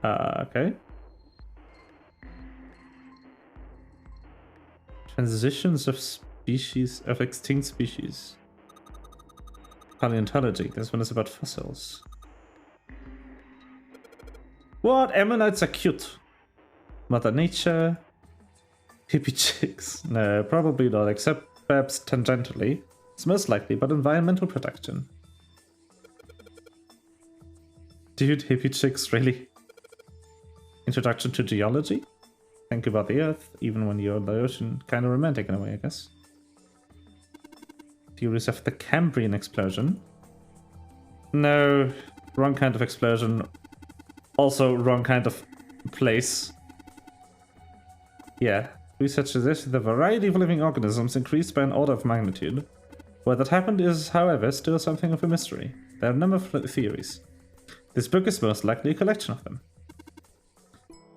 Okay. Transitions of species, of extinct species. Paleontology, this one is about fossils. What? Ammonites are cute. Mother Nature. Hippie chicks. No, probably not, except perhaps tangentially. It's most likely about environmental protection. Dude, hippie chicks, really? Introduction to geology? Think about the Earth, even when you're in the ocean. Kinda romantic in a way, I guess. Theories of the Cambrian explosion? No, wrong kind of explosion. Also wrong kind of place. Yeah, research suggests the variety of living organisms increased by an order of magnitude. What that happened is, however, still something of a mystery. There are a number of theories. This book is most likely a collection of them.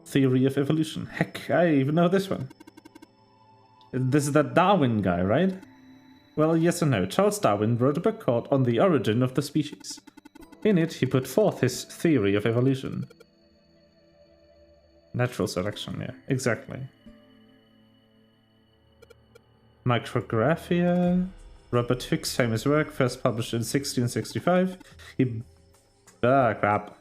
Theory of evolution. Heck, I even know this one. This is that Darwin guy, right? Well, yes and no. Charles Darwin wrote a book called On the Origin of the Species. In it, he put forth his theory of evolution. Natural selection, yeah, exactly. Micrographia. Robert Hicks' famous work, first published in 1665. Crap.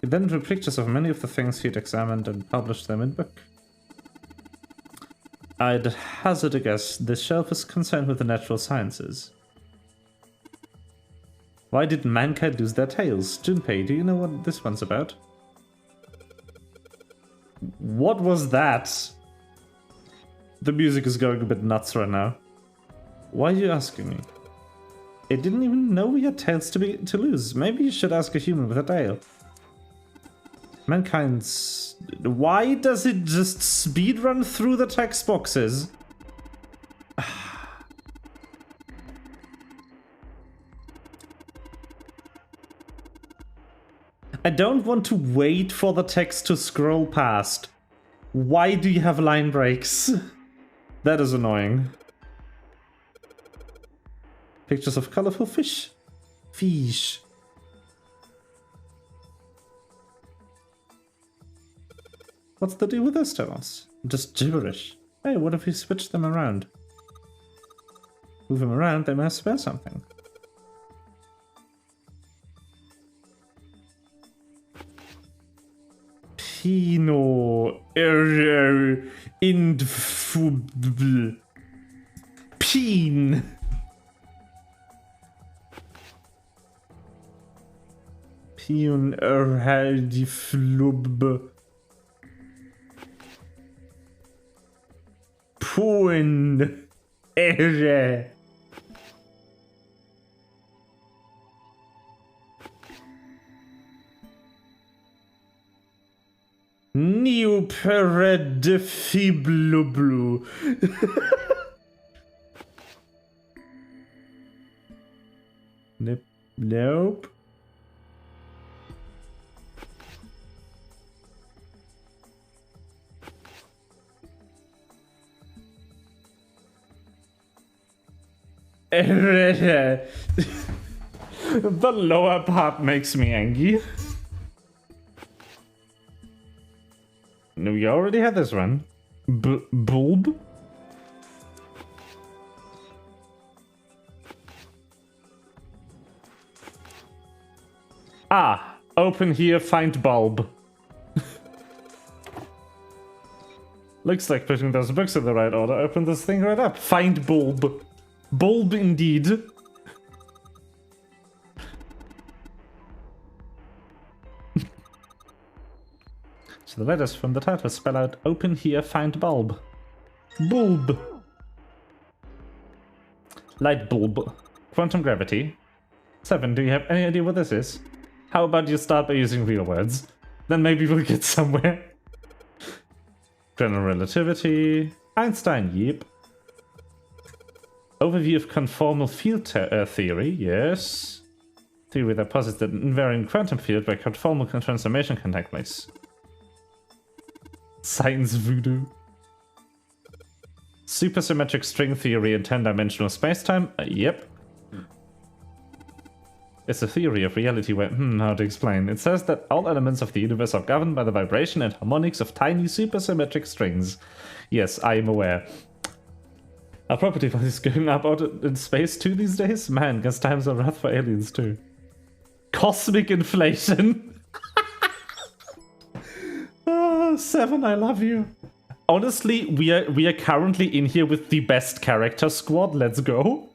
He then drew pictures of many of the things he'd examined and published them in book. I'd hazard a guess this shelf is concerned with the natural sciences. Why did mankind lose their tails? Junpei, do you know what this one's about? What was that? The music is going a bit nuts right now. Why are you asking me? I didn't even know we had tails to lose. Maybe you should ask a human with a tail. Mankind's... Why does it just speedrun through the text boxes? I don't want to wait for the text to scroll past. Why do you have line breaks? That is annoying. Pictures of colorful fish. Fish. What's the deal with those stones? Just gibberish. Hey, what if we switch them around? Move them around, they must spell something. Pino Indfubl Pin Pion Erhaldiflub Poen Ere Neoperedifiblu. Nope. The lower part makes me angry. No, you already had this one. Bulb? Ah, open here, find bulb. Looks like putting those books in the right order. Open this thing right up. Find bulb. Bulb indeed. So the letters from the title spell out open here, find bulb. Bulb. Light bulb. Quantum gravity. 7, do you have any idea what this is? How about you start by using real words? Then maybe we'll get somewhere. General relativity. Einstein, yep. Overview of conformal field theory, yes. Theory that posits an invariant quantum field where conformal transformation can take place. Science voodoo. Supersymmetric string theory in 10-dimensional spacetime, yep. It's a theory of reality where, how to explain. It says that all elements of the universe are governed by the vibration and harmonics of tiny supersymmetric strings. Yes, I am aware. Are property values going up out in space too these days? Man, guess times are rough for aliens too. Cosmic inflation. Oh, 7, I love you. Honestly, we are currently in here with the best character squad. Let's go.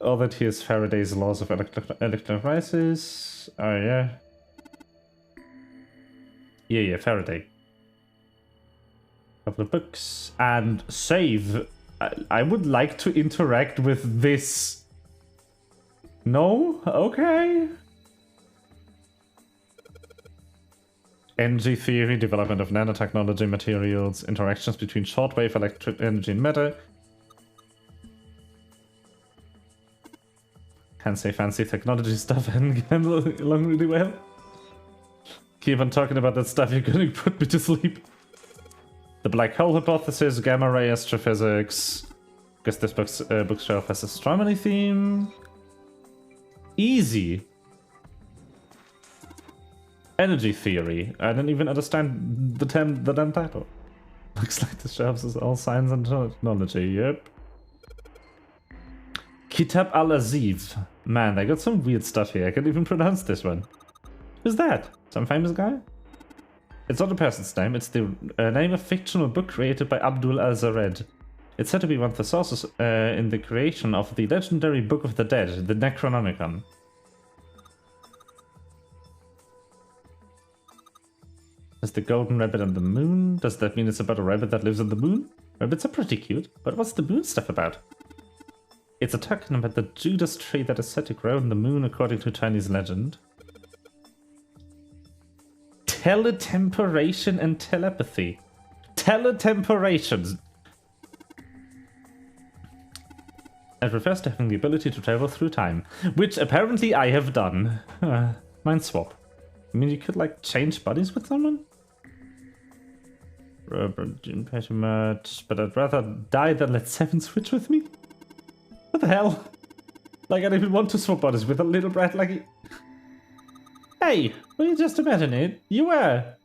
Oh, that here's Faraday's laws of electrolysis. Oh, yeah. Yeah, Faraday. Couple of books. And save. I would like to interact with this. No? Okay. Energy theory, development of nanotechnology materials, interactions between shortwave electric energy and matter. Can't say fancy technology stuff and get along really well. Keep on talking about that stuff, you're gonna put me to sleep. The black hole hypothesis, gamma ray astrophysics. Guess this bookshelf has astronomy theme. Easy. Energy theory. I don't even understand the damn title. Looks like the shelves is all science and technology, yep. Kitab al-Aziz. Man, they got some weird stuff here. I can't even pronounce this one. Who's that? Some famous guy? It's not a person's name, it's the name of a fictional book created by Abdul al-Zared. It's said to be one of the sources in the creation of the legendary Book of the Dead, the Necronomicon. Is the golden rabbit on the moon? Does that mean it's about a rabbit that lives on the moon? Rabbits are pretty cute, but what's the moon stuff about? It's a talking about the Judas tree that is said to grow on the moon according to Chinese legend. Teletemporation and telepathy. Teletemporation. It refers to having the ability to travel through time, which apparently I have done. Mind swap. I mean, you could like change bodies with someone? Pretty much, but I'd rather die than let 7 switch with me. What the hell? Like, I don't even want to swap bodies with a little brat like... Hey, will you just imagine it? You were.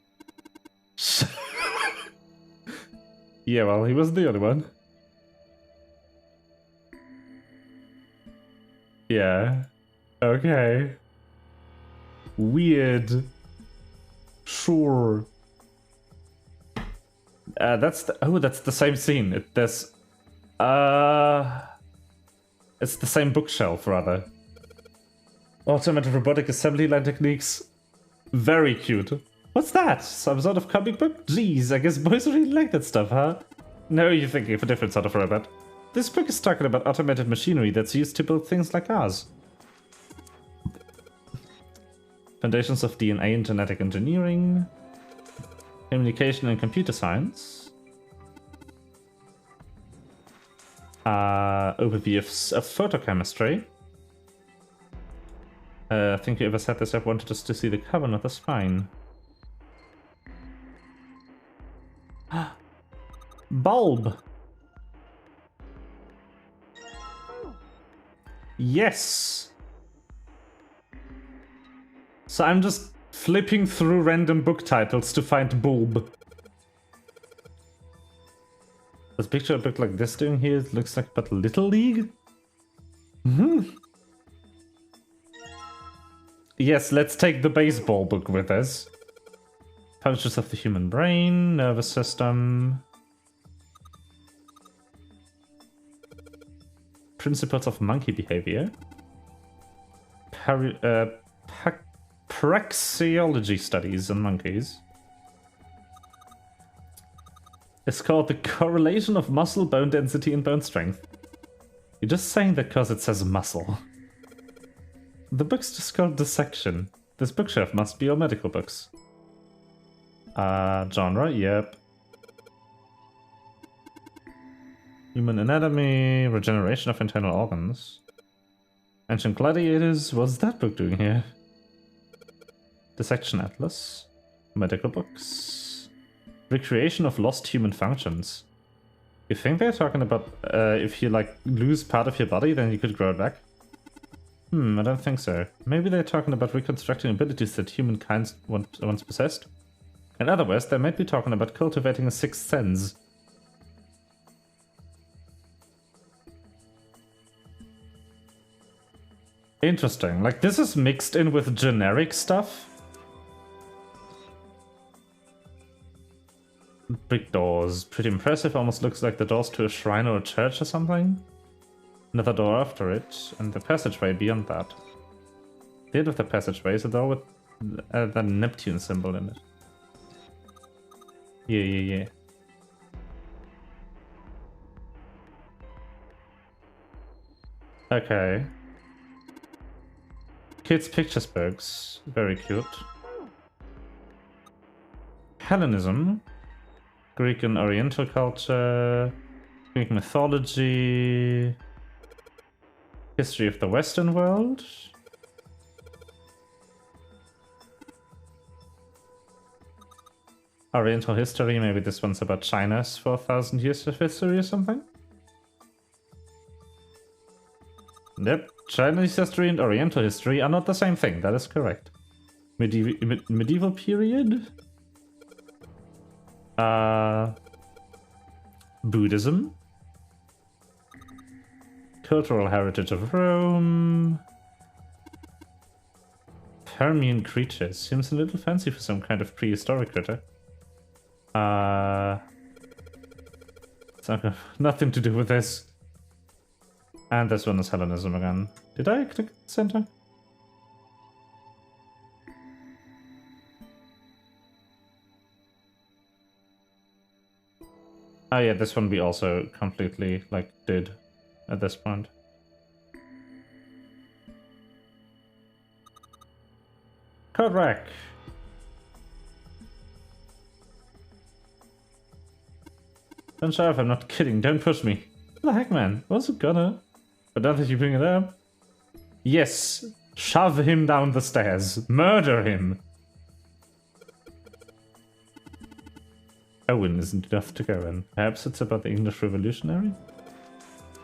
Yeah, well, he wasn't the only one. Yeah. Okay. Weird. Sure. That's the same scene. It's the same bookshelf, rather. Automated robotic assembly line techniques. Very cute. What's that? Some sort of comic book? Jeez, I guess boys really like that stuff, huh? No, you're thinking of a different sort of robot. This book is talking about automated machinery that's used to build things like ours. Foundations of DNA and genetic engineering. Communication and computer science. Overview of photochemistry. I think whoever set this up wanted us to see the cover, not the spine. Bulb! Yes! So I'm just flipping through random book titles to find bulb. Does picture a book like this doing here? It looks like but Little League? Yes, let's take the baseball book with us. Functions of the human brain, nervous system. Principles of monkey behavior. Praxeology studies on monkeys. It's called the correlation of muscle, bone density, and bone strength. You're just saying that because it says muscle. The book's just called Dissection. This bookshelf must be all medical books. Genre, yep. Human anatomy, regeneration of internal organs. Ancient gladiators, what's that book doing here? Dissection atlas. Medical books. Recreation of lost human functions. You think they're talking about if you like lose part of your body, then you could grow it back? I don't think so. Maybe they're talking about reconstructing abilities that humankind once possessed. In other words, they might be talking about cultivating a sixth sense. Interesting. Like, this is mixed in with generic stuff. Big doors. Pretty impressive. Almost looks like the doors to a shrine or a church or something. Another door after it, and the passageway beyond that. The end of the passageway is a door with the Neptune symbol in it. Yeah. Okay. Kids' pictures books. Very cute. Hellenism. Greek and Oriental culture. Greek mythology. History of the Western world. Oriental history, maybe this one's about China's 4,000 years of history or something? Yep, Chinese history and Oriental history are not the same thing, that is correct. Medieval period? Buddhism? Cultural heritage of Rome. Permian creatures. Seems a little fancy for some kind of prehistoric critter. It's nothing to do with this. And this one is Hellenism again. Did I click center? Oh yeah, this one we also completely like did at this point. Code rack. Don't show if I'm not kidding, don't push me. What the heck, man? Was it gonna? But now that you bring it up. Yes, shove him down the stairs. Murder him. Owen isn't enough to go in. Perhaps it's about the English Revolutionary?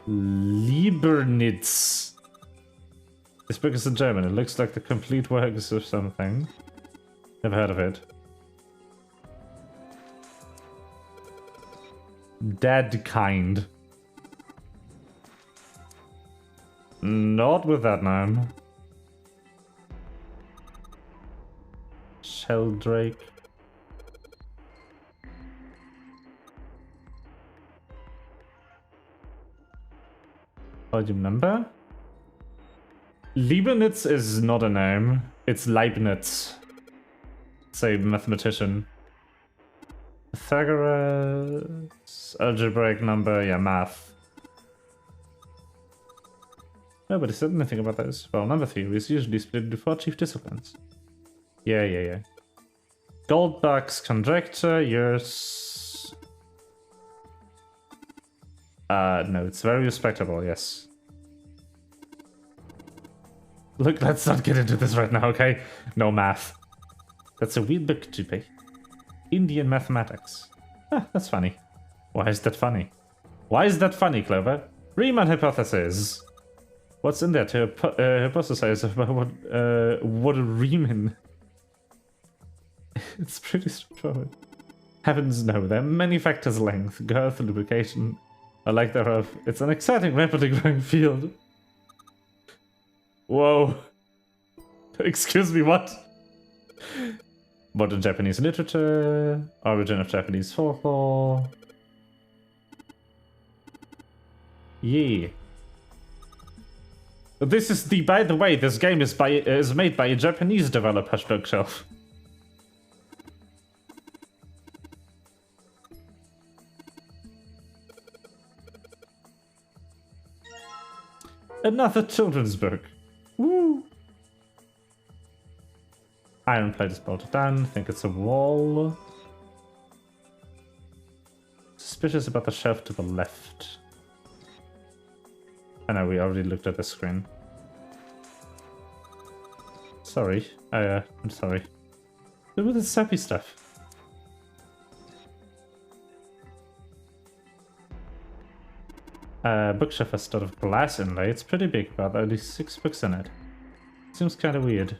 Liebernitz. This book is in German. It looks like the complete works of something. Never heard of it. Dead kind. Not with that name. Sheldrake. Volume number? Leibniz is not a name. It's Leibniz. It's a mathematician. Pythagoras. Algebraic number, yeah, math. Nobody said anything about this. Well, number theory is usually split into 4 chief disciplines. Yeah. Goldbach's conjecture, yours. No, it's very respectable, yes. Look, let's not get into this right now, okay? No math. That's a weird book to be. Indian mathematics. Ah, that's funny. Why is that funny? Why is that funny, Clover? Riemann hypothesis. What's in there to hypothesize about what a Riemann? It's pretty straightforward. Heavens no, there are many factors: length, girth, lubrication, or lack thereof. It's an exciting, rapidly growing field. Whoa. Excuse me, what? Modern Japanese literature, origin of Japanese folklore. Yeah. This is the, by the way, this game is made by a Japanese developer, Bookshelf. Another children's book. Woo! Iron plate is bolted down. Think it's a wall. Suspicious about the shelf to the left. I know we already looked at the screen. Sorry. I'm sorry. Look at the sappy stuff. Bookshelf has sort of glass inlay. It's pretty big, but only 6 books in it. Seems kind of weird.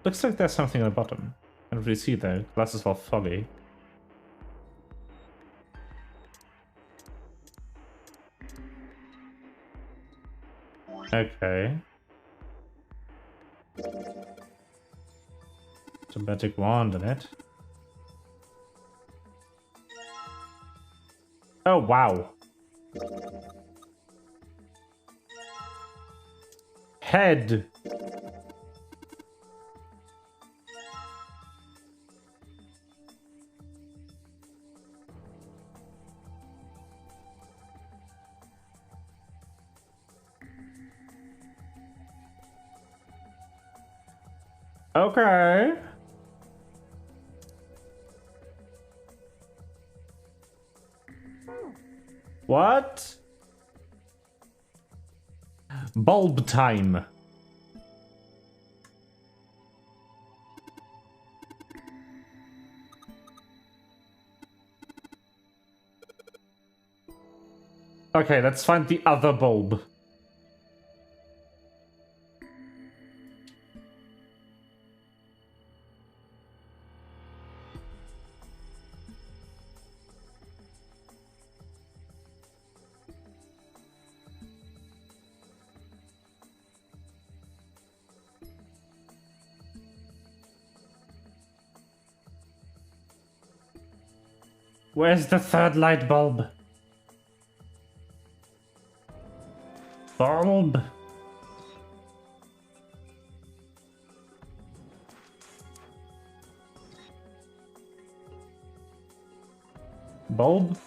Looks like there's something on the bottom. Can't really see though. Glass is all foggy. Okay. It's a magic wand in it. Oh, wow. Head. Okay. What? Bulb time. Okay, let's find the other bulb. Where's the third light bulb? Bulb. Bulb.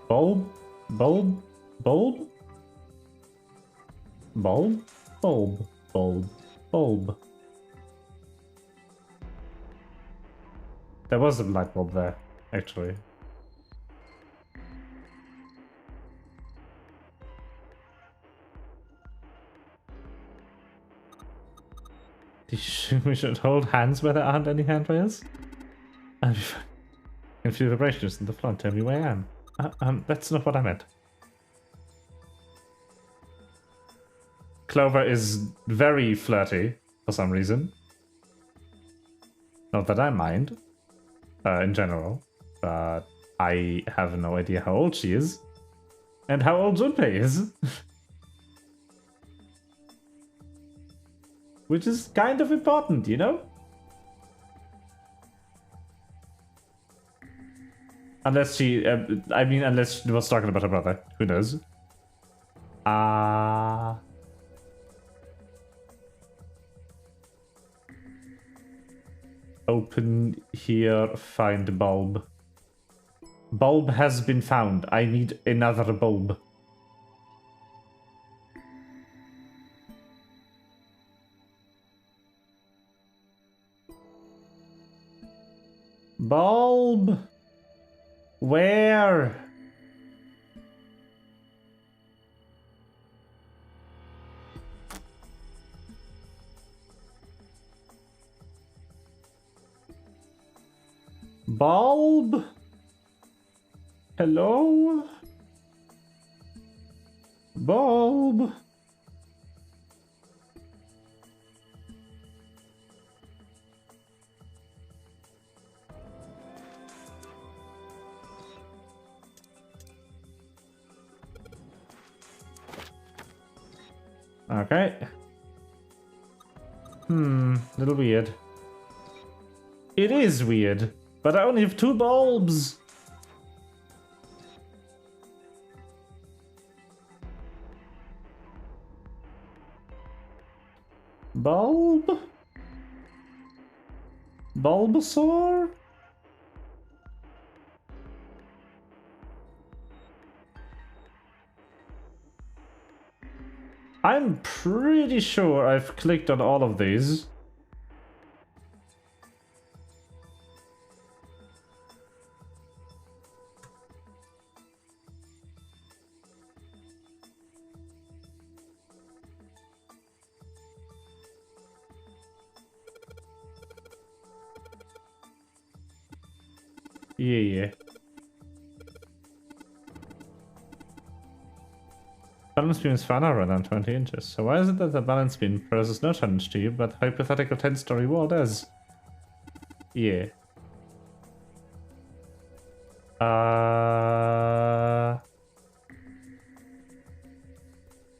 Bulb. Bulb. Bulb. Bulb. Bulb. Bulb. Bulb. There was a light bulb there, actually. We should hold hands where there aren't any handrails. And feel vibrations in the floor and tell me where I am. That's not what I meant. Clover is very flirty for some reason. Not that I mind, in general, but I have no idea how old she is and how old Junpei is. Which is kind of important, you know? Unless she, unless she was talking about her brother. Who knows? Open here, find bulb. Bulb has been found. I need another bulb. Bulb! Where? Bulb? Hello? Bulb? Okay. Little weird. It is weird, but I only have 2 bulbs. Bulb? Bulbasaur? I'm pretty sure I've clicked on all of these. Yeah. Balance beam is far narrower than 20 inches. So why is it that the balance beam poses no challenge to you, but hypothetical 10-story wall does? Yeah.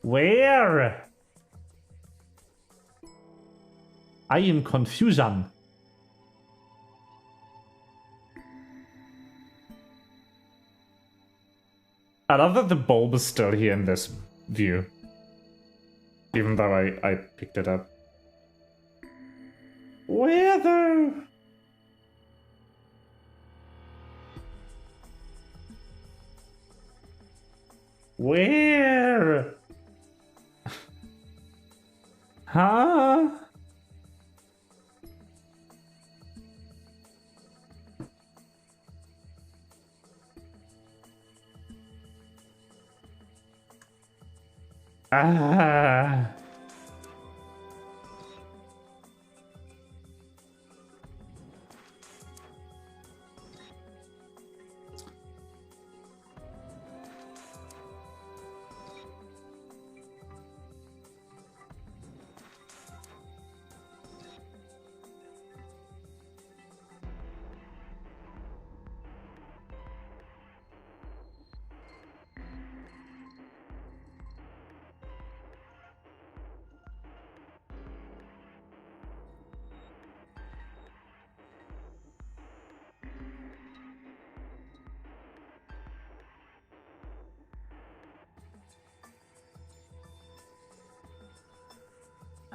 Where? I am confusion. I love that the bulb is still here in this view. Even though I picked it up. Where though? Where? Huh?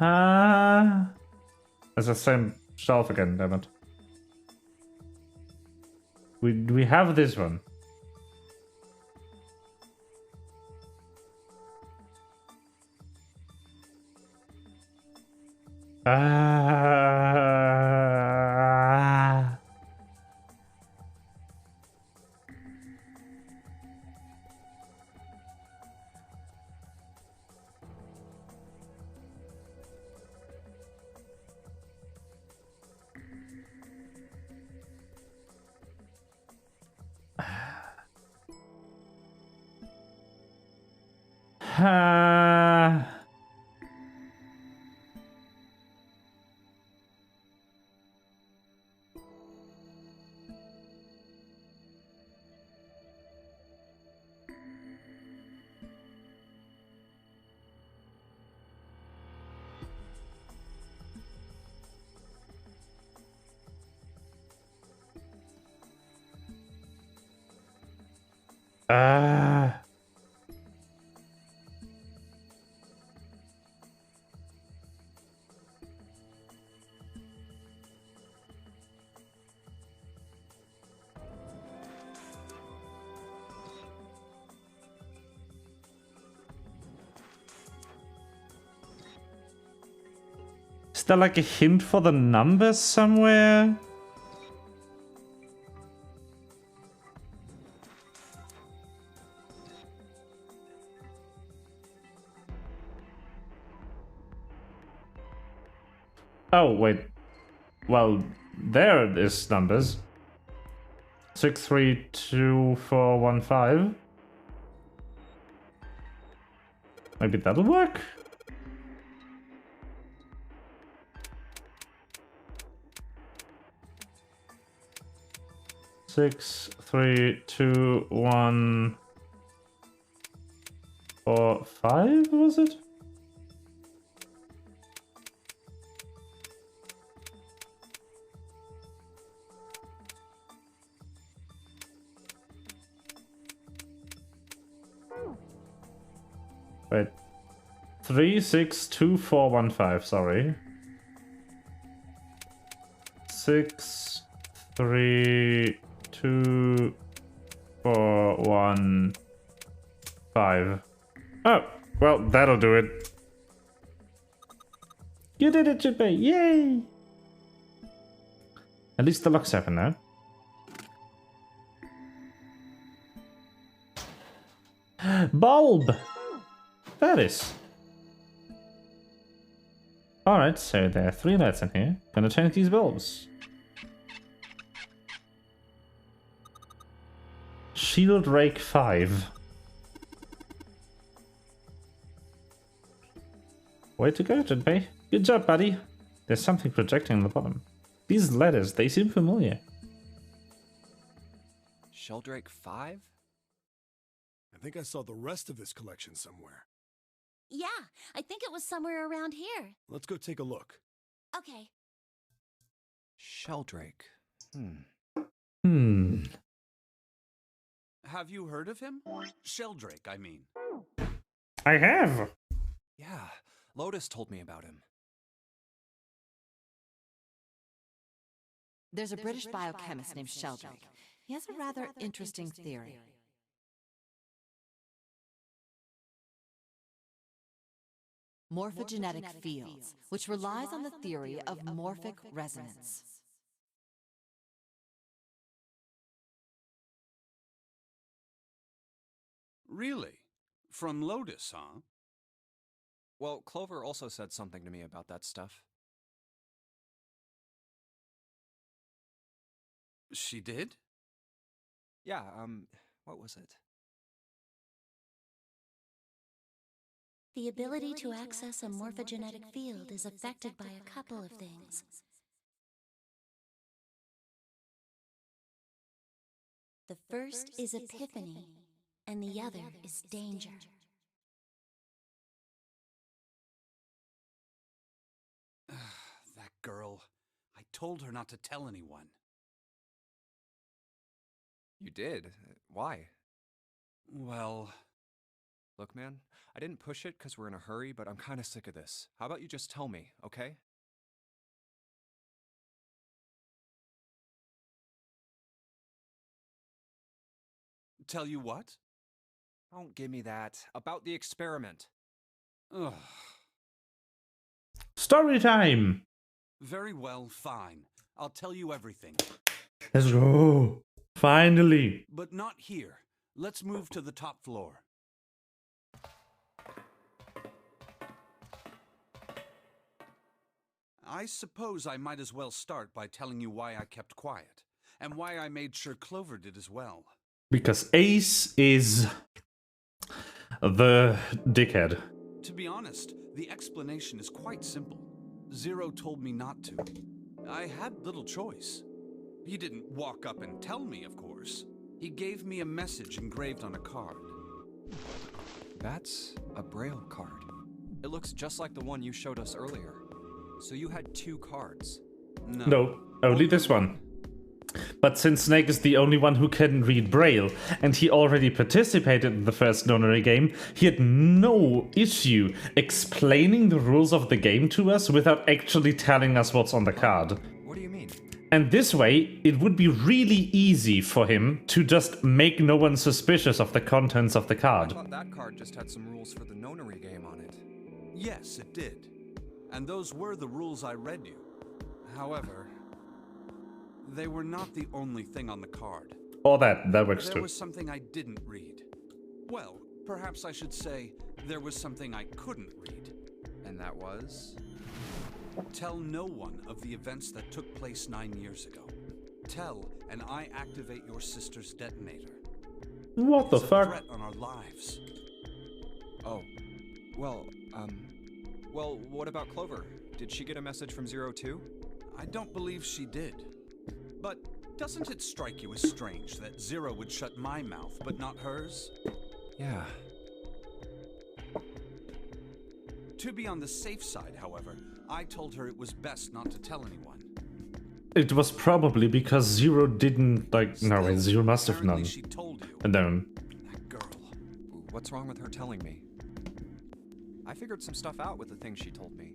Ah. It's the same shelf again, damn it. We have this one. Is there like a hint for the numbers somewhere? Oh, wait. Well, there is numbers. 632415. Maybe that'll work? Six, 3, 2, 1, 4, 5, was it? Wait. 362415, sorry. 6, 3, 2, 4, 1, 5. Oh, well, that'll do it. You did it, Chippy! Yay! At least the lock's open now. Bulb! That is. Alright, so there are 3 lights in here. Gonna change these bulbs. Shieldrake 5. Way to go, Junpei. Good job, buddy. There's something projecting on the bottom. These letters, they seem familiar. Sheldrake 5? I think I saw the rest of this collection somewhere. Yeah, I think it was somewhere around here. Let's go take a look. Okay. Sheldrake. Have you heard of him? Sheldrake, I mean. I have. Yeah, Lotus told me about him. There's a British biochemist named Sheldrake. He has a rather interesting theory. Morphogenetic fields, which relies on the theory of morphic resonance. Really? From Lotus, huh? Well, Clover also said something to me about that stuff. She did? Yeah, what was it? The ability to access a morphogenetic field is affected by a couple of things. The first is epiphany, and the other is danger. That girl. I told her not to tell anyone. You did? Why? Well... Look, man, I didn't push it because we're in a hurry, but I'm kind of sick of this. How about you just tell me, okay? Tell you what? Don't give me that. About the experiment. Ugh. Story time! Very well, fine. I'll tell you everything. Let's go! Finally! But not here. Let's move to the top floor. I suppose I might as well start by telling you why I kept quiet, and why I made sure Clover did as well. Because Ace is the dickhead. To be honest, the explanation is quite simple. Zero told me not to. I had little choice. He didn't walk up and tell me, of course. He gave me a message engraved on a card. That's a Braille card. It looks just like the one you showed us earlier. So you had 2 cards. No, only this one. But since Snake is the only one who can read Braille, and he already participated in the first Nonary game, he had no issue explaining the rules of the game to us without actually telling us what's on the card. What do you mean? And this way, it would be really easy for him to just make no one suspicious of the contents of the card. I thought that card just had some rules for the Nonary game on it. Yes, it did. And those were the rules I read you. However, they were not the only thing on the card. Or that works There too. was something I didn't read. Well, perhaps I should say there was something I couldn't read. And that was? Tell no one of the events that took place 9 years ago. Tell, and I activate your sister's detonator. What the It's a fuck? threat on our lives. Oh. Well, what about Clover? Did she get a message from Zero too? I don't believe she did. But doesn't it strike you as strange that Zero would shut my mouth, but not hers? Yeah. To be on the safe side, however, I told her it was best not to tell anyone. It was probably because Zero didn't, no, wait, Zero must have known. Apparently she told you. And then... That girl. What's wrong with her telling me? I figured some stuff out with the things she told me.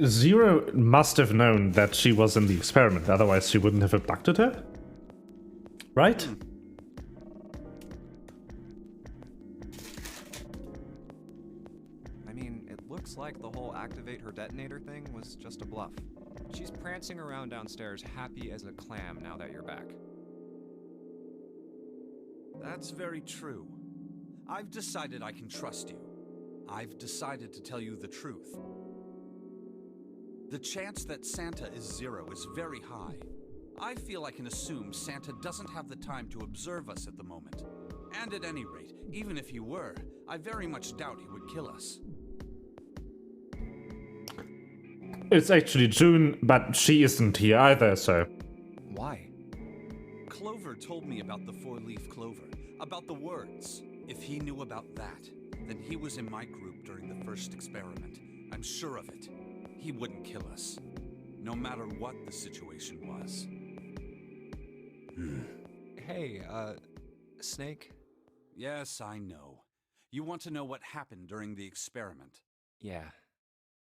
Zero must have known that she was in the experiment, otherwise she wouldn't have abducted her? Right? I mean, it looks like the whole activate her detonator thing was just a bluff. She's prancing around downstairs happy as a clam now that you're back. That's very true. I've decided I can trust you. I've decided to tell you the truth. The chance that Santa is Zero is very high. I feel I can assume Santa doesn't have the time to observe us at the moment. And at any rate, even if he were, I very much doubt he would kill us. It's actually June, but she isn't here either, so... Why? Clover told me about the four-leaf clover, about the words. If he knew about that, then he was in my group during the first experiment. I'm sure of it. He wouldn't kill us, no matter what the situation was. Hey, Snake? Yes, I know. You want to know what happened during the experiment. Yeah.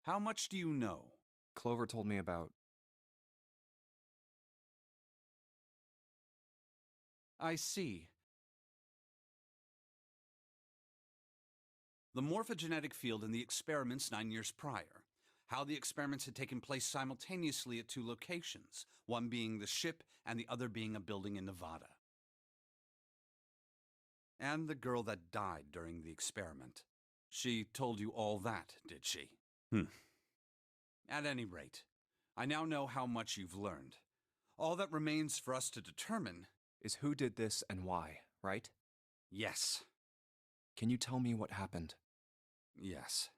How much do you know? Clover told me about... I see. The morphogenetic field in the experiments 9 years prior. How the experiments had taken place simultaneously at 2 locations, one being the ship and the other being a building in Nevada. And the girl that died during the experiment. She told you all that, did she? At any rate, I now know how much you've learned. All that remains for us to determine is who did this and why, right? Yes. Can you tell me what happened? Yes.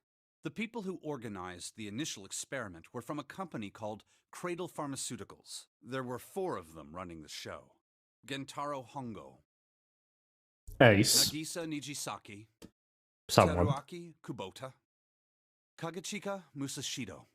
The people who organized the initial experiment were from a company called Cradle Pharmaceuticals. There were 4 of them running the show. Gentaro Hongo, Ace. Nagisa Nijisaki, Someone. Teruaki Kubota, Kagechika Musashido.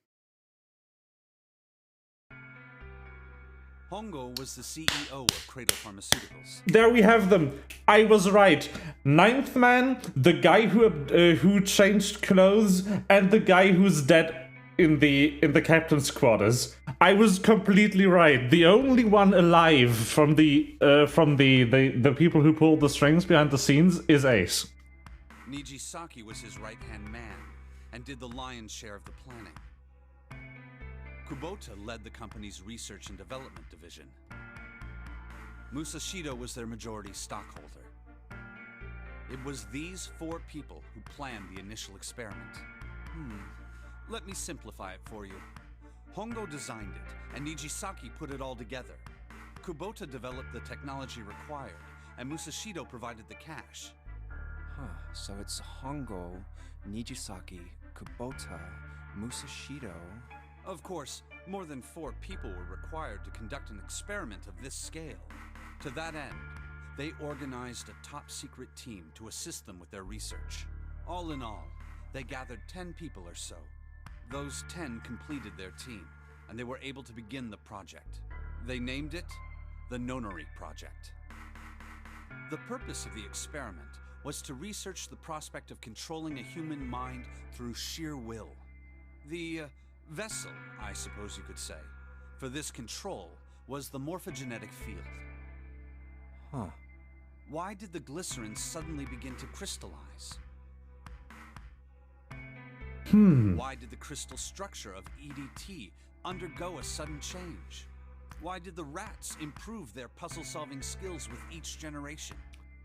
Hongo was the CEO of Cradle Pharmaceuticals. There we have them. I was right. 9th man, the guy who changed clothes, and the guy who's dead in the captain's quarters. I was completely right. The only one alive from the people who pulled the strings behind the scenes is Ace. Nijisaki was his right-hand man and did the lion's share of the planning. Kubota led the company's research and development division. Musashido was their majority stockholder. It was these 4 people who planned the initial experiment. Let me simplify it for you. Hongo designed it, and Nijisaki put it all together. Kubota developed the technology required, and Musashido provided the cash. So it's Hongo, Nijisaki, Kubota, Musashido... Of course, more than 4 people were required to conduct an experiment of this scale. To that end, they organized a top-secret team to assist them with their research. All in all, they gathered 10 people or so. Those 10 completed their team, and they were able to begin the project. They named it the Nonary Project. The purpose of the experiment was to research the prospect of controlling a human mind through sheer will. The vessel, I suppose you could say, for this control was the morphogenetic field. Why did the glycerin suddenly begin to crystallize? Why did the crystal structure of EDT undergo a sudden change? Why did the rats improve their puzzle-solving skills with each generation?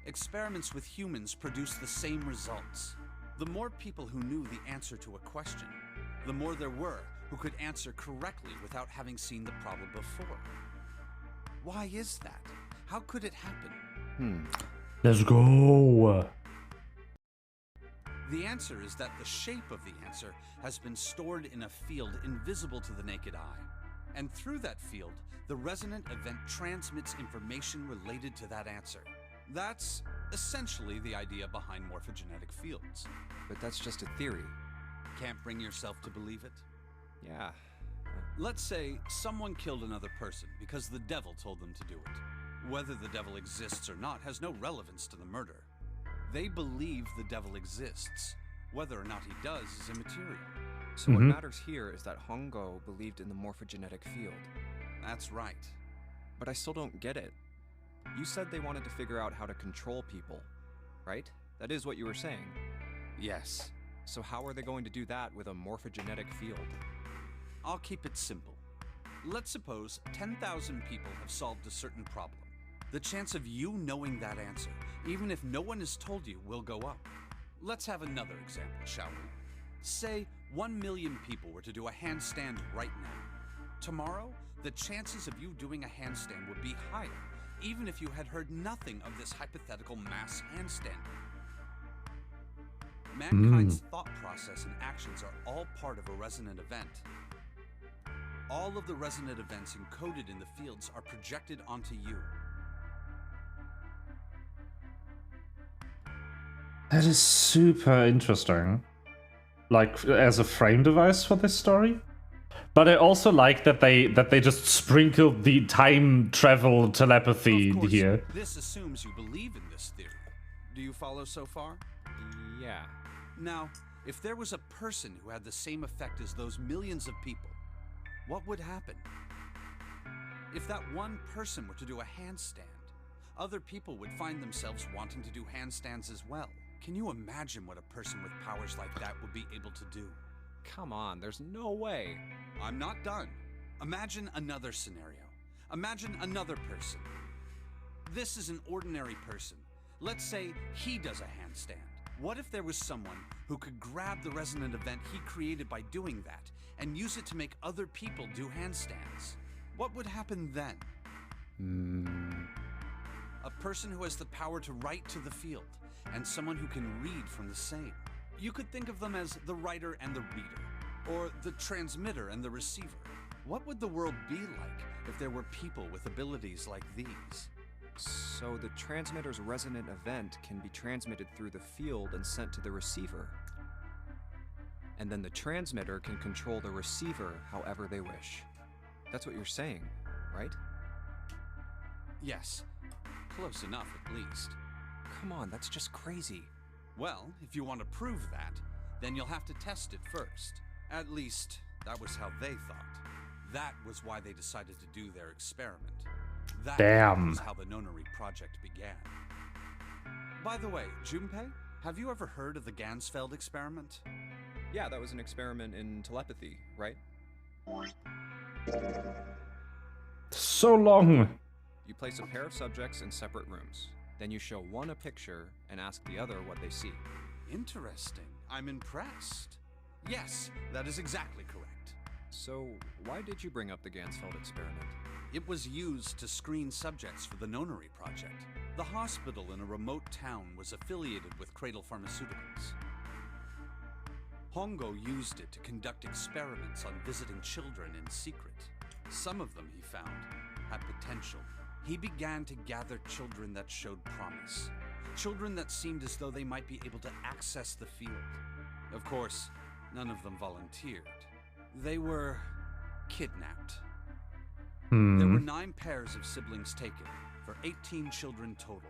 Experiments with humans produced the same results. The more people who knew the answer to a question, the more there were who could answer correctly without having seen the problem before. Why is that? How could it happen? Let's go. The answer is that the shape of the answer has been stored in a field invisible to the naked eye. And through that field, the resonant event transmits information related to that answer. That's essentially the idea behind morphogenetic fields. But that's just a theory. Can't bring yourself to believe it? Yeah. Let's say someone killed another person because the devil told them to do it. Whether the devil exists or not has no relevance to the murder. They believe the devil exists. Whether or not he does is immaterial. So what matters here is that Hongo believed in the morphogenetic field. That's right. But I still don't get it. You said they wanted to figure out how to control people, right? That is what you were saying. Yes. So how are they going to do that with a morphogenetic field? I'll keep it simple. Let's suppose 10,000 people have solved a certain problem. The chance of you knowing that answer, even if no one has told you, will go up. Let's have another example, shall we? Say 1 million people were to do a handstand right now. Tomorrow, the chances of you doing a handstand would be higher, even if you had heard nothing of this hypothetical mass handstanding. Mankind's thought process and actions are all part of a resonant event. All of the resonant events encoded in the fields are projected onto you. That is super interesting. Like, as a frame device for this story. But I also like that they just sprinkled the time travel telepathy Of course, here. this assumes you believe in this theory. Do you follow so far? Yeah. Now, if there was a person who had the same effect as those millions of people, what would happen? If that one person were to do a handstand, other people would find themselves wanting to do handstands as well. Can you imagine what a person with powers like that would be able to do? Come on, there's no way. I'm not done. Imagine another scenario. Imagine another person. This is an ordinary person. Let's say he does a handstand. What if there was someone who could grab the resonant event he created by doing that and use it to make other people do handstands? What would happen then? A person who has the power to write to the field, and someone who can read from the same. You could think of them as the writer and the reader, or the transmitter and the receiver. What would the world be like if there were people with abilities like these? So the transmitter's resonant event can be transmitted through the field and sent to the receiver. And then the transmitter can control the receiver however they wish. That's what you're saying, right? Yes, close enough at least. Come on, that's just crazy. Well, if you want to prove that, then you'll have to test it first. At least, that was how they thought. That was why they decided to do their experiment. That was how the Nonary project began. By the way, Junpei, have you ever heard of the Gansfeld experiment? Yeah, that was an experiment in telepathy, right? So long. You place a pair of subjects in separate rooms. Then you show one a picture and ask the other what they see. Interesting. I'm impressed. Yes, that is exactly correct. So, why did you bring up the Gansfeld experiment? It was used to screen subjects for the Nonary project. The hospital in a remote town was affiliated with Cradle Pharmaceuticals. Hongo used it to conduct experiments on visiting children in secret. Some of them, he found, had potential. He began to gather children that showed promise. Children that seemed as though they might be able to access the field. Of course, none of them volunteered. They were kidnapped. There were 9 pairs of siblings taken, for 18 children total.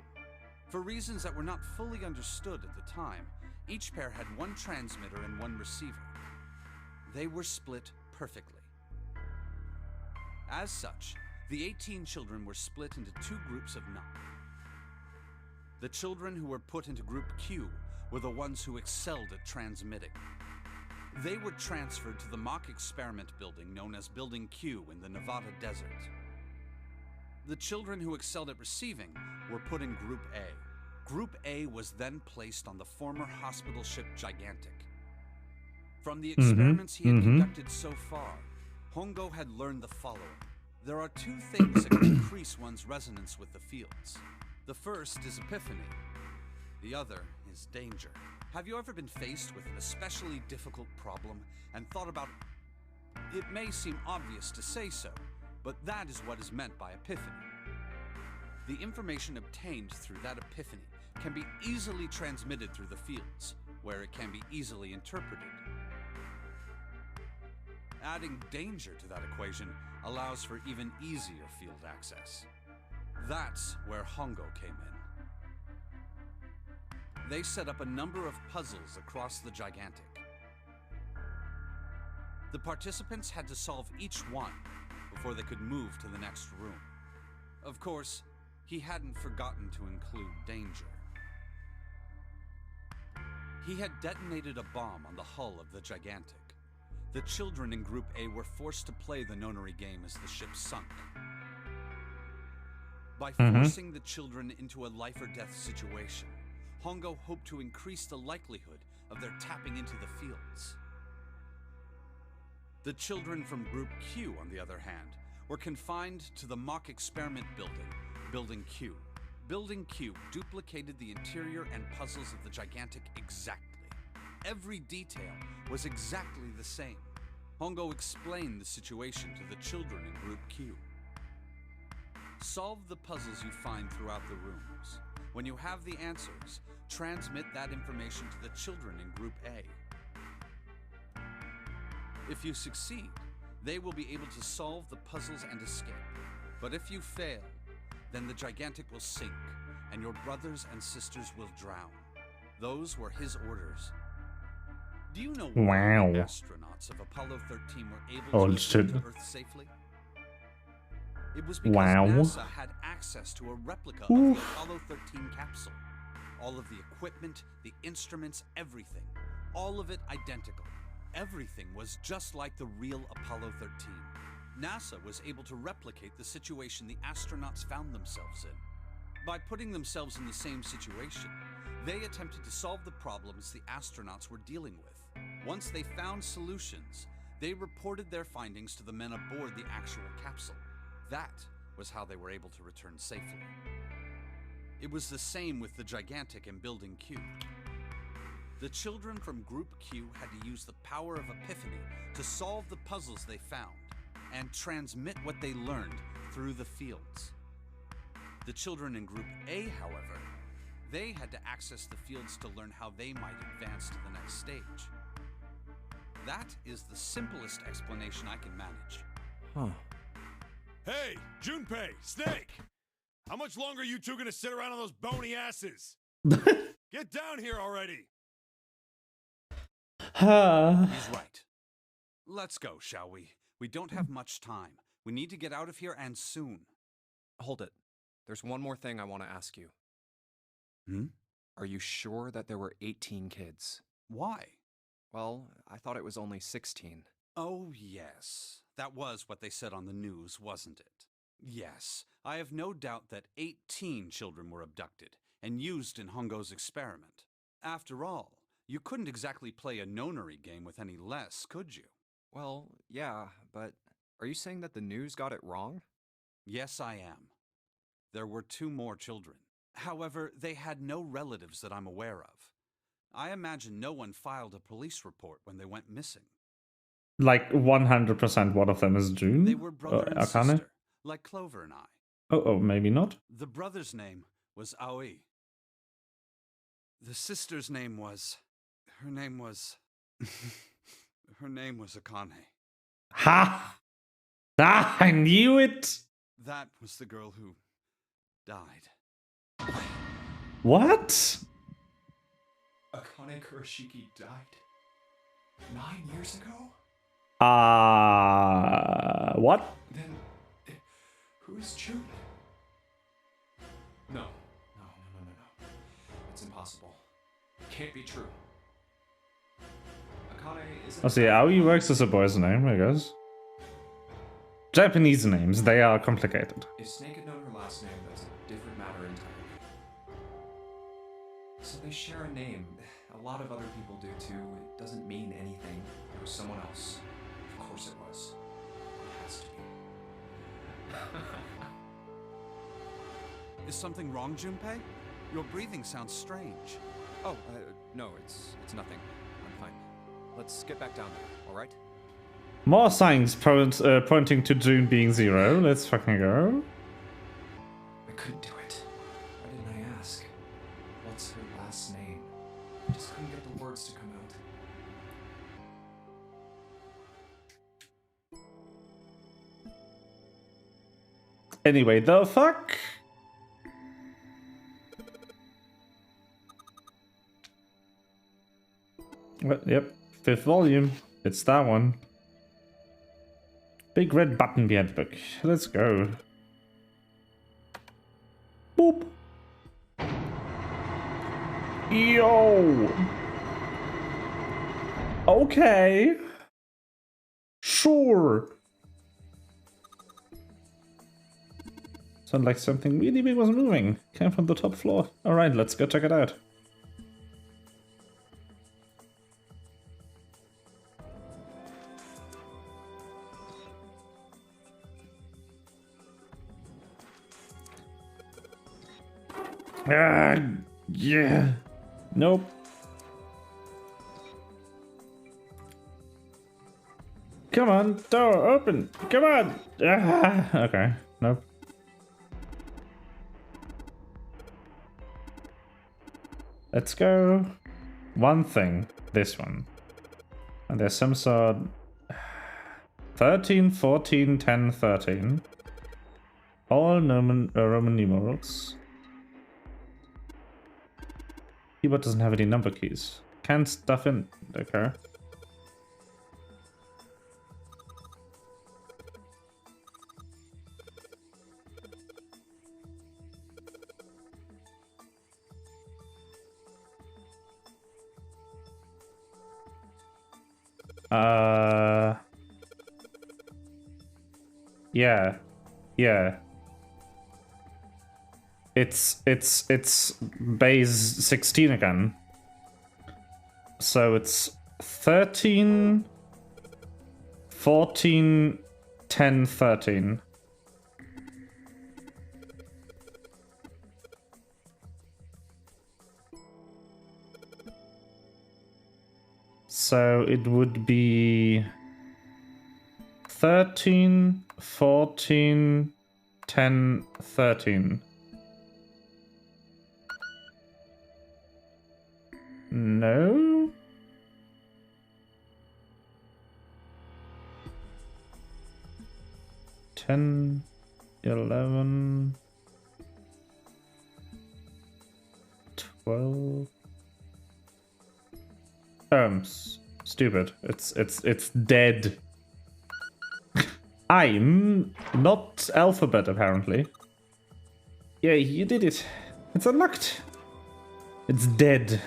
For reasons that were not fully understood at the time, each pair had one transmitter and one receiver. They were split perfectly. As such, the 18 children were split into 2 groups of 9. The children who were put into Group Q were the ones who excelled at transmitting. They were transferred to the mock experiment building known as Building Q in the Nevada desert. The children who excelled at receiving were put in Group A. Group A was then placed on the former hospital ship Gigantic. From the experiments he had conducted so far, Hongo had learned the following. There are 2 things that can increase one's resonance with the fields. The first is epiphany. The other is danger. Have you ever been faced with an especially difficult problem and thought about it? It may seem obvious to say so, but that is what is meant by epiphany. The information obtained through that epiphany can be easily transmitted through the fields, where it can be easily interpreted. Adding danger to that equation allows for even easier field access. That's where Hongo came in. They set up a number of puzzles across the Gigantic. The participants had to solve each one before they could move to the next room. Of course, he hadn't forgotten to include danger. He had detonated a bomb on the hull of the Gigantic. The children in Group A were forced to play the Nonary game as the ship sunk. By forcing the children into a life-or-death situation, Hongo hoped to increase the likelihood of their tapping into the fields. The children from Group Q, on the other hand, were confined to the mock experiment building, Building Q. Building Q duplicated the interior and puzzles of the gigantic exactly. Every detail was exactly the same. Hongo explained the situation to the children in Group Q. Solve the puzzles you find throughout the rooms. When you have the answers, transmit that information to the children in Group A. If you succeed, they will be able to solve the puzzles and escape. But if you fail, then the gigantic will sink, and your brothers and sisters will drown. Those were his orders. Do you know why the astronauts of Apollo 13 were able to return to Earth safely? It was because NASA had access to a replica of the Apollo 13 capsule. All of the equipment, the instruments, everything. All of it identical. Everything was just like the real Apollo 13. NASA was able to replicate the situation the astronauts found themselves in. By putting themselves in the same situation, they attempted to solve the problems the astronauts were dealing with. Once they found solutions, they reported their findings to the men aboard the actual capsule. That was how they were able to return safely. It was the same with the gigantic in Building Q. The children from Group Q had to use the power of epiphany to solve the puzzles they found and transmit what they learned through the fields. The children in Group A, however, they had to access the fields to learn how they might advance to the next stage. That is the simplest explanation I can manage. Huh. Hey, Junpei, Snake! How much longer are you two gonna sit around on those bony asses? Get down here already! He's right. Let's go, shall we? We don't have much time. We need to get out of here and soon. Hold it. There's one more thing I want to ask you. Are you sure that there were 18 kids? Why? Well, I thought it was only 16. Oh, yes. That was what they said on the news, wasn't it? Yes, I have no doubt that 18 children were abducted and used in Hongo's experiment. After all, you couldn't exactly play a Nonary game with any less, could you? Well, yeah, but are you saying that the news got it wrong? Yes, I am. There were 2 more children. However, they had no relatives that I'm aware of. I imagine no one filed a police report when they went missing. Like 100% one of them is June? They were brother and sister, like Clover and I. Oh, maybe not. The brother's name was Aoi. The sister's name was... Her name was Akane. Ha! Ah, I knew it! That was the girl who died. What? Akane Kurashiki died 9 years ago? What? Then, who's June? No. It's impossible. It can't be true. Akane isn't... Oh, see, Aoi works as a boy's name, I guess. Japanese names, they are complicated. If Snake had known her last name, that's a different matter entirely. So they share a name. A lot of other people do too. It doesn't mean anything. It was someone else. Of course it was. It has to be. Is something wrong, Junpei? Your breathing sounds strange. Oh, no, it's nothing. I'm fine. Let's get back down there, alright? More signs pointing to June being 0. Let's fucking go. I couldn't do it. Why didn't I ask? What's her last name? I just couldn't get the words to come out. Anyway, the fuck? Yep, 5th volume. It's that one. Big red button behind the book. Let's go. Boop. Yo. Okay. Sure. Sounded like something really big was moving. Came from the top floor. Alright, let's go check it out. Yeah. Nope. Come on, door open. Come on. Okay. Nope. Let's go. One thing. This one. And there's some sort. 13, 14, 10, 13. All Roman numerals. Keyboard doesn't have any number keys. Can't stuff in. Okay. Yeah. Yeah. It's base 16 again. So it's 13, 14, 10, 13. So it would be 13, 14, 10, 13. No? Ten, 11, 12. Stupid. It's dead. I'm not alphabet apparently. Yeah, you did it. It's unlocked. It's dead.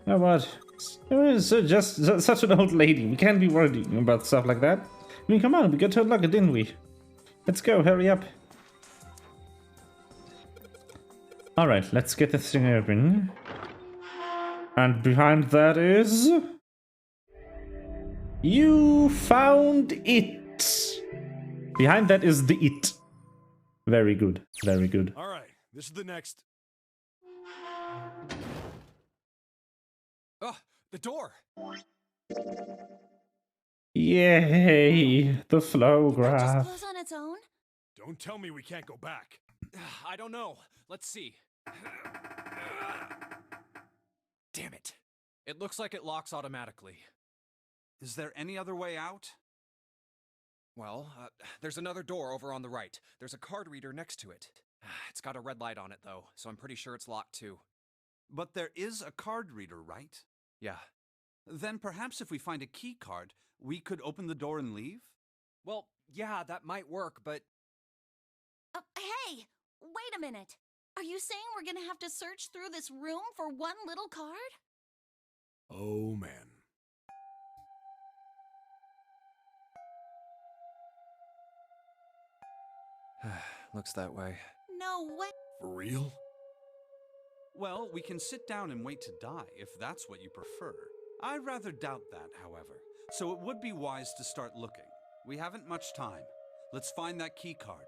Oh, what? Just such an old lady. We can't be worrying about stuff like that. I mean, come on, we got to unlock it, didn't we? Let's go, hurry up. Alright, let's get this thing open. And behind that is... You found it! Behind that is the it. Very good, very good. Alright, this is the next... Oh, the door! Yay! The flow Just graph. close on its own? Don't tell me we can't go back. I don't know. Let's see. Damn it. It looks like it locks automatically. Is there any other way out? Well, there's another door over on the right. There's a card reader next to it. It's got a red light on it, though, so I'm pretty sure it's locked, too. But there is a card reader, right? Yeah. Then perhaps if we find a key card, we could open the door and leave? Well, yeah, that might work, but... Hey! Wait a minute! Are you saying we're gonna have to search through this room for one little card? Oh, man. Looks that way. No way! For real? Well, we can sit down and wait to die, if that's what you prefer. I rather doubt that, however, so it would be wise to start looking. We haven't much time. Let's find that key card.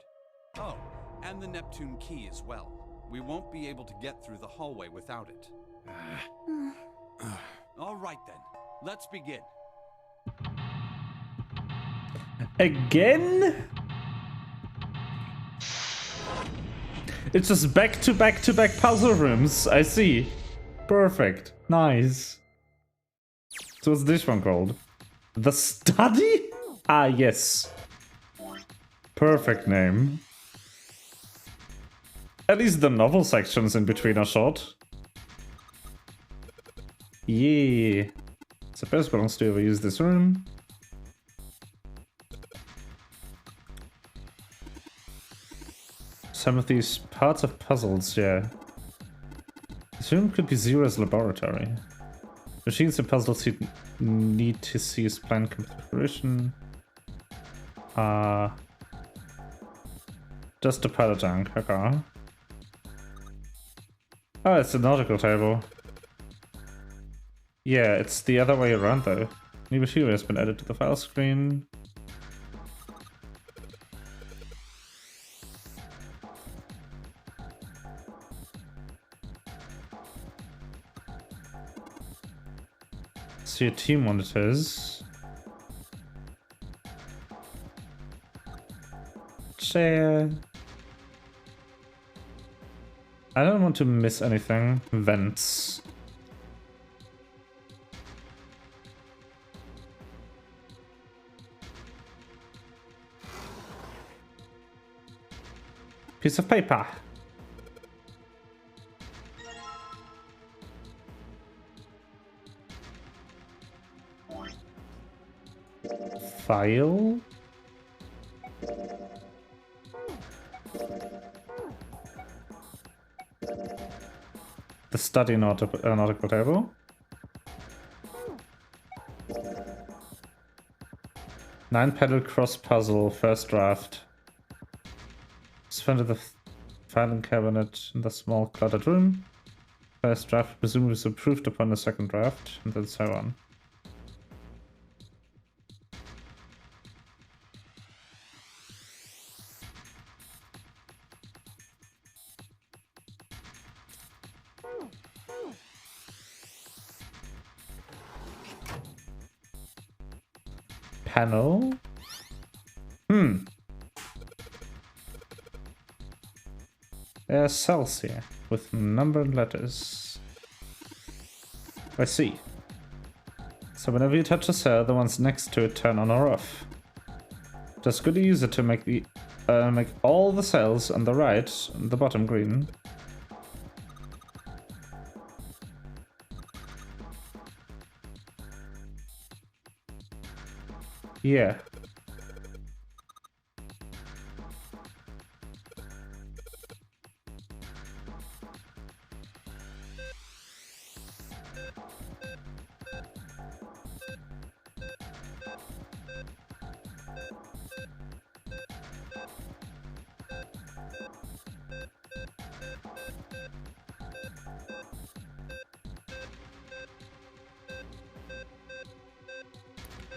Oh, and the Neptune key as well. We won't be able to get through the hallway without it. All right then, let's begin. Again? It's just back to back to back puzzle rooms. I see. Perfect. Nice. So what's this one called? The Study? Ah, yes. Perfect name. At least the novel sections in between are short. Yeah. Suppose belongs to overuse this room. Some of these parts of puzzles, yeah. This room could be Zero's laboratory. Machines and puzzles you need to see his plan come to fruition. Just a pile of junk, okay. Oh, it's a nautical table. Yeah, it's the other way around though. New material has been added to the file screen. See your team monitors. Chair. I don't want to miss anything. Vents. Piece of paper. File. The study nautical table. Nine-pedal cross puzzle, first draft. Found the filing cabinet in the small cluttered room. First draft presumably was approved upon the second draft, and then so on. Panel. There are cells here with numbered letters. I see. So whenever you touch a cell, the ones next to it turn on or off. Just good to use it to make the make all the cells on the right, the bottom green. Yeah.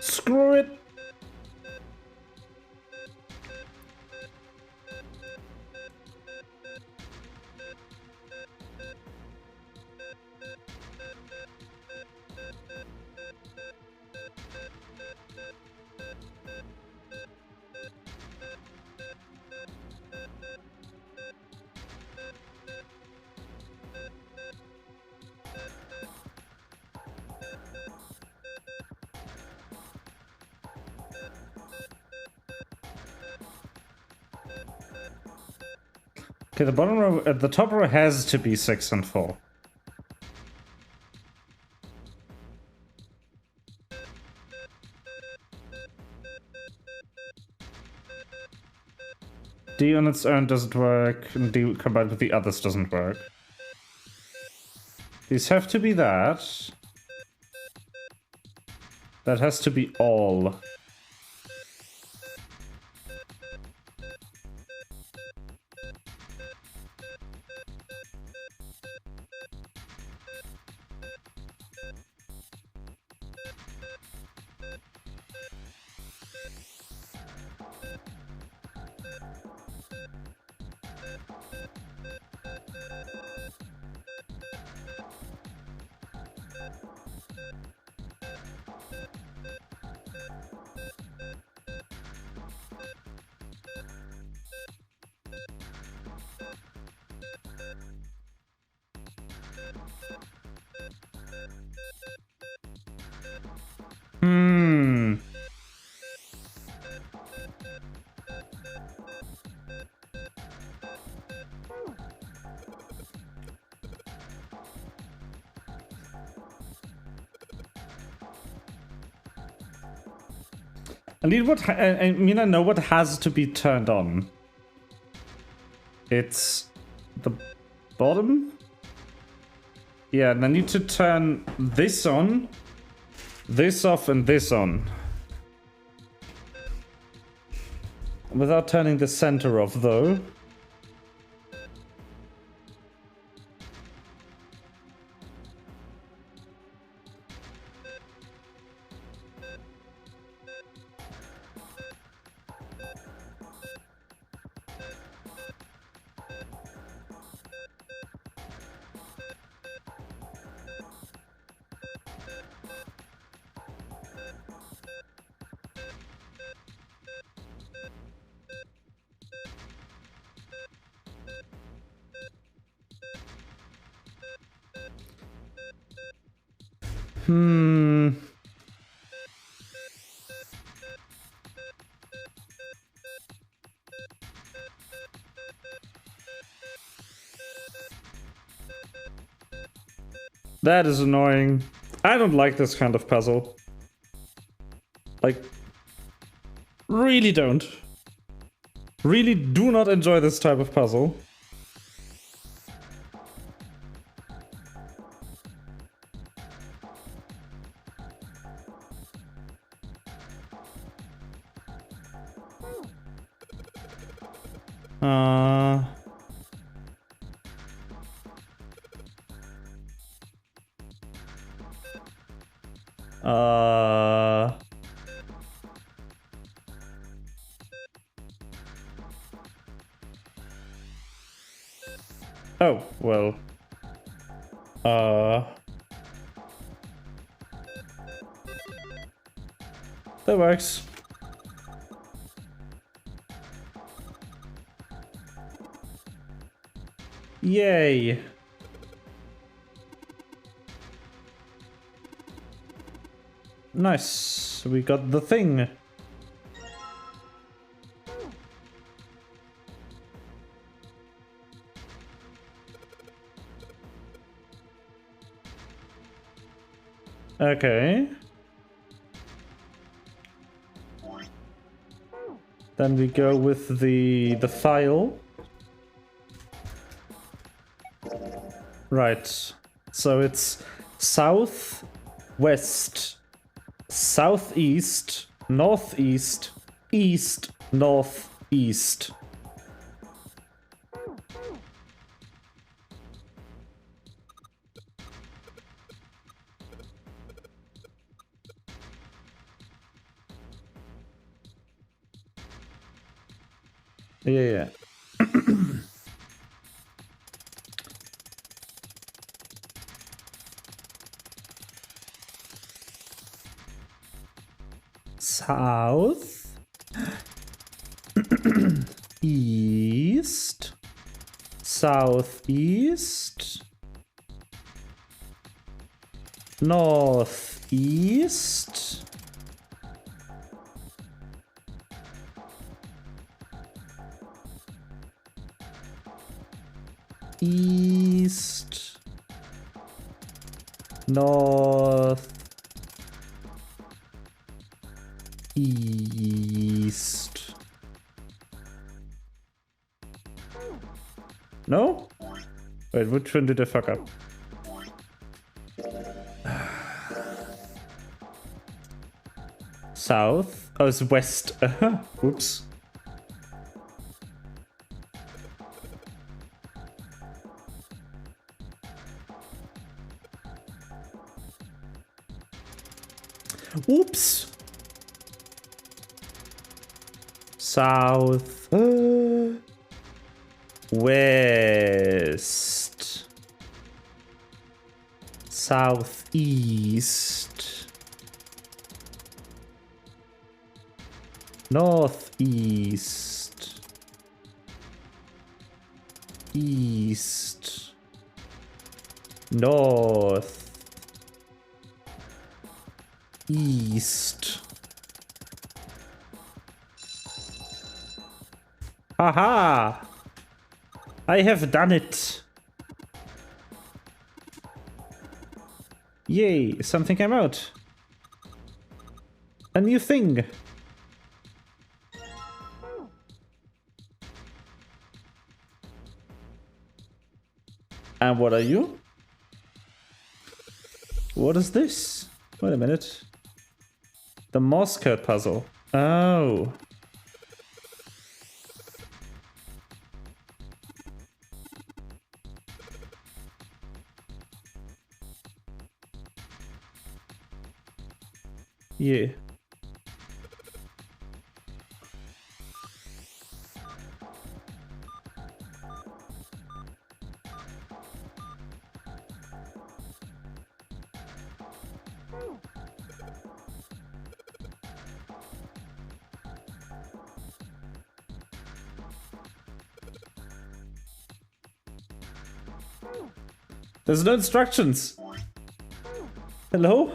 Screw it! Okay, the bottom row, the top row has to be 6 and 4. D on its own doesn't work, and D combined with the others doesn't work. These have to be that. That has to be all. I mean, I know what has to be turned on. It's the bottom. Yeah, and I need to turn this on, this off, and this on. Without turning the center off, though. That is annoying. I don't like this kind of puzzle. Like, really don't. Really do not enjoy this type of puzzle. Oh, well. That works. Yay. Nice. We got the thing. Okay. Then we go with the file. Right. So it's south, west, southeast, northeast, east, northeast. Yeah. South, east, southeast, northeast, east, north, east. No? Wait, which one did I fuck up? South? Oh, it's west. Whoops. Oops. South. West. Southeast. Northeast. East. North. East. Haha! I have done it! Yay, something came out. A new thing. And what are you? What is this? Wait a minute. The Morse code puzzle. Oh. Yeah. There's no instructions. Hello?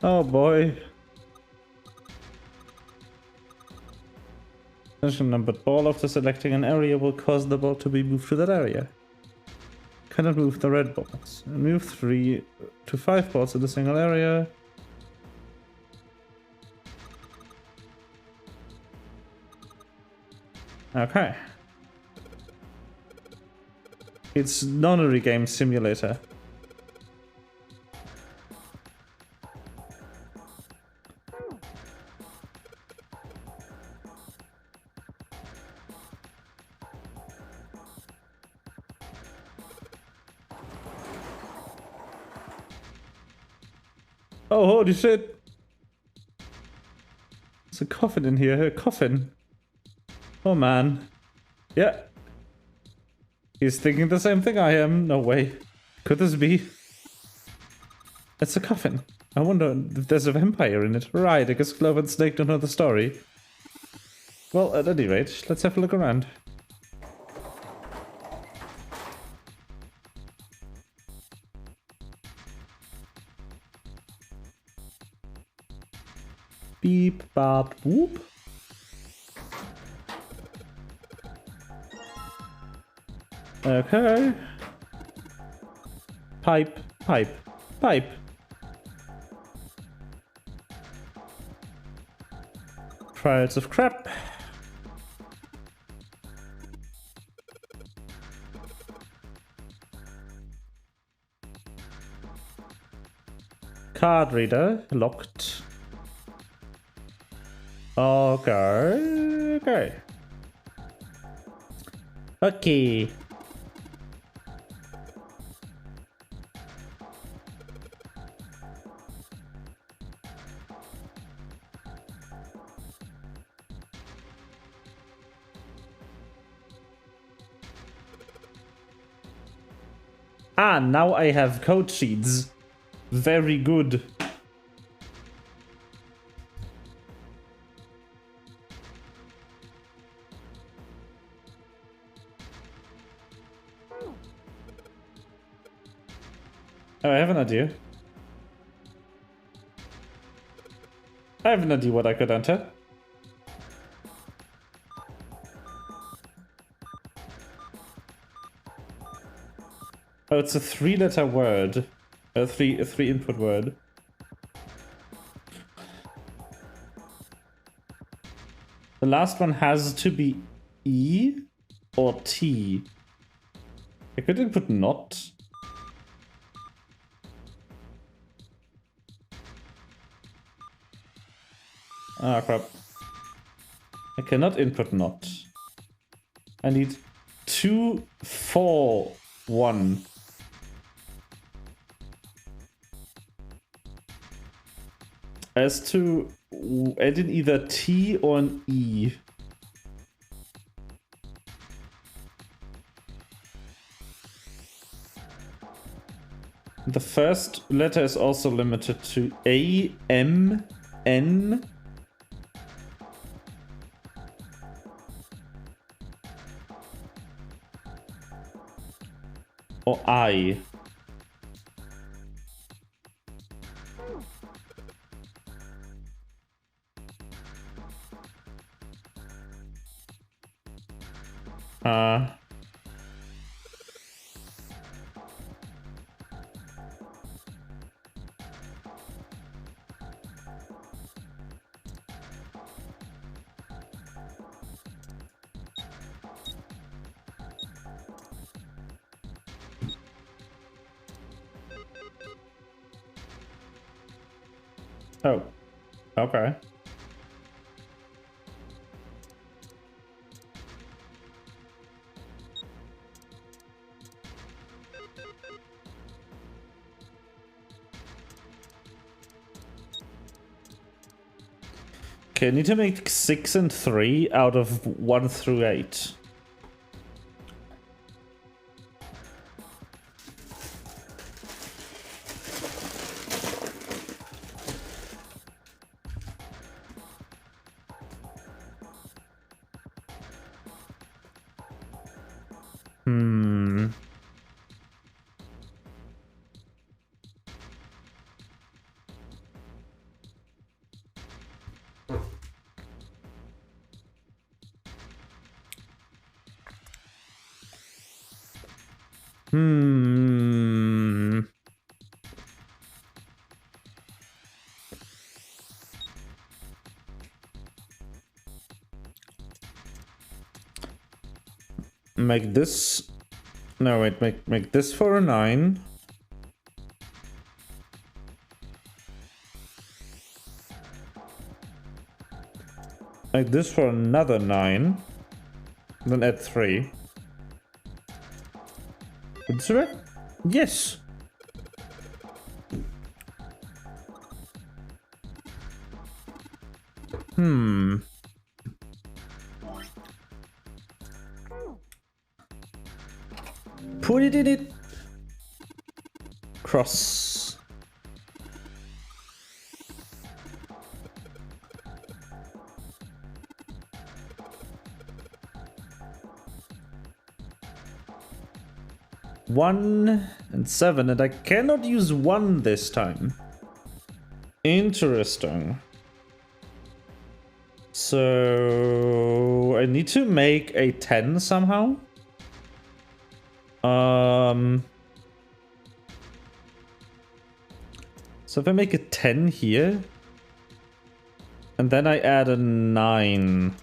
Oh boy. Position numbered ball after selecting an area will cause the ball to be moved to that area. Cannot move the red balls. Move 3 to 5 balls in a single area. Okay. It's Nonary Games simulator. Oh, holy shit! There's a coffin in here. A coffin. Oh man. Yeah. He's thinking the same thing I am. No way. Could this be? It's a coffin. I wonder if there's a vampire in it. Right, I guess Clover and Snake don't know the story. Well, at any rate, let's have a look around. Beep, bop, whoop. Okay. Pipe, pipe, pipe. Trials of crap. Card reader locked. Okay. Okay. Okay. Ah, now I have code sheets. Very good. Oh, I have an idea. I have an idea what I could enter. Oh, it's a 3-letter word. A three input word. The last one has to be E or T. I could input not. Ah, crap. I cannot input not. I need 2, 4, 1. As to add in either T or an E. The first letter is also limited to A, M, N, or I. Oh, okay. Okay, I need to make 6 and 3 out of 1 through 8. Hmm. Hmm. Make this. No, wait. Make this for a 9. Make this for another 9. Then add 3. Did this work? Yes. Hmm. Put it in it. Cross. One and 7, and I cannot use 1 this time. Interesting. So I need to make a 10 somehow. So if I make a 10 here, and then I add a 9.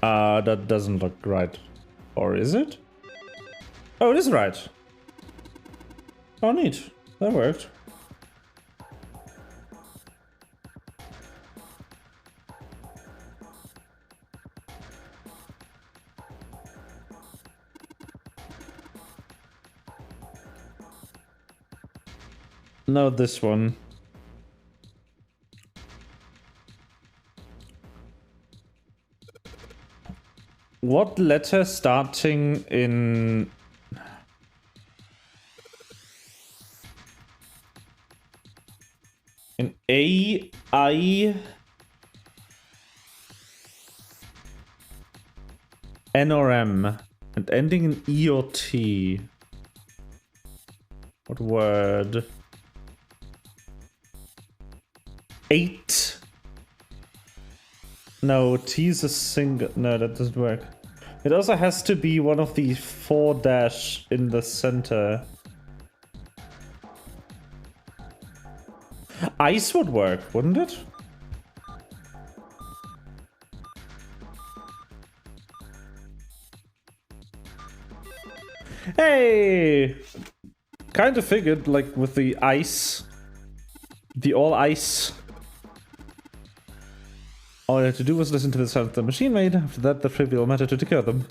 That doesn't look right. Or is it? Oh, it is right. Oh, neat. That worked. No, this one. What letter starting in... in A, I... N or M, and ending in E or T? What word? 8. No, T is a single. No, that doesn't work. It also has to be one of the 4 dash in the center. Ice would work, wouldn't it? Hey! Kind of figured, like, with the ice. The all ice. All I had to do was listen to the sound the machine made. After that, the trivial matter to decode them.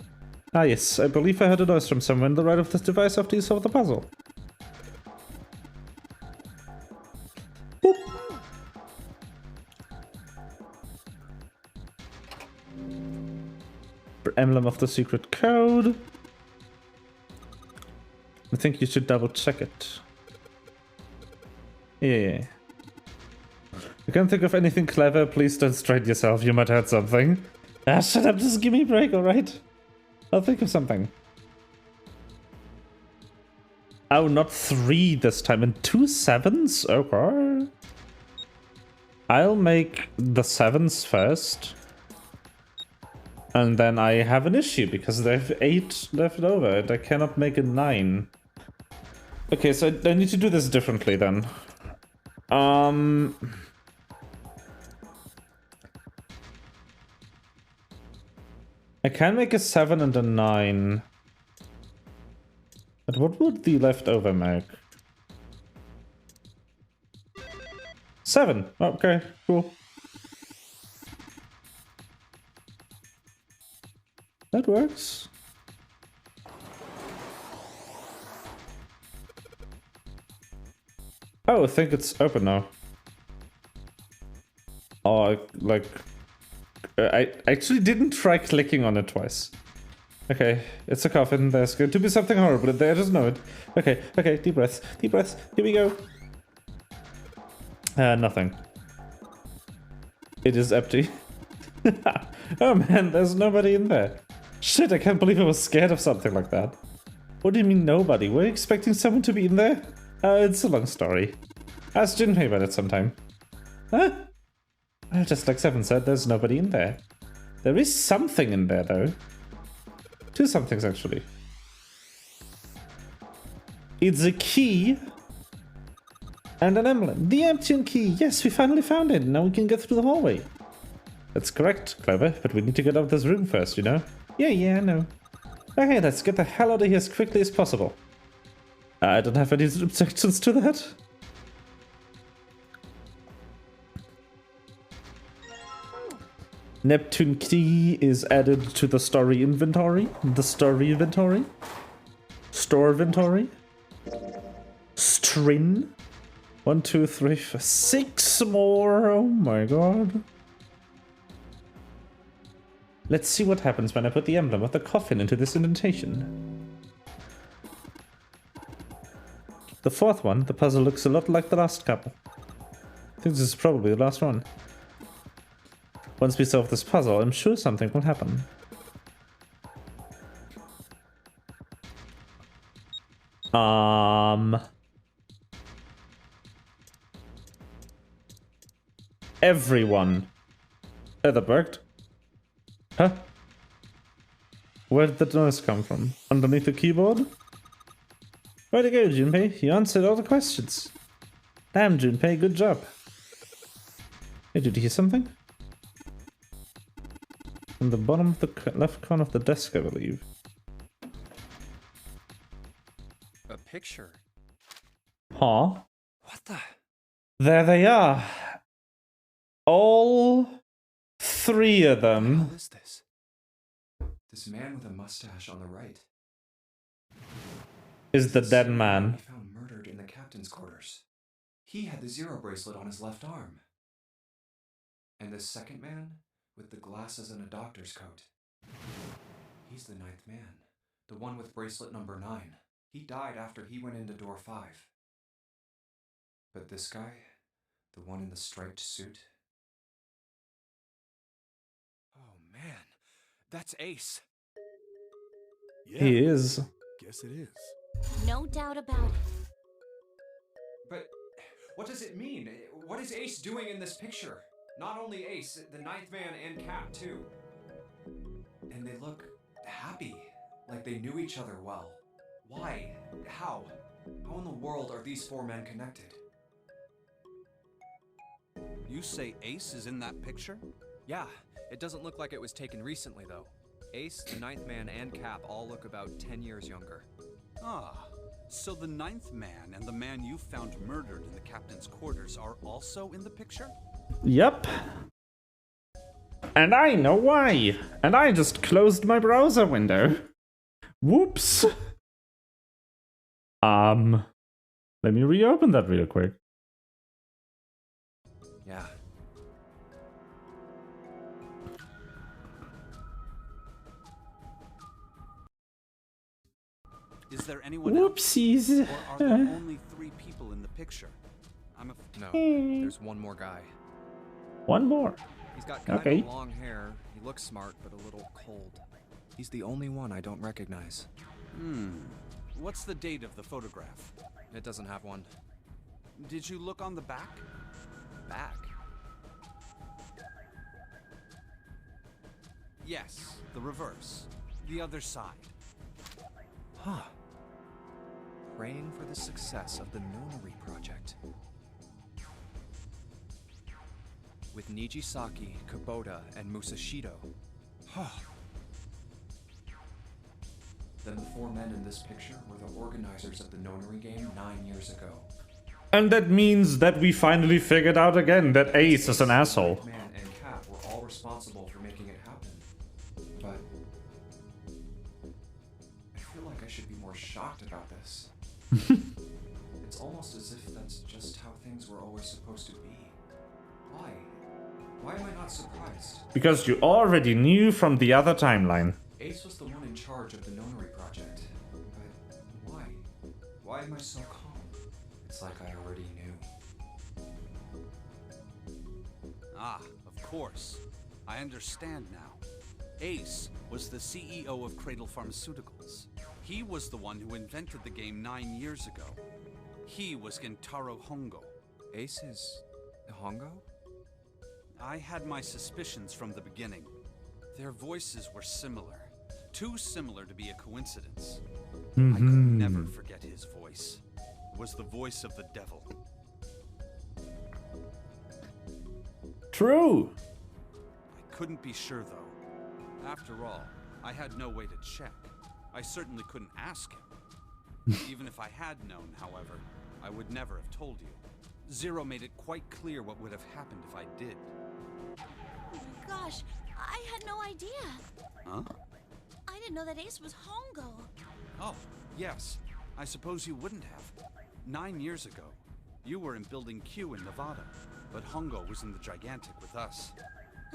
Ah yes, I believe I heard a noise from somewhere in the right of this device after you solved the puzzle. Boop. Emblem of the secret code. I think you should double check it. Yeah. You can't think of anything clever, please don't strain yourself, you might hurt something. Ah, shut up, just give me a break, alright? I'll think of something. Oh, not 3 this time, and 2 7s? Okay. I'll make the 7s first. And then I have an issue, because they have 8 left over, and I cannot make a 9. Okay, so I need to do this differently then. I can make a 7 and a 9. But what would the leftover make? 7. Okay, cool. That works. Oh, I think it's open now. Oh, like... I actually didn't try clicking on it twice. Okay, it's a coffin. There's going to be something horrible in there. I just know it. Okay, okay, deep breaths. Deep breaths. Here we go. Nothing. It is empty. Oh man, there's nobody in there. Shit, I can't believe I was scared of something like that. What do you mean nobody? Were you expecting someone to be in there? It's a long story. Ask Junpei about it sometime. Huh? Well, just like Seven said, there's nobody in there. There is something in there, though. Two somethings, actually. It's a key and an emblem. The Neptune key. Yes, we finally found it. Now we can get through the hallway. That's correct, Clover, but we need to get out of this room first, you know? Yeah, I know. Okay, let's get the hell out of here as quickly as possible. I don't have any objections to that. Neptune key is added to the story inventory. The story inventory. Store inventory. Strin. 1, 2, 3, 4, 6 more. Oh my god. Let's see what happens when I put the emblem of the coffin into this indentation. The fourth one, the puzzle looks a lot like the last couple. I think this is probably the last one. Once we solve this puzzle, I'm sure something will happen. Everyone. Oh, that worked. Huh? Where did that noise come from? Underneath the keyboard? Where'd it go, Junpei? You answered all the questions. Damn, Junpei, good job. Hey, did you hear something? From the bottom of the left corner of the desk, I believe. A picture? Huh? What the? There they are. All 3 of What the them. hell is this? This man with a mustache on the right. Is the dead man. We found murdered in the captain's quarters. He had the zero bracelet on his left arm. And this second man with the glasses and a doctor's coat. He's the 9th man. The one with bracelet number 9. He died after he went into door 5. But this guy, the one in the striped suit. Oh man, that's Ace. Yeah, He is. guess it is. No doubt about it. But what does it mean? What is Ace doing in this picture? Not only Ace, the 9th man and Cap too. And they look happy, like they knew each other well. Why? How? How in the world are these 4 men connected? You say Ace is in that picture? Yeah, it doesn't look like it was taken recently though. Ace, the 9th man, and Cap all look about 10 years younger. Ah, so the 9th man and the man you found murdered in the captain's quarters are also in the picture? Yep. And I know why. And I just closed my browser window. Whoops. Let me reopen that real quick. Yeah. Is there anyone Whoopsies. else? Or are there only 3 people in the picture? No, there's one more guy. One more. He's got kind Okay. of long hair. He looks smart, but a little cold. He's the only one I don't recognize. What's the date of the photograph? It doesn't have one. Did you look on the back? Back. Yes, the reverse. The other side. Huh. Praying for the success of the Nonary project. With Nijisaki, Kubota, and Musashido. Huh. Then the 4 men in this picture were the organizers of the Nonary game 9 years ago. And that means that we finally figured out again that Ace is an asshole. Man and Cap were all responsible for making it happen. But I feel like I should be more shocked about this. It's almost as if that's just how things were always supposed to be. Why? Why am I not surprised? Because you already knew from the other timeline. Ace was the one in charge of the Nonary project. But why? Why am I so calm? It's like I already knew. Ah, of course. I understand now. Ace was the CEO of Cradle Pharmaceuticals. He was the one who invented the game 9 years ago. He was Gentaro Hongo. Ace is Hongo? I had my suspicions from the beginning. Their voices were similar. Too similar to be a coincidence. I could never forget his voice. It was the voice of the devil. True. I couldn't be sure, though. After all, I had no way to check. I certainly couldn't ask him. Even if I had known, however, I would never have told you. Zero made it quite clear what would have happened if I did. Oh my gosh, I had no idea. Huh? I didn't know that Ace was Hongo. Oh, yes. I suppose you wouldn't have. 9 years ago, you were in Building Q in Nevada, but Hongo was in the Gigantic with us.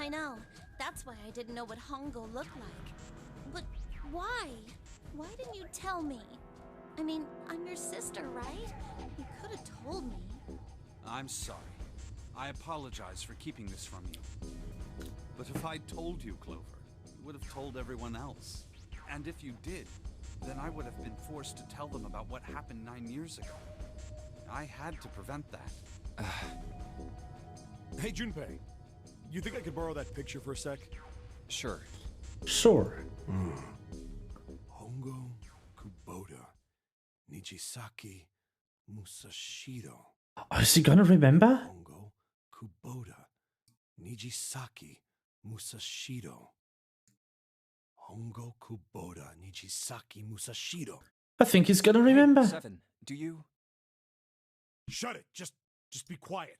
I know. That's why I didn't know what Hongo looked like. But why? Why didn't you tell me? I mean, I'm your sister, right? You could have told me. I'm sorry. I apologize for keeping this from you. But if I'd told you, Clover, you would have told everyone else. And if you did, then I would have been forced to tell them about what happened 9 years ago. I had to prevent that. Hey, Junpei. You think I could borrow that picture for a sec? Sure. Sure. Hongo Kubota Nijisaki Musashiro. Oh, is he gonna remember? Hongo Kubota Nijisaki Musashiro. Hongo Kubota Nijisaki Musashiro. I think he's gonna remember. Hey, Seven, do you... Shut it. Just be quiet.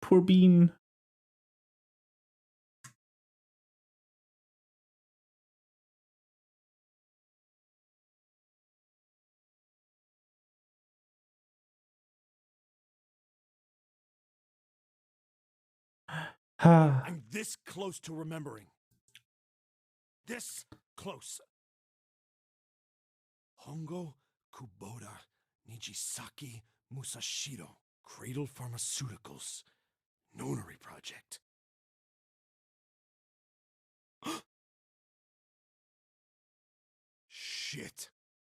Poor Bean. I'm this close to remembering. This close. Hongo Kubota Nijisaki Musashiro. Cradle Pharmaceuticals. Nonary Project. Shit.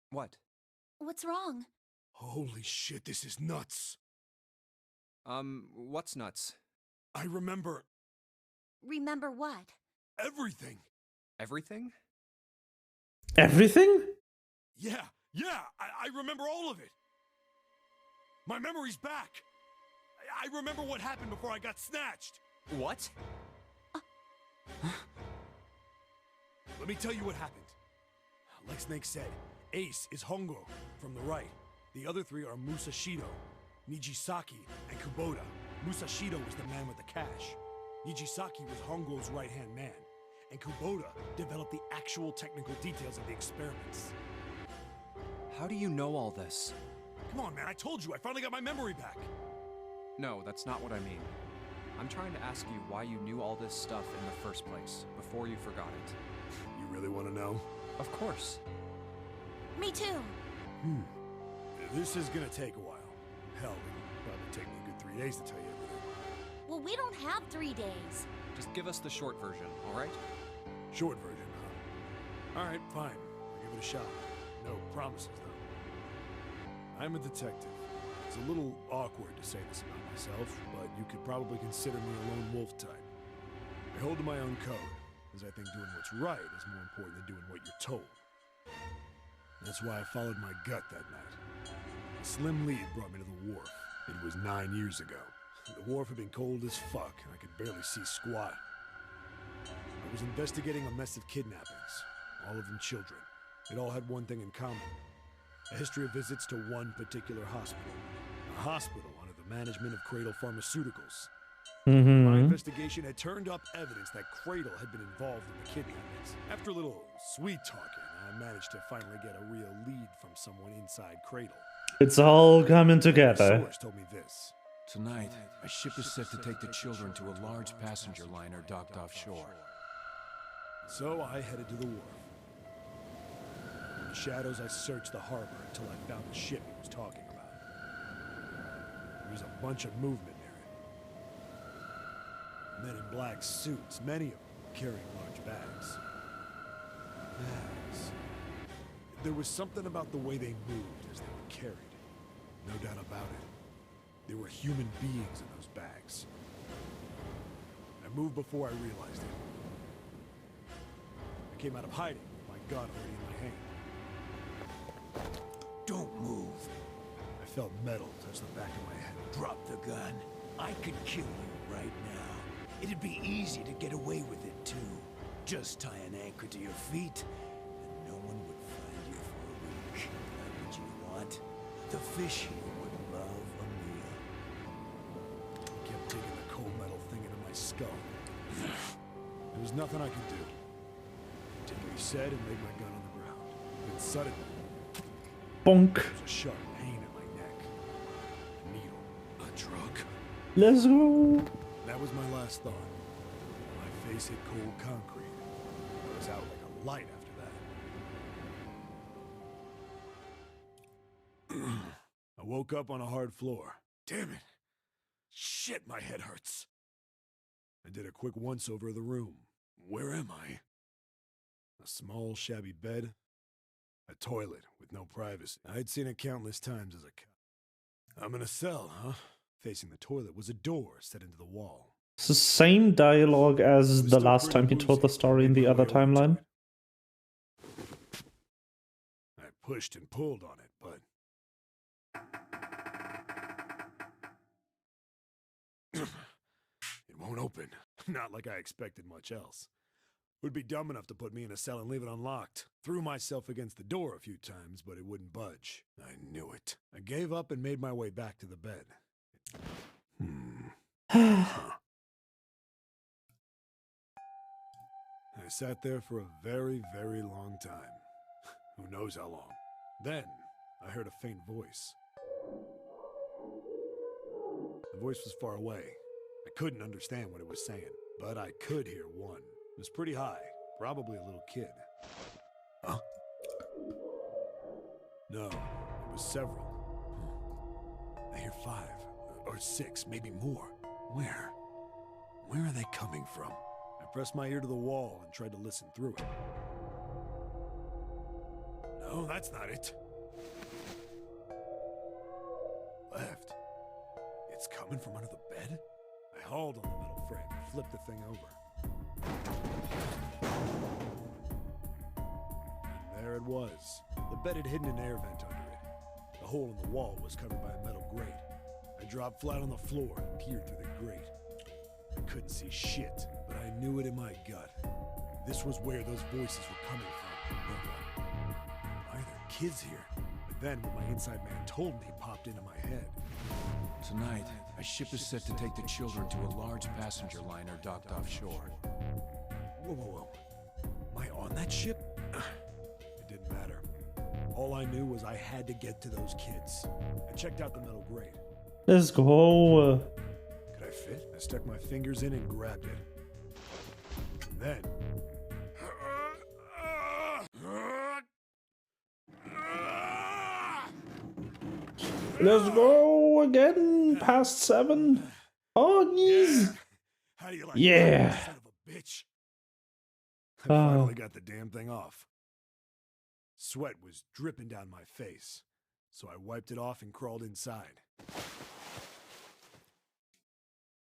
What? What's wrong? Holy shit, this is nuts. What's nuts? I remember Remember what? everything. Everything? Everything? Yeah, I remember all of it. My memory's back. I remember what happened before I got snatched. What? Let me tell you what happened. Like Snake said, Ace is Hongo from the right. The other three are Musashido, Nijisaki, and Kubota. Musashido was the man with the cash. Nijisaki was Hongo's right-hand man. And Kubota developed the actual technical details of the experiments. How do you know all this? Come on, man, I told you, I finally got my memory back. No, that's not what I mean. I'm trying to ask you why you knew all this stuff in the first place, before you forgot it. You really want to know? Of course. Me too. This is gonna take a while. Hell, it'll probably take me a good 3 days to tell you everything. Well, we don't have 3 days. Just give us the short version, alright? Short version, huh? Alright, fine. I'll give it a shot. No promises, though. I'm a detective. It's a little awkward to say this about myself, but you could probably consider me a lone wolf type. I hold to my own code, as I think doing what's right is more important than doing what you're told. That's why I followed my gut that night. A slim lead brought me to the wharf. It was 9 years ago. The wharf had been cold as fuck, and I could barely see squat. I was investigating a mess of kidnappings, all of them children. It all had one thing in common. A history of visits to one particular hospital. A hospital under the management of Cradle Pharmaceuticals. My investigation had turned up evidence that Cradle had been involved in the kidnappings. After a little sweet talking, I managed to finally get a real lead from someone inside Cradle. It's all coming together. Source told me this. Tonight, a ship is set to take the children to a large passenger liner docked offshore. So I headed to the wharf. In the shadows, I searched the harbor until I found the ship he was talking about. There was a bunch of movement near it. Men in black suits, many of them carrying large bags. Bags. There was something about the way they moved as they were carried. No doubt about it. There were human beings in those bags. I moved before I realized it. I came out of hiding with my gun already in my hand. Don't move. I felt metal touch the back of my head. Drop the gun. I could kill you right now. It'd be easy to get away with it, too. Just tie an anchor to your feet, and no one would find you for a week. Like what you want? The fish here would love a meal. I kept digging the cold metal thing into my skull. There was nothing I could do. I did what he said and laid my gun on the ground. Then suddenly, Bonk. there was a sharp pain in my neck. A needle. A drug. Let's go. That was my last thought. My face hit cold concrete. I was out like a light after that. I woke up on a hard floor. Damn it. Shit, my head hurts. I did a quick once-over of the room. Where am I? A small, shabby bed. A toilet with no privacy. I'd seen it countless times as a cop. I'm in a cell, huh? Facing the toilet was a door set into the wall. It's the same dialogue as the last time he told the story in the other timeline. I pushed and pulled on it, but it won't open. Not like I expected much else. Would be dumb enough to put me in a cell and leave it unlocked. Threw myself against the door a few times, but it wouldn't budge. I knew it. I gave up and made my way back to the bed. I sat there for a very, very long time. Who knows how long. Then, I heard a faint voice. The voice was far away. I couldn't understand what it was saying, but I could hear one. It was pretty high, probably a little kid. Huh? No, it was several. I hear 5, or 6, maybe more. Where? Where are they coming from? I pressed my ear to the wall and tried to listen through it. No, that's not it. Left. It's coming from under the bed? I hauled on the metal frame and flipped the thing over. And there it was. The bed had hidden an air vent under it. The hole in the wall was covered by a metal grate. I dropped flat on the floor and peered through the grate. I couldn't see shit, but I knew it in my gut. This was where those voices were coming from. Why are there kids here? But then what my inside man told me popped into my head. Tonight, a ship is set to take the children to a large passenger liner docked offshore. Whoa, whoa, whoa. Am I on that ship? It didn't matter. All I knew was I had to get to those kids. I checked out the metal grate. Let's go. Could I fit? I stuck my fingers in and grabbed it. And then... Let's go again. Past 7. Oh, geez. How do you like Yeah. that, son of a bitch? I finally got the damn thing off. Sweat was dripping down my face, so I wiped it off and crawled inside.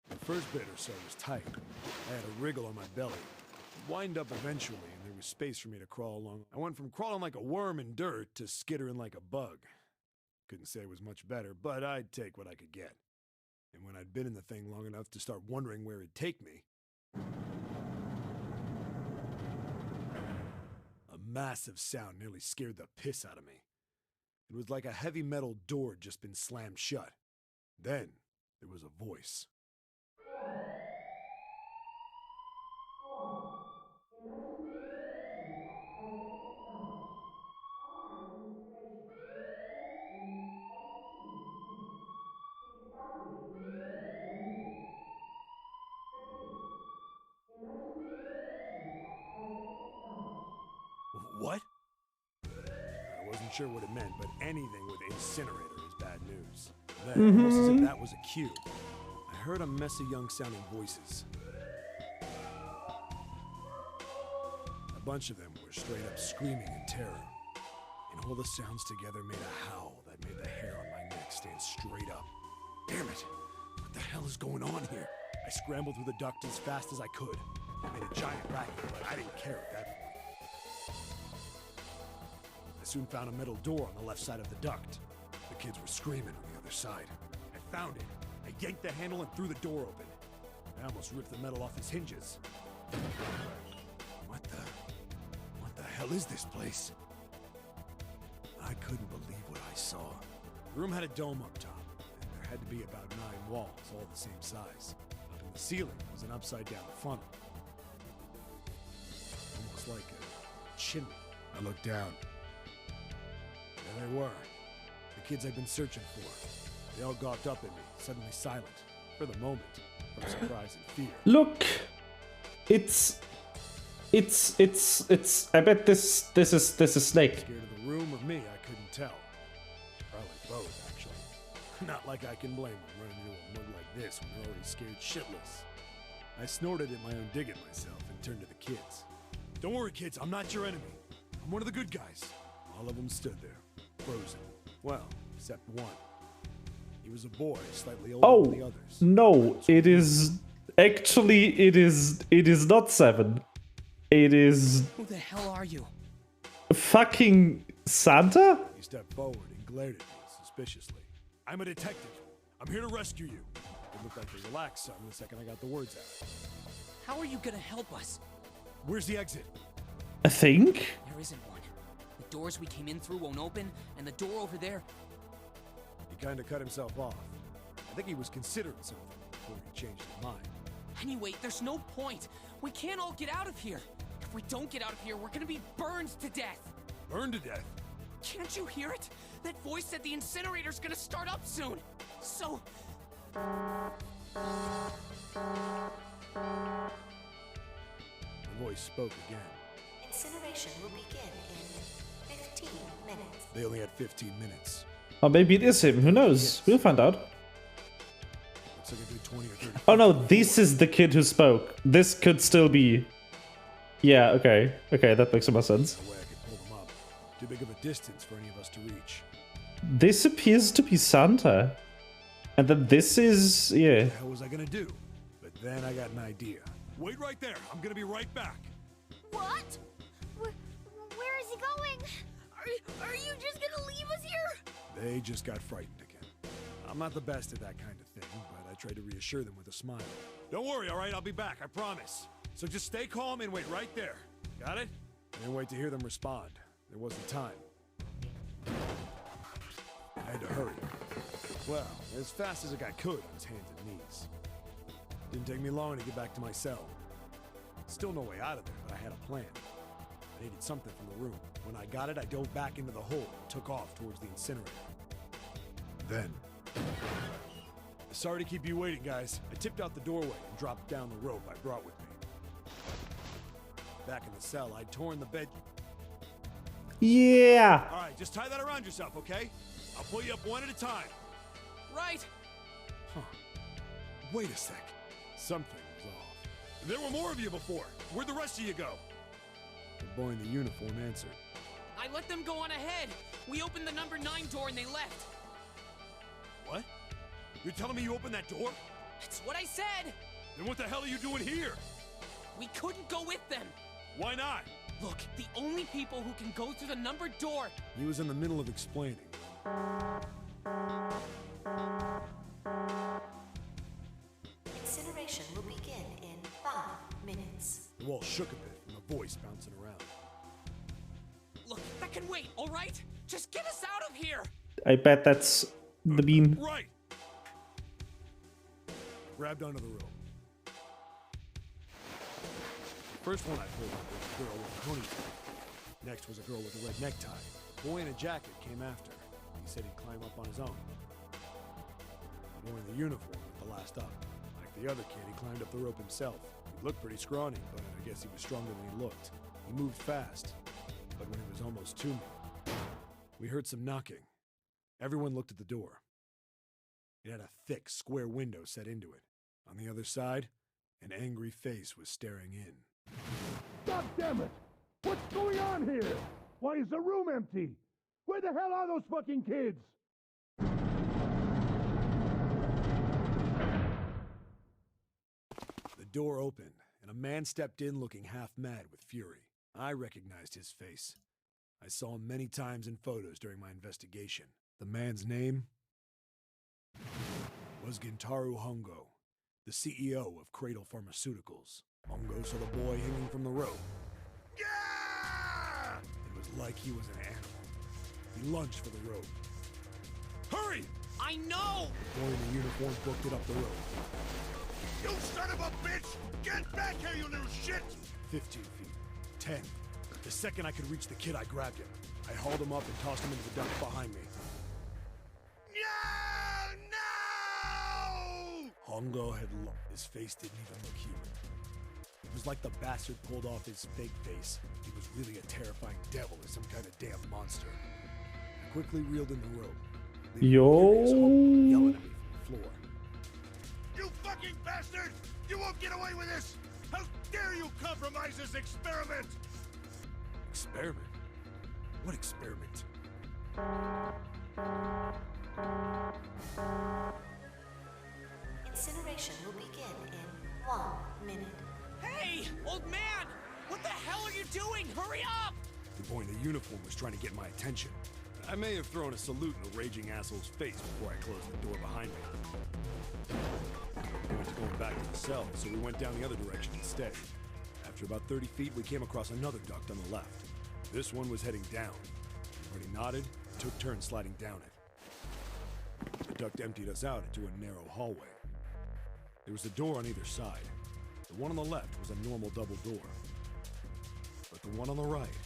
The first bit or so was tight. I had a wriggle on my belly. It wind up eventually, and there was space for me to crawl along. I went from crawling like a worm in dirt to skittering like a bug. Couldn't say it was much better, but I'd take what I could get. And when I'd been in the thing long enough to start wondering where it'd take me, a massive sound nearly scared the piss out of me. It was like a heavy metal door had just been slammed shut. Then there was a voice. What? I wasn't sure what it meant, but anything with incinerator is bad news. Then, almost as if that was a cue, I heard a mess of young-sounding voices. A bunch of them were straight up screaming in terror. And all the sounds together made a howl that made the hair on my neck stand straight up. Damn it! What the hell is going on here? I scrambled through the duct as fast as I could. I made a giant racket, but I didn't care at that point. I soon found a metal door on the left side of the duct. The kids were screaming on the other side. I found it. I yanked the handle and threw the door open. I almost ripped the metal off its hinges. What the hell is this place? I couldn't believe what I saw. The room had a dome up top, and there had to be about 9 walls, all the same size. Up in the ceiling was an upside-down funnel. Almost like a chimney. I looked down. There they were. The kids I'd been searching for. They all gawked up at me, suddenly silent. For the moment, from surprise and fear. Look! It's... I bet this is Snake. Scared of the room or me, I couldn't tell. Probably both, actually. Not like I can blame them running into a mug like this when they're already scared shitless. I snorted at my own dig at myself and turned to the kids. Don't worry, kids, I'm not your enemy. I'm one of the good guys. All of them stood there, frozen. Well, except one. He was a boy, slightly older than the others. No, it is... Actually, it is not 7. It is... Who the hell are you? Fucking Santa? He stepped forward and glared at me suspiciously. I'm a detective. I'm here to rescue you. It looked like they relaxed some the second I got the words out. How are you gonna help us? Where's the exit? I think? There isn't one. The doors we came in through won't open, and the door over there... He kinda cut himself off. I think he was considering something before he changed his mind. Anyway, there's no point. We can't all get out of here. If we don't get out of here, we're gonna be burned to death. Burned to death? Can't you hear it? That voice said the incinerator's gonna start up soon. So... The voice spoke again. Incineration will begin in 15 minutes. They only had 15 minutes. Or maybe it is him, who knows? We'll find out. Looks like a good 20 or 30. Oh no, this is the kid who spoke. This could still be... Yeah, okay. Okay, that makes some more sense. No way I could pull them up. Too big of a distance for any of us to reach. This appears to be Santa. And then this is... yeah. What the hell was I gonna do? But then I got an idea. Wait right there. I'm gonna be right back. What? Where is he going? Are you just gonna leave us here? They just got frightened again. I'm not the best at that kind of thing, but I tried to reassure them with a smile. Don't worry, all right? I'll be back, I promise. So just stay calm and wait right there. Got it? I didn't wait to hear them respond. There wasn't time. I had to hurry. Well, as fast as I could on his hands and knees. Didn't take me long to get back to my cell. Still no way out of there, but I had a plan. I needed something from the room. When I got it, I dove back into the hole and took off towards the incinerator. Then... Sorry to keep you waiting, guys. I tipped out the doorway and dropped down the rope I brought with me. Back in the cell, I'd torn the bed... Yeah! Alright, just tie that around yourself, okay? I'll pull you up one at a time. Right. Huh. Wait a sec. Something was off. There were more of you before. Where'd the rest of you go? The boy in the uniform answered. I let them go on ahead. We opened the number 9 door and they left. What? You're telling me you opened that door? That's what I said. Then what the hell are you doing here? We couldn't go with them. Why not? Look, the only people who can go through the numbered door... He was in the middle of explaining. Incineration will begin in 5 minutes. The wall shook a bit and the voice bouncing around. Look, that can wait, all right? Just get us out of here! I bet that's the bean. Right! Grabbed onto the rope. The first one I pulled up was a girl with a ponytail. Next was a girl with a red necktie. A boy in a jacket came after. He said he'd climb up on his own. The boy in the uniform was the last up. Like the other kid, he climbed up the rope himself. He looked pretty scrawny, but I guess he was stronger than he looked. He moved fast, but when he was almost to me, we heard some knocking. Everyone looked at the door. It had a thick, square window set into it. On the other side, an angry face was staring in. God damn it! What's going on here? Why is the room empty? Where the hell are those fucking kids? The door opened, and a man stepped in looking half mad with fury. I recognized his face. I saw him many times in photos during my investigation. The man's name was Gintaro Hongo, the CEO of Cradle Pharmaceuticals. Hongo saw the boy hanging from the rope. Yeah! It was like he was an animal. He lunged for the rope. Hurry! I know! The boy in the uniform booked it up the rope. You son of a bitch! Get back here, you little shit! 15 feet. 10. The second I could reach the kid, I grabbed him. I hauled him up and tossed him into the duct behind me. No! Hongo had his face didn't even look human. It was like the bastard pulled off his fake face. He was really a terrifying devil or some kind of damn monster. I quickly reeled in the rope. Yo. Yelling at me from the floor. You fucking bastard! You won't get away with this! How dare you compromise this experiment! Experiment? What experiment? Incineration will begin in 1 minute. Hey, old man! What the hell are you doing? Hurry up! The boy in the uniform was trying to get my attention. I may have thrown a salute in the raging asshole's face before I closed the door behind me. We went to going back to the cell, so we went down the other direction instead. After about 30 feet, we came across another duct on the left. This one was heading down. Marty nodded and took turns sliding down it. The duct emptied us out into a narrow hallway. There was a door on either side. The one on the left was a normal double door. But the one on the right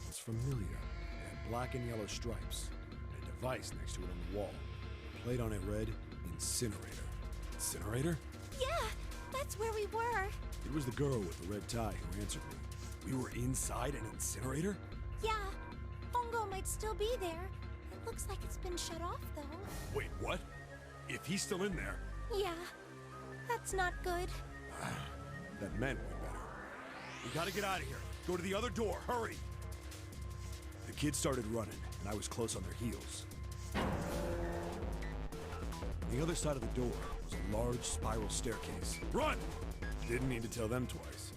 was familiar. It had black and yellow stripes, and a device next to it on the wall. The plate on it read, Incinerator. Incinerator? Yeah, that's where we were. It was the girl with the red tie who answered me. We were inside an incinerator? Yeah, Hongo might still be there. It looks like it's been shut off, though. Wait, what? If he's still in there... Yeah, that's not good. That meant way better. We gotta get out of here. Go to the other door, hurry! The kids started running, and I was close on their heels. On the other side of the door was a large spiral staircase. Run! Didn't need to tell them twice.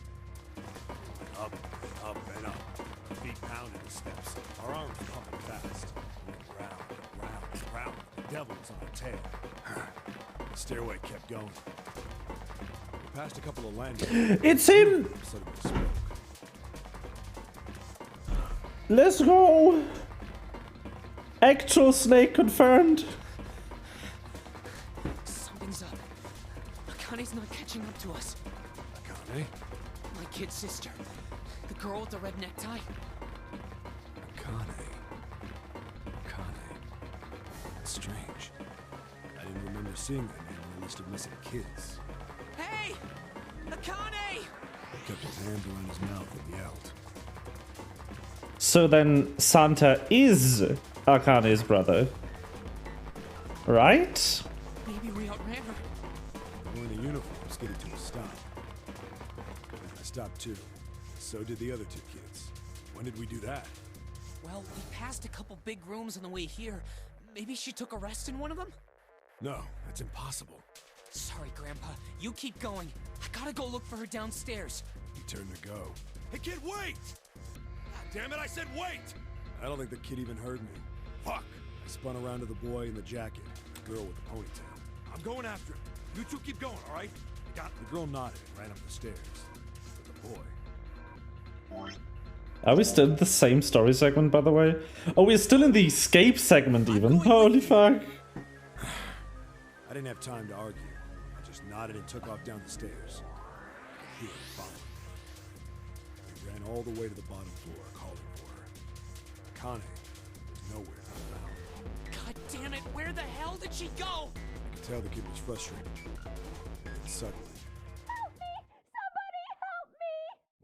Up, up, and up. Feet pounding the steps. Our arms pumping fast. We went round, round, round. The devil was on our tail. The stairway kept going. We passed a couple of landings. It's him! Suddenly spoke. Let's go! Actual Snake confirmed. Something's up. Akane's not catching up to us. Akane? My kid sister. The girl with the red necktie. Akane. That's strange. I didn't remember seeing that name on the list of missing kids. Hey! Akane! He kept his hand around his mouth and yelled. So then Santa is Akane's brother. Right? Maybe we outran her. The boy in the uniform skidded to a stop. I stopped too. So did the other two kids. When did we do that? Well, we passed a couple big rooms on the way here. Maybe she took a rest in one of them? No, that's impossible. Sorry, Grandpa. You keep going. I gotta go look for her downstairs. He turned to go. Hey, kid, wait! God damn it, I said wait! I don't think the kid even heard me. Fuck! I spun around to the boy in the jacket, the girl with the ponytail. I'm going after him. You two keep going, all right? You got The girl nodded and ran up the stairs. But the boy... Are we still in the same story segment, by the way? Oh, we're still in the escape segment even. Holy fuck. I didn't have time to argue. I just nodded and took off down the stairs. I could hear her following. We ran all the way to the bottom floor, calling for her. Akane was nowhere to be found. God damn it, where the hell did she go? I could tell the kid was frustrated. And suddenly... Help me! Somebody help me!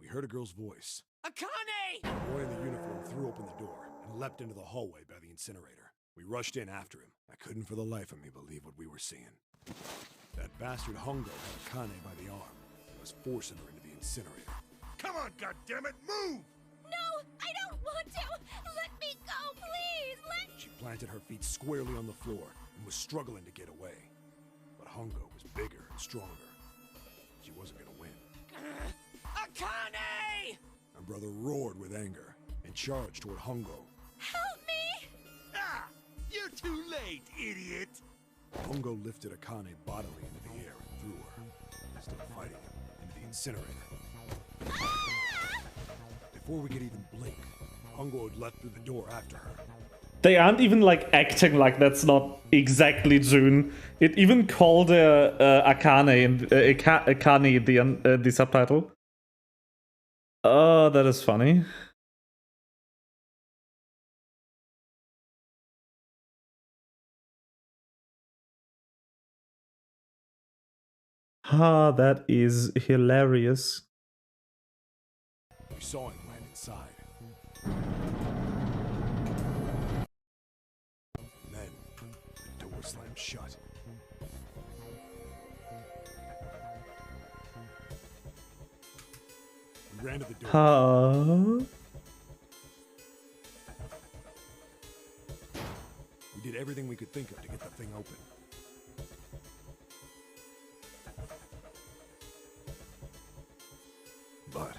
We heard a girl's voice. Akane! The boy in the uniform threw open the door and leapt into the hallway by the incinerator. We rushed in after him. I couldn't for the life of me believe what we were seeing. That bastard Hongo had Akane by the arm and was forcing her into the incinerator. Come on, goddammit, move! No! want to! Let me go, please! She planted her feet squarely on the floor and was struggling to get away. But Hongo was bigger and stronger. She wasn't gonna win. Akane! My brother roared with anger and charged toward Hongo. Help me! Ah! You're too late, idiot! Hongo lifted Akane bodily into the air and threw her, still fighting him, into the incinerator. Before we could even blink, Hongo had leapt through the door after her. They aren't even like acting like that's not exactly June. It even called Akane in Akane the subtitle. Oh, that is funny. Ah, that is hilarious. We saw him land inside. And then, the door slammed shut. We ran to the door. Huh? We did everything we could think of to get the thing open. But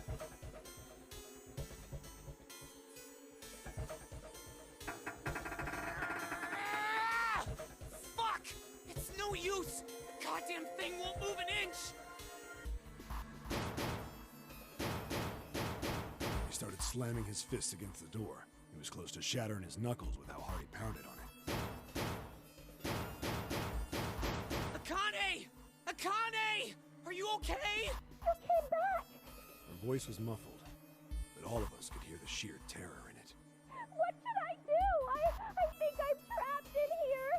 Fuck! It's no use! The goddamn thing won't move an inch! he started slamming his fists against the door. He was close to shattering his knuckles with how hard he pounded on it. Akane! Akane! Are you okay? You came back! Her voice was muffled, but all of us could hear the sheer terror in it. What should I do? I think I'm trapped in here!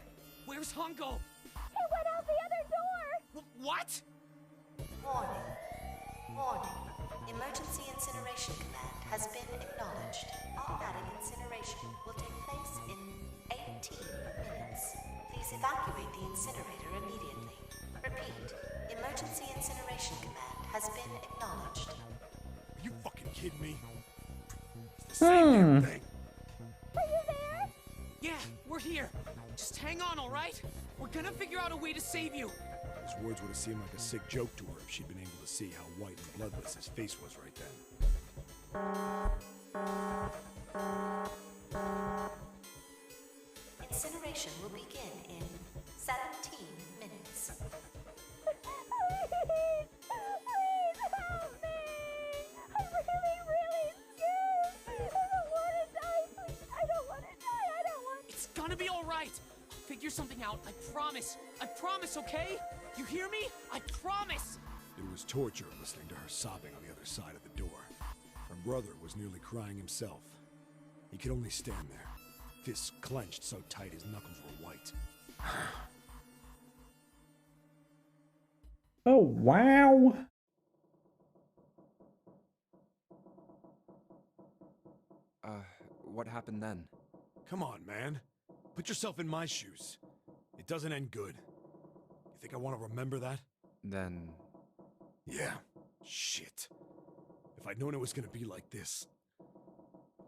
Where's Hongo? He went out the other door! What? Warning. Warning. Emergency incineration command has been acknowledged. Automatic incineration will take place in 18 minutes. Please evacuate the incinerator immediately. Repeat. Emergency incineration command has been acknowledged. Are you fucking kidding me? It's the same damn thing. Are you there? Yeah, we're here. Just hang on, alright? We're gonna figure out a way to save you. His words would have seemed like a sick joke to her if she'd been able to see how white and bloodless his face was right then. Incineration will begin in 17 minutes. Please! Please help me! I'm really scared! I don't want to die, please! I don't want to die! I don't want to... It's gonna be alright. I'll figure something out. I promise. I promise, okay? You hear me? I promise! It was torture listening to her sobbing on the other side of the door. Her brother was nearly crying himself. He could only stand there, fists clenched so tight his knuckles were white. Oh, wow. What happened then? Come on, man. Put yourself in my shoes. It doesn't end good. You think I want to remember that? Then... Yeah. Shit. If I'd known it was gonna be like this,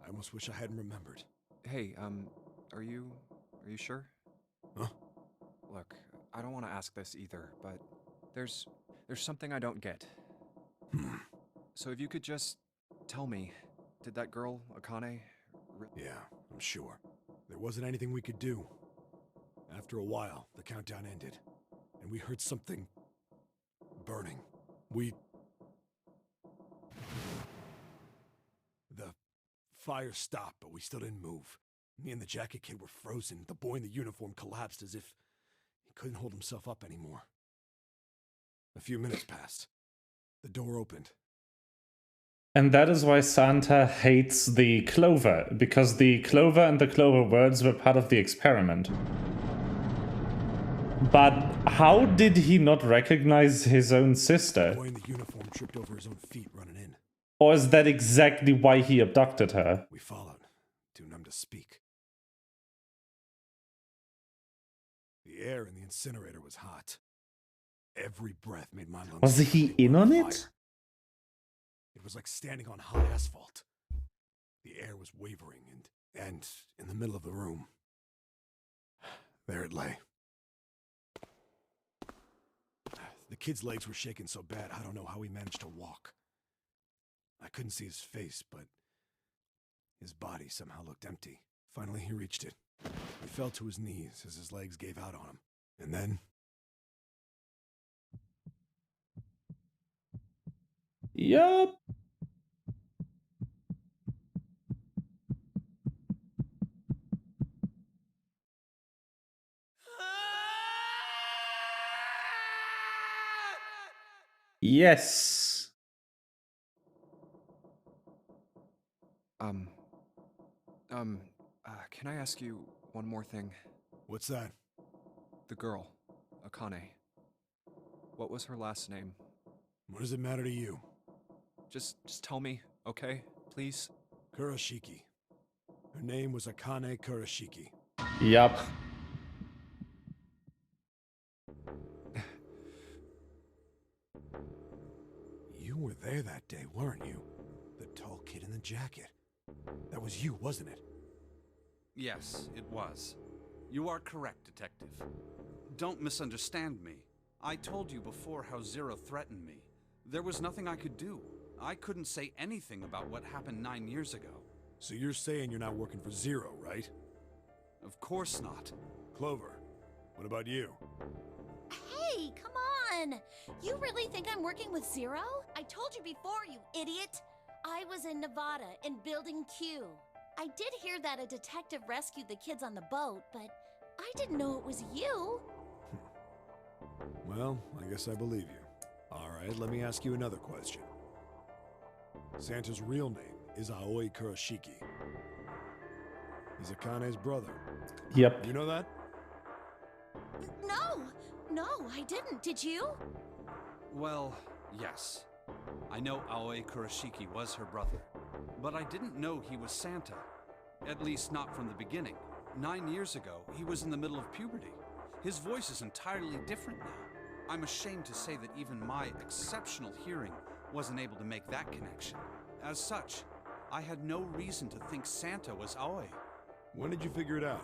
I almost wish I hadn't remembered. Hey, are you sure? Huh? Look, I don't want to ask this either, but there's something I don't get. So if you could just tell me, did that girl, Akane... Yeah, I'm sure. There wasn't anything we could do. After a while, the countdown ended, and we heard something... burning. The fire stopped, but we still didn't move. Me and the jacket kid were frozen. The boy in the uniform collapsed as if he couldn't hold himself up anymore. A few minutes passed. The door opened. And that is why Santa hates the clover, because the clover and the clover words were part of the experiment. But how did he not recognize his own sister? The boy in the uniform tripped over his own feet running in. Or is that exactly why he abducted her? We followed, too numb to speak. The air in the incinerator was hot. Every breath made my lungs... Was he in on it? It was like standing on hot asphalt. The air was wavering, and in the middle of the room, there it lay. The kid's legs were shaking so bad, I don't know how he managed to walk. I couldn't see his face, but his body somehow looked empty. Finally, he reached it. He fell to his knees as his legs gave out on him. And then... Yup. Yes. Can I ask you one more thing? What's that? The girl, Akane. What was her last name? What does it matter to you? Just tell me, okay? Please? Kurashiki. Her name was Akane Kurashiki. Yup. You were there that day, weren't you? The tall kid in the jacket. That was you, wasn't it? Yes, it was. You are correct, Detective. Don't misunderstand me. I told you before how Zero threatened me. There was nothing I could do. I couldn't say anything about what happened 9 years ago. So you're saying you're not working for Zero, right? Of course not. Clover, what about you? Hey, come on! You really think I'm working with Zero? I told you before, you idiot! I was in Nevada, in Building Q. I did hear that a detective rescued the kids on the boat, but I didn't know it was you. Well, I guess I believe you. Alright, let me ask you another question. Santa's real name is Aoi Kurashiki. He's Akane's brother. Yep. You know that? No, I didn't. Did you? Well, yes. I know Aoi Kurashiki was her brother, but I didn't know he was Santa. At least not from the beginning. 9 years ago, he was in the middle of puberty. His voice is entirely different now. I'm ashamed to say that even my exceptional hearing wasn't able to make that connection. As such, I had no reason to think Santa was Aoi. When did you figure it out?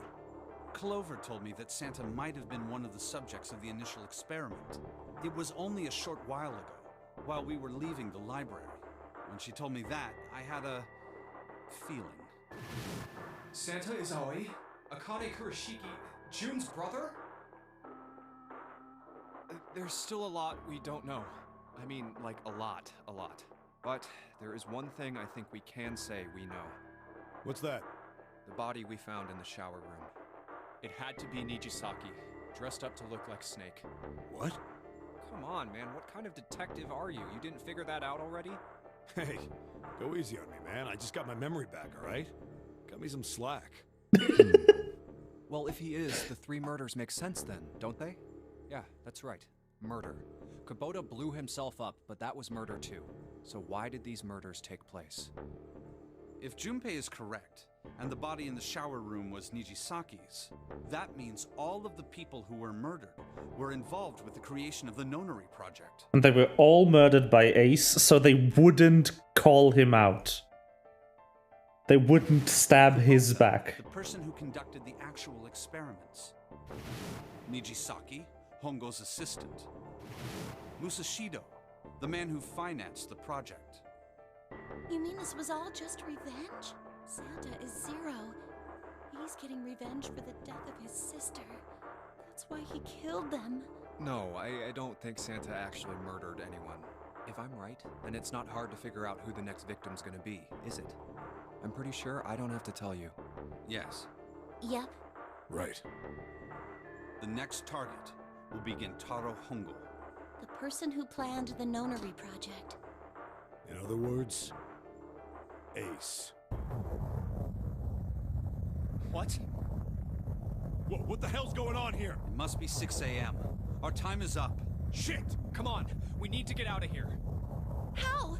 Clover told me that Santa might have been one of the subjects of the initial experiment. It was only a short while ago, while we were leaving the library. When she told me that, I had a feeling. Santa is Aoi? Akane Kurashiki, June's brother? There's still a lot we don't know. I mean, like a lot. But there is one thing I think we can say we know. What's that? The body we found in the shower room. It had to be Nijisaki, dressed up to look like Snake. What? Come on, man, what kind of detective are you? You didn't figure that out already? Hey, go easy on me, man. I just got my memory back, alright? Cut me some slack. Well, if he is, the 3 murders make sense then, don't they? Yeah, that's right. Murder. Kubota blew himself up, but that was murder too. So why did these murders take place? If Junpei is correct, and the body in the shower room was Nijisaki's, that means all of the people who were murdered were involved with the creation of the Nonary project. And they were all murdered by Ace, so they wouldn't call him out. They wouldn't stab his back. The person who conducted the actual experiments. Nijisaki, Hongo's assistant. Musashido, the man who financed the project. You mean this was all just revenge? Santa is Zero. He's getting revenge for the death of his sister. That's why he killed them. No, I don't think Santa actually murdered anyone. If I'm right, then it's not hard to figure out who the next victim's gonna be, is it? I'm pretty sure I don't have to tell you. Yes. Yep. Right. The next target will be Gentaro Hongo. The person who planned the Nonary project. In other words, Ace. What? What the hell's going on here? It must be 6 a.m. Our time is up. Shit! Come on, we need to get out of here. How?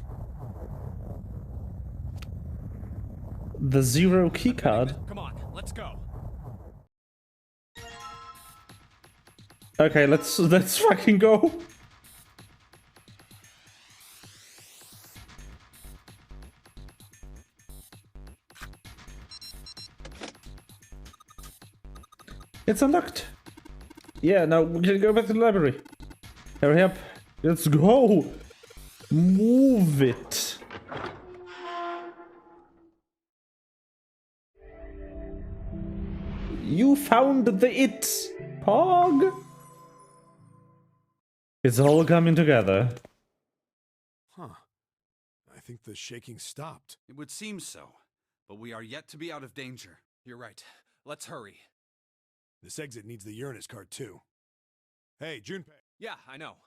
The Zero keycard. Come on, let's go. Okay, let's fucking go. It's unlocked. Yeah, now we can go back to the library. Hurry up. Let's go. Move it. You found the it, Pog. It's all coming together. Huh. I think the shaking stopped. It would seem so, but we are yet to be out of danger. You're right. Let's hurry. This exit needs the Uranus card, too. Hey, Junpei. Yeah, I know.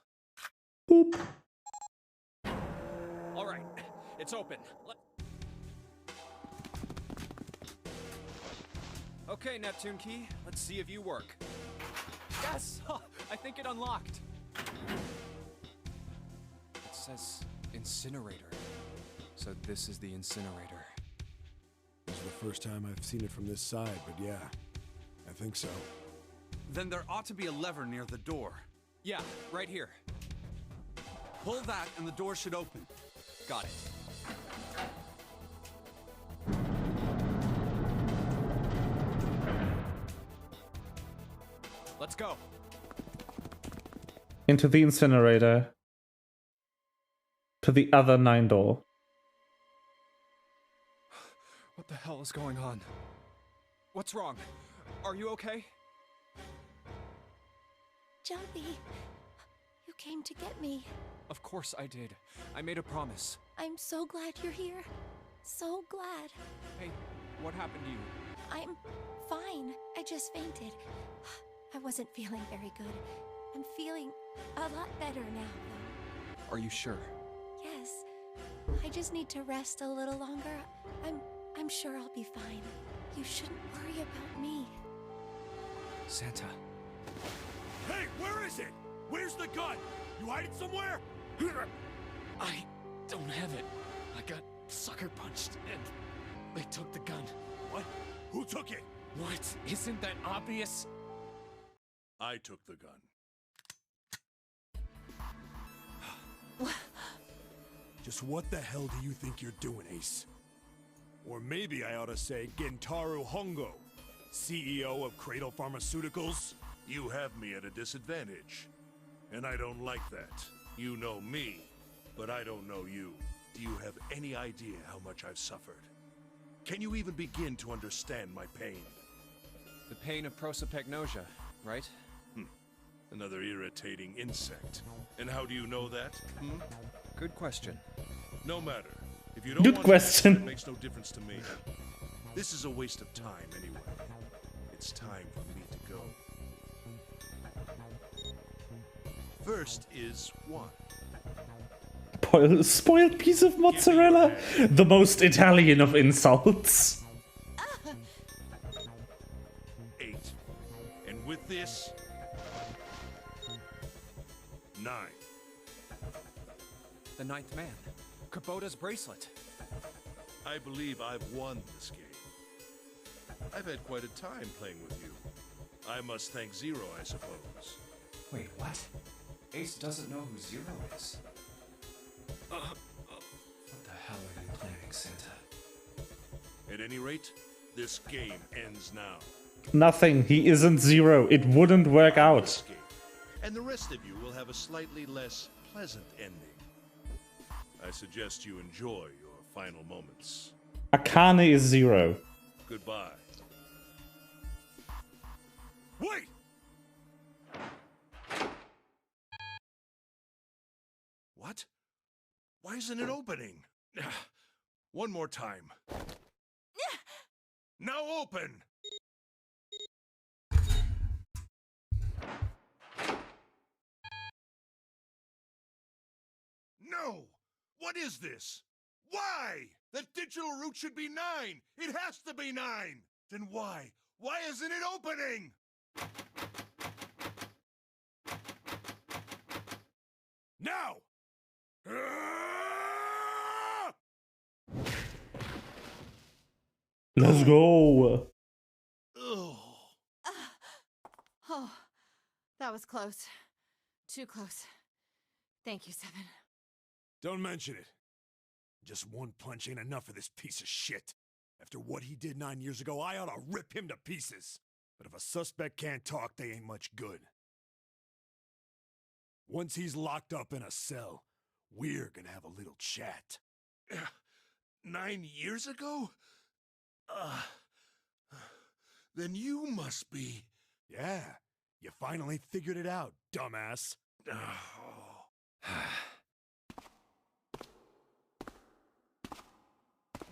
Boop. All right, it's open. Okay, Neptune Key, let's see if you work. Yes! I think it unlocked. It says incinerator. So this is the incinerator. This is the first time I've seen it from this side, but yeah, I think so. Then there ought to be a lever near the door. Yeah, right here. Pull that and the door should open. Got it. Let's go. Into the incinerator. To the other 9 door. What the hell is going on? What's wrong? Are you okay? Jumpy, you came to get me. Of course I did. I made a promise. I'm so glad you're here. So glad. Hey, what happened to you? I'm fine. I just fainted. I wasn't feeling very good. I'm feeling a lot better now, though. Are you sure? Yes. I just need to rest a little longer. I'm sure I'll be fine. You shouldn't worry about me. Santa. Hey, where is it? Where's the gun? You hide it somewhere? I don't have it. I got sucker punched and they took the gun. What? Who took it? What? Isn't that obvious? I took the gun. Just what the hell do you think you're doing, Ace? Or maybe I ought to say Gentaro Hongo, CEO of Cradle Pharmaceuticals? You have me at a disadvantage. And I don't like that. You know me, but I don't know you. Do you have any idea how much I've suffered? Can you even begin to understand my pain? The pain of prosopagnosia, right? Another irritating insect. And how do you know that? Good question. No matter. If you don't Good want question. To, it makes no difference to me. This is a waste of time anyway. It's time for me to go. First is one. Spoiled piece of mozzarella. The most Italian of insults. 8. And with this, 9. The 9th man. Kubota's bracelet. I believe I've won this game. I've had quite a time playing with you. I must thank Zero, I suppose. Wait, what? Ace doesn't know who Zero is. What the hell are you planning, Santa? At any rate, this game ends now. Nothing. He isn't Zero. It wouldn't work out. And the rest of you will have a slightly less pleasant ending. I suggest you enjoy your final moments. Akane is Zero. Goodbye. Wait! What? Why isn't it opening? One more time. Now open! No! What is this? Why? That digital route should be 9! It has to be 9! Then why? Why isn't it opening? Now! Let's go. Oh, that was close. Too close. Thank you, Seven. Don't mention it. Just one punch ain't enough for this piece of shit. After what he did 9 years ago, I ought to rip him to pieces. But if a suspect can't talk, they ain't much good. Once he's locked up in a cell, we're gonna have a little chat. 9 years ago? Then you must be... Yeah, you finally figured it out, dumbass.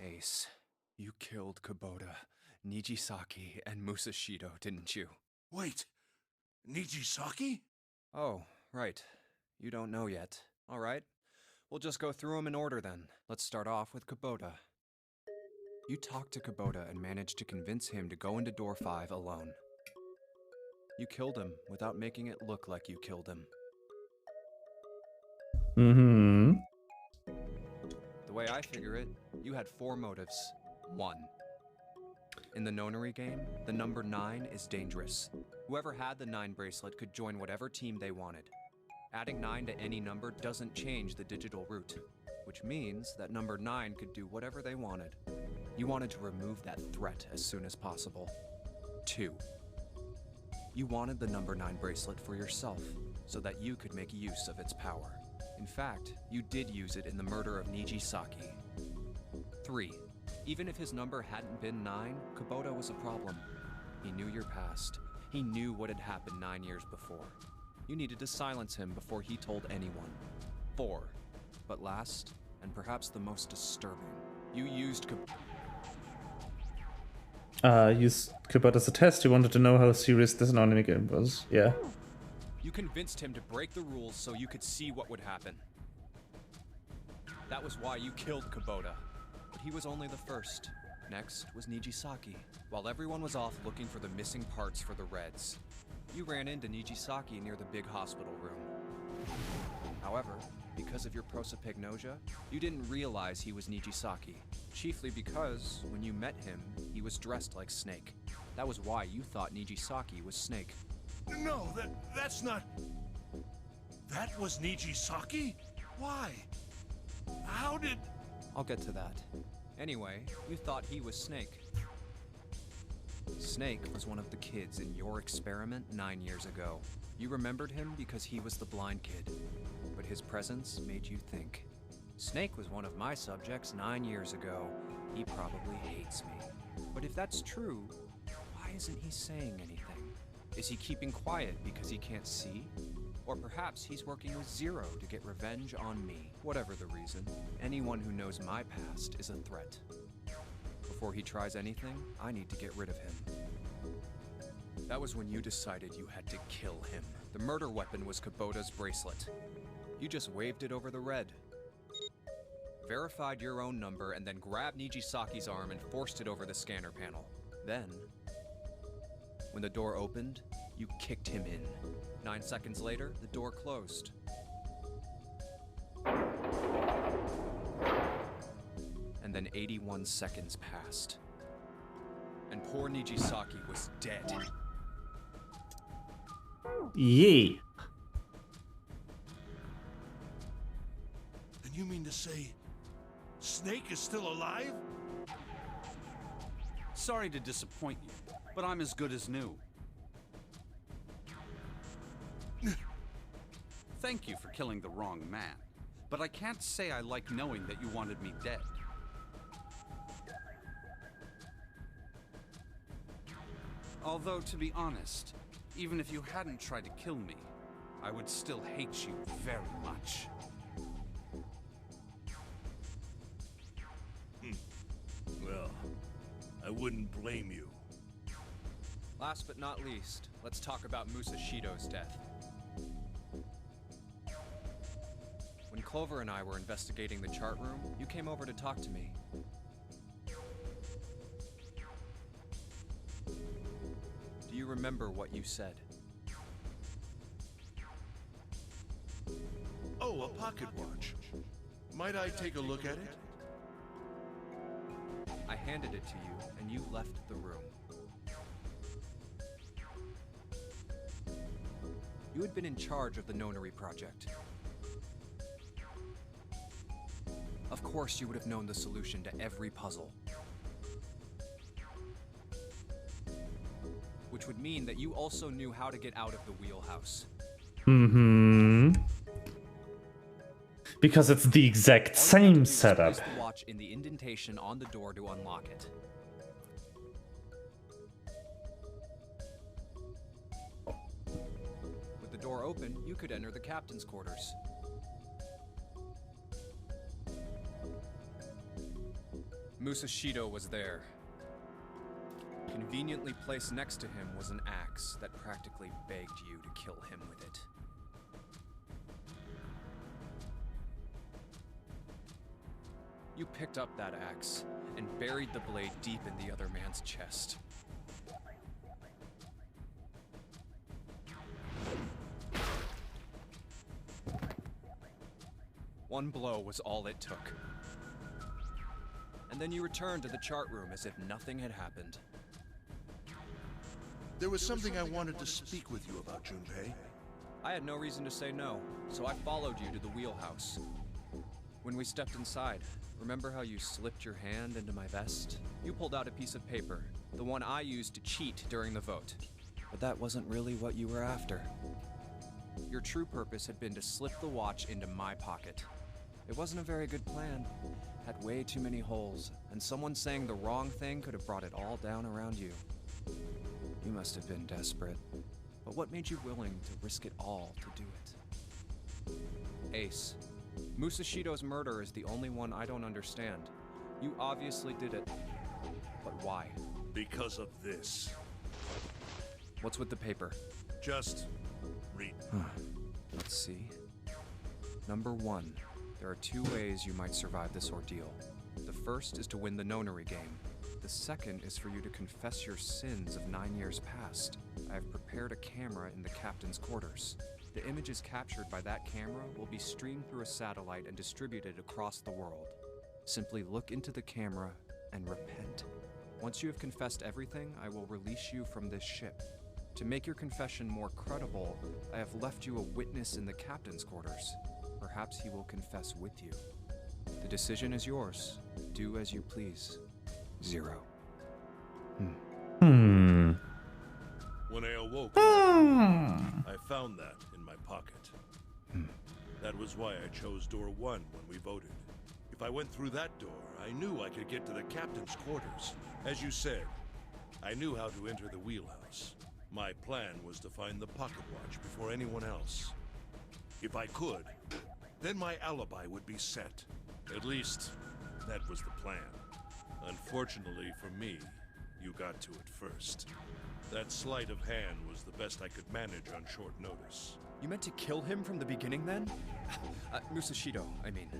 Ace, you killed Kubota, Nijisaki, and Musashido, didn't you? Wait, Nijisaki? Oh, right. You don't know yet. All right. We'll just go through them in order then. Let's start off with Kubota. You talked to Kubota and managed to convince him to go into door 5 alone. You killed him without making it look like you killed him. Mm-hmm. The way I figure it, you had 4 motives. 1. In the Nonary game, the number 9 is dangerous. Whoever had the 9 bracelet could join whatever team they wanted. Adding 9 to any number doesn't change the digital route, which means that number 9 could do whatever they wanted. You wanted to remove that threat as soon as possible. 2. You wanted the number 9 bracelet for yourself, so that you could make use of its power. In fact, you did use it in the murder of Nijisaki. 3. Even if his number hadn't been 9, Kubota was a problem. He knew your past. He knew what had happened 9 years before. You needed to silence him before he told anyone. 4. But last, and perhaps the most disturbing, you used Used Kubota as a test. You wanted to know how serious this Nonary game was. Yeah. You convinced him to break the rules so you could see what would happen. That was why you killed Kubota. But he was only the first. Next was Nijisaki. While everyone was off looking for the missing parts for the Reds, you ran into Nijisaki near the big hospital room. However, because of your prosopagnosia, you didn't realize he was Nijisaki. Chiefly because, when you met him, he was dressed like Snake. That was why you thought Nijisaki was Snake. No, that's not... That was Nijisaki? Why? How did... I'll get to that. Anyway, you thought he was Snake. Snake was one of the kids in your experiment 9 years ago. You remembered him because he was the blind kid, but his presence made you think. Snake was one of my subjects 9 years ago. He probably hates me. But if that's true, why isn't he saying anything? Is he keeping quiet because he can't see? Or perhaps he's working with Zero to get revenge on me. Whatever the reason, anyone who knows my past is a threat. Before he tries anything, I need to get rid of him. That was when you decided you had to kill him. The murder weapon was Kubota's bracelet. You just waved it over the red. Verified your own number and then grabbed Nijisaki's arm and forced it over the scanner panel. Then, when the door opened, you kicked him in. 9 seconds later, the door closed. And then 81 seconds passed. And poor Nijisaki was dead. Yee. And you mean to say... Snake is still alive? Sorry to disappoint you, but I'm as good as new. Thank you for killing the wrong man, but I can't say I like knowing that you wanted me dead. Although, to be honest, even if you hadn't tried to kill me, I would still hate you very much. Well, I wouldn't blame you. Last but not least, let's talk about Musashido's death. When Clover and I were investigating the chart room, you came over to talk to me. Do you remember what you said? Oh, a pocket watch. Might I take a look at it? I handed it to you, and you left the room. You had been in charge of the Nonary project. Of course you would have known the solution to every puzzle. Which which would mean that you also knew how to get out of the wheelhouse. Because it's the exact same setup. Place the watch in the indentation on the door to unlock it. With the door open, you could enter the captain's quarters. Musashido was there. Conveniently placed next to him was an axe that practically begged you to kill him with it. You picked up that axe and buried the blade deep in the other man's chest. One blow was all it took. And then you returned to the chart room as if nothing had happened. There was something I wanted to speak with you about, Junpei. I had no reason to say no, so I followed you to the wheelhouse. When we stepped inside, remember how you slipped your hand into my vest? You pulled out a piece of paper, the one I used to cheat during the vote. But that wasn't really what you were after. Your true purpose had been to slip the watch into my pocket. It wasn't a very good plan. Had way too many holes, and someone saying the wrong thing could have brought it all down around you. You must have been desperate. But what made you willing to risk it all to do it? Ace, Musashido's murder is the only one I don't understand. You obviously did it. But why? Because of this. What's with the paper? Just read. Let's see. Number 1. There are 2 ways you might survive this ordeal. The first is to win the Nonary game. The second is for you to confess your sins of 9 years past. I have prepared a camera in the captain's quarters. The images captured by that camera will be streamed through a satellite and distributed across the world. Simply look into the camera and repent. Once you have confessed everything, I will release you from this ship. To make your confession more credible, I have left you a witness in the captain's quarters. Perhaps he will confess with you. The decision is yours. Do as you please. 0. When I awoke, I found that in my pocket. That was why I chose door 1 when we voted. If I went through that door, I knew I could get to the captain's quarters. As you said, I knew how to enter the wheelhouse. My plan was to find the pocket watch before anyone else. If I could, then my alibi would be set. At least, that was the plan. Unfortunately for me, you got to it first. That sleight of hand was the best I could manage on short notice. You meant to kill him from the beginning then? Musashido, I mean.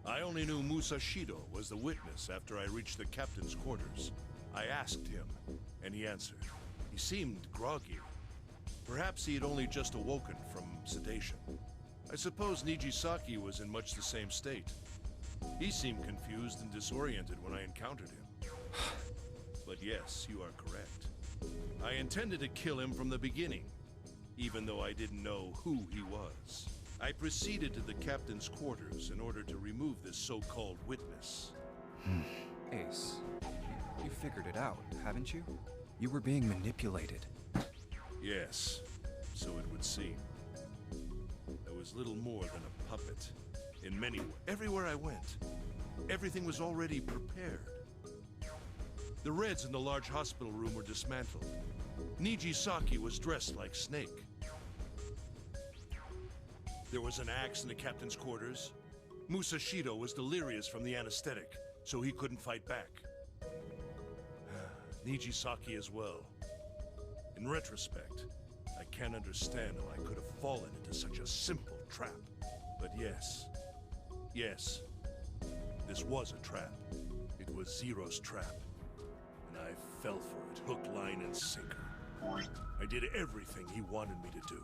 I only knew Musashido was the witness after I reached the captain's quarters. I asked him, and he answered. He seemed groggy. Perhaps he had only just awoken from sedation. I suppose Nijisaki was in much the same state. He seemed confused and disoriented when I encountered him. But yes, you are correct. I intended to kill him from the beginning, even though I didn't know who he was. I proceeded to the captain's quarters in order to remove this so-called witness. Ace, you figured it out, haven't you? You were being manipulated. Yes, so it would seem. I was little more than a puppet. In many ways, everywhere I went, everything was already prepared. The Reds in the large hospital room were dismantled. Nijisaki was dressed like Snake. There was an axe in the captain's quarters. Musashido was delirious from the anesthetic, so he couldn't fight back. Nijisaki as well. In retrospect, I can't understand how I could have fallen into such a simple trap. But yes, this was a trap. It was Zero's trap. And I fell for it, hook, line, and sinker. I did everything he wanted me to do.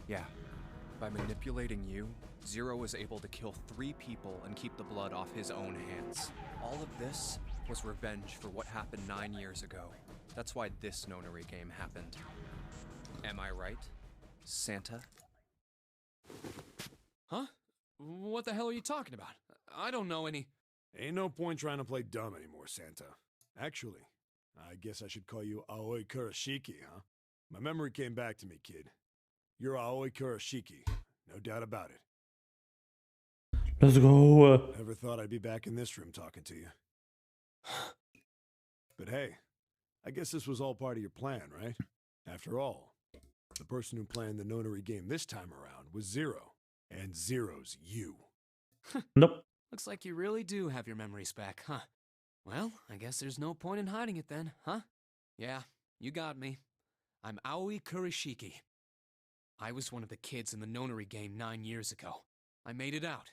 Yeah. By manipulating you, Zero was able to kill 3 people and keep the blood off his own hands. All of this was revenge for what happened 9 years ago. That's why this Nonary game happened. Am I right, Santa? Huh? What the hell are you talking about? I don't know any... Ain't no point trying to play dumb anymore, Santa. Actually, I guess I should call you Aoi Kurashiki, huh? My memory came back to me, kid. You're Aoi Kurashiki, no doubt about it. Let's go. Never thought I'd be back in this room talking to you. But hey, I guess this was all part of your plan, right? After all, the person who planned the Nonary game this time around was Zero. And Zero's you. Nope. Looks like you really do have your memories back, huh? Well, I guess there's no point in hiding it then, huh? Yeah, you got me. I'm Aoi Kurashiki. I was one of the kids in the Nonary game 9 years ago. I made it out.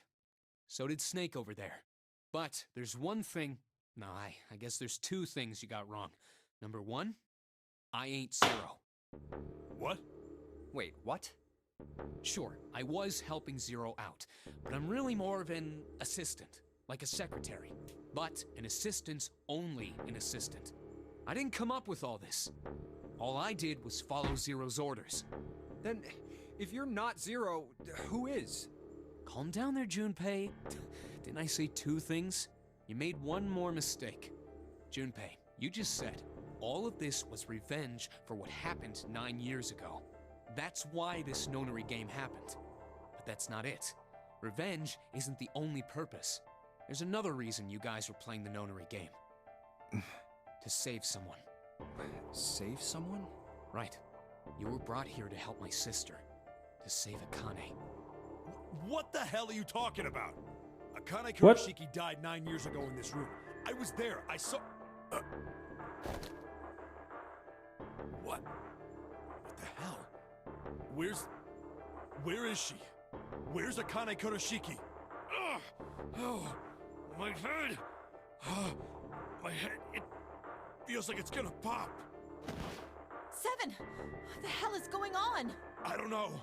So did Snake over there. But there's one thing... No, I guess there's two things you got wrong. Number one, I ain't Zero. What? Wait, what? Sure, I was helping Zero out, but I'm really more of an assistant, like a secretary. But an assistant's only an assistant. I didn't come up with all this. All I did was follow Zero's orders. Then, if you're not Zero, who is? Calm down there, Junpei. Didn't I say two things? You made one more mistake. Junpei, you just said all of this was revenge for what happened 9 years ago. That's why this Nonary game happened. But that's not it. Revenge isn't the only purpose. There's another reason you guys were playing the Nonary game. To save someone. Save someone? Right. You were brought here to help my sister. To save Akane. What the hell are you talking about? Akane What? Kurashiki died 9 years ago in this room. I was there. I saw... What? What the hell? Where is she? Where's Akane Kurashiki? Ugh! Oh, my head! My head, it feels like it's gonna pop. Seven! What the hell is going on? I don't know.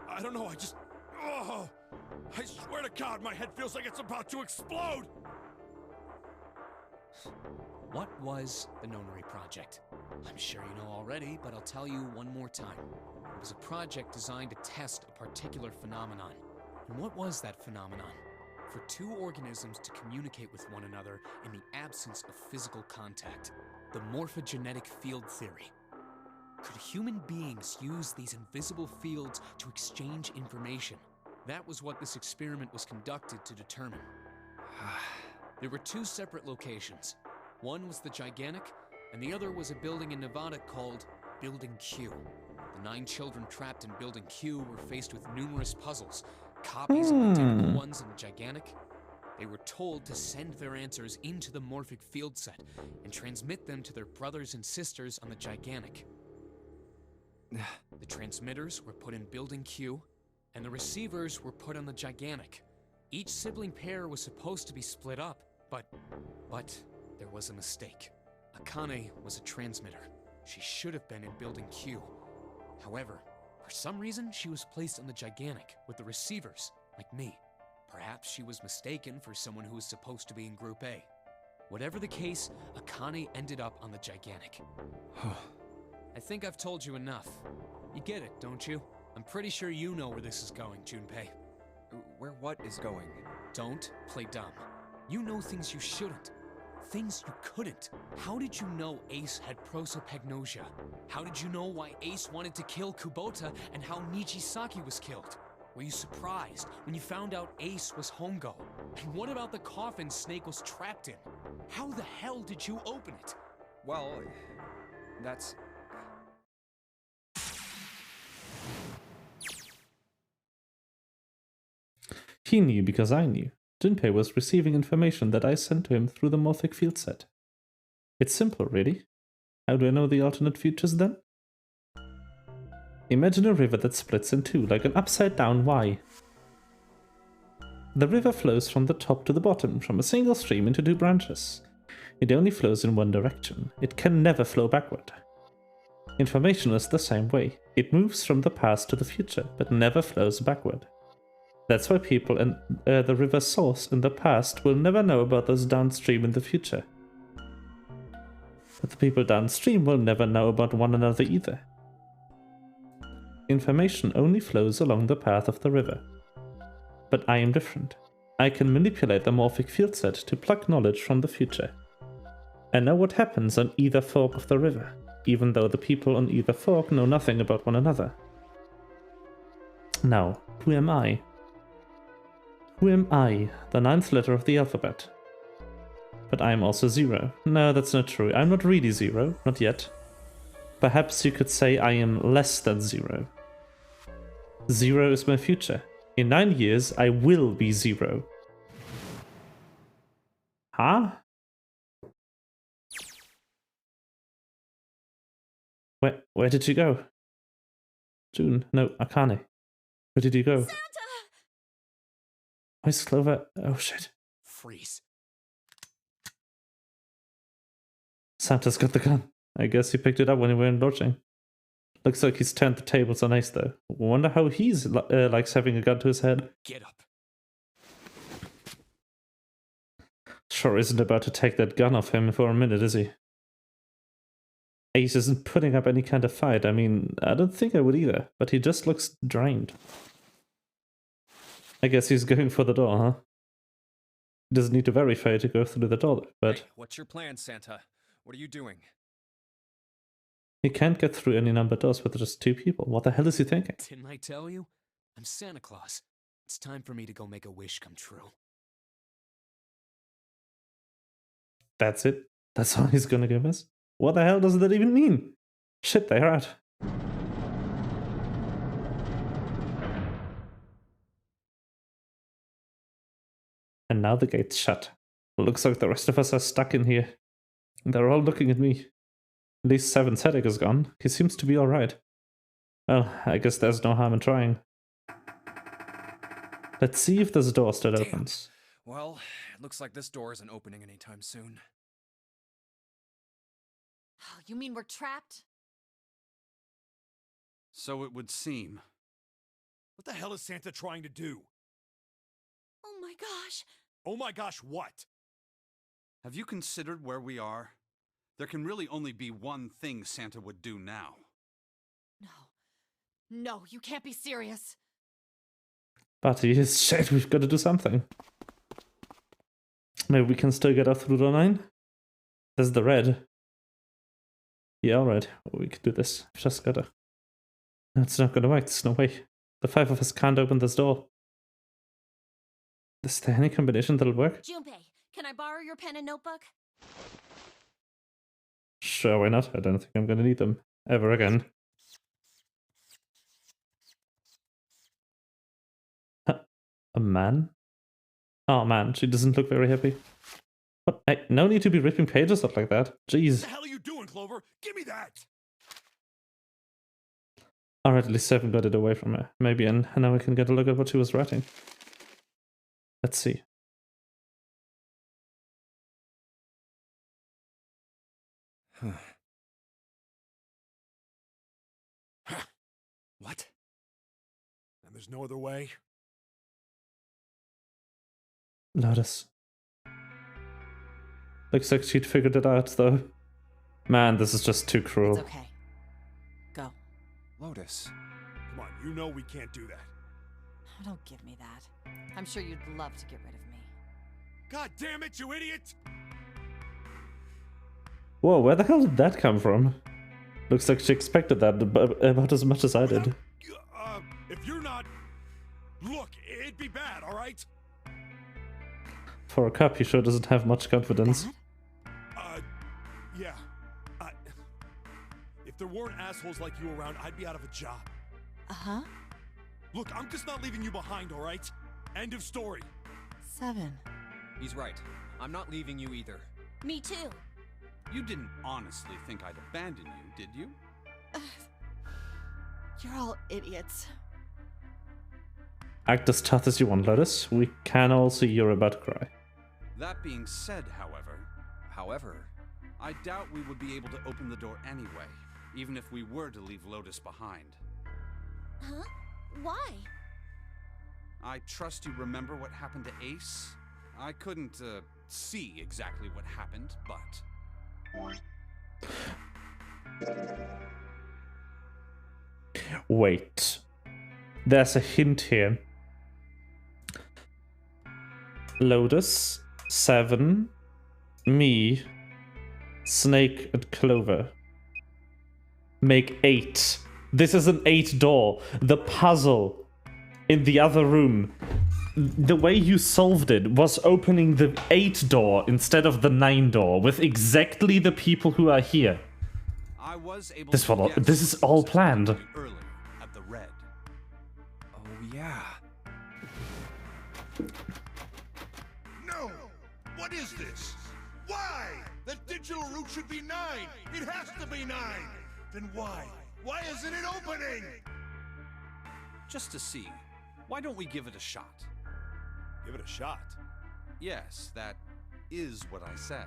I just... Oh! I swear to God, my head feels like it's about to explode! What was the Nonary Project? I'm sure you know already, but I'll tell you one more time. It was a project designed to test a particular phenomenon. And what was that phenomenon? For two organisms to communicate with one another in the absence of physical contact. The morphogenetic field theory. Could human beings use these invisible fields to exchange information? That was what this experiment was conducted to determine. There were two separate locations. One was the Gigantic, and the other was a building in Nevada called Building Q. The 9 children trapped in Building Q were faced with numerous puzzles, copies of identical ones in the Gigantic. They were told to send their answers into the morphic field set and transmit them to their brothers and sisters on the Gigantic. The transmitters were put in Building Q, and the receivers were put on the Gigantic. Each sibling pair was supposed to be split up, but there was a mistake. Akane was a transmitter. She should have been in Building Q. However, for some reason, she was placed on the Gigantic with the receivers, like me. Perhaps she was mistaken for someone who was supposed to be in Group A. Whatever the case, Akane ended up on the Gigantic. I think I've told you enough. You get it, don't you? I'm pretty sure you know where this is going, Junpei. Where what is going? Don't play dumb. You know things you shouldn't. Things you couldn't. How did you know Ace had prosopagnosia? How did you know why Ace wanted to kill Kubota and how Nijisaki was killed? Were you surprised when you found out Ace was Hongo? And what about the coffin Snake was trapped in? How the hell did you open it? Well, that's... He knew because I knew. Junpei was receiving information that I sent to him through the morphic field set. It's simple, really. How do I know the alternate futures then? Imagine a river that splits in two, like an upside-down Y. The river flows from the top to the bottom, from a single stream into 2 branches. It only flows in one direction. It can never flow backward. Information is the same way. It moves from the past to the future, but never flows backward. That's why people in the river's source in the past will never know about those downstream in the future. But the people downstream will never know about one another either. Information only flows along the path of the river. But I am different. I can manipulate the morphic field set to pluck knowledge from the future. and know what happens on either fork of the river, even though the people on either fork know nothing about one another. Now, who am I? Who am I? The 9th letter of the alphabet. But I am also 0. No, that's not true. I'm not really 0, not yet. Perhaps you could say I am less than 0. 0 is my future. In 9 years, I will be 0. Huh? Where did you go? June? No, Akane. Where did you go? Santa! Where's Clover? Oh shit. Freeze. Santa's got the gun. I guess he picked it up when he went lodging. Looks like he's turned the tables on Ace though. Wonder how he's likes having a gun to his head. Get up. Sure isn't about to take that gun off him for a minute, is he? Ace isn't putting up any kind of fight. I mean, I don't think I would either, but he just looks drained. I guess he's going for the door, huh? He doesn't need to verify to go through the door, but... Hey, what's your plan, Santa? What are you doing? He can't get through any numbered doors with just 2 people. What the hell is he thinking? Didn't I tell you? I'm Santa Claus. It's time for me to go make a wish come true. That's it? That's all he's gonna give us? What the hell does that even mean? Shit, they're out. And now the gate's shut. Looks like the rest of us are stuck in here. They're all looking at me. At least 7's headache is gone. He seems to be alright. Well, I guess there's no harm in trying. Let's see if this door still opens. Well, it looks like this door isn't opening anytime soon. Oh, you mean we're trapped? So it would seem. What the hell is Santa trying to do? Oh my gosh! Oh my gosh, what? Have you considered where we are? There can really only be one thing Santa would do now. No. No, you can't be serious. But he is shit, we've got to do something. Maybe we can still get out through door 9? There's the red. Yeah, alright, we can do this. We've just gotta... No, it's not gonna work, there's no way. The 5 of us can't open this door. Is there any combination that'll work? Junpei, can I borrow your pen and notebook? Sure, why not? I don't think I'm gonna need them ever again. A man? Oh man, she doesn't look very happy. What? Hey, no need to be ripping pages up like that. Jeez. What the hell are you doing, Clover? Give me that! Alright, at least 7 got it away from her. Maybe, and now we can get a look at what she was writing. Let's see. What? And there's no other way? Lotus. Looks like she'd figured it out, though. Man, this is just too cruel. It's okay. Go. Lotus. Come on, you know we can't do that. Oh, don't give me that. I'm sure you'd love to get rid of me. God damn it, you idiot! Whoa, where the hell did that come from? Looks like she expected that about as much as I did. If you're not... Look, it'd be bad, alright? For a cop, he sure doesn't have much confidence. Yeah. If there weren't assholes like you around, I'd be out of a job. Uh-huh. Look, I'm just not leaving you behind, alright? End of story. 7. He's right. I'm not leaving you either. Me too. You didn't honestly think I'd abandon you, did you? You're all idiots. Act as tough as you want, Lotus. We can all see you're about to cry. That being said, however, I doubt we would be able to open the door anyway, even if we were to leave Lotus behind. Huh? Why? I trust you remember what happened to Ace? I couldn't, see exactly what happened, but... Wait. There's a hint here. Lotus, 7, me, Snake and Clover. Make 8. This is an 8 door. The puzzle in the other room, the way you solved it was opening the 8 door instead of the 9 door with exactly the people who are here. I was able This is all planned. earlier at the red. Oh, yeah. No! What is this? Why? The digital route should be 9! It has to be 9! Then why? Why isn't it opening? Just to see. Why don't we give it a shot? Give it a shot. Yes, that is what I said.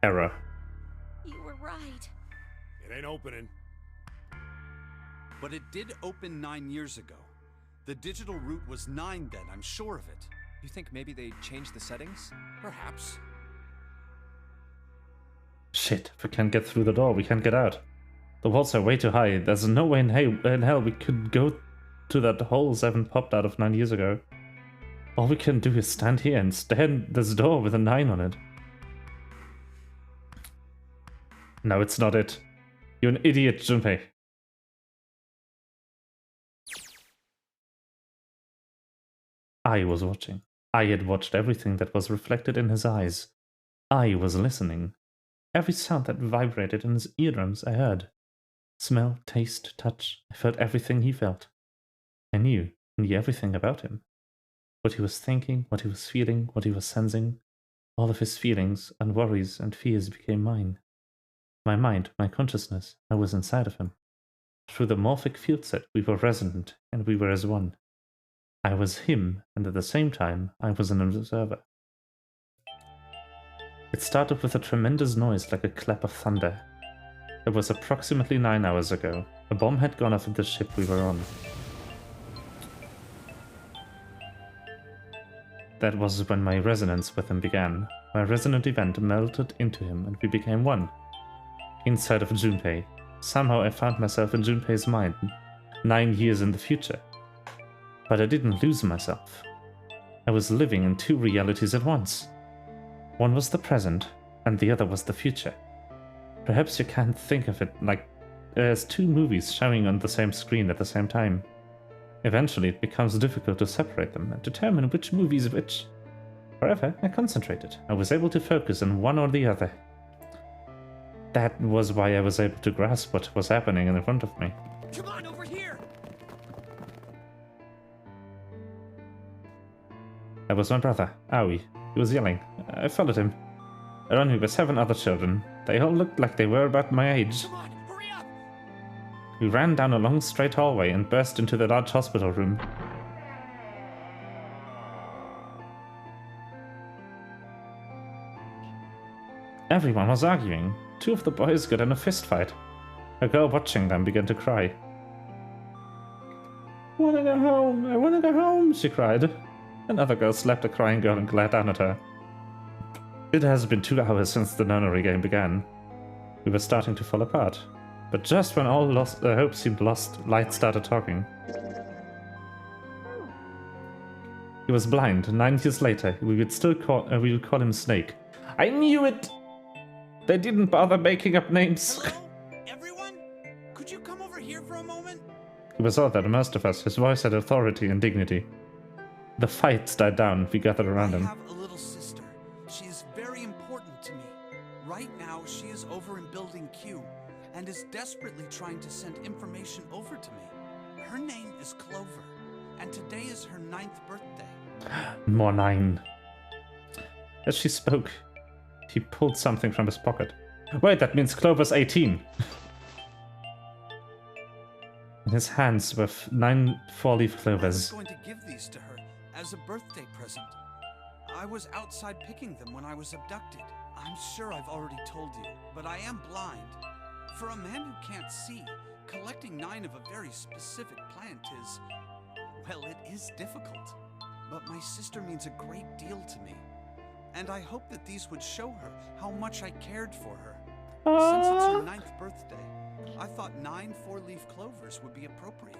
Error. You were right. It ain't opening. But it did open 9 years ago. The digital route was 9 then, I'm sure of it. You think maybe they changed the settings? Perhaps. Shit, if we can't get through the door, we can't get out. The walls are way too high. There's no way in hell we could go to that hole Seven popped out of 9 years ago. All we can do is stand here and stare at this door with a 9 on it. No, it's not it. You're an idiot, Junpei. I was watching. I had watched everything that was reflected in his eyes. I was listening. Every sound that vibrated in his eardrums I heard. Smell, taste, touch. I felt everything he felt. I knew everything about him. What he was thinking, what he was feeling, what he was sensing. All of his feelings and worries and fears became mine. My mind, my consciousness, I was inside of him. Through the morphic field set, we were resonant, and we were as one. I was him, and at the same time, I was an observer. It started with a tremendous noise like a clap of thunder. It was approximately 9 hours ago. A bomb had gone off at the ship we were on. That was when my resonance with him began. My resonant event melted into him, and we became one. Inside of Junpei. Somehow I found myself in Junpei's mind, 9 years in the future. But I didn't lose myself. I was living in 2 realities at once. One was the present, and the other was the future. Perhaps you can't think of it like as 2 movies showing on the same screen at the same time. Eventually it becomes difficult to separate them and determine which movie is which. However, I concentrated. I was able to focus on one or the other. That was why I was able to grasp what was happening in front of me. Come on, over here! That was my brother, Aoi. He was yelling. I followed him. Around me were 7 other children. They all looked like they were about my age. Come on, hurry up! We ran down a long straight hallway and burst into the large hospital room. Everyone was arguing. 2 of the boys got in a fist fight. A girl watching them began to cry. I wanna go home, I wanna go home, she cried. Another girl slapped a crying girl and glared down at her. It has been 2 hours since the Nonary game began. We were starting to fall apart. But just when all hope seemed lost, Light started talking. He was blind. 9 years later, we would call him Snake. I knew it! They didn't bother making up names. Hello? Everyone? Could you come over here for a moment? He was older than most of us. His voice had authority and dignity. The fights died down. We gathered around him. I have a little sister. She is very important to me. Right now, she is over in Building Q and is desperately trying to send information over to me. Her name is Clover, and today is her 9th birthday. More 9. As she spoke, he pulled something from his pocket. Wait, that means Clover's 18. In his hands were 9 4-leaf clovers. I was going to give these to her as a birthday present. I was outside picking them when I was abducted. I'm sure I've already told you, but I am blind. For a man who can't see, collecting 9 of a very specific plant is, well, it is difficult. But my sister means a great deal to me. And I hope that these would show her how much I cared for her. Since it's your 9th birthday, I thought 9 4-leaf clovers would be appropriate.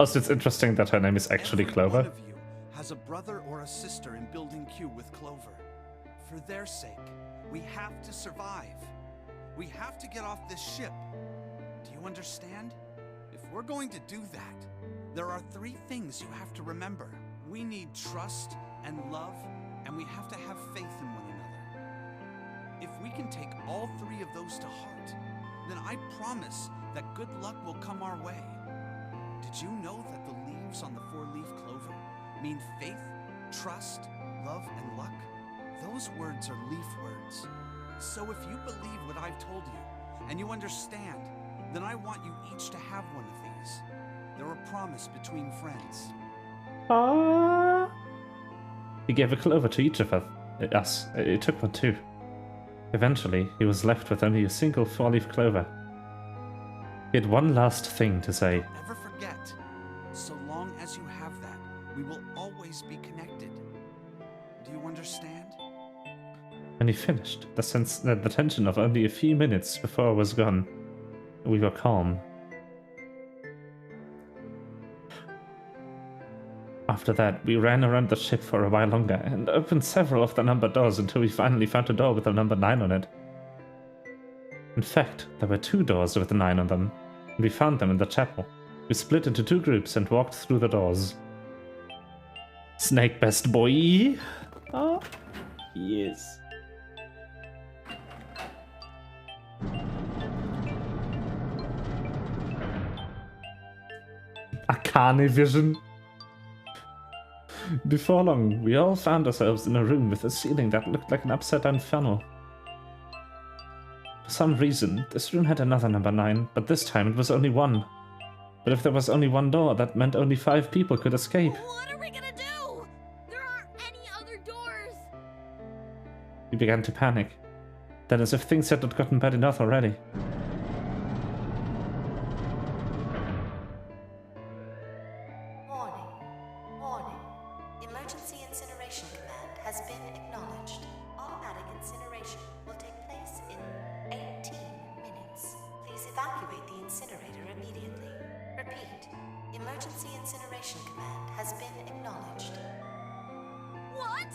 Also, it's interesting that her name is actually Every Clover. one of you has a brother or a sister in Building Q with Clover. For their sake, we have to survive. We have to get off this ship. Do you understand? If we're going to do that, there are 3 things you have to remember. We need trust and love, and we have to have faith in one another. If we can take all 3 of those to heart, then I promise that good luck will come our way. Did you know that the leaves on the 4-leaf clover mean faith, trust, love, and luck? Those words are leaf words. So if you believe what I've told you, and you understand, then I want you each to have one of these. They're a promise between friends. He gave a clover to each of us. It took one too. Eventually, he was left with only a single 4-leaf clover. He had one last thing to say. Never forget, so long as you have that, we will always be connected. Do you understand? When he finished, the tension of only a few minutes before was gone. We were calm. After that, we ran around the ship for a while longer and opened several of the numbered doors until we finally found a door with the number 9 on it. In fact, there were 2 doors with a 9 on them, and we found them in the chapel. We split into 2 groups and walked through the doors. Snake best boy! Oh, yes. Arcane vision. Before long, we all found ourselves in a room with a ceiling that looked like an upside-down funnel. For some reason, this room had another number 9, but this time it was only 1. But if there was only 1 door, that meant only 5 people could escape. What are we gonna do? There aren't any other doors. We began to panic. Then, as if things had not gotten bad enough already. Warning. Emergency incineration command has been acknowledged. Automatic incineration will take place in 18 minutes. Please evacuate the incinerator immediately. Repeat. Emergency incineration command has been acknowledged. What?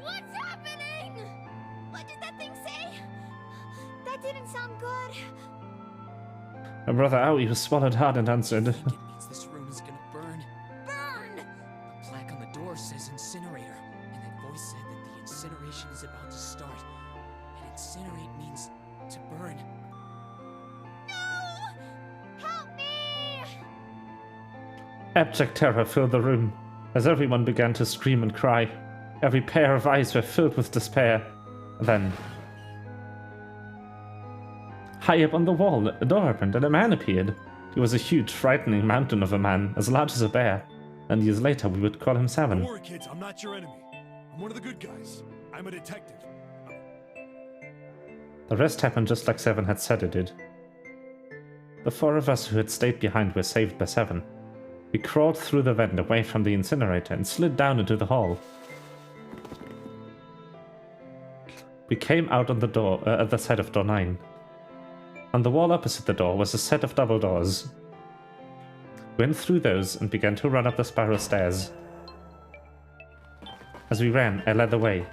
What's happening? What did that thing say? That didn't sound good. My brother Aoi was swallowed hard and answered. It means this room is gonna burn. Burn! The plaque on the door says incinerator, and that voice said that the incineration is about to start. And incinerate means to burn. No! Help me! Abject terror filled the room, as everyone began to scream and cry. Every pair of eyes were filled with despair. Then, high up on the wall, a door opened and a man appeared. He was a huge, frightening mountain of a man, as large as a bear. And years later, we would call him 7. Don't worry, kids. I'm not your enemy. I'm one of the good guys. I'm a detective. The rest happened just like 7 had said it did. The 4 of us who had stayed behind were saved by 7. We crawled through the vent away from the incinerator and slid down into the hall. We came out on the door at the side of door 9. On the wall opposite the door was a set of double doors. We went through those and began to run up the spiral stairs. As we ran, I led the way.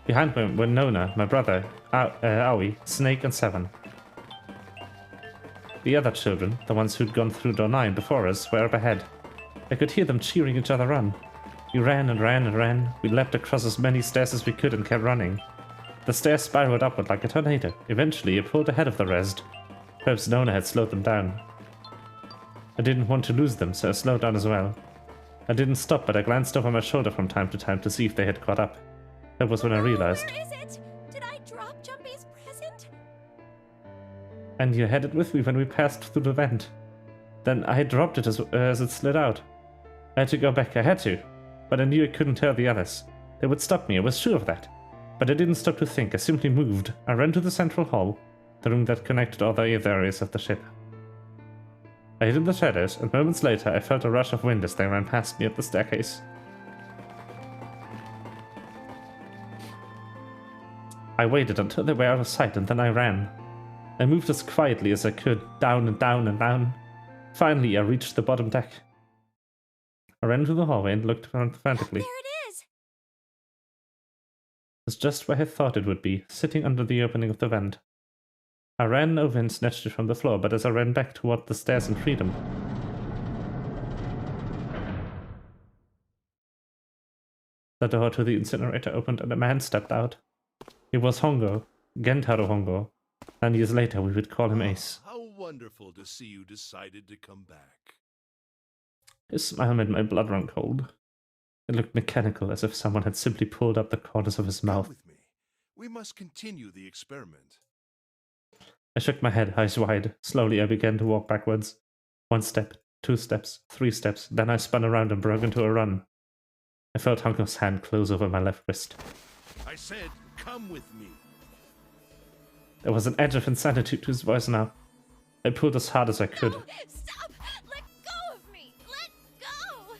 Behind me were Nona, my brother, Aoi, Snake, and 7. The other children, the ones who'd gone through door 9 before us, were up ahead. I could hear them cheering each other on. We ran and ran and ran. We leapt across as many stairs as we could and kept running. The stairs spiraled upward like a tornado. Eventually, it pulled ahead of the rest. Perhaps Nona had slowed them down. I didn't want to lose them, so I slowed down as well. I didn't stop, but I glanced over my shoulder from time to time to see if they had caught up. That was when I realized. Where is it? Did I drop Jumpy's present? And you had it with me when we passed through the vent. Then I had dropped it as it slid out. I had to go back, I had to. But I knew I couldn't tell the others. They would stop me, I was sure of that. But I didn't stop to think, I simply moved. I ran to the central hall, the room that connected all the other areas of the ship. I hid in the shadows, and moments later I felt a rush of wind as they ran past me up the staircase. I waited until they were out of sight and then I ran. I moved as quietly as I could, down and down and down. Finally, I reached the bottom deck. I ran through the hallway and looked around frantically. There it is! It was just where I thought it would be, sitting under the opening of the vent. I ran over and snatched it from the floor, but as I ran back toward the stairs in freedom, the door to the incinerator opened and a man stepped out. It was Hongo, Gentaro Hongo. 9 years later, we would call him Ace. How wonderful to see you decided to come back. His smile made my blood run cold. It looked mechanical, as if someone had simply pulled up the corners of his mouth. Come with me. We must continue the experiment. I shook my head, eyes wide. Slowly, I began to walk backwards. 1 step, 2 steps, 3 steps. Then I spun around and broke into a run. I felt Hongo's hand close over my left wrist. I said, come with me. There was an edge of insanity to his voice now. I pulled as hard as I could. No, stop! Let go of me! Let go!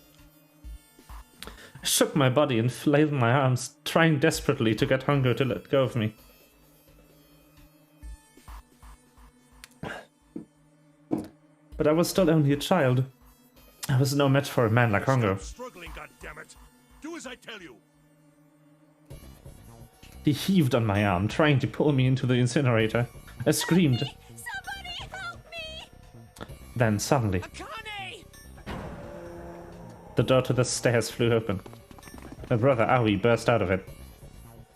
I shook my body and flailed my arms, trying desperately to get Hongo to let go of me. But I was still only a child. I was no match for a man like Hongo. Stop struggling, goddammit! Do as I tell you! He heaved on my arm, trying to pull me into the incinerator. I screamed. Somebody help me! Then suddenly, Akane! the door to the stairs flew open. My brother Aoi burst out of it.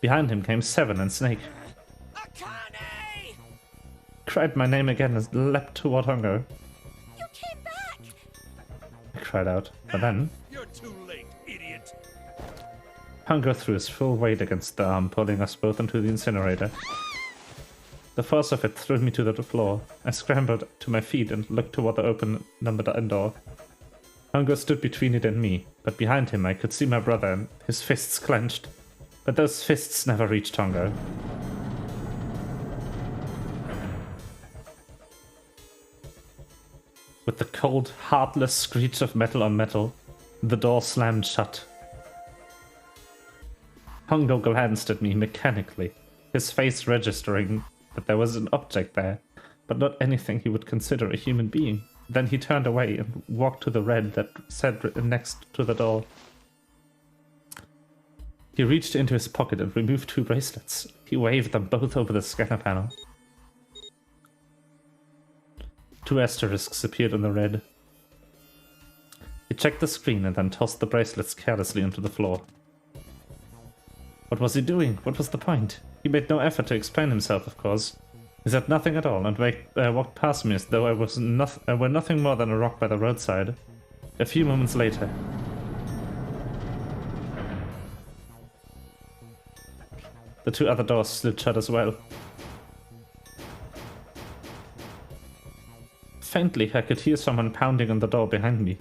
Behind him came Seven and Snake. Akane! Cried my name again and leapt toward Hongo. You came back! I cried out, but then You're too late, idiot! Hongo threw his full weight against the arm, pulling us both into the incinerator. The force of it threw me to the floor. I scrambled to my feet and looked toward the open number 9 door. Hongo stood between it and me, but behind him I could see my brother and his fists clenched. But those fists never reached Hongo. With the cold, heartless screech of metal on metal, the door slammed shut. Hongo glanced at me mechanically, his face registering that there was an object there, but not anything he would consider a human being. Then he turned away and walked to the red that sat next to the door. He reached into his pocket and removed 2 bracelets. He waved them both over the scanner panel. 2 asterisks appeared on the red. He checked the screen and then tossed the bracelets carelessly onto the floor. What was he doing? What was the point? He made no effort to explain himself, of course. He said nothing at all and walked past me as though I were nothing more than a rock by the roadside. A few moments later, the 2 other doors slid shut as well. Faintly, I could hear someone pounding on the door behind me.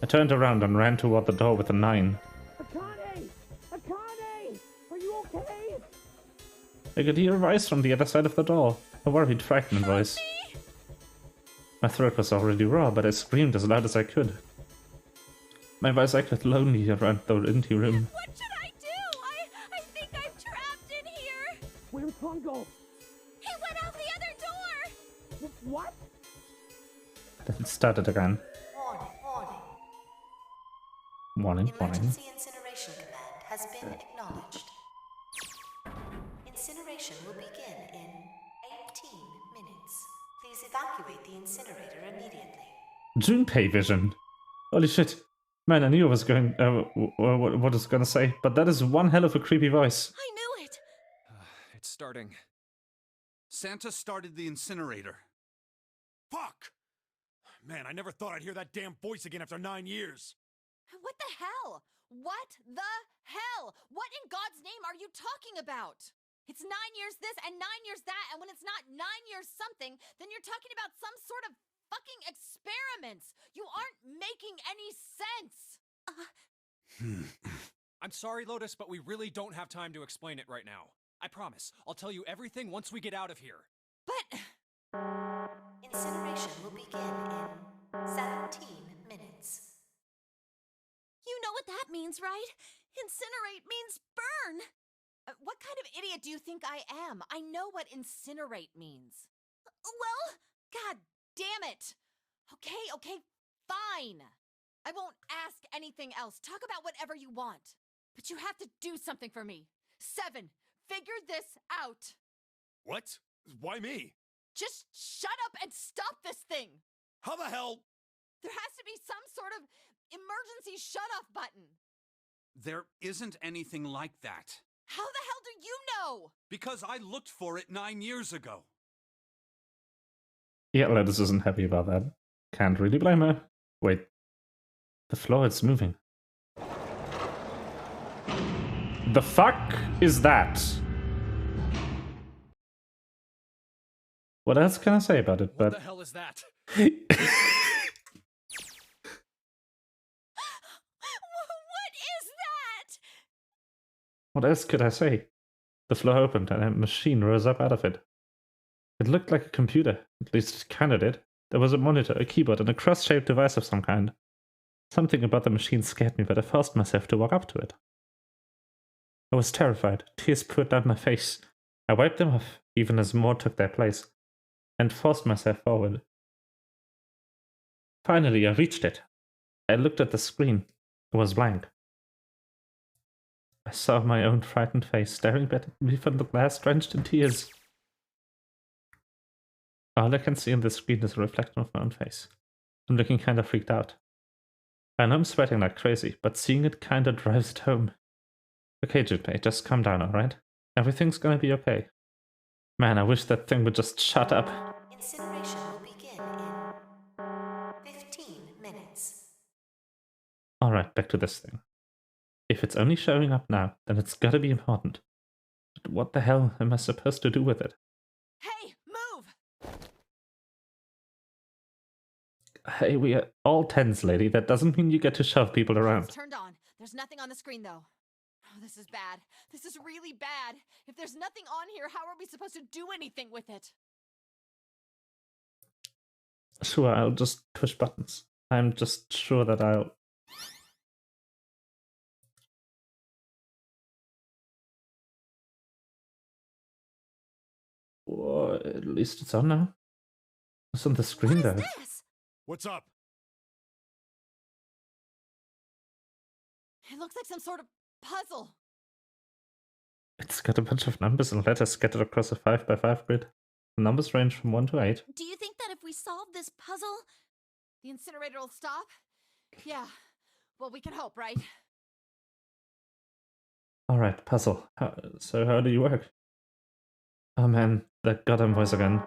I turned around and ran toward the door with a 9. Akane! Akane! Are you okay? I could hear a voice from the other side of the door. A worried, frightened voice. My throat was already raw, but I screamed as loud as I could. My voice echoed lonely around the empty room. What should I do? I think I'm trapped in here! Where's Hongo? He went out the other door! What? Then it started again. Warning, warning. Warning, warning. Emergency incineration command has been acknowledged. Incineration will begin in 18 minutes. Please evacuate the incinerator immediately. Junpei vision. Holy shit. Man, I knew I was going, what I was gonna say, but that is one hell of a creepy voice. I knew it! It's starting. Santa started the incinerator. Fuck! Man, I never thought I'd hear that damn voice again after 9 years. What the hell? What the hell? What in God's name are you talking about? It's 9 years this and 9 years that, and when it's not 9 years something, then you're talking about some sort of fucking experiments. You aren't making any sense. I'm sorry, Lotus, but we really don't have time to explain it right now. I promise. I'll tell you everything once we get out of here. But Incineration will begin in 17 minutes. You know what that means, right? Incinerate means burn! what kind of idiot do you think I am? I know what incinerate means. Well, god damn it. Okay, fine. I won't ask anything else. Talk about whatever you want. But you have to do something for me. 7, figure this out. What? Why me? Just shut up and stop this thing. How the hell? There has to be some sort of emergency shut-off button. There isn't anything like that. How the hell do you know? Because I looked for it 9 years ago. Yeah, Lettuce isn't happy about that. Can't really blame her. Wait. The floor is moving. The fuck is that? What else can I say about it? But What the hell is that? What is that? what else could I say? The floor opened and a machine rose up out of it. It looked like a computer. At least it kinda did. There was a monitor, a keyboard, and a cross-shaped device of some kind. Something about the machine scared me, but I forced myself to walk up to it. I was terrified. Tears poured down my face. I wiped them off, even as more took their place, and forced myself forward. Finally, I reached it. I looked at the screen. It was blank. I saw my own frightened face staring back at me from the glass, drenched in tears. All I can see on the screen is a reflection of my own face. I'm looking kinda freaked out. I know I'm sweating like crazy, but seeing it kinda drives it home. Okay, Junpei, just calm down, alright? Everything's gonna be okay. Man, I wish that thing would just shut up. Incineration will begin in 15 minutes. Alright, back to this thing. If it's only showing up now, then it's gotta be important. But what the hell am I supposed to do with it? Hey, move! Hey, we are all tense, lady. That doesn't mean you get to shove people around. It's turned on. There's nothing on the screen, though. Oh, this is bad. This is really bad. If there's nothing on here, how are we supposed to do anything with it? Sure, I'll just push buttons. I'm just sure that I'll... Well, at least it's on now. What's on the screen there? What's up? It looks like some sort of puzzle. It's got a bunch of numbers and letters scattered across a 5x5 grid. The numbers range from 1 to 8. Do you think that if we solve this puzzle, the incinerator will stop? Yeah. Well, we can hope, right? Alright, puzzle. So how do you work? Oh man, that goddamn voice again.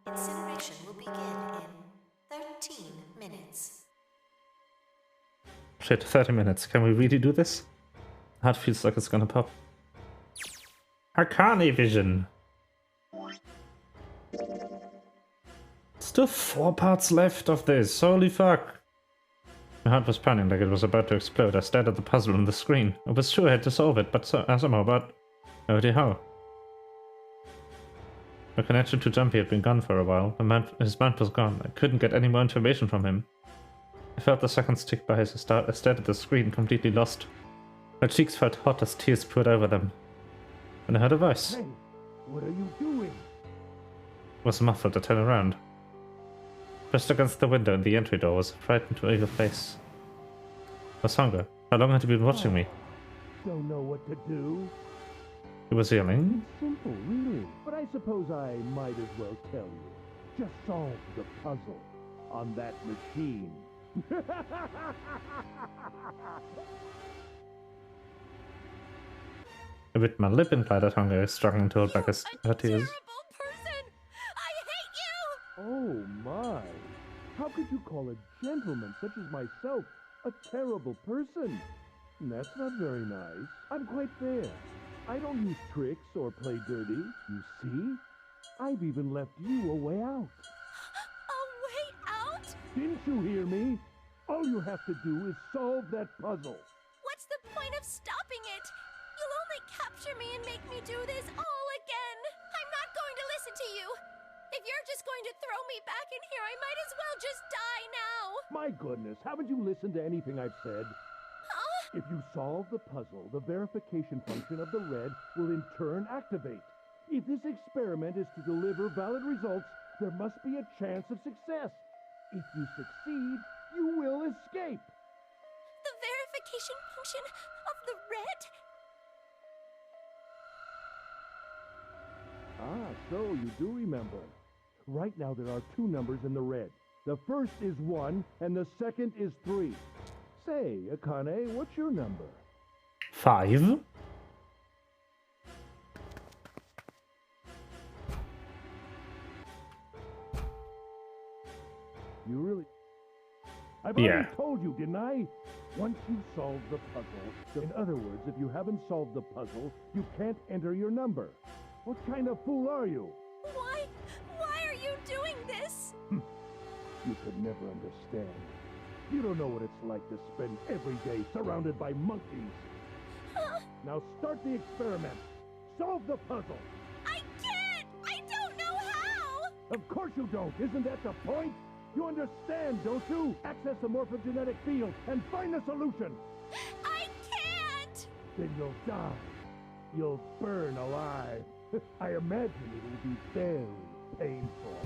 Incineration will begin in 13 minutes. Shit, 30 minutes. Can we really do this? Heart feels like it's gonna pop. Arcane vision! Still 4 parts left of this, holy fuck! My heart was pounding like it was about to explode. I stared at the puzzle on the screen. I was sure I had to solve it, but somehow, but no idea how. My connection to Jumpy had been gone for a while. His mind was gone. I couldn't get any more information from him. I felt the seconds tick by as I stared at the screen, completely lost. My cheeks felt hot as tears poured over them. And I heard a voice. Hey, what are you doing? It was muffled. I turned around. Pressed against the window in the entry door was a frightened, eager face. It was Hunger. How long had he been watching me? Don't know what to do? He was yelling. It's simple, really. But I suppose I might as well tell you. Just solve the puzzle on that machine. I bit my lip and cried at Hunger, struggling to hold back her tears. Oh my! How could you call a gentleman such as myself a terrible person? That's not very nice. I'm quite fair. I don't use tricks or play dirty, you see? I've even left you a way out. a way out? Didn't you hear me? All you have to do is solve that puzzle. What's the point of stopping it? You'll only capture me and make me do this all again. I'm not going to listen to you. If you're just going to throw me back in here, I might as well just die now. My goodness, haven't you listened to anything I've said? Huh? If you solve the puzzle, the verification function of the red will in turn activate. If this experiment is to deliver valid results, there must be a chance of success. If you succeed, you will escape. The verification function of the red? Ah, so you do remember. Right now there are 2 numbers in the red. The first is 1, and the second is 3. Say, Akane, what's your number? 5. You really... I've Yeah. already told you, didn't I? Once you solve the puzzle, in other words, if you haven't solved the puzzle, you can't enter your number. What kind of fool are you? Why are you doing this? You could never understand. You don't know what it's like to spend every day surrounded by monkeys. Now start the experiment. Solve the puzzle. I can't! I don't know how! Of course you don't. Isn't that the point? You understand, don't you? Access the morphogenetic field and find the solution. I can't! Then you'll die. You'll burn alive. I imagine it'll be very painful.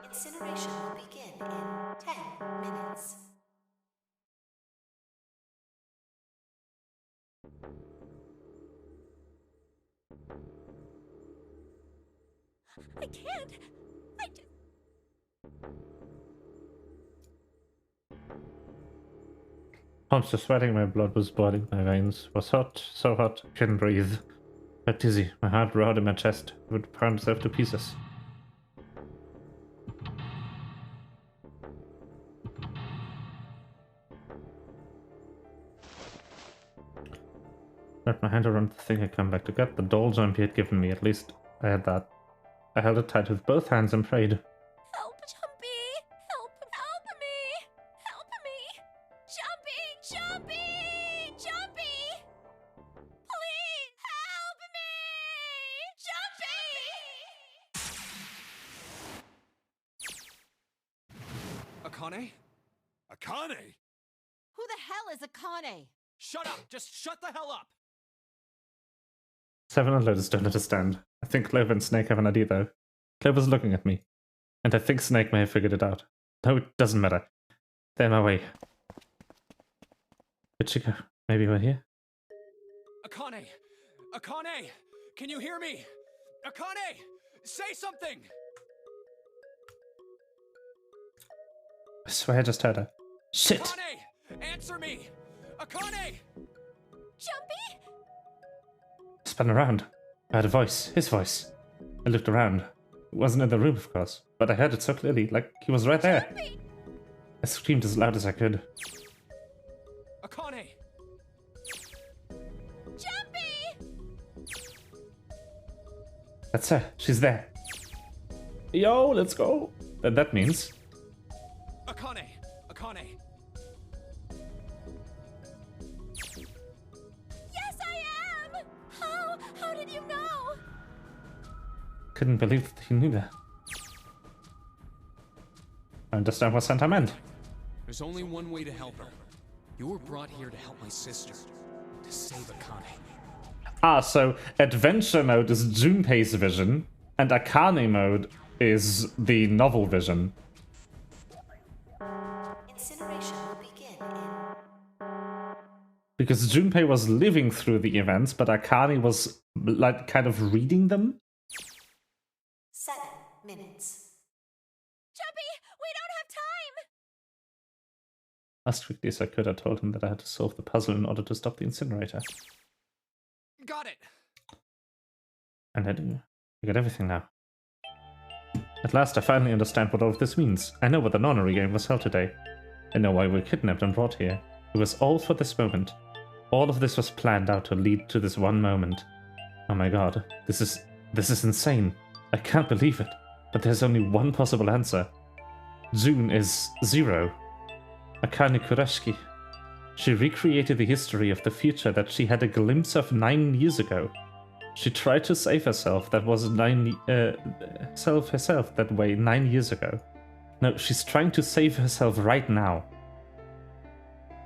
Incineration will begin in 10 minutes. I can't! Pumps were sweating, my blood was boiling, my veins was hot, so hot, couldn't breathe. Felt dizzy, my heart roared in my chest, it would pound itself to pieces. Wrapped my hand around the thing I'd come back to get, the doll jump he had given me, at least I had that. I held it tight with both hands and prayed. Help, Jumpy! Help me! Help me! Jumpy! Jumpy! Jumpy! Please, help me! Jumpy! Akane? Akane? Who the hell is Akane? Shut up! Just shut the hell up! 7 unloaders don't understand. I think Clover and Snake have an idea though. Clover's looking at me. And I think Snake may have figured it out. No, it doesn't matter. They're my way. Where'd she go? Maybe we're here? Akane! Akane! Can you hear me? Akane! Say something! I swear I just heard her. Shit! Akane! Answer me! Akane! Jumpy? I spun around. I heard a voice. His voice. I looked around. It wasn't in the room, of course, but I heard it so clearly, like he was right there. Jumpy! I screamed as loud as I could. Akane! Jumpy! That's her. She's there. Yo, let's go. That means... Akane! Akane! Yes, I am! How did you know? Couldn't believe that he knew that. I understand what Santa meant. There's only one way to help her. You were brought here to help my sister. To save Akane. Ah, so adventure mode is Junpei's vision, and Akane mode is the novel vision. Incineration will begin in... Because Junpei was living through the events, but Akane was like kind of reading them. 7 minutes. Jumpy, we don't have time! As quickly as I could, I told him that I had to solve the puzzle in order to stop the incinerator. Got it! And I do. I got everything now. At last I finally understand what all of this means. I know what the Nonary game was held today. I know why we were kidnapped and brought here. It was all for this moment. All of this was planned out to lead to this one moment. Oh my god, this is insane. I can't believe it. But there's only one possible answer. June is 0. Akane Kurashiki. She recreated the history of the future that she had a glimpse of 9 years ago. She tried to save herself. That was herself that way 9 years ago. No, she's trying to save herself right now.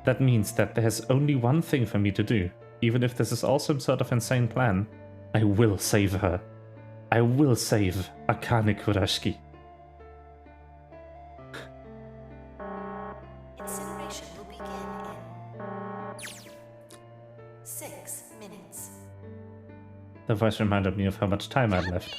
That means that there's only one thing for me to do. Even if this is all some sort of insane plan, I will save her. I will save Akane Kurashiki. Incineration will begin in 6 minutes. The voice reminded me of how much time I'd left.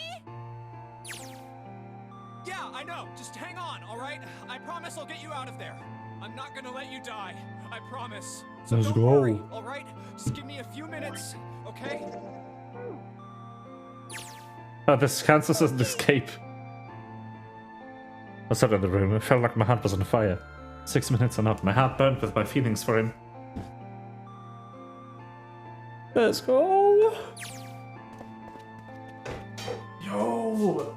Yeah, I know. Just hang on, all right? I promise I'll get you out of there. I'm not gonna let you die. I promise. So Let's don't go. worry, all right? Just give me a few minutes, okay? Oh, this counts as an escape. I sat in the room. It felt like my heart was on fire. 6 minutes or not. My heart burned with my feelings for him. Let's go. Yo!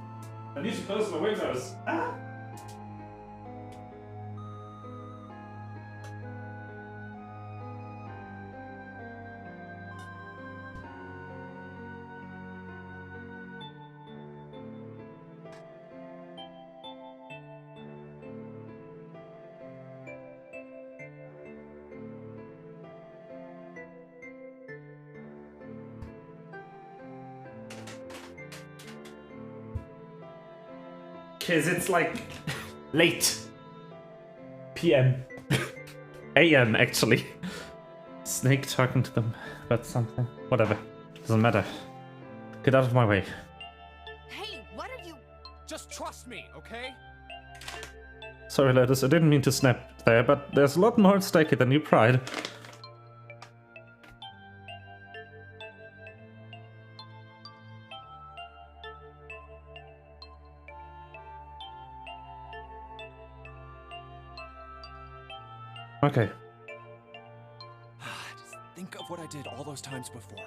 I need to close my windows. Ah! Cause it's like late PM. AM actually. Snake talking to them about something. Whatever. Doesn't matter. Get out of my way. Hey, what are you? Just trust me, okay? Sorry, Lotus, I didn't mean to snap there, but there's a lot more at stake here than your pride. Okay. Just think of what I did all those times before.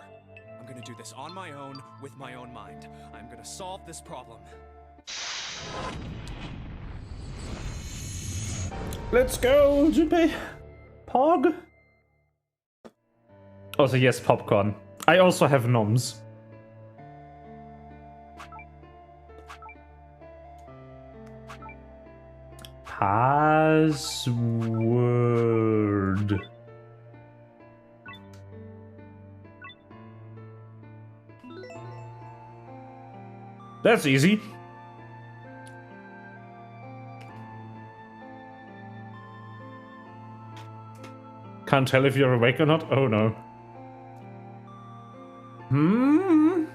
I'm gonna do this on my own, with my own mind. I'm gonna solve this problem. Let's go, Junpei. Pog. Also, yes, popcorn. I also have noms. Password. That's easy. Can't tell if you're awake or not? Oh no. Hmm?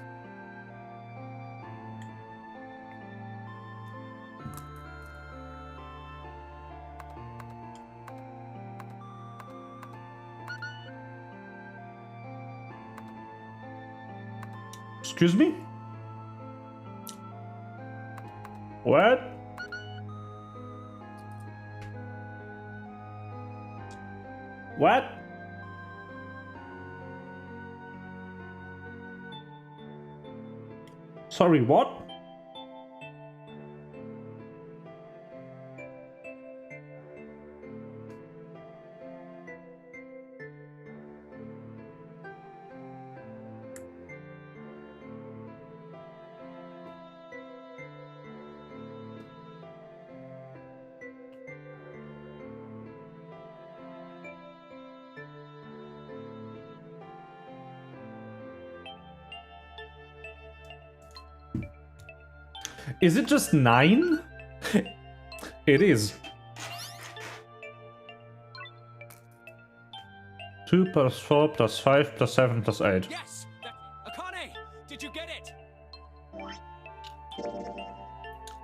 Excuse me? What? What? Sorry, what? Is it just 9? It is. 2 plus 4 plus 5 plus 7 plus 8. Yes! Akane! Did you get it?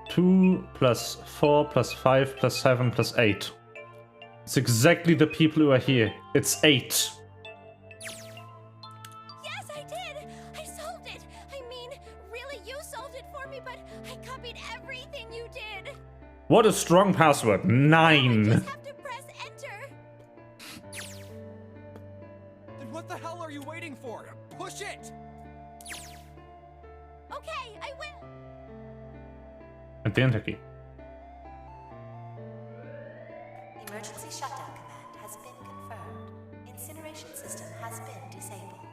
2 plus 4 plus 5 plus 7 plus 8. It's exactly the people who are here. It's 8. Yes, I did! I solved it! I mean, really, you solved it for me, but I copied everything you did! What a strong password. 9. Just have to press enter! Then what the hell are you waiting for? Push it! Okay, I will! At the enter key. Emergency shutdown command has been confirmed. Incineration system has been disabled.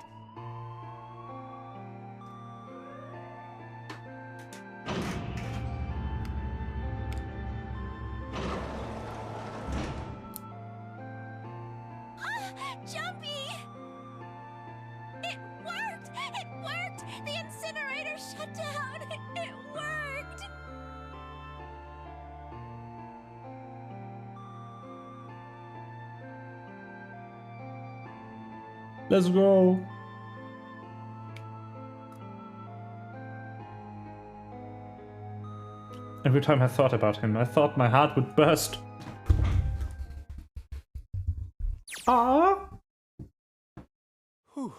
Let's go. Every time I thought about him, I thought my heart would burst. Ah. Whew.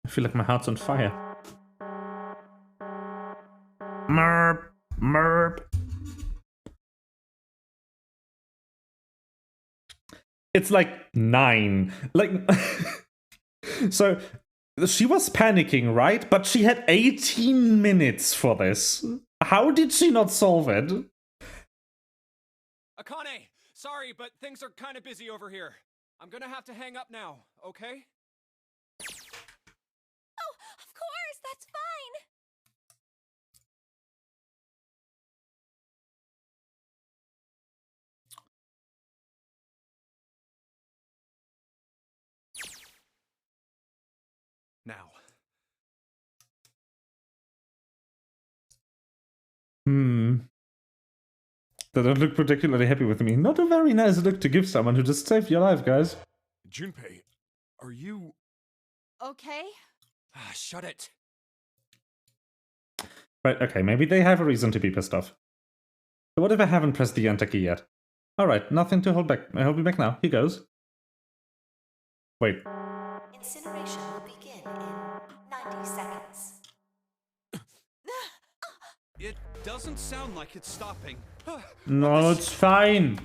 I feel like my heart's on fire. Merp, merp. It's like 9. Like, so she was panicking, right? But she had 18 minutes for this. How did she not solve it? Akane, sorry, but things are kind of busy over here. I'm gonna have to hang up now, okay? Oh, of course, that's fine. Now. They don't look particularly happy with me. Not a very nice look to give someone who just saved your life, guys. Junpei, are you... Okay. Shut it. Right, okay, maybe they have a reason to be pissed off. So what if I haven't pressed the enter key yet? Alright, nothing to hold back. I hold me back now. Here goes. Wait. Incineration will begin in 90 seconds. It doesn't sound like it's stopping. No, it's fine.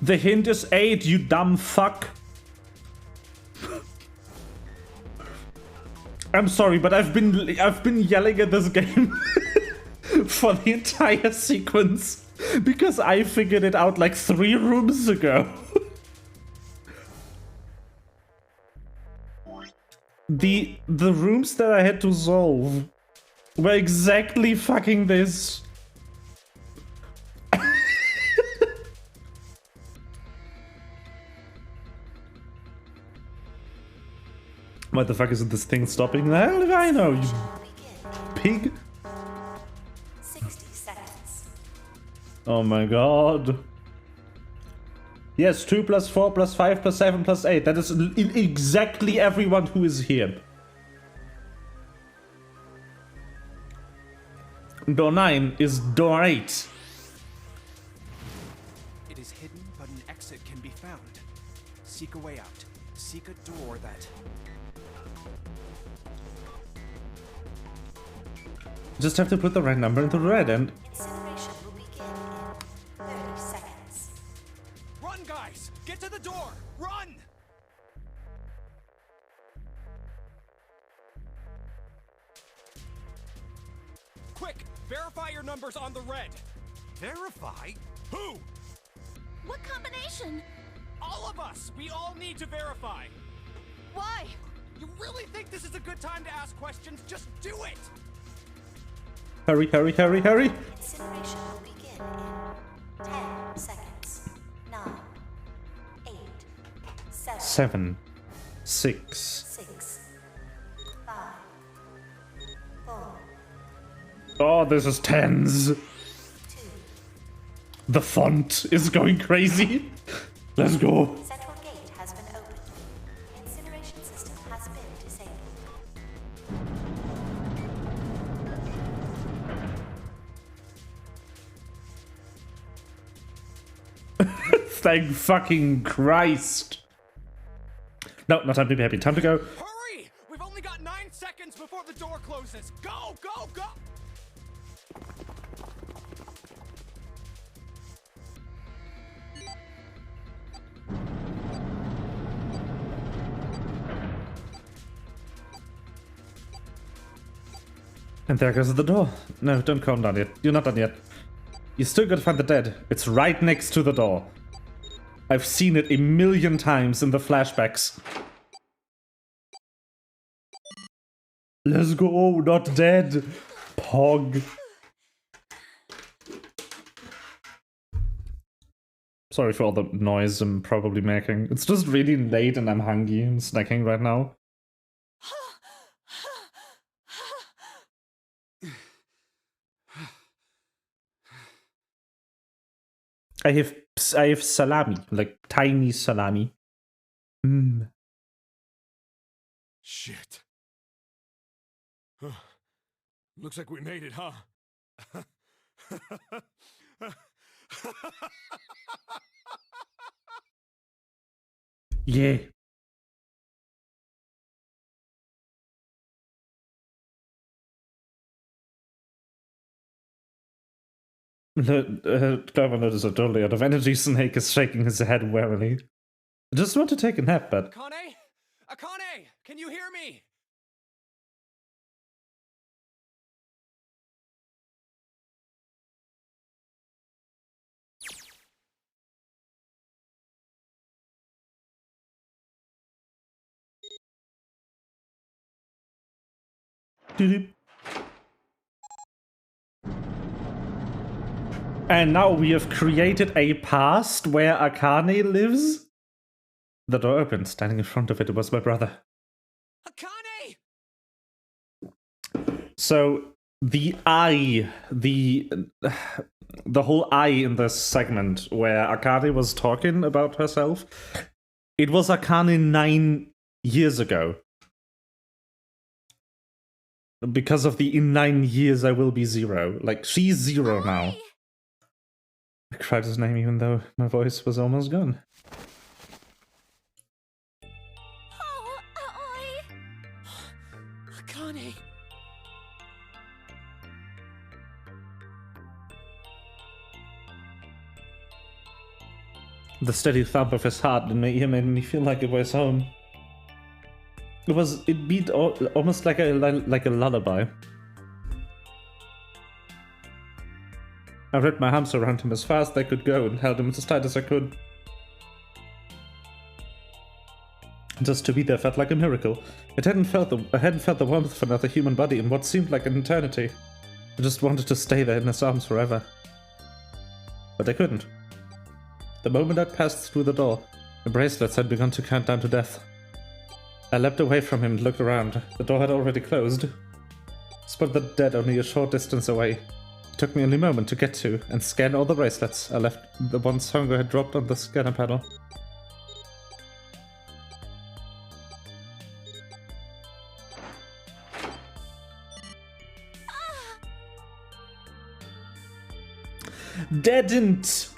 The hint is 8, you dumb fuck. I'm sorry, but I've been yelling at this game for the entire sequence because I figured it out like 3 rooms ago. The rooms that I had to solve were exactly fucking this. What the fuck is this thing stopping? The hell do I know, you pig? 60 seconds. Oh my god. Yes, 2 plus 4 plus 5 plus 7 plus 8. That is exactly everyone who is here. Door 9 is door 8. It is hidden, but an exit can be found. Seek a way out. Seek a door that... Just have to put the right number into the red end. Incineration will begin in 30 seconds. Run, guys! Get to the door! Run! Quick! Verify your numbers on the red! Verify? Who? What combination? All of us! We all need to verify! Why? You really think this is a good time to ask questions? Just do it! Hurry, hurry, hurry, hurry! Incineration will begin in 10 seconds. 9, 8, 7, 7, 6. 6, 5, 4, Oh, this is tens. 2. The font is going crazy. Let's go. Central gate has been opened. Incineration system has been disabled. Thank fucking Christ. No, not time to be happy. Time to go. Hurry! We've only got 9 seconds before the door closes! Go, go, go! And there goes the door. No, don't calm down yet. You're not done yet. You still gotta find the dead. It's right next to the door. I've seen it a million times in the flashbacks. Let's go, not dead. Pog. Sorry for all the noise I'm probably making. It's just really late and I'm hungry. I'm snacking right now. I have salami, like tiny salami. Mm. Shit. Looks like we made it, huh? Yeah. Clover notices a totally out of energy. Snake is shaking his head wearily. I just want to take a nap, but... Akane? Akane! Can you hear me? And now we have created a past where Akane lives? The door opened. Standing in front of it was my brother. Akane! So, the eye, the whole eye in this segment where Akane was talking about herself, it was Akane 9 years ago. Because of the in 9 years I will be 0. Like, she's 0 now. I cried his name even though my voice was almost gone. Oh, Aoi! Akane! The steady thump of his heart made me feel like it was home. It beat almost like a lullaby. I wrapped my arms around him as fast as I could go and held him as tight as I could. Just to be there felt like a miracle. I hadn't felt the warmth of another human body in what seemed like an eternity. I just wanted to stay there in his arms forever. But I couldn't. The moment I passed through the door, the bracelets had begun to count down to death. I leapt away from him and looked around. The door had already closed. Spotted the dead only a short distance away. It took me only a moment to get to and scan all the bracelets. I left the ones Hongo had dropped on the scanner panel. Deadn't!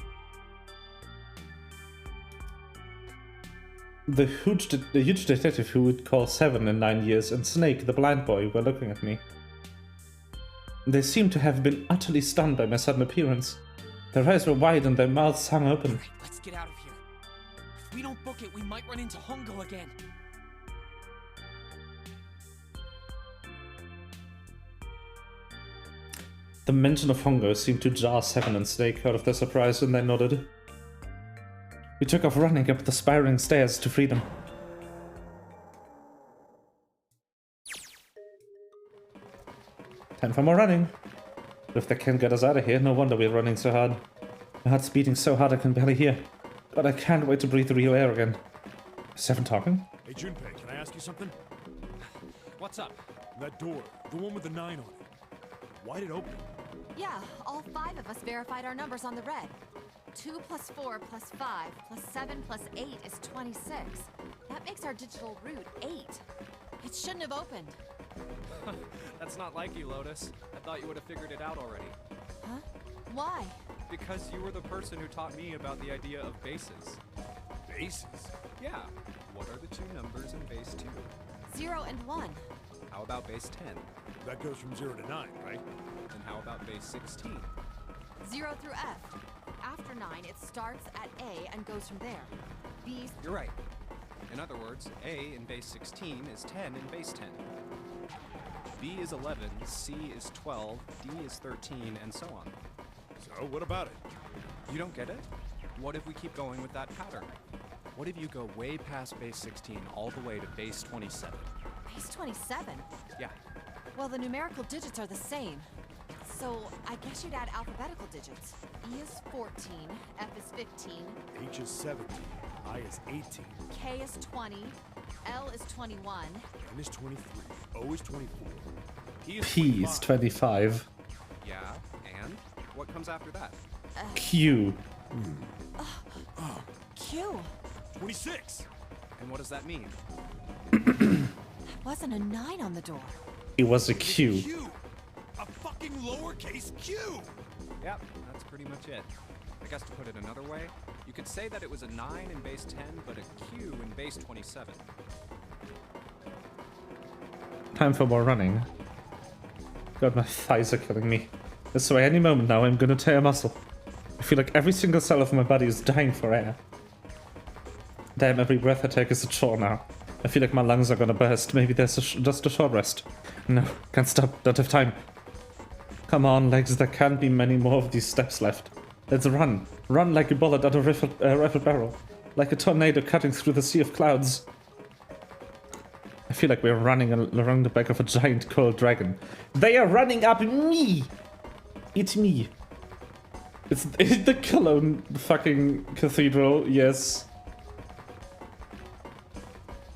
The huge detective who would call 7 in 9 years and Snake, the blind boy, were looking at me. They seemed to have been utterly stunned by my sudden appearance. Their eyes were wide and their mouths hung open. Right, let's get out of here. If we don't book it, we might run into Hongo again. The mention of Hongo seemed to jar 7 and Snake out of their surprise, and they nodded. We took off running up the spiraling stairs to freedom. Time for more running. But if they can't get us out of here, no wonder we're running so hard. My heart's beating so hard I can barely hear. But I can't wait to breathe the real air again. Is 7 talking? Hey, Junpei, can I ask you something? What's up? That door, the one with the 9 on it. Why'd it open? Yeah, all 5 of us verified our numbers on the red. 2 plus 4 plus 5 plus 7 plus 8 is 26. That makes our digital route 8. It shouldn't have opened. That's not like you, Lotus. I thought you would have figured it out already. Huh? Why? Because you were the person who taught me about the idea of bases. Bases? Yeah. What are the 2 numbers in base 2? 0 and 1. How about base 10? That goes from 0 to 9, right? And how about base 16? 0 through F. After 9, it starts at A and goes from there. B. You're right. In other words, A in base 16 is 10 in base 10. B is 11, C is 12, D is 13, and so on. So, what about it? You don't get it? What if we keep going with that pattern? What if you go way past base 16 all the way to base 27? Base 27? Yeah. Well, the numerical digits are the same. So, I guess you'd add alphabetical digits. E is 14, F is 15, H is 17, I is 18, K is 20, L is 21, N is 23, O is 24, P P is 25. Yeah, and? What comes after that? Q. Q. 26. And what does that mean? Wasn't a 9 on the door. It was a Q. Q. A fucking lowercase q. Yep, that's pretty much it. I guess to put it another way, you could say that it was a 9 in base 10, but a Q in base 27. Time for more running. God, my thighs are killing me. This way, any moment now, I'm gonna tear a muscle. I feel like every single cell of my body is dying for air. Damn, every breath I take is a chore now. I feel like my lungs are gonna burst. Maybe there's just a short rest. No, can't stop. Don't have time. Come on, legs. There can't be many more of these steps left. Let's run. Run like a bullet out of a rifle barrel. Like a tornado cutting through the sea of clouds. I feel like we're running along the back of a giant cold dragon. They are running up me! It's me. It's the Cologne fucking cathedral, yes.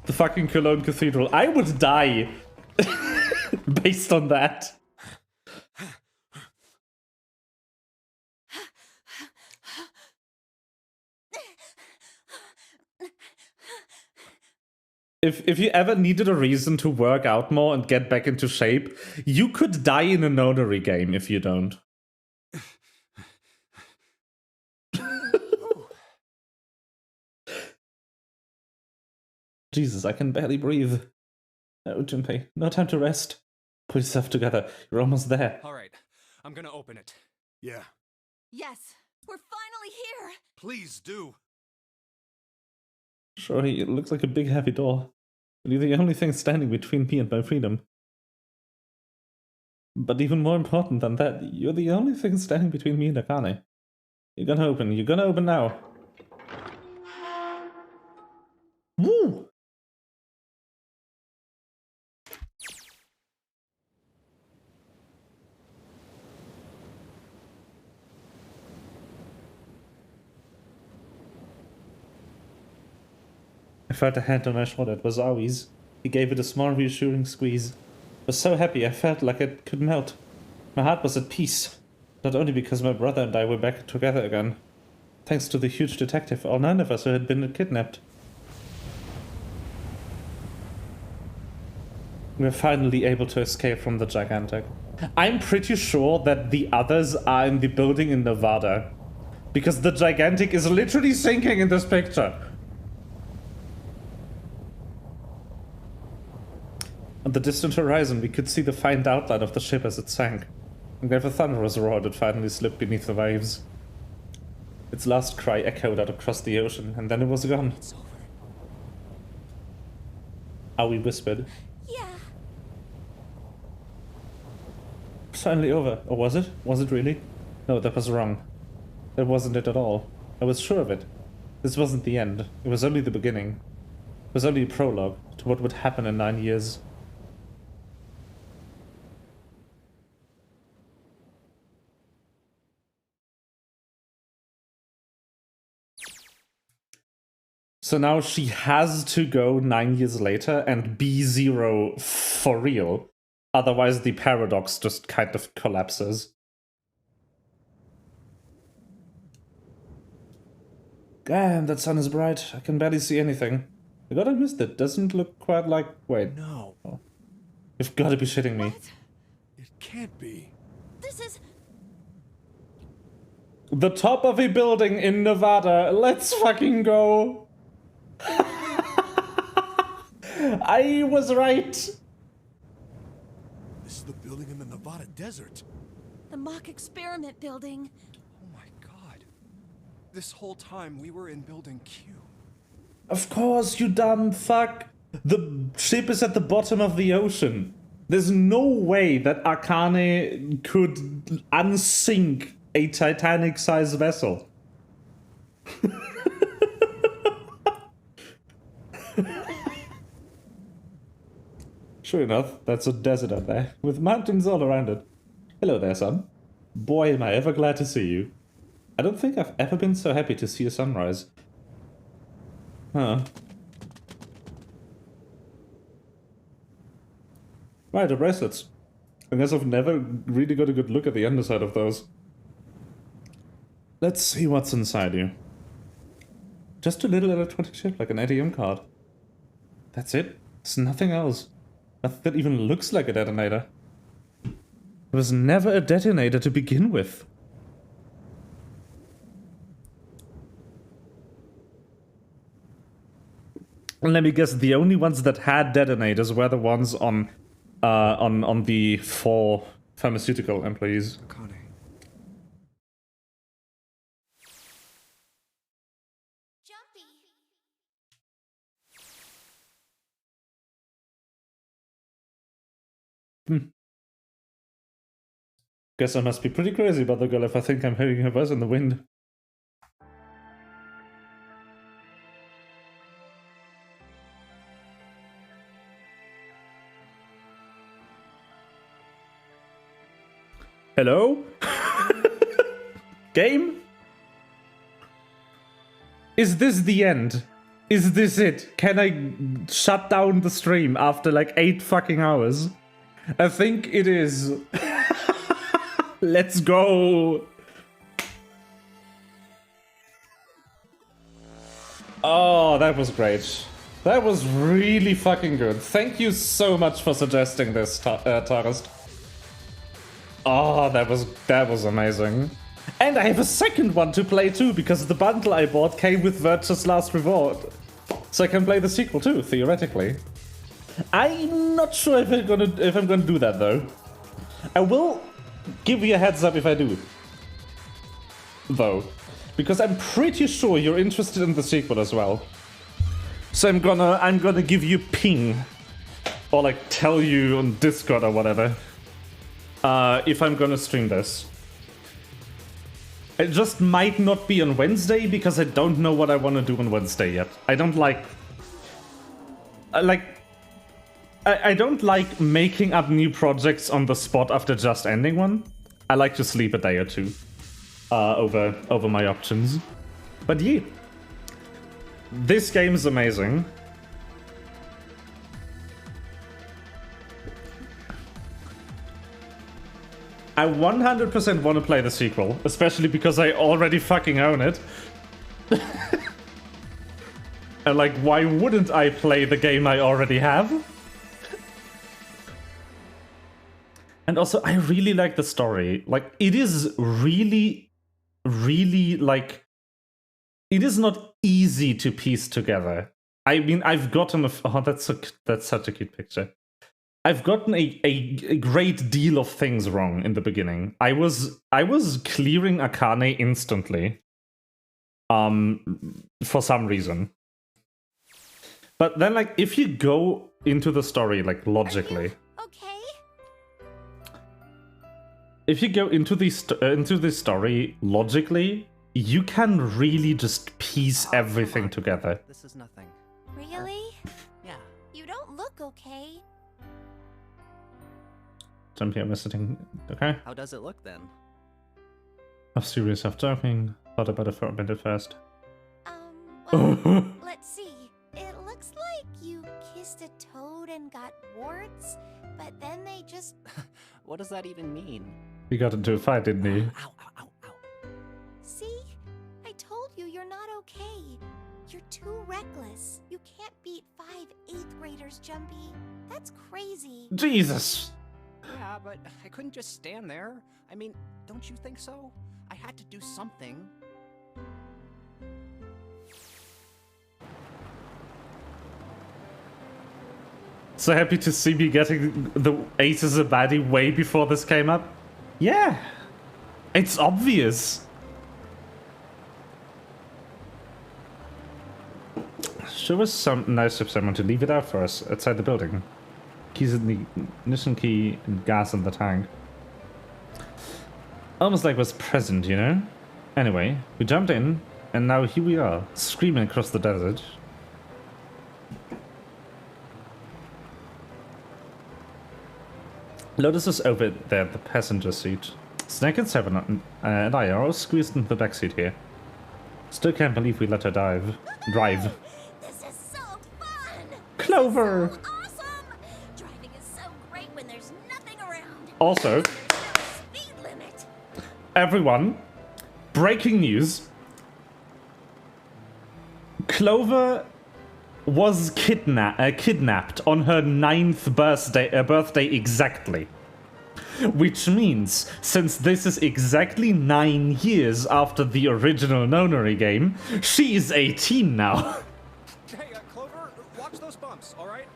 The fucking Cologne cathedral. I would die based on that. If you ever needed a reason to work out more and get back into shape, you could die in a Nonary game if you don't. Jesus, I can barely breathe. Oh, Junpei, no time to rest. Pull yourself together. You're almost there. All right, I'm gonna open it. Yeah. Yes, we're finally here. Please do. Sure, it looks like a big heavy door. But you're the only thing standing between me and my freedom. But even more important than that, you're the only thing standing between me and Akane. You're gonna open now. Woo! I felt a hand on my shoulder. It was Aoi's. He gave it a small, reassuring squeeze. I was so happy, I felt like it could melt. My heart was at peace. Not only because my brother and I were back together again. Thanks to the huge detective, all 9 of us who had been kidnapped. We were finally able to escape from the gigantic. I'm pretty sure that the others are in the building in Nevada. Because the gigantic is literally sinking in this picture. On the distant horizon, we could see the faint outline of the ship as it sank. And where the thunderous roar that finally slipped beneath the waves. Its last cry echoed out across the ocean, and then it was gone. It's over. Aoi whispered. Yeah. It's finally over. Or was it? Was it really? No, that was wrong. That wasn't it at all. I was sure of it. This wasn't the end. It was only the beginning. It was only a prologue to what would happen in 9 years. So now she has to go 9 years later and be Zero for real. Otherwise the paradox just kind of collapses. Damn, that sun is bright. I can barely see anything. I gotta missed it. Doesn't look quite like... Wait. No. Oh. You've gotta be shitting me. What? It can't be. This is... The top of a building in Nevada. Let's fucking go. I was right. This is the building in the Nevada desert. the mock experiment building. Oh my god. This whole time we were in Building Q. Of course, you dumb fuck. The ship is at the bottom of the ocean. There's no way that Akane could unsink a Titanic-sized vessel. Sure enough, that's a desert out there, with mountains all around it. Hello there, son. Boy, am I ever glad to see you. I don't think I've ever been so happy to see a sunrise. Huh. Right, the bracelets. I guess I've never really got a good look at the underside of those. Let's see what's inside you. Just a little electronic chip, like an ATM card. That's it. There's nothing else. Nothing that even looks like a detonator. There was never a detonator to begin with. And let me guess, the only ones that had detonators were the ones on the 4 pharmaceutical employees. Guess I must be pretty crazy about the girl if I think I'm hearing her voice in the wind. Hello? Game? Is this the end? Is this it? Can I shut down the stream after like 8 fucking hours? I think it is. Let's go. Oh, that was great. That was really fucking good. Thank you so much for suggesting this, Tarist. Oh, that was amazing. And I have a second one to play too, because the bundle I bought came with Virtue's Last Reward. So I can play the sequel too, theoretically. I'm not sure if I'm gonna do that though. I will give you a heads up if I do. Though. Because I'm pretty sure you're interested in the sequel as well. So I'm gonna give you ping. Or like tell you on Discord or whatever. If I'm gonna stream this. It just might not be on Wednesday because I don't know what I want to do on Wednesday yet. I don't like... I don't like making up new projects on the spot after just ending one. I like to sleep a day or two over my options. But yeah. This game is amazing. I 100% want to play the sequel, especially because I already fucking own it. And like, why wouldn't I play the game I already have? And also, I really like the story. Like, it is really, really, like... It is not easy to piece together. I mean, I've gotten a... Oh, that's such a cute picture. I've gotten a great deal of things wrong in the beginning. I was clearing Akane instantly. For some reason. But then, like, if you go into the story, like, logically... Okay. If you go into the story logically, you can really just piece everything together. This is nothing. Really? Yeah. You don't look okay. Jump here, we're sitting. Okay. How does it look then? I'm serious, I'm joking. Thought about it for a minute first. Well, let's see. It looks like you kissed a toad and got warts, but then they just... What does that even mean? He got into a fight, didn't he? Ow, ow, ow, ow. See? I told you you're not okay. You're too reckless. You can't beat 5 8th graders, Jumpy. That's crazy. Jesus! Yeah, but I couldn't just stand there. I mean, don't you think so? I had to do something. So happy to see me getting the Ace as a baddie way before this came up. Yeah, it's obvious. Sure was nice of someone to leave it out for us outside the building. Keys in the ignition key and gas in the tank. Almost like it was present, you know? Anyway, we jumped in, and now here we are, screaming across the desert. Lotus is over there, the passenger seat. Snake and Seven and I are all squeezed into the backseat here. Still can't believe we let her drive. This is so fun! Clover! So awesome! Driving is so great when there's nothing around. Also, There's no speed limit. everyone, breaking news. Clover was kidnapped on her 9th birthday exactly. Which means, since this is exactly 9 years after the original Nonary game, she is 18 now. Hey, Clover, watch those bumps, alright?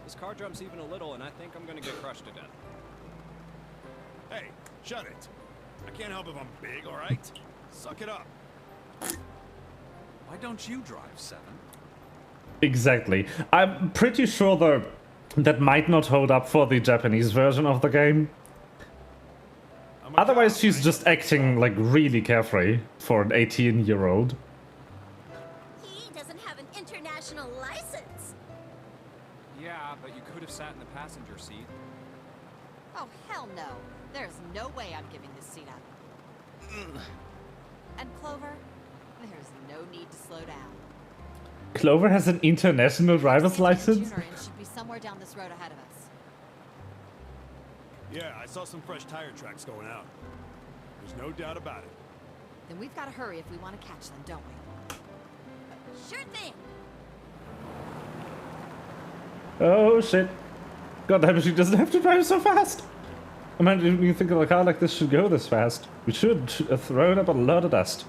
This car jumps even a little, and I think I'm gonna get crushed to death. Hey, shut it. I can't help if I'm big, alright? Suck it up. Why don't you drive, Seven? Exactly. I'm pretty sure though that might not hold up for the Japanese version of the game. Otherwise she's just acting like really carefree for an 18-year-old. He doesn't have an international license. Yeah, but you could have sat in the passenger seat. Oh, hell no. There's no way I'm giving this seat up. And Clover, there's no need to slow down. Clover has an international driver's license? And should be somewhere down this road ahead of us. Yeah, I saw some fresh tire tracks going out. There's no doubt about it. Then we've got to hurry if we want to catch them, don't we? Sure thing. Oh shit. God damn it, she doesn't have to drive so fast. I mean, you think a car like this should go this fast. We should throw it up a lot of dust.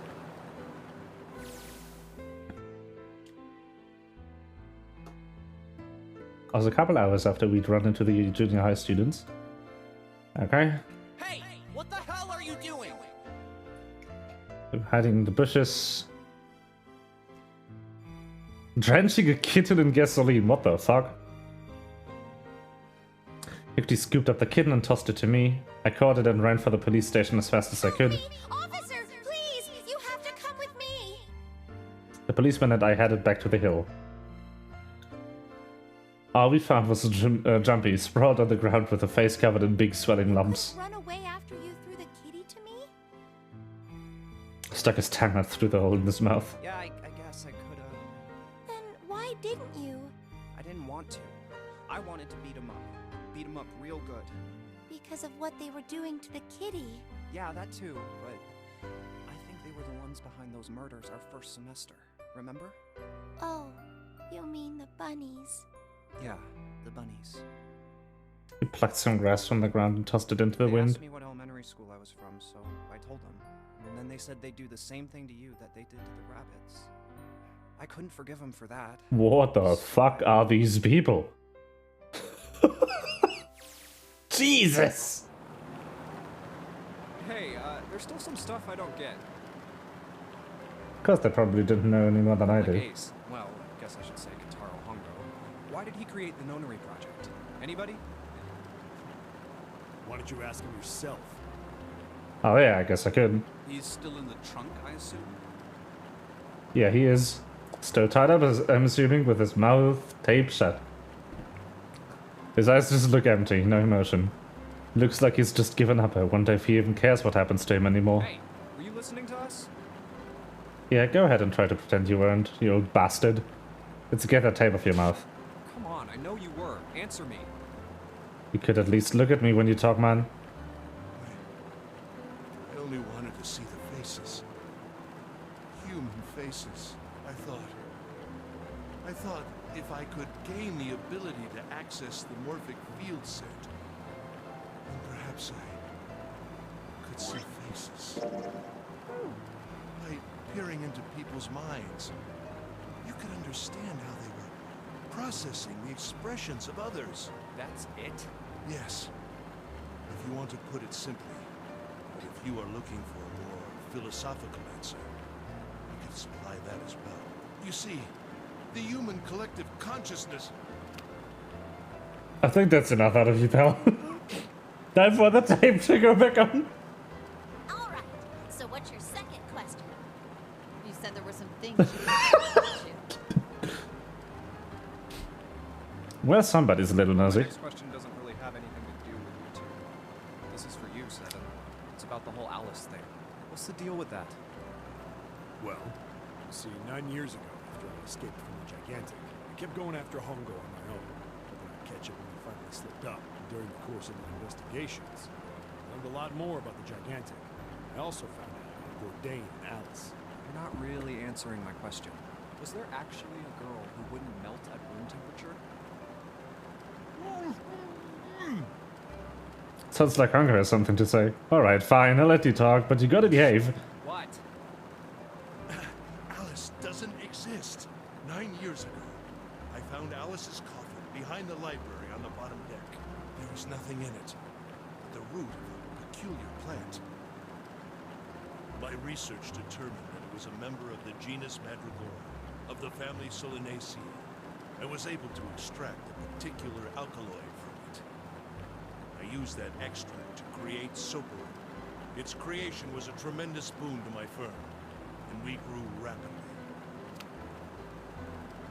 I was a couple hours after we'd run into the junior high students. Okay. Hey, what the hell are you doing? Hiding in the bushes. Drenching a kitten in gasoline, what the fuck? Hickley scooped up the kitten and tossed it to me. I caught it and ran for the police station as fast as I could. Officer, please, you have to come with me. The policeman and I headed back to the hill. All we found was a Jumpy, sprawled on the ground with a face covered in big swelling lumps. Run away after you threw the kitty to me? Stuck his tongue out through the hole in his mouth. Yeah, I guess I could have. Then why didn't you? I didn't want to. I wanted to beat him up. Beat him up real good. Because of what they were doing to the kitty. Yeah, that too, but I think they were the ones behind those murders our first semester. Remember? Oh, you mean the bunnies. Yeah, the bunnies. He plucked some grass from the ground and tossed it into the They wind. asked me what elementary school I was from, so I told them. And then they said they'd do the same thing to you that they did to the rabbits. I couldn't forgive them for that. What the fuck are these people? Jesus! Hey, there's still some stuff I don't get. Of course they probably didn't know any more than I Like do. Ace. Well, I guess I should say Kentaro Hongo. Why did he create the Nonary project? Anybody? Why don't you ask him yourself? Oh yeah, I guess I could. He's still in the trunk, I assume? Yeah, he is. Still tied up, I'm assuming, with his mouth taped shut. His eyes just look empty, no emotion. Looks like he's just given up. I wonder if he even cares what happens to him anymore. Hey, were you listening to us? Yeah, go ahead and try to pretend you weren't, you old bastard. Let's get that tape off your mouth. Come on, I know you were. Answer me. You could at least look at me when you talk, man. I only wanted to see the faces. Human faces. I thought if I could gain the ability to access the morphic field set, then perhaps I could see faces. By peering into people's minds, you could understand how they were processing the expressions of others. That's it? Yes. If you want to put it simply, but if you are looking for a more philosophical answer, we can supply that as well. You see, the human collective consciousness... I think that's enough out of you, pal. Time for the tape to go back on. All right. So what's your second question? You said there were some things you Well, somebody's a little My nosy. next question doesn't really have anything to do with you two. This is for you, Seven. It's about the whole Alice thing. What's the deal with that? Well, see, 9 years ago, after I escaped from the Gigantic, I kept going after Hongo on my own, hoping I'd catch him when he finally slipped up. And during the course of my investigations, I learned a lot more about the Gigantic. I also found out how Bourdain and Alice. You're not really answering my question. Was there actually a girl who wouldn't melt at room temperature? Sounds like Hunger has something to say. Alright, fine, I'll let you talk, but you gotta behave. What? Alice doesn't exist. 9 years ago, I found Alice's coffin behind the library on the bottom deck. There was nothing in it. The root of a peculiar plant. My research determined that it was a member of the genus Madrigora, of the family Solanaceae. I was able to extract a particular alkaloid from it. I used that extract to create soapering. Its creation was a tremendous boon to my firm, and we grew rapidly.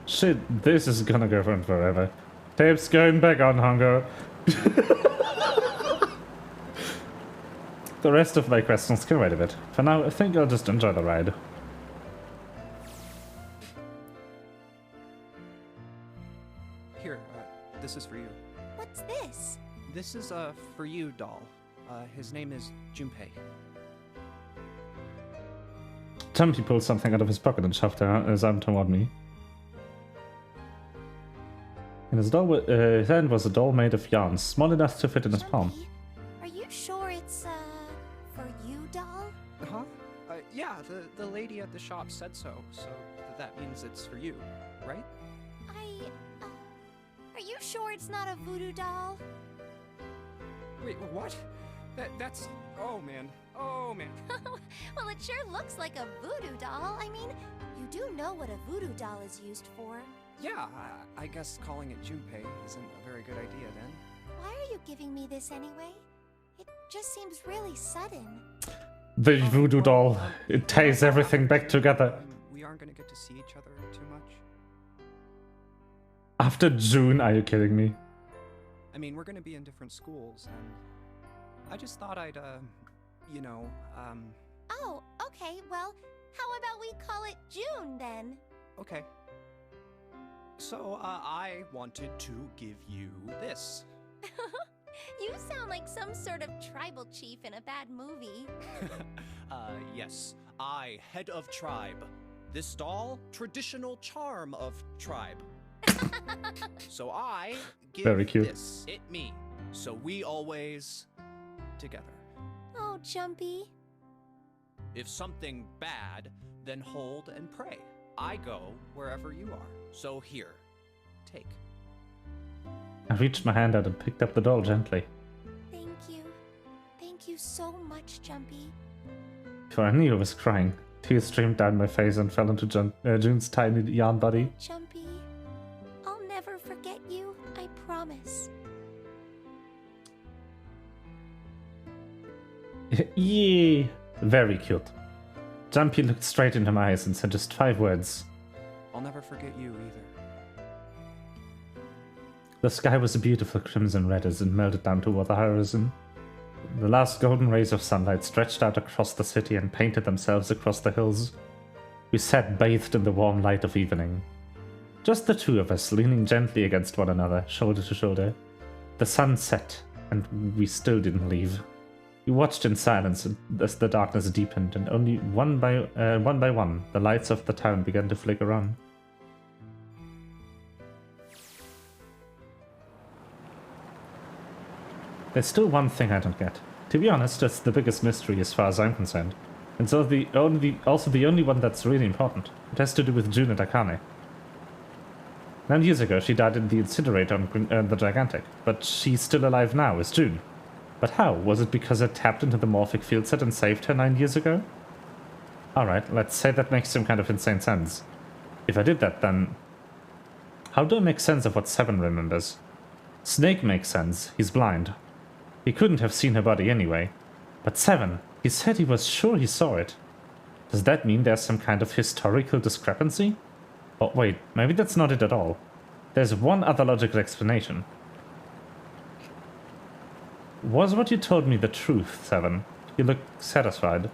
Shit, this is gonna go on forever. Tape's going back on, Hunger. The rest of my questions can wait a bit. For now, I think I'll just enjoy the ride. Here, this is for you. What's this? This is a for you doll. His name is Junpei. Jumpy pulled something out of his pocket and shoved his arm toward me. In his hand was a doll made of yarn, small enough to fit in his palm. Are you sure it's, for you, doll? Huh? Yeah, the lady at the shop said so, so that means it's for you, right? Are you sure it's not a voodoo doll? Wait, what? That's... Oh, man. Oh, man. Well, it sure looks like a voodoo doll. I mean, you do know what a voodoo doll is used for. Yeah, I guess calling it Junpei isn't a very good idea then. Why are you giving me this anyway? It just seems really sudden. The voodoo doll. It ties everything back together. We aren't gonna get to see each other too much. After June, are you kidding me? I mean, we're gonna be in different schools, and I just thought I'd, you know, Oh, okay, well, how about we call it June, then? Okay. So, I wanted to give you this. You sound like some sort of tribal chief in a bad movie. Yes. I, head of tribe. This doll, traditional charm of tribe. So I give Very cute. this, it me. So we always together. Oh, Jumpy. If something bad, then hold and pray. I go wherever you are. So here, take. I reached my hand out and picked up the doll gently. Thank you. Thank you so much, Jumpy. Before I knew I was crying, tears streamed down my face and fell into June's tiny yarn body. Jumpy, I'll never forget you, I promise. Yay! Very cute. Jumpy looked straight into my eyes and said just 5 words. I'll never forget you either. The sky was a beautiful crimson red as it melted down toward the horizon. The last golden rays of sunlight stretched out across the city and painted themselves across the hills. We sat bathed in the warm light of evening. Just the two of us, leaning gently against one another, shoulder to shoulder. The sun set, and we still didn't leave. We watched in silence as the darkness deepened, and only one by one, the lights of the town began to flicker on. There's still one thing I don't get. To be honest, that's the biggest mystery as far as I'm concerned. And so also the only one that's really important. It has to do with June and Akane. 9 years ago, she died in the incinerator on the Gigantic, but she's still alive now as June. But how? Was it because I tapped into the morphic field set and saved her 9 years ago? Alright, let's say that makes some kind of insane sense. If I did that, then... How do I make sense of what Seven remembers? Snake makes sense, he's blind. He couldn't have seen her body anyway. But Seven, he said he was sure he saw it. Does that mean there's some kind of historical discrepancy? Oh wait, maybe that's not it at all. There's one other logical explanation. Was what you told me the truth, Seven? You look satisfied.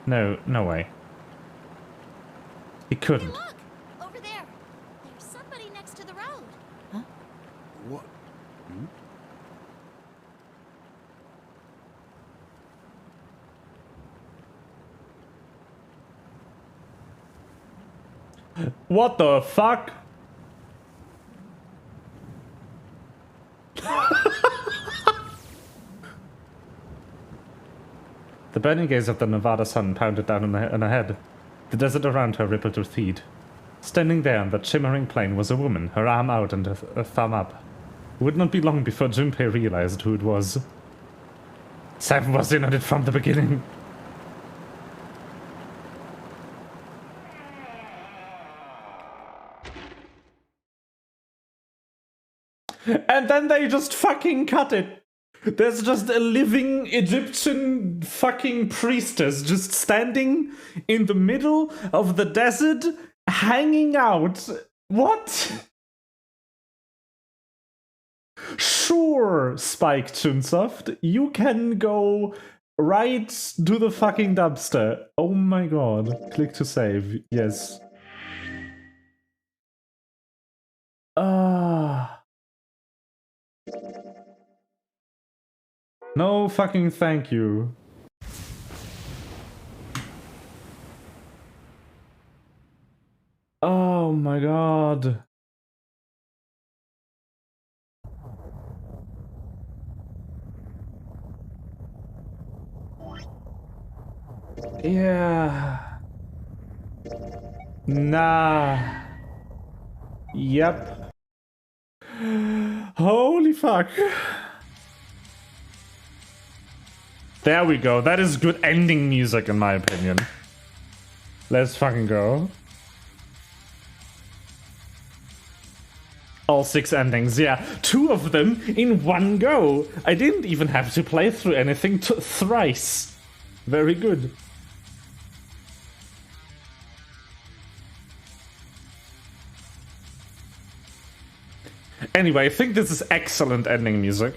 No way. He couldn't. Hey, look! Over there! There's somebody next to the road. Huh? What? Hmm? What the fuck? The burning gaze of the Nevada sun pounded down on her head. The desert around her rippled with heat. Standing there on that shimmering plain was a woman, her arm out and a thumb up. It would not be long before Junpei realized who it was. Sam was in on it from the beginning. And then they just fucking cut it. There's just a living Egyptian fucking priestess just standing in the middle of the desert, hanging out. What? Sure, Spike Chunsoft, you can go right to the fucking dumpster. Oh my god. Click to save. Yes. No fucking thank you. Oh my god. Yeah. Nah. Yep. Holy fuck. There we go. That is good ending music in my opinion. Let's fucking go. All 6 endings, yeah. 2 of them in one go. I didn't even have to play through anything thrice. Very good. Anyway, I think this is excellent ending music.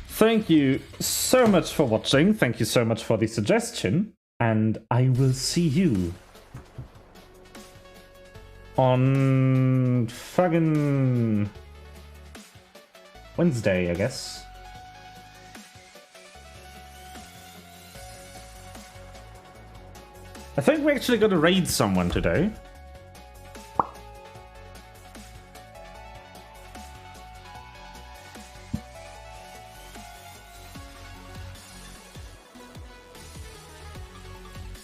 Thank you so much for watching. Thank you so much for the suggestion. And I will see you on fucking Wednesday, I guess. I think we're actually gonna raid someone today.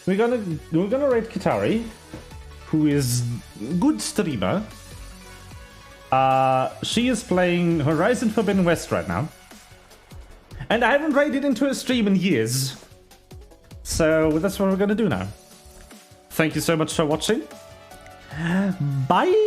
We're gonna raid Kitari, who is good streamer. She is playing Horizon Forbidden West right now. And I haven't raided into a stream in years. So that's what we're gonna do now. Thank you so much for watching. Bye!